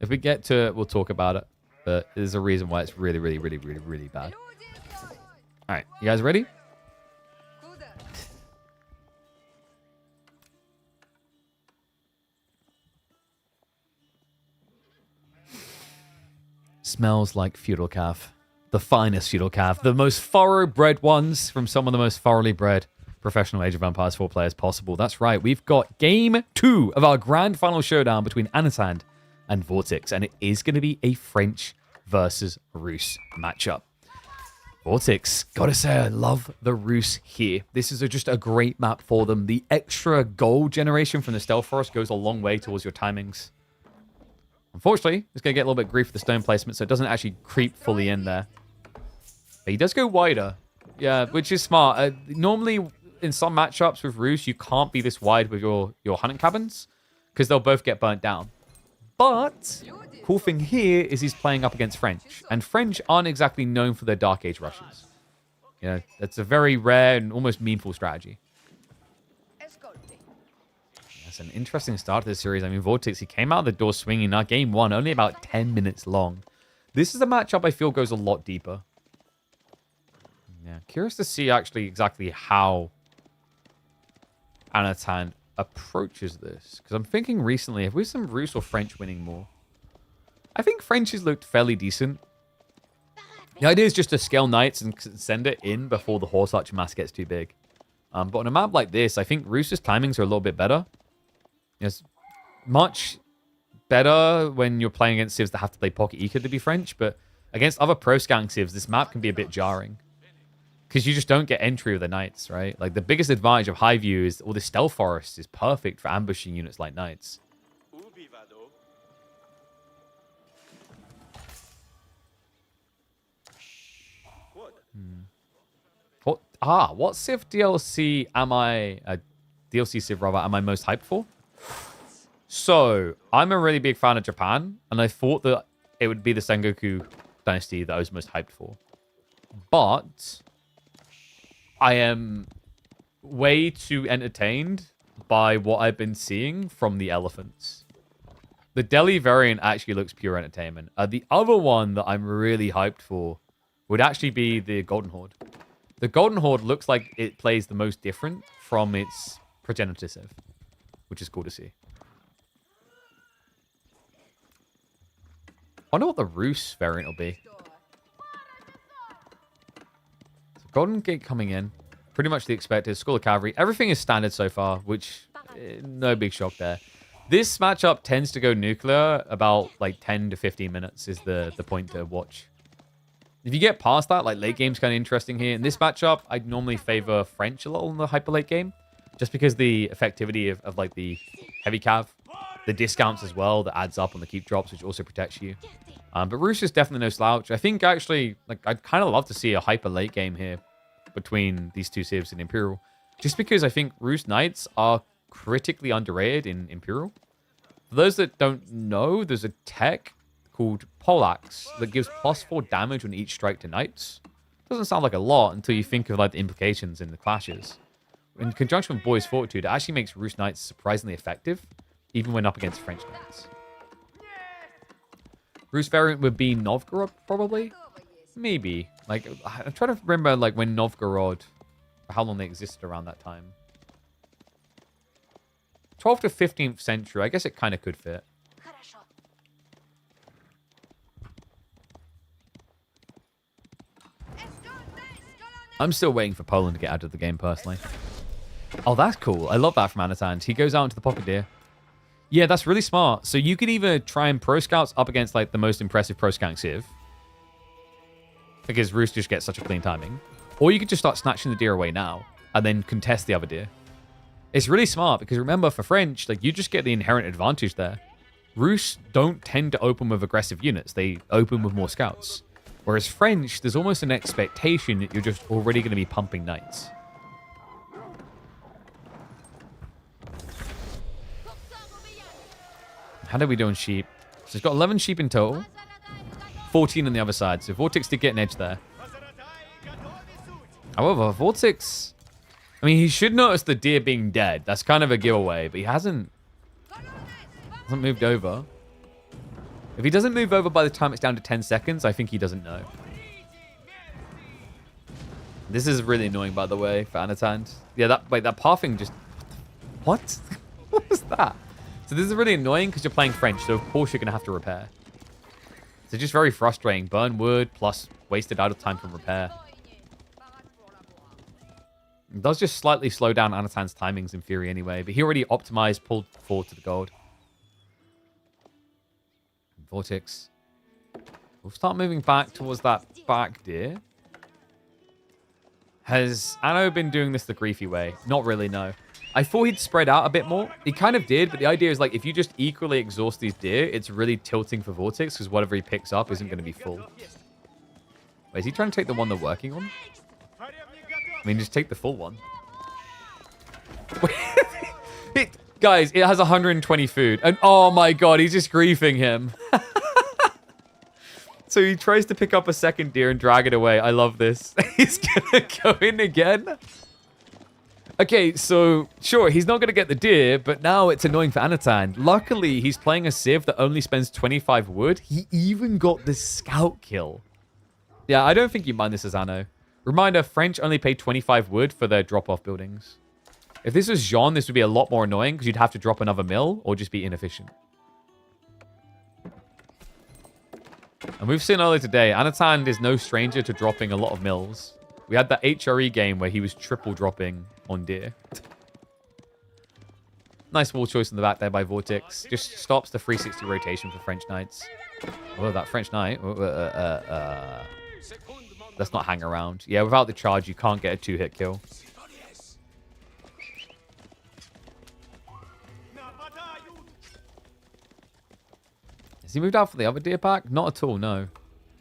If we get to it, we'll talk about it. But there's a reason why it's really, really, really, really, really bad. Alright, you guys ready? Smells like feudal calf. The finest feudal calf. The most thoroughbred ones from some of the most thoroughly bred professional Age of Empires 4 players possible. That's right. We've got game 2 of our grand final showdown between Anat and Vortex. And it is going to be a French versus Rus matchup. Vortex, gotta say, I love the Rus here. This is just a great map for them. The extra gold generation from the Stealth Forest goes a long way towards your timings. Unfortunately, it's going to get a little bit grief with the stone placement, so it doesn't actually creep fully in there. But he does go wider. Yeah, which is smart. Normally, in some matchups with Rus, you can't be this wide with your hunting cabins, because they'll both get burnt down. But, cool thing here is he's playing up against French. And French aren't exactly known for their Dark Age rushes. You know, that's a very rare and almost meaningful strategy. That's an interesting start to this series. I mean, Vortex, he came out of the door swinging. Now, game 1, only about 10 minutes long. This is a matchup I feel goes a lot deeper. Yeah, curious to see actually exactly how Anat approaches this. Because I'm thinking recently, have we seen Rus or French winning more? I think French has looked fairly decent. The idea is just to scale knights and send it in before the horse archer mass gets too big. But on a map like this, I think Rus's timings are a little bit better. It's much better when you're playing against civs that have to play Pocket Eco to be French, but against other pro scanning civs, this map can be a bit jarring. Because you just don't get entry with the knights, right? Like, the biggest advantage of High View is all the Stealth Forest is perfect for ambushing units like knights. What Civ DLC am I... DLC Civ, rather, am I most hyped for? So, I'm a really big fan of Japan, and I thought that it would be the Sengoku dynasty that I was most hyped for. But I am way too entertained by what I've been seeing from the elephants. The Delhi variant actually looks pure entertainment. The other one that I'm really hyped for would actually be the Golden Horde. The Golden Horde looks like it plays the most different from its progenitor civ, which is cool to see. I wonder what the Rus variant will be. So Golden Gate coming in. Pretty much the expected. School of Cavalry. Everything is standard so far, which no big shock there. This matchup tends to go nuclear about like 10 to 15 minutes is the point to watch. If you get past that, like late game's kind of interesting here. In this matchup, I'd normally favor French a little in the hyper late game. Just because the effectivity of like the heavy cav, the discounts as well that adds up on the keep drops, which also protects you. But Rus is definitely no slouch. I think actually, like, I'd kind of love to see a hyper late game here between these two civs in Imperial. Just because I think Rus Knights are critically underrated in Imperial. For those that don't know, there's a tech called Poleaxe that gives +4 damage on each strike to Knights. Doesn't sound like a lot until you think of like the implications in the clashes. In conjunction with Boy's Fortitude, it actually makes Rus Knights surprisingly effective, even when up against French Knights. Rus variant would be Novgorod, probably? Maybe. Like, I'm trying to remember, like, when Novgorod, how long they existed around that time. 12th to 15th century. I guess it kind of could fit. I'm still waiting for Poland to get out of the game, personally. Oh, that's cool. I love that from Anat. He goes out into the pocket deer. Yeah, that's really smart. So you could either try and pro scouts up against like the most impressive pro scouting civ, because Roos just gets such a clean timing, or you could just start snatching the deer away now and then contest the other deer. It's really smart because remember, for French, like you just get the inherent advantage there. Roos don't tend to open with aggressive units. They open with more scouts. Whereas French, there's almost an expectation that you're just already going to be pumping knights. How did we do on sheep? So it's got 11 sheep in total. 14 on the other side. So Vortex did get an edge there. However, Vortex... I mean, he should notice the deer being dead. That's kind of a giveaway. But he hasn't moved over. If he doesn't move over by the time it's down to 10 seconds, I think he doesn't know. This is really annoying, by the way, for Anat. Yeah, that pathing just... What? What was that? So this is really annoying because you're playing French, so of course you're going to have to repair. So just very frustrating. Burn wood plus wasted idle time from repair. It does just slightly slow down Anatan's timings in theory anyway, but he already optimized, pulled forward to the gold. Vortex. We'll start moving back towards that back deer. Has Anno been doing this the griefy way? Not really, no. I thought he'd spread out a bit more. He kind of did, but the idea is like if you just equally exhaust these deer, it's really tilting for Vortex because whatever he picks up isn't going to be full. Wait, is he trying to take the one they're working on? I mean, just take the full one. Guys, it has 120 food. And oh my god, he's just griefing him. So he tries to pick up a second deer and drag it away. I love this. He's going to go in again. Okay, so sure, he's not going to get the deer, but now it's annoying for Anatan. Luckily, he's playing a civ that only spends 25 wood. He even got the scout kill. Yeah, I don't think you mind this as Anno. Reminder, French only pay 25 wood for their drop-off buildings. If this was Jean, this would be a lot more annoying because you'd have to drop another mill or just be inefficient. And we've seen earlier today, Anatan is no stranger to dropping a lot of mills. We had that HRE game where he was triple dropping on deer. Nice wall choice in the back there by Vortex. Just stops the 360 rotation for French Knights. Oh, that French Knight. Let's not hang around. Yeah, without the charge, you can't get a 2-hit kill. Has he moved out for the other deer pack? Not at all, no.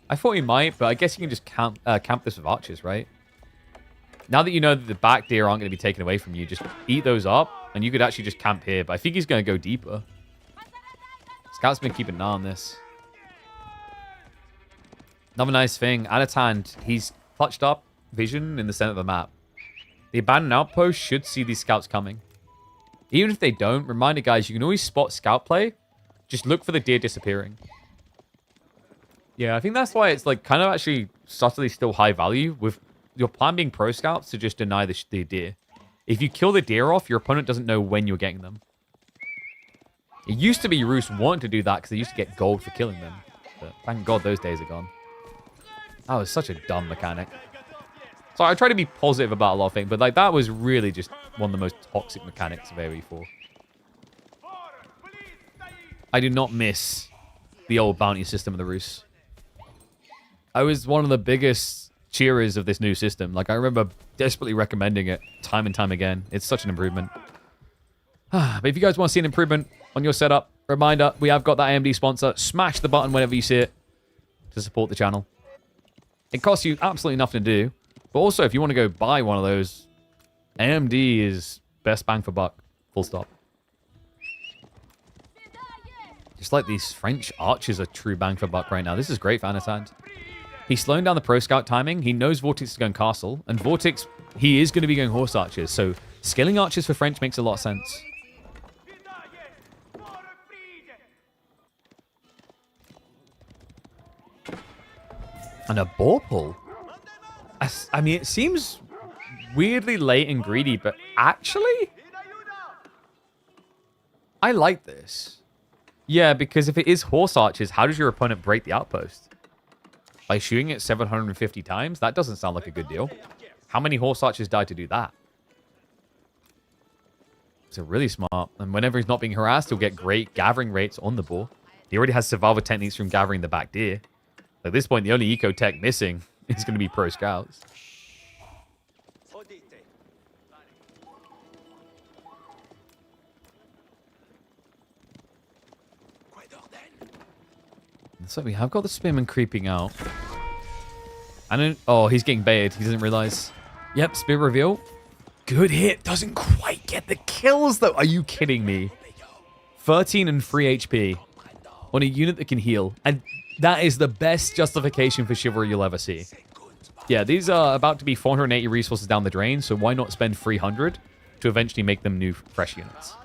I thought he might, but I guess you can just camp this with archers, right? Now that you know that the back deer aren't going to be taken away from you, just eat those up, and you could actually just camp here. But I think he's going to go deeper. Scout's been keeping an eye on this. Another nice thing, Anatan, he's clutched up vision in the center of the map. The abandoned outpost should see these scouts coming. Even if they don't, reminder guys, you can always spot scout play. Just look for the deer disappearing. Yeah, I think that's why it's like kind of actually subtly still high value with your plan being pro scouts to just deny the deer. If you kill the deer off, your opponent doesn't know when you're getting them. It used to be Roos wanting to do that because they used to get gold for killing them. But thank God those days are gone. That was such a dumb mechanic. So I try to be positive about a lot of things, but like that was really just one of the most toxic mechanics of AoE4. I do not miss the old bounty system of the Roos. I was one of the biggest cheerers of this new system. Like I remember desperately recommending it time and time again. It's such an improvement. But if you guys want to see an improvement on your setup, reminder, we have got that AMD sponsor. Smash the button whenever you see it to support the channel. It costs you absolutely nothing to do. But also, if you want to go buy one of those, AMD is best bang for buck. Full stop. Just like these French archers are true bang for buck right now. This is great for Anat. He's slowing down the pro scout timing. He knows Vortex is going castle. And Vortex, he is going to be going horse archers. So skilling archers for French makes a lot of sense. And a boar pull. I mean, it seems weirdly late and greedy, but actually... I like this. Yeah, because if it is horse archers, how does your opponent break the outpost? By shooting it 750 times? That doesn't sound like a good deal. How many horse archers died to do that? It's really smart. And whenever he's not being harassed, he'll get great gathering rates on the ball. He already has survival techniques from gathering the back deer. At this point, the only eco tech missing is going to be pro scouts. So we have got the spearman creeping out. I don't... Oh, he's getting baited. He doesn't realize. Yep, spear reveal. Good hit. Doesn't quite get the kills, though. Are you kidding me? 13 and 3 HP on a unit that can heal. And that is the best justification for Chivalry you'll ever see. Yeah, these are about to be 480 resources down the drain, so why not spend 300 to eventually make them new, fresh units?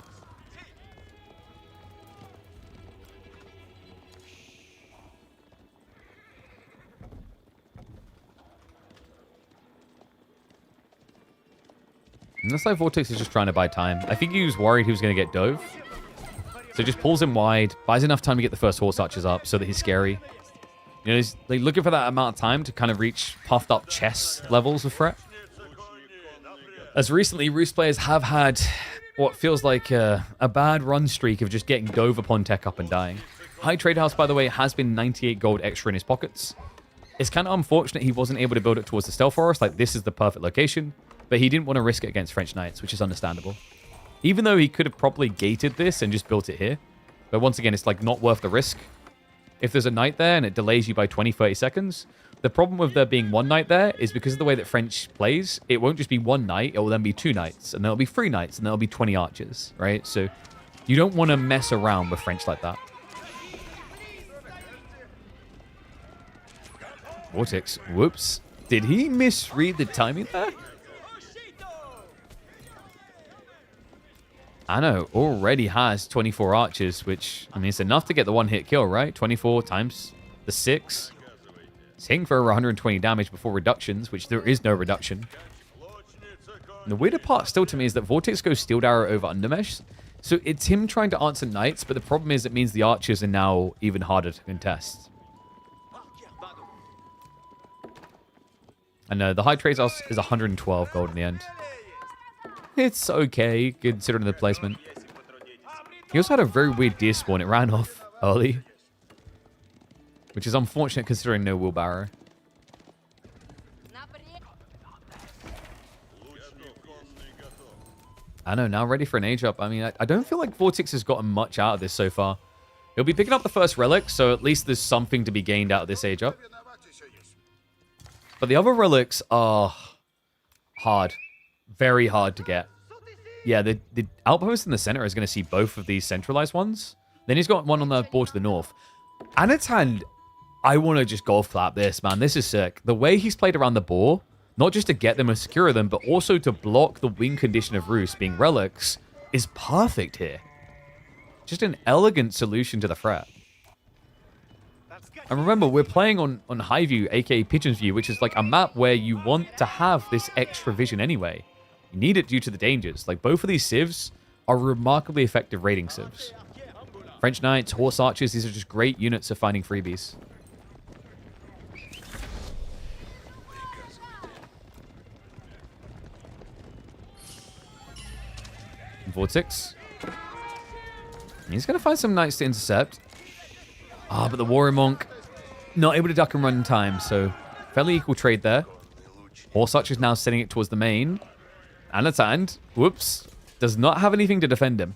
And looks like Vortex is just trying to buy time. I think he was worried he was going to get dove. So just pulls him wide, buys enough time to get the first horse archers up so that he's scary. You know, he's like, looking for that amount of time to kind of reach puffed up chess levels of threat. As recently, Roost players have had what feels like a bad run streak of just getting dove upon tech up and dying. High Trade House, by the way, has been 98 gold extra in his pockets. It's kind of unfortunate he wasn't able to build it towards the Stealth Forest. Like, this is the perfect location. But he didn't want to risk it against French Knights, which is understandable. Even though he could have probably gated this and just built it here. But once again, it's like not worth the risk. If there's a knight there and it delays you by 20, 30 seconds, the problem with there being one knight there is because of the way that French plays, it won't just be one knight, it will then be 2 knights, and there'll be 3 knights, and there'll be 20 archers, right? So you don't want to mess around with French like that. Vortex, whoops. Did he misread the timing there? Anat already has 24 archers, which, I mean, it's enough to get the one-hit kill, right? 24 times the 6. It's hitting for over 120 damage before reductions, which there is no reduction. And the weirder part still to me is that Vortex goes Steel Arrow over Undermesh. So it's him trying to answer knights, but the problem is it means the archers are now even harder to contest. And the high trade house is 112 gold in the end. It's okay, considering the placement. He also had a very weird deer spawn. It ran off early. Which is unfortunate considering no wheelbarrow. I know, now ready for an age up. I mean, I don't feel like Vortex has gotten much out of this so far. He'll be picking up the first relic, so at least there's something to be gained out of this age up. But the other relics are hard. Very hard to get. Yeah, the outpost in the center is going to see both of these centralized ones. Then he's got one on the board to the north. Anat's hand, I want to just golf clap this, man. This is sick. The way he's played around the boar, not just to get them and secure them, but also to block the win condition of Roost being relics, is perfect here. Just an elegant solution to the threat. And remember, we're playing on High View, aka Pigeon's View, which is like a map where you want to have this extra vision anyway. You need it due to the dangers. Like, both of these civs are remarkably effective raiding civs. French Knights, Horse Archers, these are just great units of finding freebies. Vortex. He's going to find some knights to intercept. Ah, but the Warrior Monk not able to duck and run in time, so fairly equal trade there. Horse Archer now sending it towards the main. Anat, whoops, does not have anything to defend him.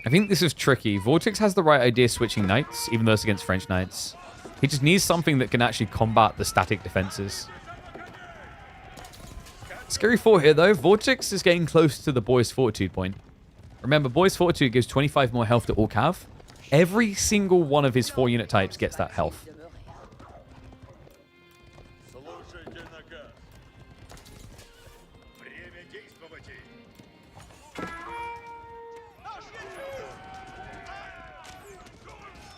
I think this is tricky. Vortex has the right idea switching knights, even though it's against French knights. He just needs something that can actually combat the static defenses. Scary thought here, though. Vortex is getting close to the Boy's Fortitude point. Remember, Boy's Fortitude gives 25 more health to all cav. Every single one of his 4 unit types gets that health.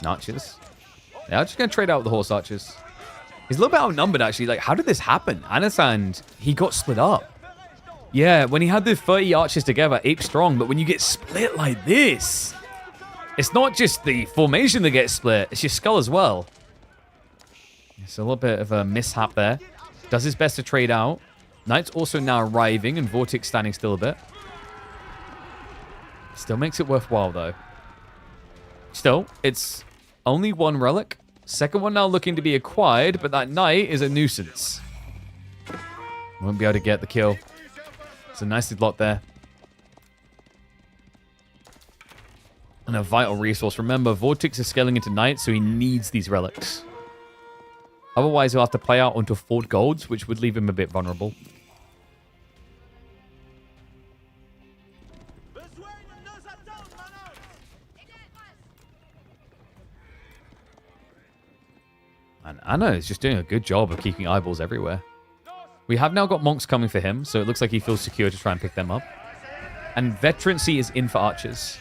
Archers. Yeah, I'm just going to trade out with the horse archers. He's a little bit outnumbered, actually. Like, how did this happen? Anat, he got split up. Yeah, when he had the 30 archers together, ape strong. But when you get split like this, it's not just the formation that gets split. It's your skull as well. It's a little bit of a mishap there. Does his best to trade out. Knight's also now arriving, and Vortex standing still a bit. Still makes it worthwhile, though. Still, it's only one relic. Second one now looking to be acquired, but that knight is a nuisance. Won't be able to get the kill. It's a nicely lot there. And a vital resource. Remember, Vortex is scaling into knight, so he needs these relics. Otherwise, he'll have to play out onto 4 golds, which would leave him a bit vulnerable. And Anna is just doing a good job of keeping eyeballs everywhere. We have now got monks coming for him, so it looks like he feels secure to try and pick them up. And veterancy is in for archers.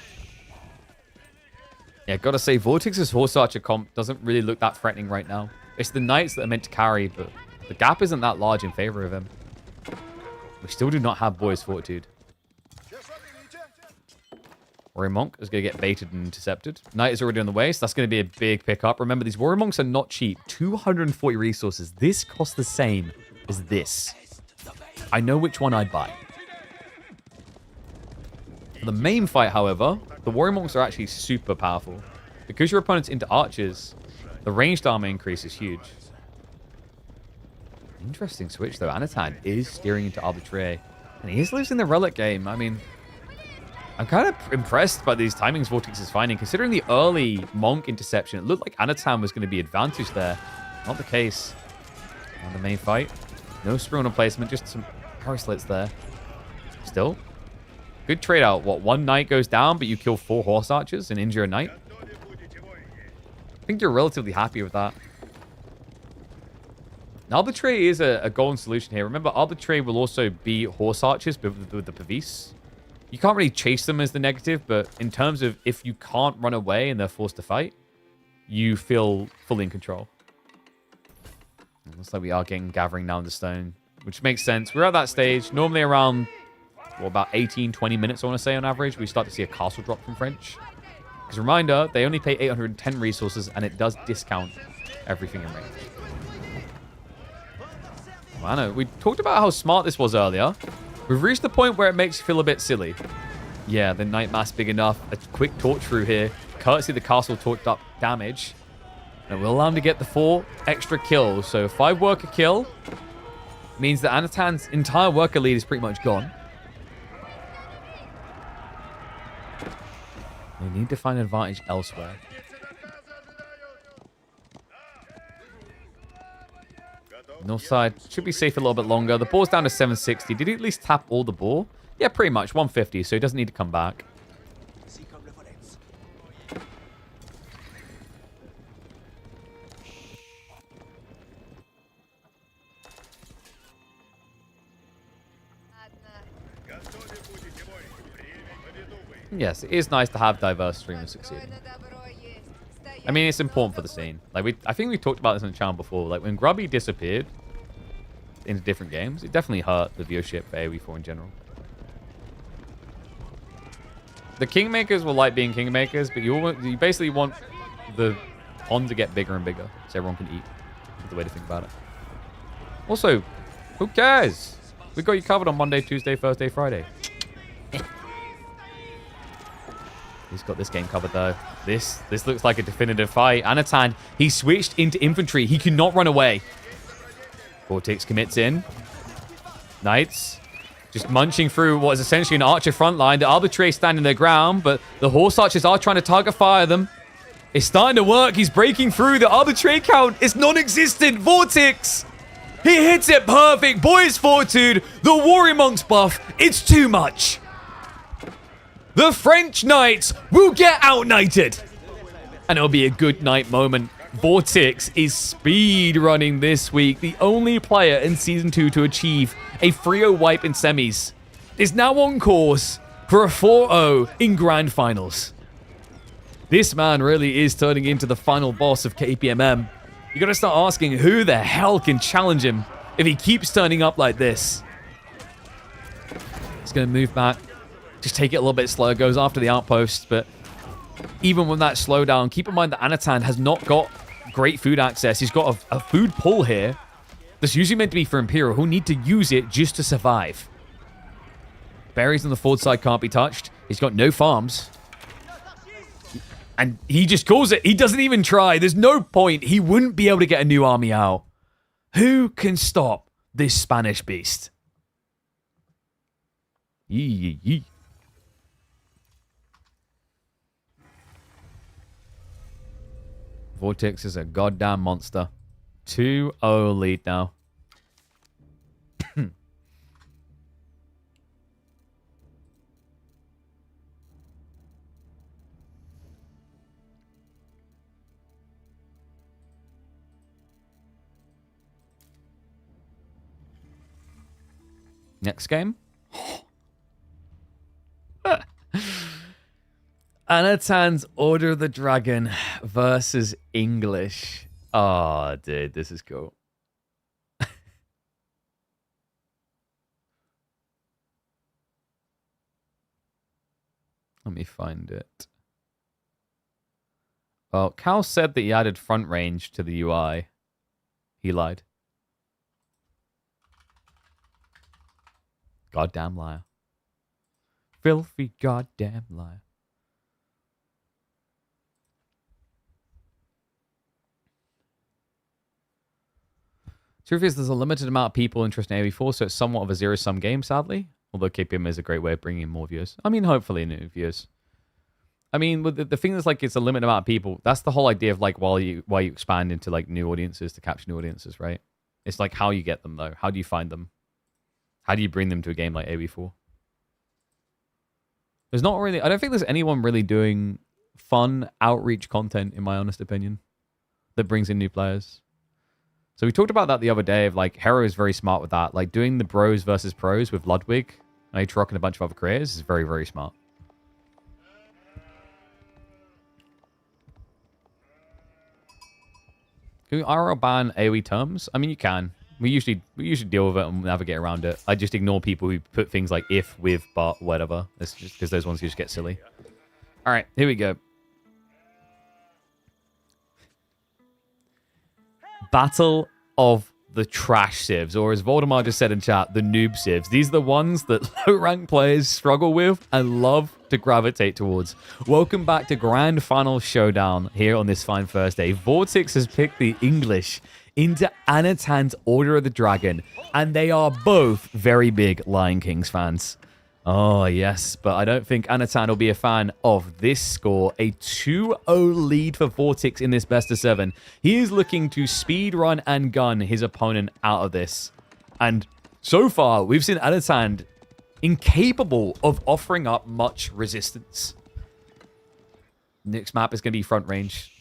Yeah, gotta say, Vortex's horse archer comp doesn't really look that threatening right now. It's the knights that are meant to carry, but the gap isn't that large in favor of him. We still do not have boys' fortitude. Warrior Monk is going to get baited and intercepted. Knight is already on the way, so that's going to be a big pickup. Remember, these Warrior Monks are not cheap. 240 resources. This costs the same as this. I know which one I'd buy. For the main fight, however, the Warrior Monks are actually super powerful. Because your opponent's into archers, the ranged armor increase is huge. Interesting switch, though. Anat is steering into Arbitrary, and he is losing the relic game. I mean, I'm kind of impressed by these timings Vortex is finding. Considering the early Monk interception, it looked like Anat was going to be advantaged there. Not the case. On the main fight. No Spruana placement, just some arrow slits there. Still, good trade out. What, 1 knight goes down, but you kill 4 horse archers and injure a knight? I think you're relatively happy with that. Arbitrary is a golden solution here. Remember, Arbitrary will also be horse archers with the Pavis. You can't really chase them as the negative, but in terms of if you can't run away and they're forced to fight, you feel fully in control. It looks like we are gathering now in the stone, which makes sense. We're at that stage. Normally around, well, about 18, 20 minutes, I want to say, on average, we start to see a castle drop from French. Because reminder, they only pay 810 resources, and it does discount everything in range. I know. We talked about how smart this was earlier. We've reached the point where it makes you feel a bit silly. Yeah, the Knight Mass big enough. A quick torch through here. Courtesy the castle torched up damage. And we'll allow him to get the 4 extra kills. So 5 worker kill means that Anatan's entire worker lead is pretty much gone. They need to find an advantage elsewhere. North side should be safe a little bit longer. The boar's down to 760. Did he at least tap all the boar? Yeah, pretty much. 150, so he doesn't need to come back. Yes, it is nice to have diverse streamers succeeding. I mean, it's important for the scene. Like I think we talked about this on the channel before. Like when Grubby disappeared into different games, it definitely hurt the viewership for AoE4 in general. The Kingmakers will like being Kingmakers, but you basically want the pond to get bigger and bigger so everyone can eat. That's the way to think about it. Also, who cares? We got you covered on Monday, Tuesday, Thursday, Friday. He's got this game covered, though. This looks like a definitive fight. Anatan, he switched into infantry. He cannot run away. Vortex commits in. Knights just munching through what is essentially an archer front line. The Arbitrary standing their ground, but the horse archers are trying to target fire them. It's starting to work. He's breaking through. The Arbitrary count is non-existent. Vortex! He hits it perfect. Boy's Fortitude. The Warrior Monks buff. It's too much. The French Knights will get out-knighted. And it'll be a good night moment. Vortex is speed running this week. The only player in Season 2 to achieve a 3-0 wipe in semis is now on course for a 4-0 in Grand Finals. This man really is turning into the final boss of KPMM. You gotta start asking who the hell can challenge him if he keeps turning up like this. He's gonna move back. Just take it a little bit slower. Goes after the outpost, but even with that slowdown, keep in mind that Anatan has not got great food access. He's got a food pull here that's usually meant to be for Imperial, who need to use it just to survive. Berries on the forward side can't be touched. He's got no farms. And he just calls it. He doesn't even try. There's no point. He wouldn't be able to get a new army out. Who can stop this Spanish beast? Yee. Vortex is a goddamn monster. 2-0 lead now. Next game. Anatan's Order of the Dragon versus English. Oh, dude, this is cool. Let me find it. Well, Cal said that he added front range to the UI. He lied. Goddamn liar. Filthy goddamn liar. Truth is, there's a limited amount of people interested in AV4, so it's somewhat of a zero-sum game, sadly. Although KPM is a great way of bringing in more viewers. I mean, hopefully new viewers. I mean, with the thing is, like, it's a limited amount of people. That's the whole idea of, like, why you expand into, like, new audiences to capture new audiences, right? It's like how you get them, though. How do you find them? How do you bring them to a game like AV4? There's not really... I don't think there's anyone really doing fun outreach content, in my honest opinion, that brings in new players. So we talked about that the other day of, like, Hero is very smart with that. Like, doing the bros versus pros with Ludwig, and Aatrox and a bunch of other creators is very, very smart. Can we IRL ban AoE terms? I mean, you can. We usually deal with it and navigate around it. I just ignore people who put things like if, with, but, whatever. It's just because those ones just get silly. All right, here we go. Battle of the trash civs, or as Voldemort just said in chat, the noob civs. These are the ones that low-rank players struggle with and love to gravitate towards. Welcome back to Grand Final Showdown here on this fine Thursday. Vortex has picked the English into Anatan's Order of the Dragon, and they are both very big Lion Kings fans. Oh, yes, but I don't think Anatan will be a fan of this score. A 2-0 lead for Vortex in this best of 7. He is looking to speed run and gun his opponent out of this. And so far, we've seen Anatan incapable of offering up much resistance. Next map is going to be front range.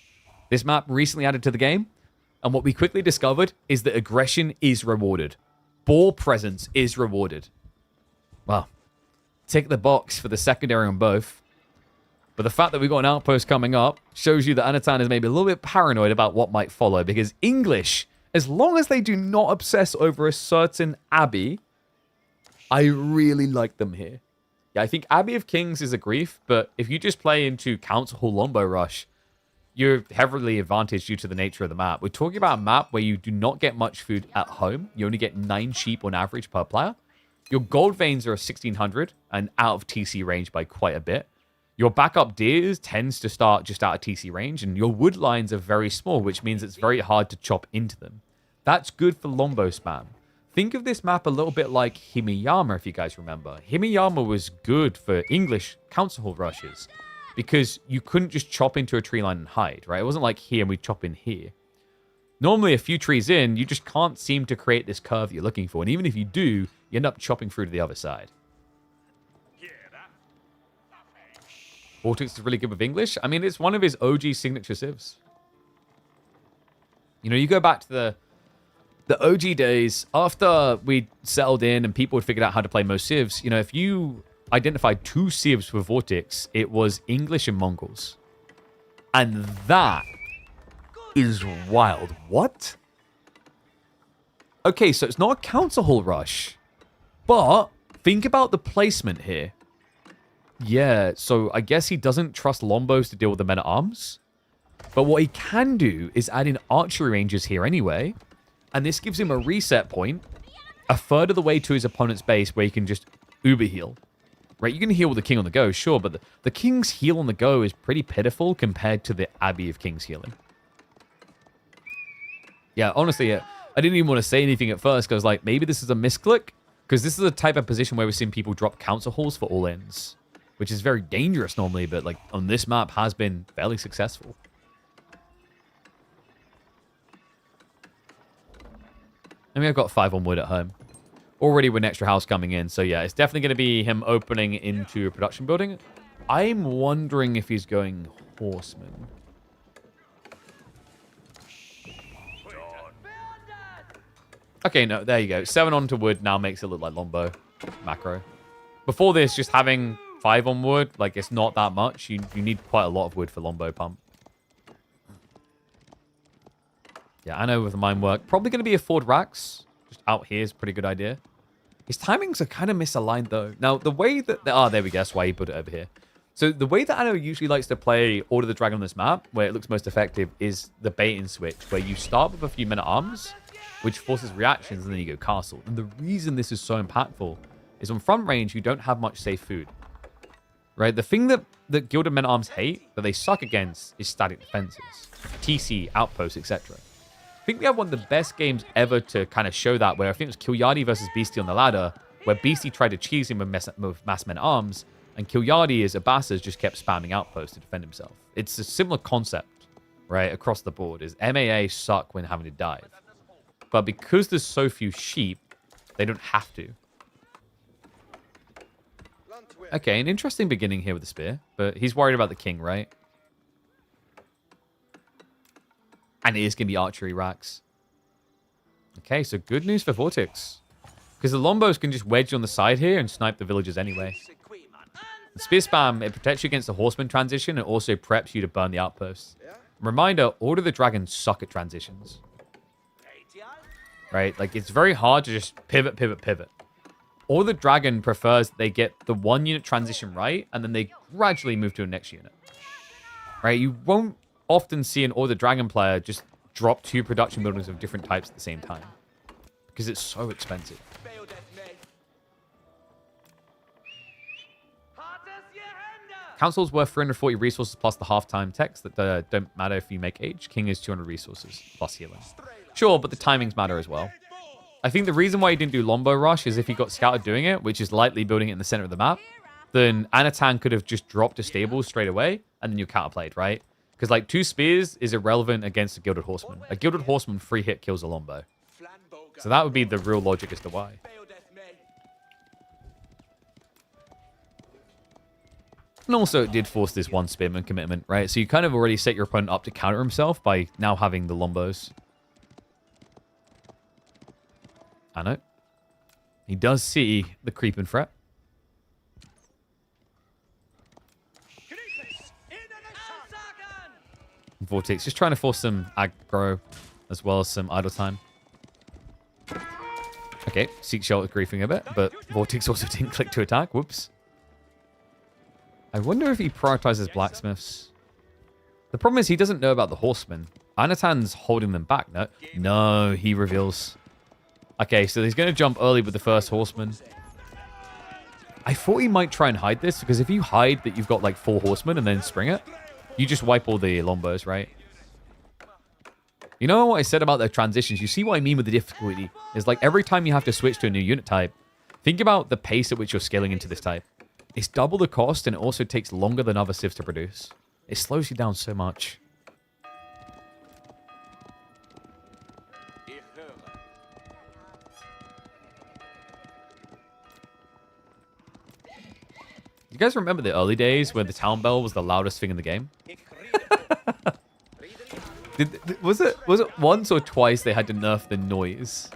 This map recently added to the game, and what we quickly discovered is that aggression is rewarded. Ball presence is rewarded. Wow. Tick the box for the secondary on both. But the fact that we've got an outpost coming up shows you that Anatan is maybe a little bit paranoid about what might follow, because English, as long as they do not obsess over a certain Abbey, I really like them here. Yeah, I think Abbey of Kings is a grief, but if you just play into Council Hall Lombo Rush, you're heavily advantaged due to the nature of the map. We're talking about a map where you do not get much food at home. You only get 9 sheep on average per player. Your gold veins are 1,600 and out of TC range by quite a bit. Your backup deers tends to start just out of TC range, and your wood lines are very small, which means it's very hard to chop into them. That's good for Lombo spam. Think of this map a little bit like Himiyama, if you guys remember. Himiyama was good for English council hall rushes because you couldn't just chop into a tree line and hide, right? It wasn't like here and we chop in here. Normally, a few trees in, you just can't seem to create this curve you're looking for. And even if you do, you end up chopping through to the other side. Vortex is really good with English. I mean, it's one of his OG signature civs. You know, you go back to the OG days, after we settled in and people had figured out how to play most civs, you know, if you identified 2 civs for Vortex, it was English and Mongols. And that is wild. What? Okay, so it's not a council hall rush. But think about the placement here. Yeah, so I guess he doesn't trust Lombos to deal with the men-at-arms. But what he can do is add in archery ranges here anyway. And this gives him a reset point a third of the way to his opponent's base where he can just uber heal. Right, you can heal with the king on the go, sure, but the king's heal on the go is pretty pitiful compared to the Abbey of King's healing. Yeah, honestly, I didn't even want to say anything at first because, like, maybe this is a misclick. Because this is a type of position where we've seen people drop council halls for all-ins. Which is very dangerous normally, but, like, on this map has been fairly successful. I mean, I've got 5 on wood at home. Already with an extra house coming in. So, yeah, it's definitely going to be him opening into a production building. I'm wondering if he's going horseman. Okay, no, there you go. 7 onto wood now makes it look like Lombo macro. Before this, just having 5 on wood, like, it's not that much. You need quite a lot of wood for Lombo pump. Yeah, I know with the mine work. Probably going to be a Ford Rax. Just out here is a pretty good idea. His timings are kind of misaligned, though. Now, the way that... there we go. That's why he put it over here. So, the way that Anat usually likes to play Order the Dragon on this map, where it looks most effective, is the bait and switch, where you start with a few men-at-arms, which forces reactions, and then you go castle. And the reason this is so impactful is on front range, you don't have much safe food. Right? The thing that Gilded Men-at-Arms hate, that they suck against, is static defenses. TC, outposts, etc. I think we have one of the best games ever to kind of show that, where I think it was Kilyadi versus Beastie on the ladder, where Beastie tried to cheese him with mass men-at-arms, and Kilyadi, as Abasas, just kept spamming outposts to defend himself. It's a similar concept, right, across the board, is MAA suck when having to dive. But because there's so few sheep, they don't have to. Okay, an interesting beginning here with the spear, but he's worried about the king, right? And it is going to be archery racks. Okay, so good news for Vortex. Because the Lombos can just wedge on the side here and snipe the villagers anyway. The spear spam, it protects you against the horseman transition and also preps you to burn the outposts. Reminder, Order the Dragon suck at transitions. Right? Like, it's very hard to just pivot, pivot, pivot. Order the Dragon prefers they get the 1 unit transition right, and then they gradually move to a next unit. Right? You won't often see an Order the Dragon player just drop 2 production buildings of different types at the same time. Because it's so expensive. Council's worth 340 resources plus the half-time text that don't matter if you make age. King is 200 resources plus healing. Sure, but the timings matter as well. I think the reason why he didn't do Lombo Rush is if he got scouted doing it, which is lightly building it in the center of the map, then Anatan could have just dropped a stable straight away, and then you counterplayed, right? Because, like, 2 spears is irrelevant against a Gilded Horseman. A Gilded Horseman free hit kills a Lombo. So that would be the real logic as to why. And also, it did force this 1 spearman commitment, right? So you kind of already set your opponent up to counter himself by now having the Lombos. Anat. He does see the creep and threat. Vortex just trying to force some aggro as well as some idle time. Okay, Seek Shelter griefing a bit, but Vortex also didn't click to attack. Whoops. I wonder if he prioritizes blacksmiths. The problem is he doesn't know about the horsemen. Anatan's holding them back. No, he reveals. Okay, so he's going to jump early with the first horseman. I thought he might try and hide this, because if you hide that you've got like 4 horsemen and then spring it, you just wipe all the Lombos, right? You know what I said about the transitions? You see what I mean with the difficulty? It's like every time you have to switch to a new unit type, think about the pace at which you're scaling into this type. It's double the cost, and it also takes longer than other civs to produce. It slows you down so much. You guys remember the early days where the town bell was the loudest thing in the game? Was it once or twice they had to nerf the noise?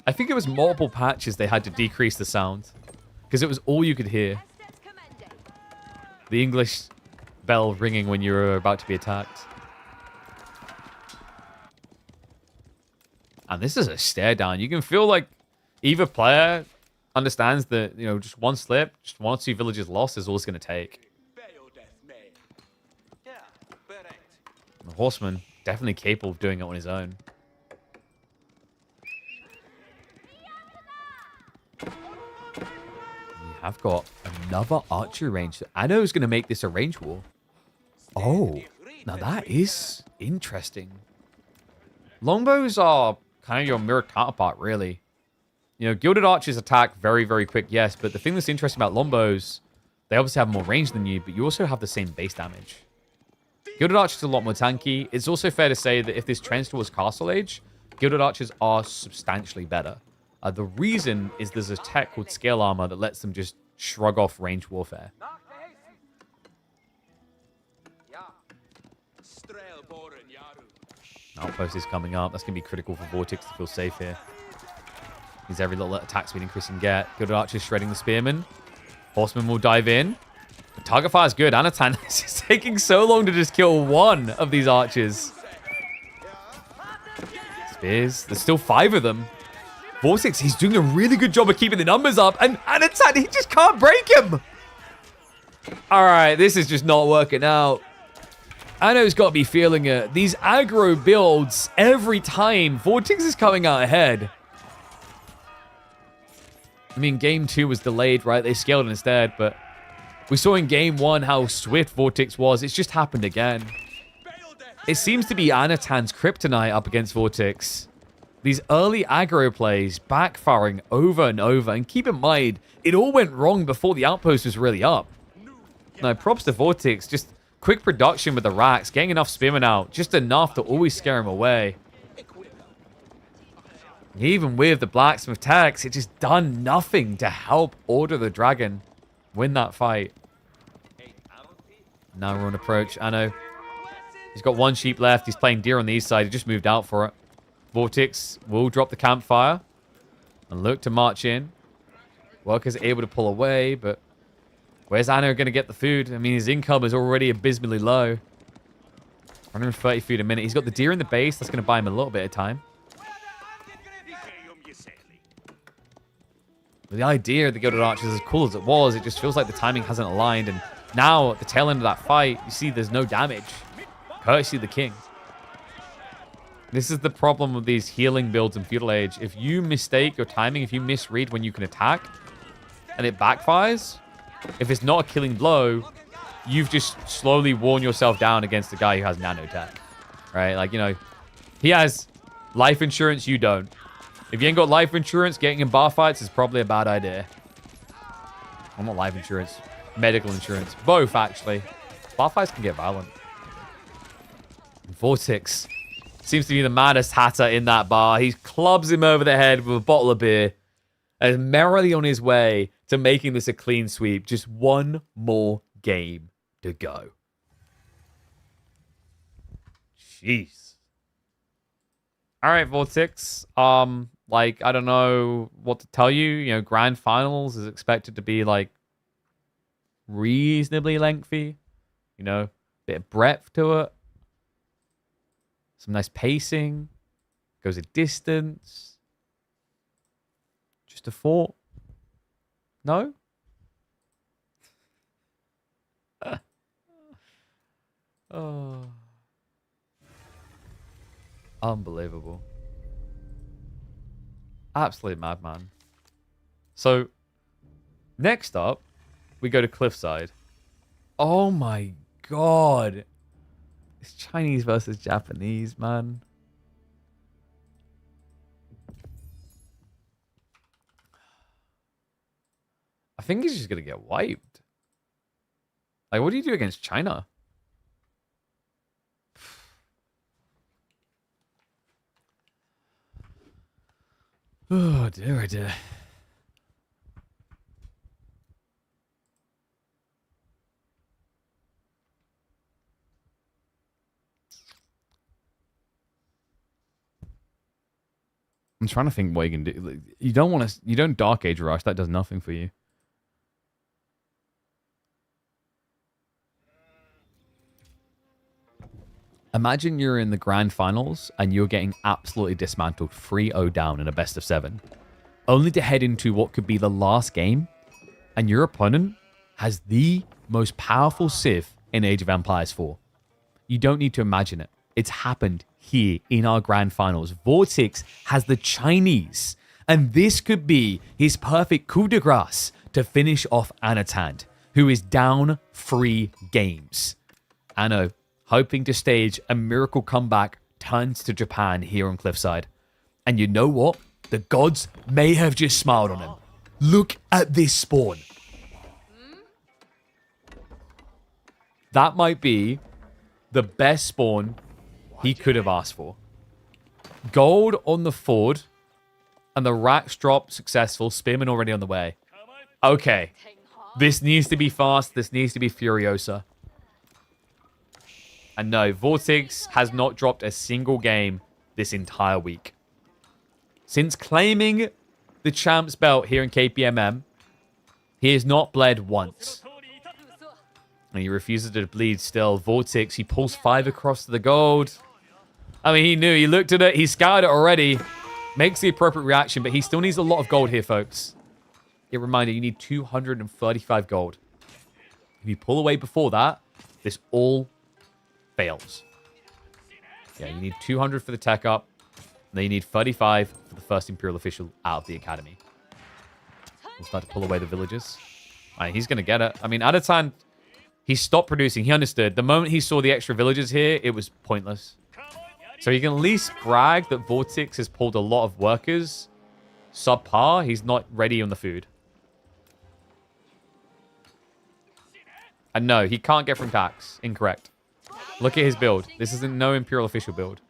I think it was multiple patches they had to decrease the sound. Because it was all you could hear. The English bell ringing when you're about to be attacked. And this is a stare down. You can feel like either player understands that, you know, just one slip, just one or two villages lost is all it's going to take. The horseman, definitely capable of doing it on his own. We have got another archery range. Anno is going to make this a range war. Oh, now that is interesting. Longbows are kind of your mirror counterpart, really. You know, gilded archers attack very, very quick, yes, but the thing that's interesting about longbows, they obviously have more range than you, but you also have the same base damage. Gilded archers are a lot more tanky. It's also fair to say that if this trends towards Castle Age, gilded archers are substantially better. The reason is there's a tech called scale armor that lets them just shrug off range warfare. Outpost is coming up. That's going to be critical for Vortex to feel safe here. Needs every little attack speed increase he can get. Gilded archers shredding the spearman. Horseman will dive in. The target fire is good. Anat is taking so long to just kill one of these archers. Spears. There's still 5 of them. Vortex, he's doing a really good job of keeping the numbers up. And Anat, he just can't break him. All right, this is just not working out. Anno's got to be feeling it. These aggro builds, every time, Vortex is coming out ahead. I mean, game 2 was delayed, right? They scaled it instead, but we saw in game 1 how swift Vortex was. It's just happened again. It seems to be Anatan's kryptonite up against Vortex. These early aggro plays backfiring over and over. And keep in mind, it all went wrong before the outpost was really up. Now, props to Vortex. Just quick production with the racks, getting enough spearmen out, just enough to always scare him away. Even with the blacksmith tax, it just done nothing to help Order the Dragon win that fight. Now we're on approach. Anno, he's got 1 sheep left. He's playing deer on the east side. He just moved out for it. Vortex will drop the campfire and look to march in. Workers are able to pull away, but where's Anno going to get the food? I mean, his income is already abysmally low. 130 food a minute. He's got the deer in the base. That's going to buy him a little bit of time. The idea of the Gilded Archers, as cool as it was, it just feels like the timing hasn't aligned. And now, at the tail end of that fight, you see there's no damage. Courtesy of the king. This is the problem with these healing builds in Feudal Age. If you mistake your timing, if you misread when you can attack, and it backfires, if it's not a killing blow, you've just slowly worn yourself down against the guy who has nanotech. Right? Like, you know, he has life insurance, you don't. If you ain't got life insurance, getting in bar fights is probably a bad idea. I'm not life insurance. Medical insurance. Both, actually. Bar fights can get violent. Vortex seems to be the maddest hatter in that bar. He clubs him over the head with a bottle of beer and is merrily on his way to making this a clean sweep. Just one more game to go. Jeez. All right, Vortex. Like, I don't know what to tell you. You know, Grand Finals is expected to be, like, reasonably lengthy. You know, bit of breadth to it. Some nice pacing. Goes a distance. Just a fort. No? Oh. Unbelievable. Absolute madman. So, next up, we go to Cliffside. Oh my god. It's Chinese versus Japanese, man. I think he's just going to get wiped. Like, what do you do against China? Oh, dear, oh dear. I'm trying to think what you can do. You don't want to. You don't Dark Age rush. That does nothing for you. Imagine you're in the grand finals and you're getting absolutely dismantled 3-0 down in a best of 7, only to head into what could be the last game, and your opponent has the most powerful Civ in Age of Empires 4. You don't need to imagine it. It's happened here in our grand finals. Vortex has the Chinese, and this could be his perfect coup de grace to finish off Anat, who is down 3 games. Anno, hoping to stage a miracle comeback, turns to Japan here on Cliffside. And you know what? The gods may have just smiled on him. Look at this spawn. That might be the best spawn he could have asked for. Gold on the Ford, and the racks drop successful. Spearman already on the way. Okay. This needs to be fast. This needs to be Furiosa. And no, Vortex has not dropped a single game this entire week. Since claiming the champ's belt here in KPMM, he has not bled once. And he refuses to bleed still. Vortex, he pulls 5 across to the gold. I mean, he knew. He looked at it. He scoured it already. Makes the appropriate reaction, but he still needs a lot of gold here, folks. A reminder, you need 235 gold. If you pull away before that, this all fails. Yeah, you need 200 for the tech up. And then you need 35 for the first Imperial official out of the academy. We'll start to pull away the villagers. All right, he's going to get it. I mean, Anat, he stopped producing. He understood. The moment he saw the extra villagers here, it was pointless. So you can at least brag that Vortex has pulled a lot of workers. Subpar, he's not ready on the food. And no, he can't get from tax. Incorrect. Look at his build. This isn't no Imperial official build.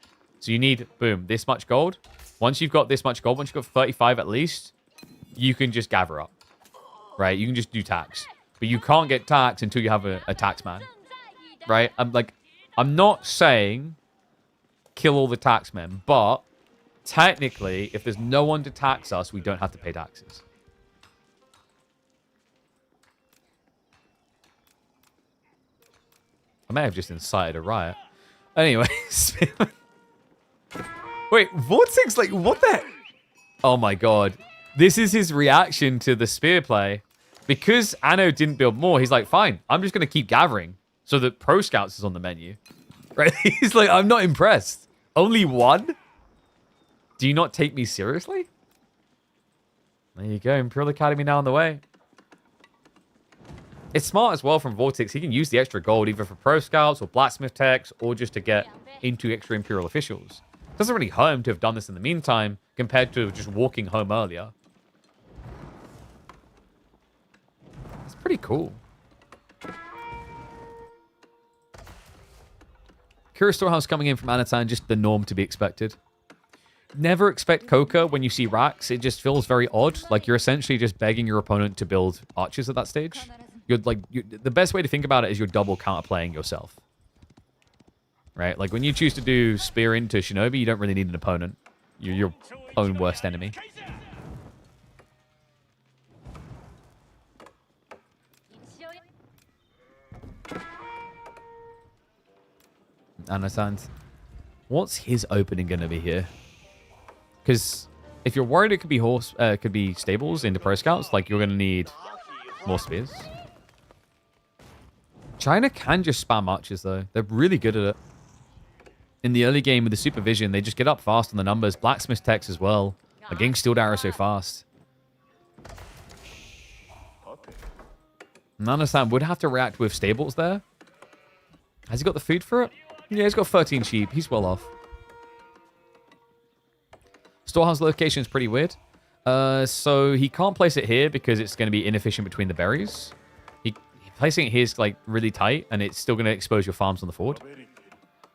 So you need, boom, this much gold. Once you've got this much gold, once you've got 35 at least, you can just gather up. Right? You can just do tax. But you can't get tax until you have a tax man. Right? I'm not saying kill all the taxmen, but technically, if there's no one to tax us, we don't have to pay taxes. I may have just incited a riot. Anyway, wait, Vortex, like, what the heck? Oh my god. This is his reaction to the spear play. Because Anno didn't build more, he's like, fine, I'm just going to keep gathering so that Pro Scouts is on the menu. Right? He's like, I'm not impressed. Only 1? Do you not take me seriously? There you go. Imperial Academy now on the way. It's smart as well from Vortex. He can use the extra gold either for Pro Scouts or Blacksmith Techs or just to get into extra Imperial officials. Doesn't really hurt him to have done this in the meantime compared to just walking home earlier. It's pretty cool. Curious Storehouse coming in from Anatan, just the norm to be expected. Never expect Coca when you see racks. It just feels very odd. Like you're essentially just begging your opponent to build archers at that stage. The best way to think about it is you're double counterplaying yourself. Right? Like when you choose to do spear into Shinobi, you don't really need an opponent. You're your own worst enemy. Anatan, what's his opening going to be here? Because if you're worried it could be stables into Pro Scouts, like you're going to need more spears. China can just spam archers though. They're really good at it. In the early game with the supervision, they just get up fast on the numbers. Blacksmith Techs as well. Like getting Steel Arrow so fast. Nanasan would have to react with stables there. Has he got the food for it? Yeah, he's got 13 sheep. He's well off. Storehouse location is pretty weird. So he can't place it here because it's going to be inefficient between the berries. Placing it here is like really tight, and it's still going to expose your farms on the ford.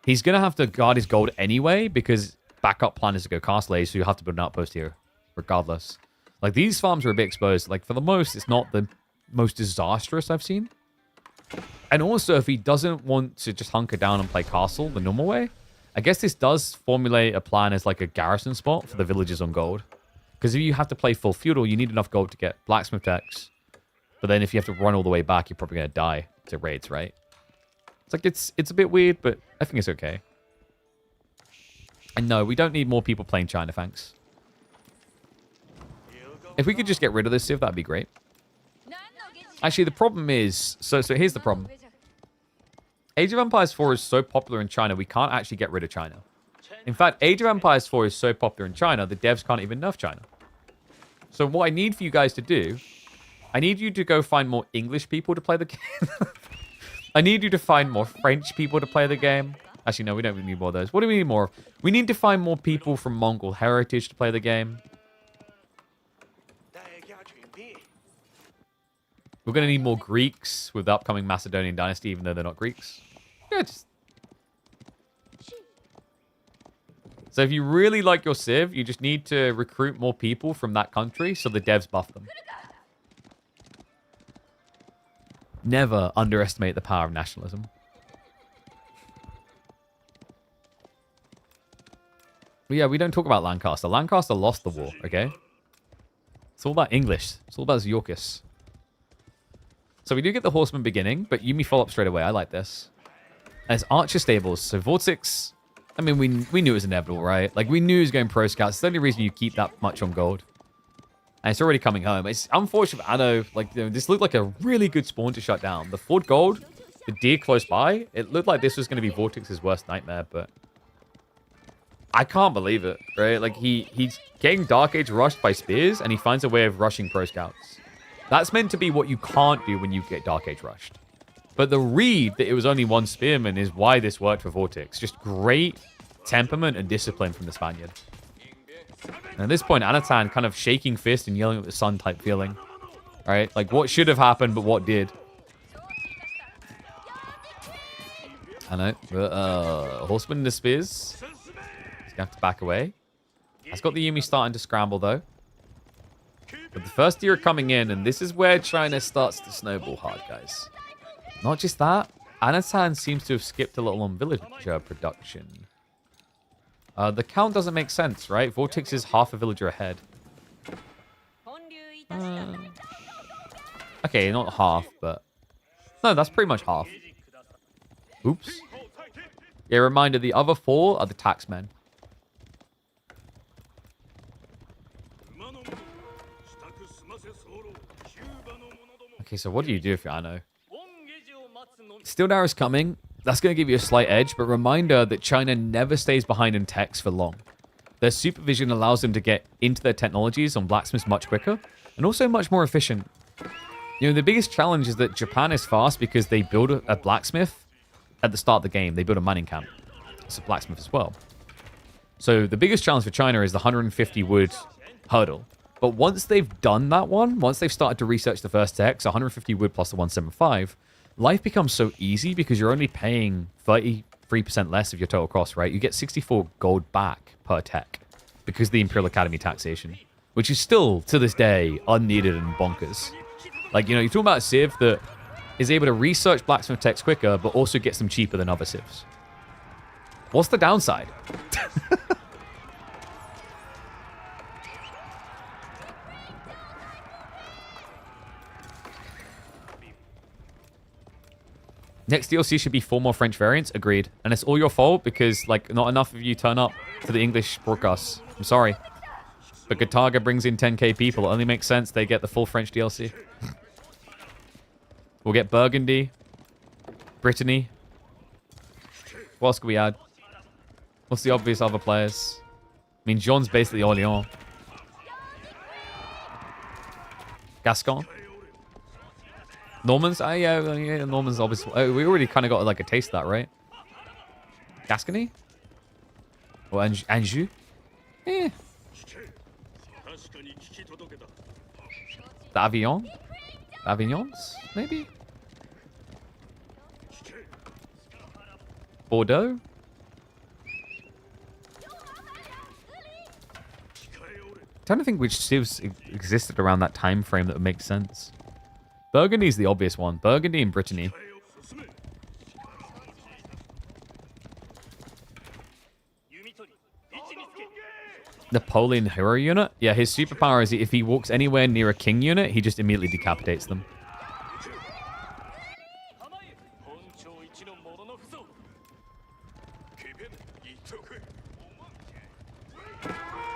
He's going to have to guard his gold anyway because backup plan is to go Castle, so you have to build an outpost here regardless. Like these farms are a bit exposed. Like for the most, it's not the most disastrous I've seen. And also, if he doesn't want to just hunker down and play castle the normal way, I guess this does formulate a plan as like a garrison spot for the villagers on gold. Because if you have to play full feudal, you need enough gold to get blacksmith techs. But then if you have to run all the way back, you're probably going to die to raids, right? It's like it's a bit weird, but I think it's okay. And no, we don't need more people playing China, thanks. If we could just get rid of this Civ, that'd be great. Actually, the problem is... So here's the problem. Age of Empires 4 is so popular in China, we can't actually get rid of China. In fact, Age of Empires 4 is so popular in China, the devs can't even nerf China. So what I need for you guys to do... I need you to go find more English people to play the game. I need you to find more French people to play the game. Actually, no, we don't need more of those. What do we need more of? We need to find more people from Mongol heritage to play the game. We're going to need more Greeks with the upcoming Macedonian dynasty, even though they're not Greeks. Good. So if you really like your Civ, you just need to recruit more people from that country so the devs buff them. Never underestimate the power of nationalism. But yeah, we don't talk about Lancaster. Lancaster lost the war, okay? It's all about English. It's all about Yorkis. So we do get the Horseman beginning, but Yumi follow up straight away. I like this. And it's Archer stables. So Vortex, I mean, we knew it was inevitable, right? Like, we knew he was going pro scouts. It's the only reason you keep that much on gold. And it's already coming home. It's unfortunate for Anno. Like, you know, this looked like a really good spawn to shut down. The Ford Gold, the deer close by, it looked like this was going to be Vortex's worst nightmare, but I can't believe it, right? Like, he's getting Dark Age rushed by spears, and he finds a way of rushing pro scouts. That's meant to be what you can't do when you get Dark Age rushed. But the read that it was only one spearman is why this worked for Vortex. Just great temperament and discipline from the Spaniard. And at this point, Anatan kind of shaking fist and yelling at the sun type feeling. Right? Like, what should have happened, but what did? I know. But, Horseman in the spears. He's going to have to back away. Has got the Yumi starting to scramble, though. But the first deer are coming in, and this is where China starts to snowball hard, guys. Not just that, Anatan seems to have skipped a little on villager production. The count doesn't make sense, right? Vortex is half a villager ahead. Okay, not half, but... No, that's pretty much half. Oops. Yeah, reminder, the other 4 are the taxmen. Okay, so what do you do if you're Anno? Steel Arrow's coming. That's going to give you a slight edge, but reminder that China never stays behind in techs for long. Their supervision allows them to get into their technologies on blacksmiths much quicker, and also much more efficient. You know, the biggest challenge is that Japan is fast because they build a blacksmith at the start of the game. They build a mining camp. It's a blacksmith as well. So the biggest challenge for China is the 150 wood hurdle. But once they've done that one, once they've started to research the first techs, 150 wood plus the 175, life becomes so easy because you're only paying 33% less of your total cost, right? You get 64 gold back per tech because of the Imperial Academy taxation, which is still, to this day, unneeded and bonkers. Like, you know, you're talking about a Civ that is able to research blacksmith techs quicker, but also gets them cheaper than other Civs. What's the downside? Next DLC should be 4 more French variants. Agreed. And it's all your fault because, like, not enough of you turn up to the English broadcasts. I'm sorry. But Gataga brings in 10k people. It only makes sense they get the full French DLC. We'll get Burgundy. Brittany. What else can we add? What's the obvious other players? I mean, Jean's basically Orléans. Gascon. Normans? Yeah, Normans obviously. Oh, we already kind of got like a taste of that, right? Gascony? Or Anjou? Eh. The Avignon? Avignons? Maybe? Bordeaux? I'm trying to think which civs existed around that time frame that would make sense. Burgundy's the obvious one. Burgundy and Brittany. Napoleon hero unit? Yeah, his superpower is if he walks anywhere near a king unit, he just immediately decapitates them.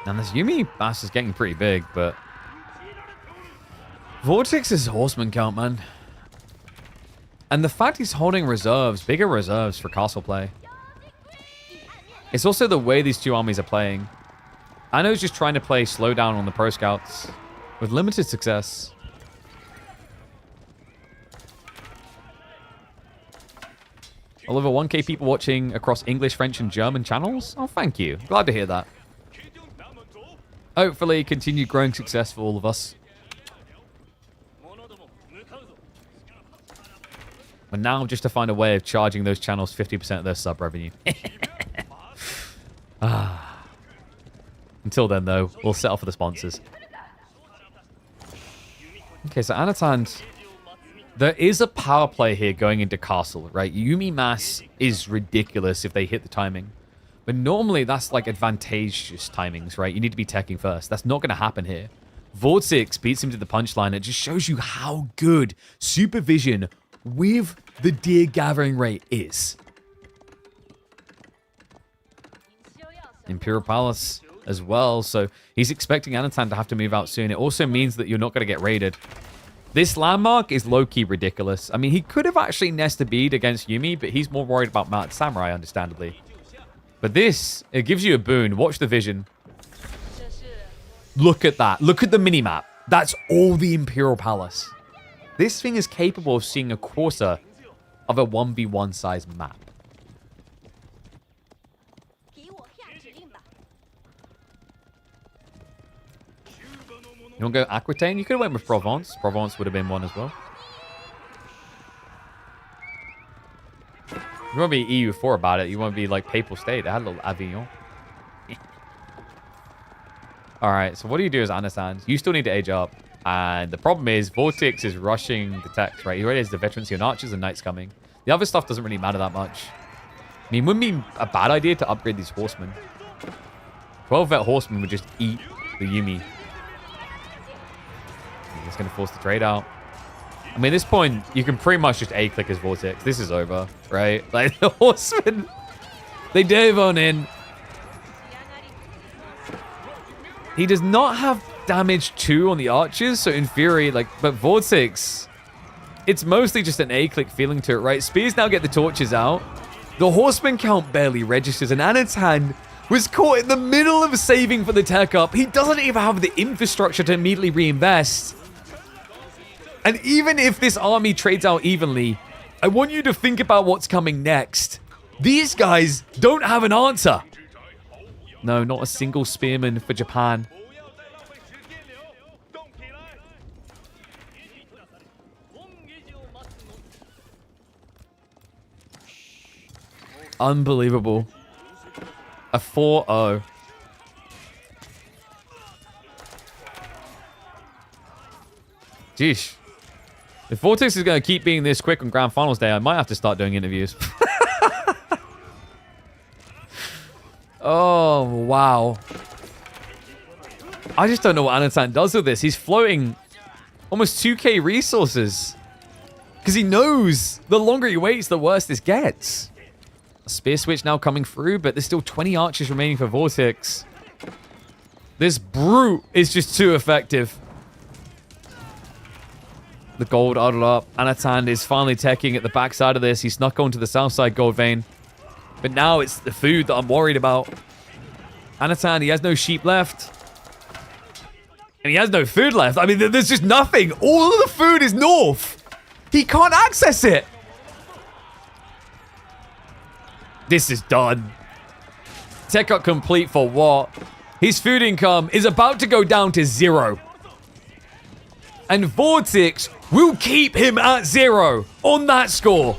And this Yumi bass is getting pretty big, but Vortex's horseman count, man. And the fact he's holding reserves, bigger reserves for castle play. It's also the way these two armies are playing. Anno's just trying to play slow down on the pro scouts with limited success. All over 1K people watching across English, French, and German channels. Oh, thank you. Glad to hear that. Hopefully, continue growing success for all of us. But now, just to find a way of charging those channels 50% of their sub revenue. Until then, though, we'll settle for the sponsors. Okay, so Anat, there is a power play here going into castle, right? Yumi mass is ridiculous if they hit the timing. But normally, that's like advantageous timings, right? You need to be teching first. That's not going to happen here. Vortex beats him to the punchline. It just shows you how good supervision with the deer gathering rate is. Imperial Palace as well, so he's expecting Anatan to have to move out soon. It also means that you're not going to get raided. This landmark is low-key ridiculous. I mean, he could have actually nested bead against Yumi, but he's more worried about Mount Samurai, understandably. But this, it gives you a boon. Watch the vision. Look at that. Look at the minimap. That's all the Imperial Palace. This thing is capable of seeing a quarter of a 1v1 size map. You want to go Aquitaine? You could have went with Provence. Provence would have been one as well. You won't be EU4 about it. You won't be like Papal State. They had a little Avignon. Alright, so what do you do as Anasand? You still need to age up. And the problem is, Vortex is rushing the techs, right? He already has the veterans here, archers and knights coming. The other stuff doesn't really matter that much. I mean, it wouldn't be a bad idea to upgrade these horsemen. 12 vet horsemen would just eat the Yumi. He's going to force the trade out. I mean, at this point, you can pretty much just A-click as Vortex. This is over, right? Like, the horsemen, they dove on in. He does not have damage 2 on the archers, so in theory, like, but Vortex, it's mostly just an A-click feeling to it, right? Spears now get the torches out. The horseman count barely registers, and Anat's hand was caught in the middle of saving for the tech up. He doesn't even have the infrastructure to immediately reinvest. And even if this army trades out evenly, I want you to think about what's coming next. These guys don't have an answer. No, not a single spearman for Japan. Unbelievable. A 4-0. Jeez. If Vortex is going to keep being this quick on Grand Finals Day, I might have to start doing interviews. Oh, wow. I just don't know what Anatan does with this. He's floating almost 2k resources. Because he knows the longer he waits, the worse this gets. A spear switch now coming through, but there's still 20 archers remaining for Vortex. This brute is just too effective. The gold idled up. Anatan is finally teching at the backside of this. He snuck onto the south side gold vein. But now it's the food that I'm worried about. Anatan, he has no sheep left. And he has no food left. I mean, there's just nothing. All of the food is north. He can't access it. This is done. Tech up complete for what? His food income is about to go down to 0. And Vortex will keep him at 0 on that score.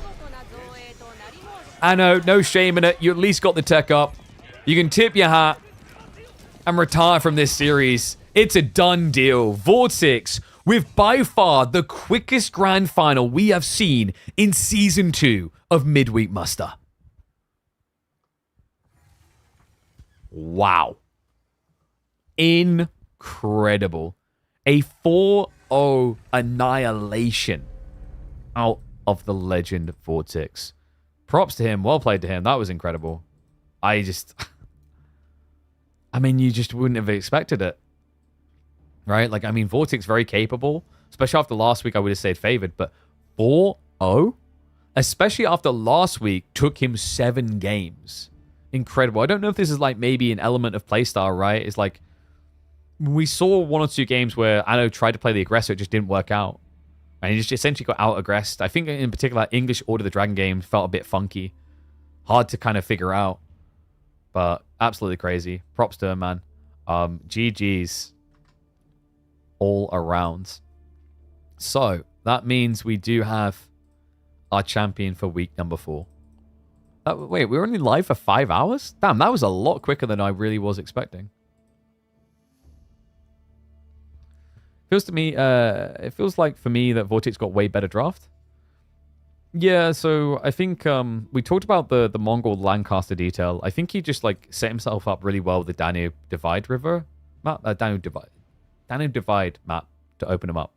I know, no shame in it. You at least got the tech up. You can tip your hat and retire from this series. It's a done deal. Vortex with by far the quickest grand final we have seen in Season 2 of Midweek Muster. Wow. Incredible. A 4-0 annihilation out of the legend Vortex. Props to him. Well played to him. That was incredible. I'm I mean, you just wouldn't have expected it. Right? Like, I mean, Vortex very capable. Especially after last week, I would have said favored. But 4-0? Especially after last week, took him 7 games. Incredible. I don't know if this is like maybe an element of playstyle, right? It's like, we saw 1 or 2 games where Anno tried to play the aggressor, it just didn't work out. And he just essentially got out-aggressed. I think in particular, English Order of the Dragon game felt a bit funky. Hard to kind of figure out. But absolutely crazy. Props to him, man. GG's all around. So, that means we do have our champion for week number 4. Wait, we were only live for 5 hours? Damn, that was a lot quicker than I really was expecting. Feels to me, it feels like for me that Vortex got way better draft. Yeah, so I think we talked about the Mongol Lancaster detail. I think he just like set himself up really well with the Danube Divide River map, Danube Divide map to open him up.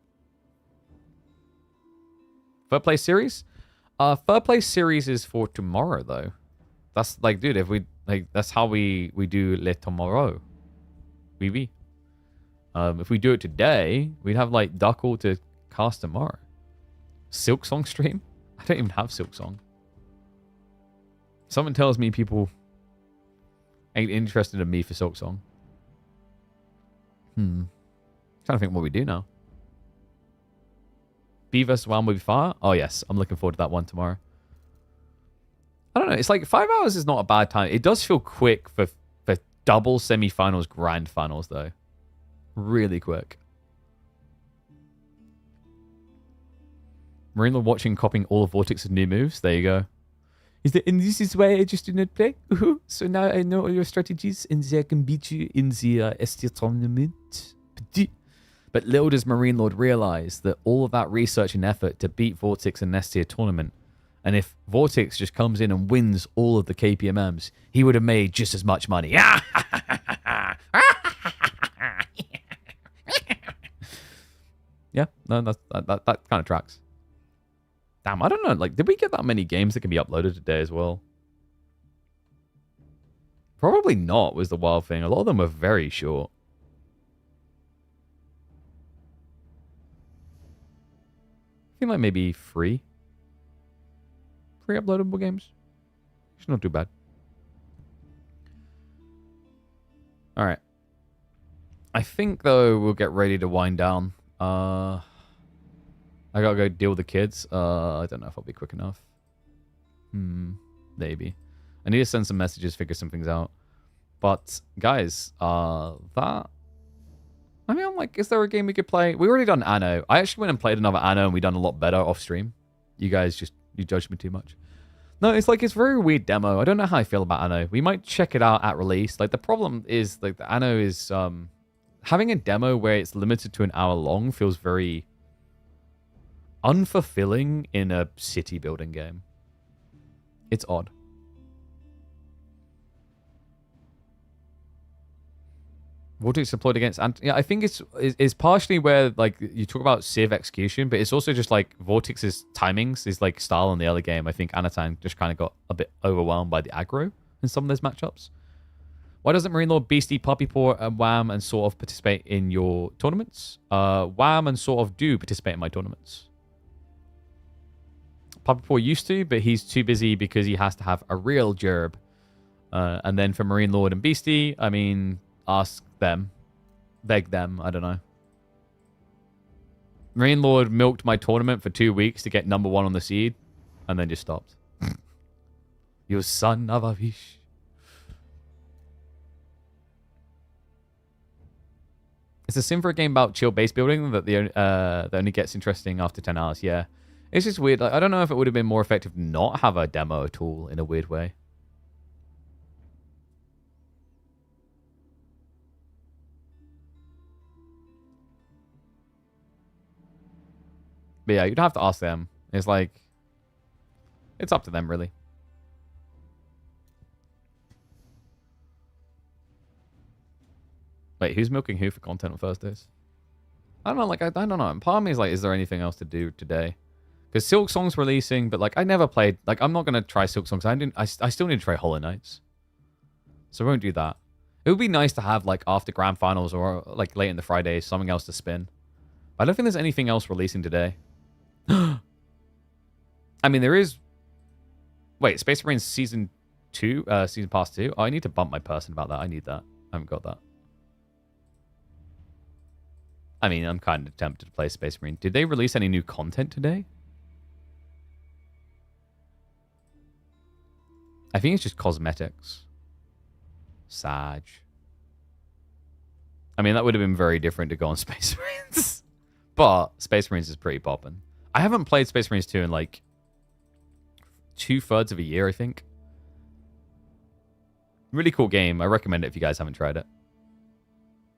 Third place series? Third place series is for tomorrow though. That's like, dude, if we like, that's how we do le tomorrow. Oui. If we do it today, we'd have like Duckle to cast tomorrow. Silk Song stream? I don't even have Silk Song. Someone tells me people ain't interested in me for Silk Song. Trying to think what we do now. B vs. Wham will be fire? Oh yes, I'm looking forward to that one tomorrow. I don't know, it's like 5 hours is not a bad time. It does feel quick for double semi-finals, grand finals though. Really quick. Marina watching, copying all of Vortex's new moves. There you go. And this is why I just do not play. So now I know all your strategies and I can beat you in the ST tournament. But little does Marine Lord realize that all of that research and effort to beat Vortex in an S-tier tournament, and if Vortex just comes in and wins all of the KPMMs, he would have made just as much money. Yeah, no, that kind of tracks. Damn, I don't know. Like, did we get that many games that can be uploaded today as well? Probably not, was the wild thing. A lot of them were very short. I think like maybe 3 uploadable games. It's not too bad. All right. I think, though, we'll get ready to wind down. I gotta go deal with the kids. I don't know if I'll be quick enough. Maybe. I need to send some messages, figure some things out. But, guys, I mean, I'm like, is there a game we could play? We already done Anno. I actually went and played another Anno, and we done a lot better off stream. You guys you judged me too much. No, it's like, it's a very weird demo. I don't know how I feel about Anno. We might check it out at release. Like, the problem is, like, the Anno is, having a demo where it's limited to an hour long feels very unfulfilling in a city building game. It's odd. Vortex deployed against... Yeah, I think it's partially where, like, you talk about Civ execution, but it's also just, like, Vortex's timings, his, like, style in the early game. I think Anat just kind of got a bit overwhelmed by the aggro in some of those matchups. Why doesn't Marine Lord, Beastie, Puppy Paw, and Wham and sort of participate in your tournaments? Wham and sort of do participate in my tournaments. Puppy Paw used to, but he's too busy because he has to have a real gerb. And then for Marine Lord and Beastie, I mean, ask them. Beg them, I don't know. Marine Lord milked my tournament for 2 weeks to get number 1 on the seed, and then just stopped. You son of a bitch. It's a sim for a game about chill base building that only gets interesting after 10 hours. Yeah. It's just weird. Like, I don't know if it would have been more effective to not have a demo at all in a weird way. But yeah, you'd have to ask them. It's like, it's up to them, really. Wait, who's milking who for content on Thursdays? I don't know, like, I don't know. And part of me is like, is there anything else to do today? Because Silk Song's releasing, but like, I never played, like, I'm not going to try Silk Songs. I still need to try Hollow Knights. So I won't do that. It would be nice to have, like, after grand finals or, like, late in the Friday, something else to spin. But I don't think there's anything else releasing today. I mean, there is... Wait, Space Marines Season 2? Season Pass 2? Oh, I need to bump my person about that. I need that. I haven't got that. I mean, I'm kind of tempted to play Space Marine. Did they release any new content today? I think it's just cosmetics. Sag. I mean, that would have been very different to go on Space Marines. But Space Marines is pretty poppin'. I haven't played Space Marines 2 in like 2/3 of a year, I think. Really cool game. I recommend it if you guys haven't tried it.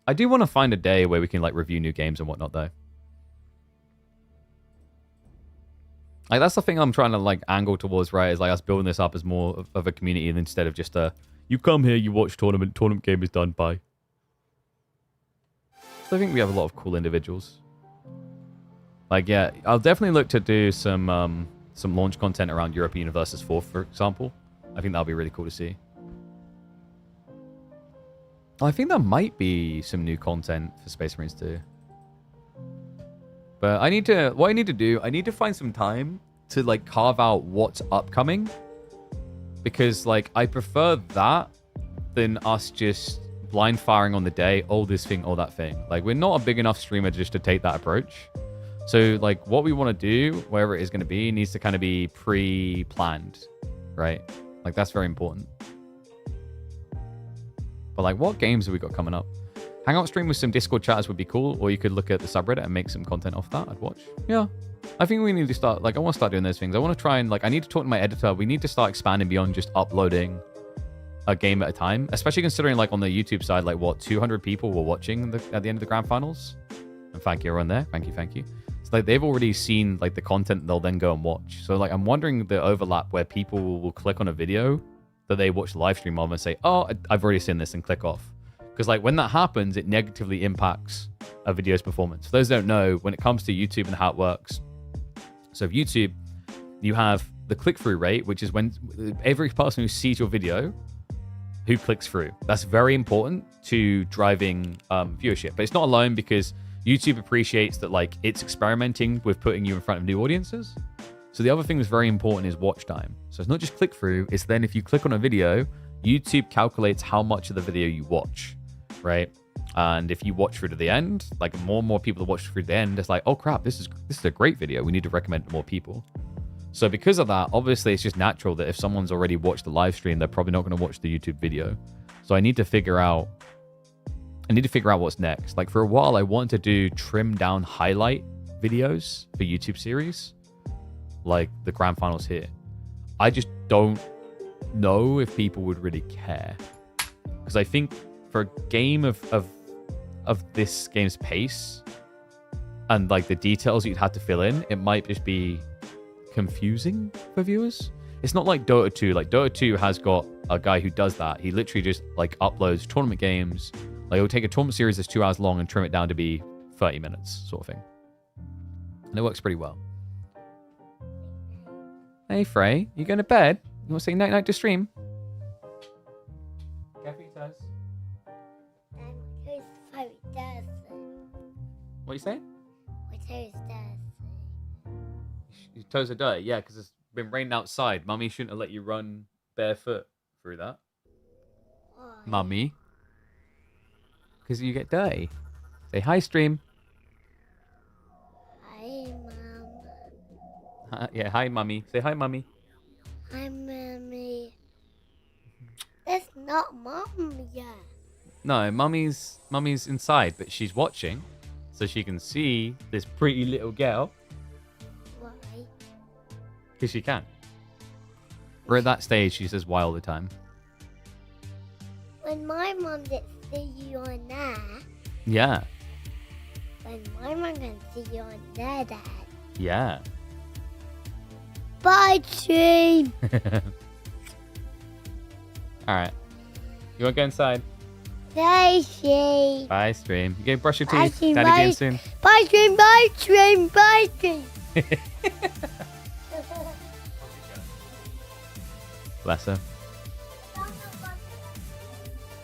I do want to find a day where we can like review new games and whatnot, though. Like, that's the thing I'm trying to like angle towards, right? Is like us building this up as more of a community instead of just a you come here, you watch tournament game is done, bye. So I think we have a lot of cool individuals. Like, yeah, I'll definitely look to do some launch content around European Versus 4, for example. I think that'll be really cool to see. I think there might be some new content for Space Marines 2. But what I need to do, I need to find some time to like carve out what's upcoming. Because like I prefer that than us just blind firing on the day, oh this thing, oh that thing. Like we're not a big enough streamer just to take that approach. So like what we want to do, wherever it is going to be, needs to kind of be pre-planned, right? Like that's very important. But like what games have we got coming up? Hangout stream with some Discord chatters would be cool, or you could look at the subreddit and make some content off that. I'd watch. Yeah. I think we need to start, like, I want to start doing those things. I want to try and, like, I need to talk to my editor. We need to start expanding beyond just uploading a game at a time, especially considering, like, on the YouTube side, like, what, 200 people were watching at the end of the grand finals? And thank you, everyone there. Thank you. It's like they've already seen, like, the content they'll then go and watch. So, like, I'm wondering the overlap where people will click on a video that they watch the live stream of and say, oh, I've already seen this, and click off. Because, like, when that happens, it negatively impacts a video's performance. For those who don't know, when it comes to YouTube and how it works, so for YouTube, you have the click-through rate, which is when every person who sees your video, who clicks through. That's very important to driving viewership. But it's not alone, because YouTube appreciates that, like, it's experimenting with putting you in front of new audiences. So the other thing that's very important is watch time. So it's not just click-through, it's then if you click on a video, YouTube calculates how much of the video you watch. Right, and if you watch through to the end, like more and more people that watch through the end, it's like, oh crap, this is a great video. We need to recommend it to more people. So because of that, obviously it's just natural that if someone's already watched the live stream, they're probably not going to watch the YouTube video. So I need to figure out what's next. Like for a while, I wanted to do trimmed down highlight videos for YouTube series, like the grand finals here. I just don't know if people would really care, because I think for a game of this game's pace and like the details you'd have to fill in, it might just be confusing for viewers. It's not like Dota 2. Like Dota 2 has got a guy who does that. He literally just like uploads tournament games. Like he'll take a tournament series that's 2 hours long and trim it down to be 30 minutes sort of thing. And it works pretty well. Hey Frey, you going to bed? You want to say night-night to stream? What are you saying? My toes dirty. Your toes are dirty? Yeah, because it's been raining outside. Mummy shouldn't have let you run barefoot through that. Why? Mummy. Because you get dirty. Say hi, stream. Hi, Mum. Yeah, hi, Mummy. Say hi, Mummy. Hi, Mummy. That's not Mum yet. No, Mummy's inside, but she's watching. So she can see this pretty little girl. Why? Because she can. We're at that stage, she says why all the time. When my mum didn't see you on there, Yeah. when my mum can see you on there, Dad. Yeah. Bye, stream. Alright. You want to go inside? Bye, stream. Bye, stream. You go brush your Bye, teeth. stream. Daddy Bye. again soon. Bye, stream. Bye, stream. Bye, stream. Bless her.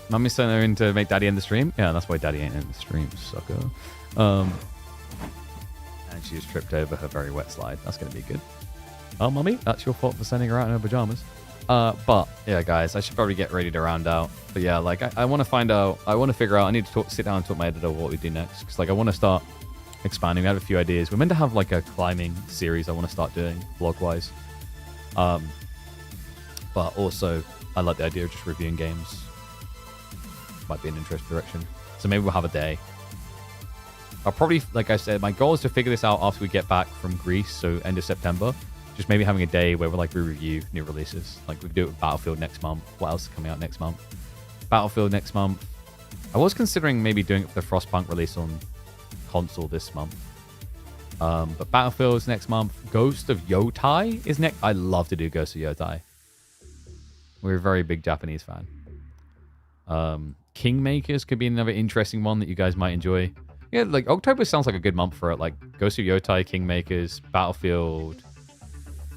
Mummy's sending her in to make Daddy end the stream. Yeah, that's why Daddy ain't in the stream, sucker. And she just tripped over her very wet slide. That's going to be good. Oh, Mummy, that's your fault for sending her out in her pajamas. But yeah, guys, I should probably get ready to round out. But yeah, like I want to find out. I want to figure out. I need to sit down and talk to my editor what we do next, because like I want to start expanding. We have a few ideas. We're meant to have like a climbing series I want to start doing vlog wise. But also I like the idea of just reviewing games. Might be an interesting direction. So maybe we'll have a day. I'll probably, like I said, my goal is to figure this out after we get back from Greece, so end of September. Just maybe having a day where we review new releases. Like we could do it with Battlefield next month. What else is coming out next month? Battlefield next month. I was considering maybe doing it for the Frostpunk release on console this month. But Battlefield's next month. Ghost of Yotai is next. I love to do Ghost of Yotai. We're a very big Japanese fan. Kingmakers could be another interesting one that you guys might enjoy. Yeah, like October sounds like a good month for it. Like Ghost of Yotai, Kingmakers, Battlefield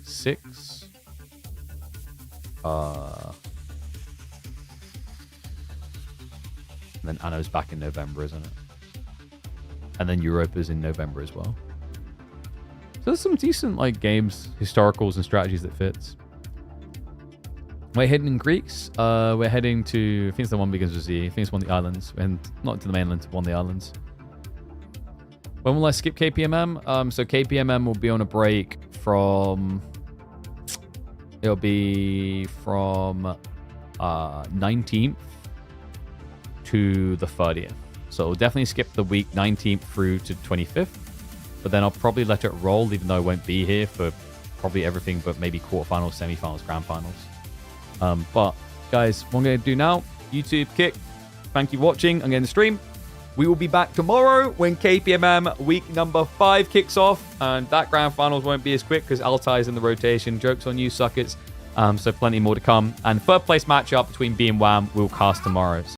6. And then Anno's back in November, isn't it? And then Europa's in November as well. So there's some decent like games, historicals and strategies that fits. We're heading in Greece. We're heading to, I think it's the one begins with Z. I think it's one of the islands. And not to the mainland, one of the islands. When will I skip KPMM? So KPMM will be on a break from... It'll be from 19th to the 30th. So it'll definitely skip the week 19th through to 25th. But then I'll probably let it roll, even though I won't be here for probably everything but maybe quarterfinals, semifinals, grand finals. But guys, what I'm going to do now, YouTube kick. Thank you for watching. I'm going to stream. We will be back tomorrow when KPMM week number 5 kicks off. And that grand finals won't be as quick because Altai's in the rotation. Joke's on you, suckers. So plenty more to come. And third place matchup between B and Wham will cast tomorrow.